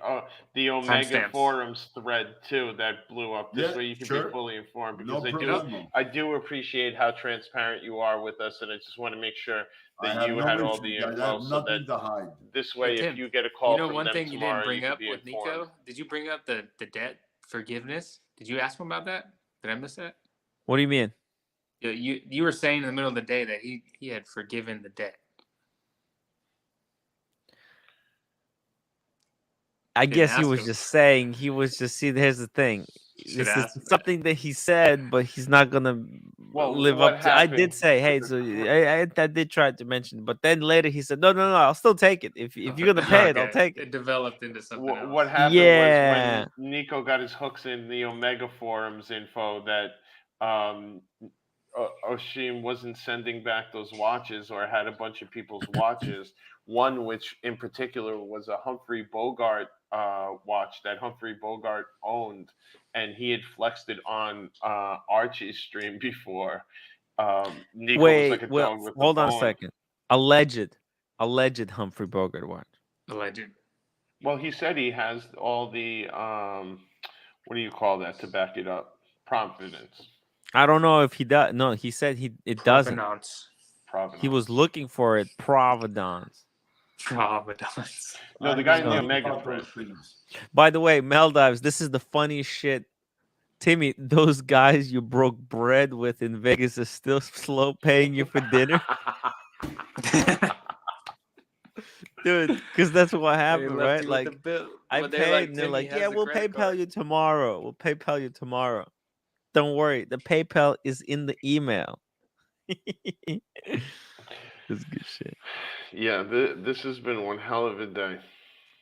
Omega Timestamps. forums thread too that blew up. This Yeah, way you can sure. be fully informed, No because problemo. I do appreciate how transparent you are with us, and I just want to make sure I that have you no had all issues, the guys. I info, have so nothing that to hide. this way, Hey, if Tim, you get a call from one them thing you tomorrow, didn't bring you can up be with informed. Nico? Did you bring up the debt forgiveness? Did you ask him about that? Did I miss that? What do you mean? You were saying in the middle of the day that he had forgiven the debt. I Didn't guess he ask was him. just saying. He was just see. Here's the thing. Should This is ask him. something that he said, but he's not gonna Well, live what up to. I did happened? say, hey, so I did try to mention, but then later he said, no, I'll still take it. If you're gonna pay it, I'll take it. It developed into something else. What happened Yeah. was when Nico got his hooks in the Omega forums info that Oshin wasn't sending back those watches, or had a bunch of people's watches. One, which in particular was a Humphrey Bogart watch that Humphrey Bogart owned, and he had flexed it on Archie's stream before. Nico was like a Well, dog with the hold on a bone. second. Alleged Humphrey Bogart watch. Alleged. Well, he said he has all the what do you call that to back it up? Providence. I don't know if he does. No, he said it doesn't. He was looking for it. Providence. No, the guy in the Omega thread. By the way, Maldives, this is the funniest shit. Timmy, those guys you broke bread with in Vegas are still slow paying you for dinner. Dude, because that's what happened, right? Like, I paid, and they're like, yeah, we'll PayPal you tomorrow. We'll PayPal you tomorrow. Don't worry, the PayPal is in the email. That's good shit. Yeah, this has been one hell of a day.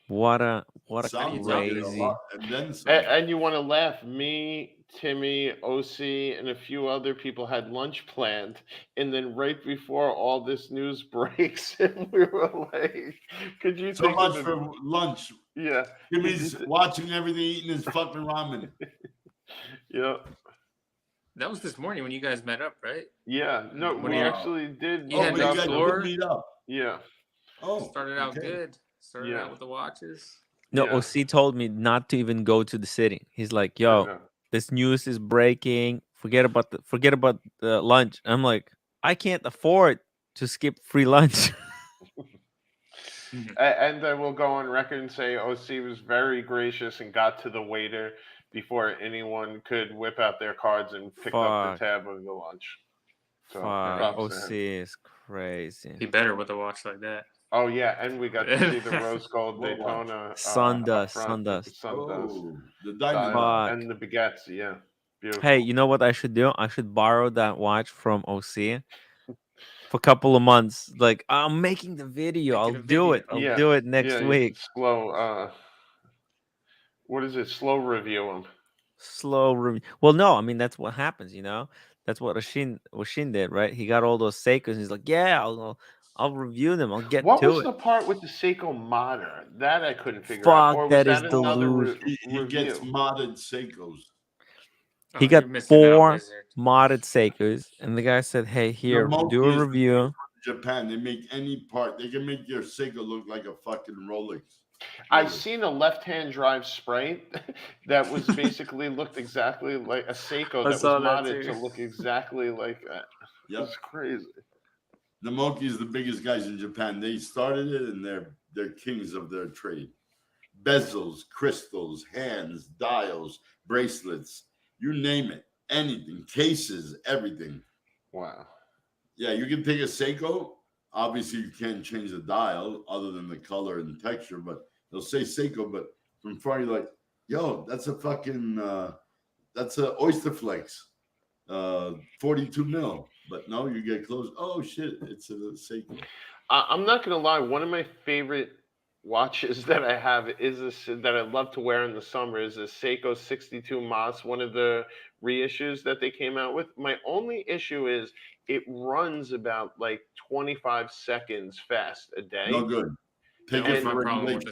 What a Sounds like it a crazy. lot, and then some. And you want to laugh? Me, Timmy, OC, and a few other people had lunch planned, and then right before all this news breaks, and we were like, "Could you So think much of for lunch. Yeah, Jimmy's watching everything, eating his fucking ramen. Yeah. That was this morning when you guys met up, right? Yeah, no, When we you- actually did. You had but you the guys floor. did meet up. Yeah. Oh, Started out okay. good. Started Yeah. out with the watches. No, Yeah. OC told me not to even go to the city. He's like, I yo, know. this news is breaking. Forget about the lunch. I'm like, I can't afford to skip free lunch. And I will go on record and say OC was very gracious and got to the waiter before anyone could whip out their cards and pick up the Fuck. tab of the lunch. So Fuck, props to OC him. is crazy. He better with a watch like that. Oh yeah, and we got to see the rose gold What watch? Daytona Sundust, up front with the Sundust. Sundust Oh, the diamond. dial Fuck. and the Bugatti. Yeah, beautiful. Hey, you know what I should do? I should borrow that watch from OC for a couple of months. Like, I'm making the video. I'll do it. I'll do it next week. Slow. What is it? Slow review them. Slow review. Well, no, I mean that's what happens. You know, that's what Ashin did, right? He got all those Seikos, and he's like, yeah, I'll review them. I'll get What to was it. the part with the Seiko Modder? That I couldn't figure out. Or Fuck, was that that is another delusion. He gets review? modded Seikos. He got 4 modded Seikos, and the guy said, hey, here, do a review. Japan, they make any part. They can make your Seiko look like a fucking Rolex. I've seen a left-hand drive Sprite that was basically looked exactly like a Seiko that was modded to look exactly like that. Yep. It's crazy. The Monkey is the biggest guys in Japan. They started it, and they're kings of their trade. Bezels, crystals, hands, dials, bracelets, you name it, anything, cases, everything. Wow. Yeah, you can take a Seiko. Obviously, you can't change the dial other than the color and texture, but they'll say Seiko, but from far you're like, yo, that's a fucking, that's a Oyster Flex, 42 mil. But no, you get close. Oh, shit, it's a Seiko. I'm not going to lie. One of my favorite watches that I have that I love to wear in the summer is a Seiko 62 Mas, one of the reissues that they came out with. My only issue is it runs about like 25 seconds fast a day. No good. Take it for regulation.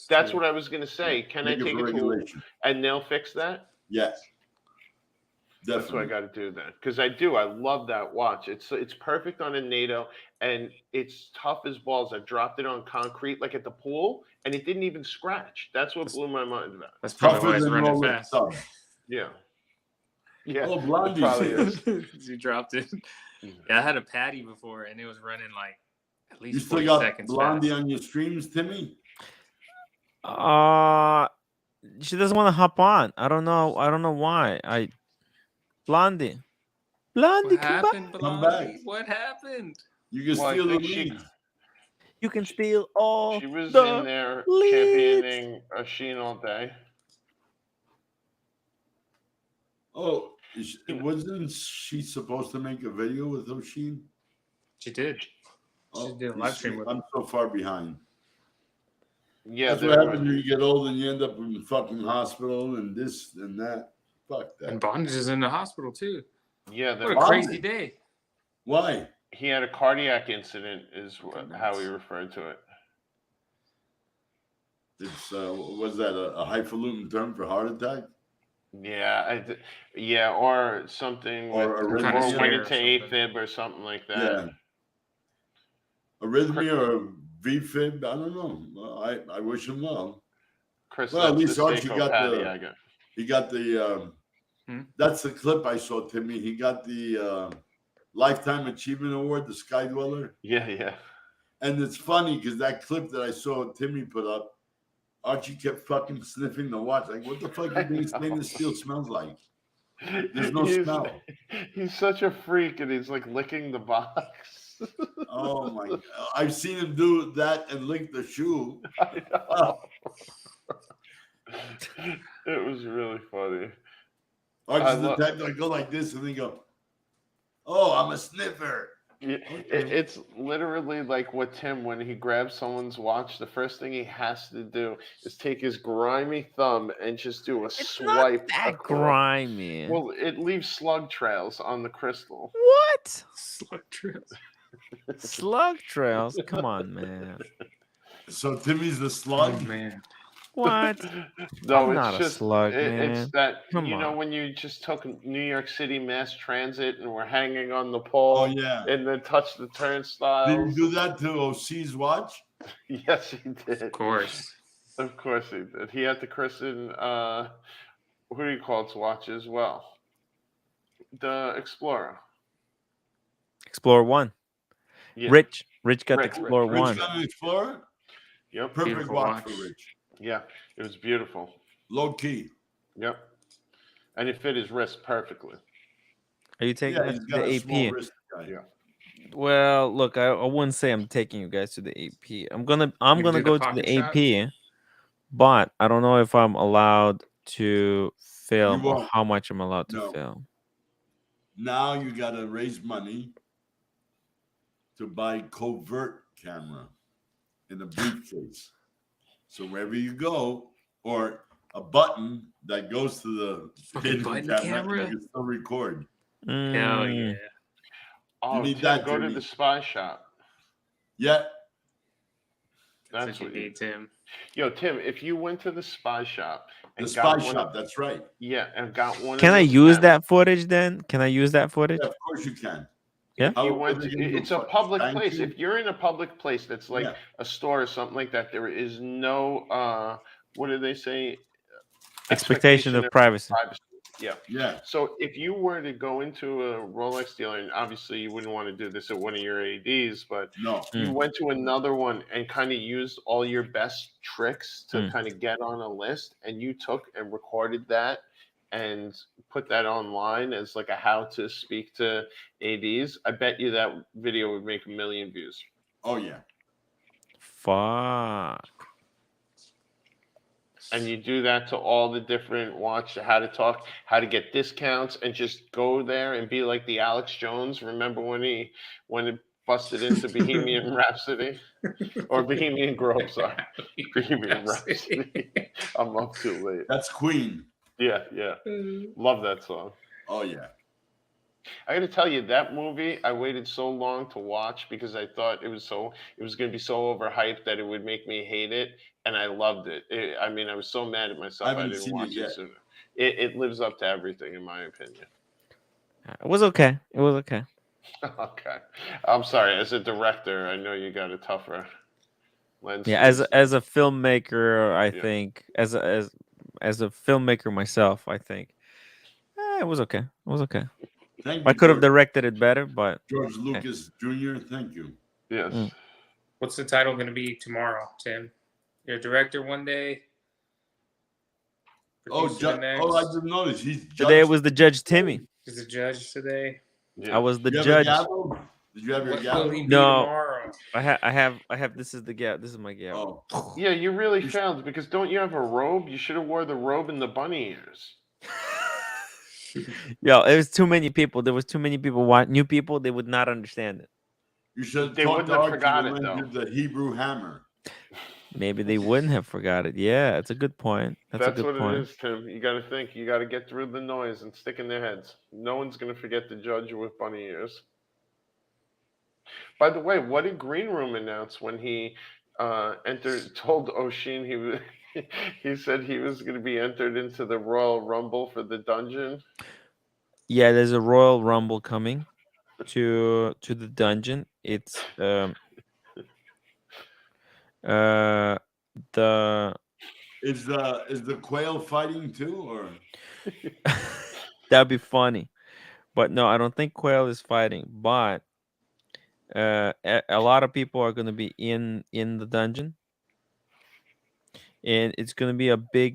That's what I was going to say. Can I take it to regulation? And they'll fix that? Yeah. That's what I got to do then, because I love that watch. It's perfect on a NATO, and it's tough as balls. I dropped it on concrete like at the pool, and it didn't even scratch. That's what blew my mind about it. That's probably why it's running fast. Yeah. Yeah. Oh, Blondie. You dropped it. Yeah, I had a Patty before, and it was running like at least You still 40 got seconds Blondie fast. on your streams, Timmy? She doesn't want to hop on. I don't know why. Blondie, What come happened, back. Blondie? What happened? You can steal the lead. You can steal all. She was the in there leads. championing Ashin all day. Oh, wasn't she supposed to make a video with Oshin? She did. She did a live stream with I'm so far behind. Yeah, that's what happens when you get old and you end up in the fucking hospital and this and that. Fuck that. And Bondage is in the hospital too. Yeah, what a crazy day. Why? He had a cardiac incident, is how he referred to it. It's was that a highfalutin term for heart attack? Yeah, or something Or with arrhythmia or went or into AFib or something like that. Yeah. Arrhythmia or VFib? I don't know. I wish him well. Chris, well, at that's least the Archie Seiko got Patty I got. he got the that's the clip I saw, Timmy. He got the Lifetime Achievement Award, the Sky Dweller. Yeah. And it's funny because that clip that I saw Timmy put up, Archie kept fucking sniffing the watch. Like, what the fuck do you think stainless steel smells like? There's no smell. He's such a freak, and he's like licking the box. Oh my God. I've seen him do that and lick the shoe. I know. It was really funny. Archie's the type that go like this and then go, oh, I'm a sniffer. Yeah, it's literally like what Tim, when he grabs someone's watch, the first thing he has to do is take his grimy thumb and just do a swipe. That grimy. Well, it leaves slug trails on the crystal. What? Slug trails. Slug trails? Come on, man. So Timmy's the slug? Oh, man. What? No, I'm it's not just a slug, man. It's that Come you know on. when you just took New York City mass transit and were hanging on the pole. Oh, yeah. And then touched the turnstiles. Did you do that to OC's watch? Yes, he did. Of course. Of course he did. He had to christen who do you call its watch as well? The Explorer. Explorer 1. Yeah. Rich got the Explorer 1. Rich got an Explorer? Yep. Perfect Beautiful watch for Rich. Yeah, it was beautiful. Low key. Yep. And it fit his wrist perfectly. Are you taking us he's to got the a small AP? wrist guy. Yeah. Well, look, I wouldn't say I'm taking you guys to the AP. I'm gonna do go the to pocket the shot? AP, but I don't know if I'm allowed to film You or won't. how much I'm allowed to No. film. Now you got to raise money to buy covert camera in a briefcase. So wherever you go, or a button that goes to the Fucking hidden button camera, camera? you can still record. Hell Mm. yeah. Oh, need Tim, that, go to Jimmy. the spy shop. Yeah. That's what what you need, Tim. Yo, Tim, if you went to the spy shop and The got spy one, shop, that's right. yeah, and got one. Can of I those use cameras, that footage then? Can I use that footage? Yeah, of course you can. Yeah. If you What went are they to, gonna do? it's a Fuck, public spank place. you? If you're in a public place that's like Yeah. a store or something like that, there is no what do they say? Expectation of privacy. Yeah. Yeah. So if you were to go into a Rolex dealer, and obviously you wouldn't want to do this at one of your ADs, but No. you went to another one and kind of used all your best tricks to kind of get on a list, and you took and recorded that and put that online as like a how to speak to ADs, I bet you that video would make 1 million views. Oh yeah. Fuck. And you do that to all the different watch, how to talk, how to get discounts, and just go there and be like the Alex Jones. Remember when it busted into Bohemian Rhapsody or Bohemian Grove? Sorry, Bohemian Rhapsody. I'm up too late. That's Queen. Yeah, love that song. Oh yeah. I got to tell you, that movie I waited so long to watch because I thought it was going to be so overhyped that it would make me hate it, and I loved it. I was so mad at myself I didn't watch it sooner. It lives up to everything in my opinion. It was okay. It was okay. Okay. I'm sorry. As a director, I know you got a tougher lens. Yeah, as a filmmaker, I think as a filmmaker myself, I think it was okay. It was okay. Thank I you, could have George. directed it better, but George Lucas Jr. Thank you. Yes. What's the title going to be tomorrow, Tim? You're a director one day. Oh, I just noticed he's judge. Today it was the judge Timmy. He's a judge today. I was the you judge. Have a gavel? Did you have your What gavel? will he be No, tomorrow? I have. This is the gap. This is my gap. Oh. Yeah, you really failed because don't you have a robe? You should have wore the robe and the bunny ears. Yo, it was too many people. There was too many people. New people, they would not understand it. You should They talk wouldn't to have Archie forgot and it, lend you the Hebrew hammer. Maybe they wouldn't have forgot it. Yeah, it's a good point. That's a good what point. it is, Tim. You got to think. You got to get through the noise and stick in their heads. No one's going to forget the judge with bunny ears. By the way, what did Green Room announce when he told Oshin he said he was going to be entered into the Royal Rumble for the dungeon? Yeah, there's a Royal Rumble coming to the dungeon. It's the Is the quail fighting too, or that'd be funny, but no, I don't think Quail is fighting. But a lot of people are gonna be in the dungeon, and it's gonna be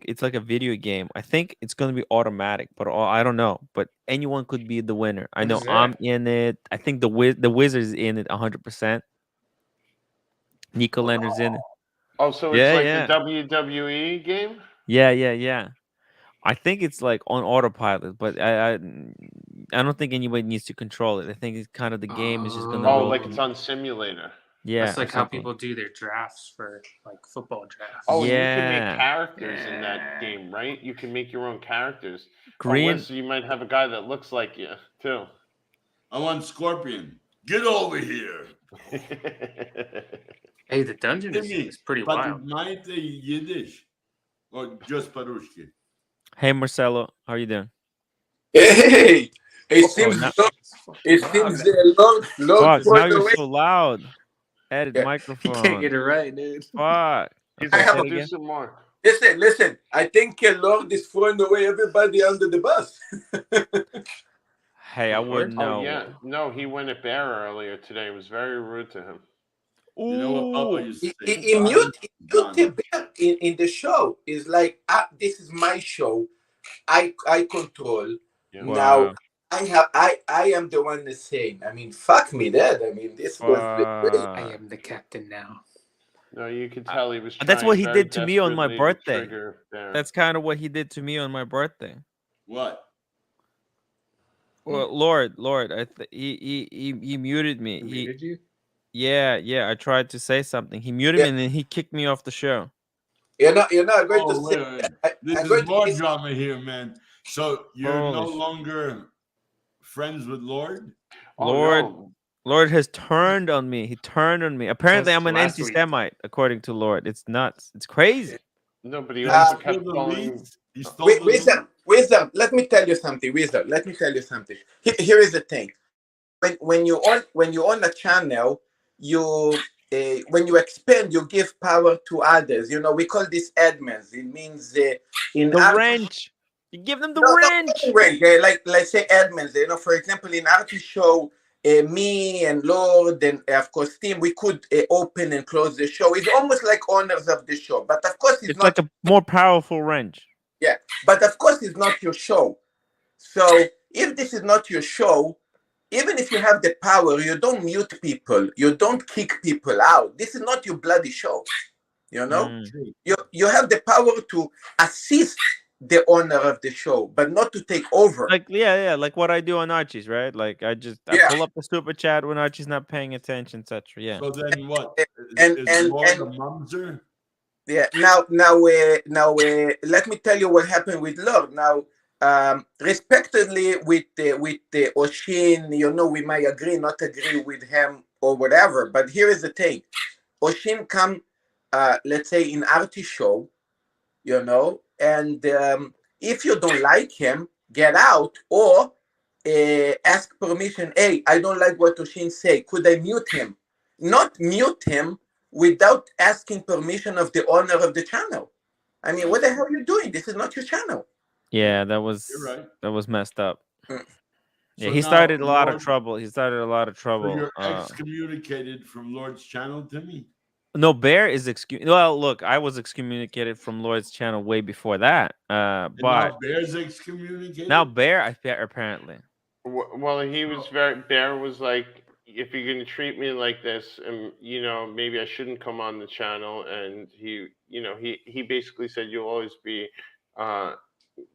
it's like a video game. I think it's gonna be automatic, but I don't know. But anyone could be the winner. I know I'm in it. I think the Wizard is in it 100%. Nico Lander's in it. Oh, so it's like the WWE game? Yeah. I think it's like on autopilot, but I don't think anybody needs to control it. I think it's kind of the game is just gonna Oh, go. like it's on simulator. Yeah, That's like how people do their drafts for like football drafts. Oh, and you can make characters in that game, right? You can make your own characters. Unless you might have a guy that looks like you, too. I want Scorpion. Get over here. Hey, the dungeon is pretty wild. Знаете Yiddish or just Parushki? Hey, Marcelo, how are you doing? Hey, it seems Lord Fuck, now you're so loud. Edit microphone. You can't get it right, dude. Fuck. I have to do some more. Listen. I think Lord is throwing away everybody under the bus. Hey, I wouldn't know. Oh, yeah. No, he went at Bear earlier today. It was very rude to him. You know what Papa used to say? He mute Bear in the show. It's like, this is my show. I control. Yeah. Now I am the one that's saying. I mean, fuck me, Dad. I mean, this was I am the captain now. No, you could tell he was. That's what he did to me on my desperately birthday. That's kind of what he did to me on my birthday. What? Well, Lord, he muted me. He muted you? Yeah. I tried to say something. He muted me and then he kicked me off the show. You're not going to say. This is more drama here, man. So you're no longer friends with Lord? Lord has turned on me. He turned on me. Apparently, I'm an anti-Semite, according to Lord. It's nuts. It's crazy. No, but he also kept going. Wisdom. Let me tell you something. Wisdom. Let me tell you something. Here is the thing. When you own a channel, when you expand, you give power to others. You know, we call this admins. It means in the wrench. You give them the wrench. Like let's say admins. You know, for example, in Archie show, me and Lord and of course Tim, we could open and close the show. It's almost like owners of the show, but of course it's not like a more powerful wrench. Yeah, but of course it's not your show. So if this is not your show, even if you have the power, you don't mute people, you don't kick people out. This is not your bloody show. You know, you have the power to assist the owner of the show, but not to take over. Like like what I do on Archie's, right? Like I pull up the super chat when Archie's not paying attention, etc. Yeah. So then what? And the mumser? Yeah. Now, let me tell you what happened with Lord. Now, respectively with the Oshin, you know, we might agree, not agree with him or whatever. But here is the thing: Oshin come, let's say in Archie show, you know, and if you don't like him, get out or ask permission. Hey, I don't like what Oshin say. Could I mute him? Not mute him without asking permission of the owner of the channel. I mean, what the hell are you doing? This is not your channel. Yeah, that was right. that was messed up. So Yeah, he now started a lot of Lord- trouble. He started a lot of So trouble. you're excommunicated from Lord's channel, Timmy? No, Bear is Well, look, I was excommunicated from Lloyd's channel way before that. And But now Bear's excommunicated? now Bear, apparently. Well, he was Bear was like, if you're gonna treat me like this, and maybe I shouldn't come on the channel. And he basically said you'll always be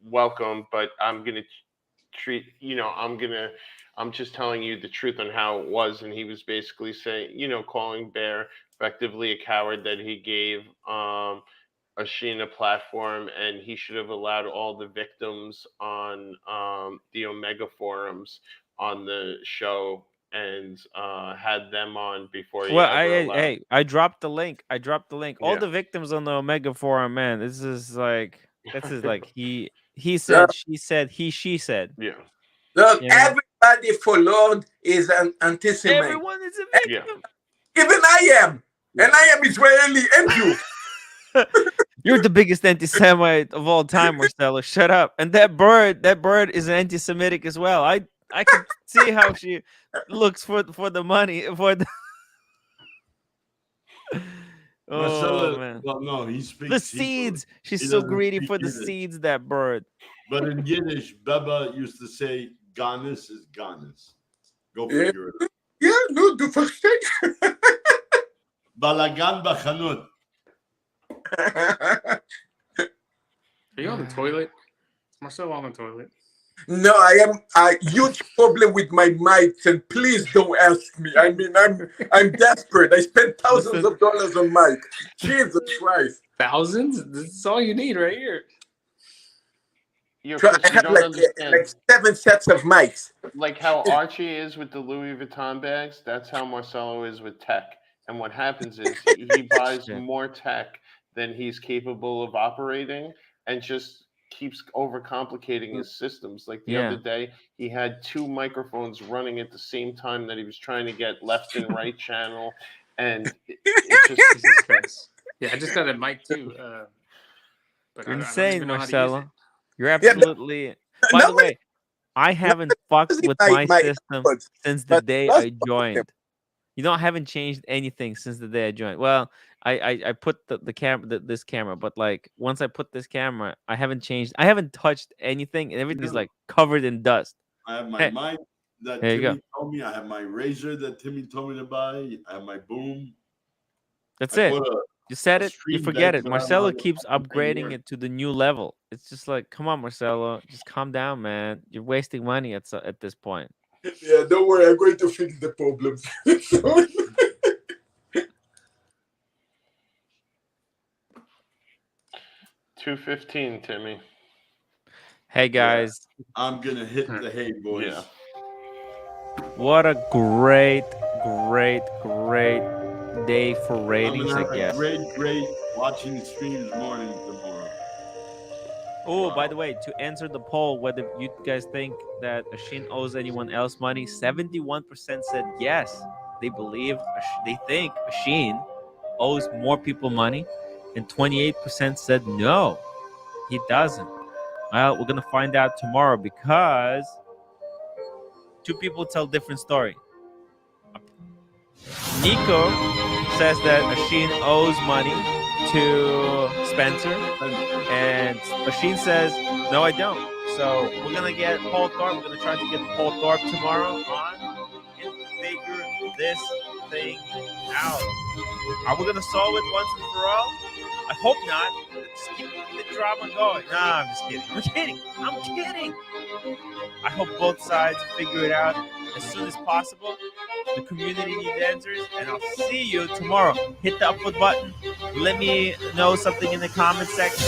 welcome, but I'm gonna treat I'm just telling you the truth on how it was. And he was basically saying, calling Bear effectively a coward, that he gave Ashin a platform, and he should have allowed all the victims on the Omega forums on the show and had them on before he Well, ever allowed. I dropped the link. All Yeah. the victims on the Omega forum, man. This is like he said, she said, she said. Yeah. Look, You know? everybody for Lord is an anti-Semite. Everyone is a victim. Even I am. And I am Israeli and Jew. You're the biggest anti-Semite of all time, Marcelo. Shut up. And that bird is anti-Semitic as well. I can see how she looks for the money for the. Marcelo, man. well, no, he speaks The Hebrew. seeds. She's He so doesn't greedy speak for the Yiddish. seeds, that bird. But in Yiddish, Beba used to say, Ganis is Ganis. Go figure it out. Yeah, no, du verstehst. Balagan b'chanut. Are you on the toilet? Marcel on the toilet. No, I am a huge problem with my mics, and please don't ask me. I mean, I'm desperate. I spent thousands of dollars on mic. Jesus Christ. Thousands? This is all you need right here. I have like 7 sets of mics. Like how Archie is with the Louis Vuitton bags, that's how Marcelo is with tech. And what happens is he buys more tech than he's capable of operating, and just keeps overcomplicating his systems. Like the other day, he had 2 microphones running at the same time that he was trying to get left and right channel, and it just Yeah, I just got a mic too. But You're I don't insane, even know how to use it. Marcelo. You're absolutely. By the way, I haven't fucked with my system since the day I joined. You know, I haven't changed anything since the day I joined. Well, I put the camera, this camera, but like once I put this camera, I haven't changed. I haven't touched anything, and everything's like covered in dust. I have my mic that There you Timmy go. told me. I have my razor that Timmy told me to buy. I have my boom. That's I it. bought You said a it. You stream forget deck, it. but I don't Marcelo know keeps how to upgrading work. it to the new level. It's just like, come on, Marcelo, just calm down, man. You're wasting money at this point. Yeah, don't worry. I'm going to fix the problems. 2:15, Timmy. Hey guys, I'm gonna hit the hay, boys. Yeah. what a great day for I'm ratings, gonna I have guess. a great watching streams morning tomorrow. Oh, by the way, to answer the poll, whether you guys think that Ashin owes anyone else money, 71% said yes. They believe, they think Ashin owes more people money, and 28% said no, he doesn't. Well, we're gonna find out tomorrow because 2 people tell different story. Nico says that Ashin owes money to Spencer, and Ashin says, no, I don't. So we're gonna get Paul Thorpe. We're gonna try to get Paul Thorpe tomorrow on and figure this thing out. Are we gonna solve it once and for all? I hope not. Let's keep the drama going. Nah, I'm just kidding. I'm kidding. I hope both sides figure it out as soon as possible. The community needs answers, and I'll see you tomorrow. Hit the upvote button. Let me know something in the comment section.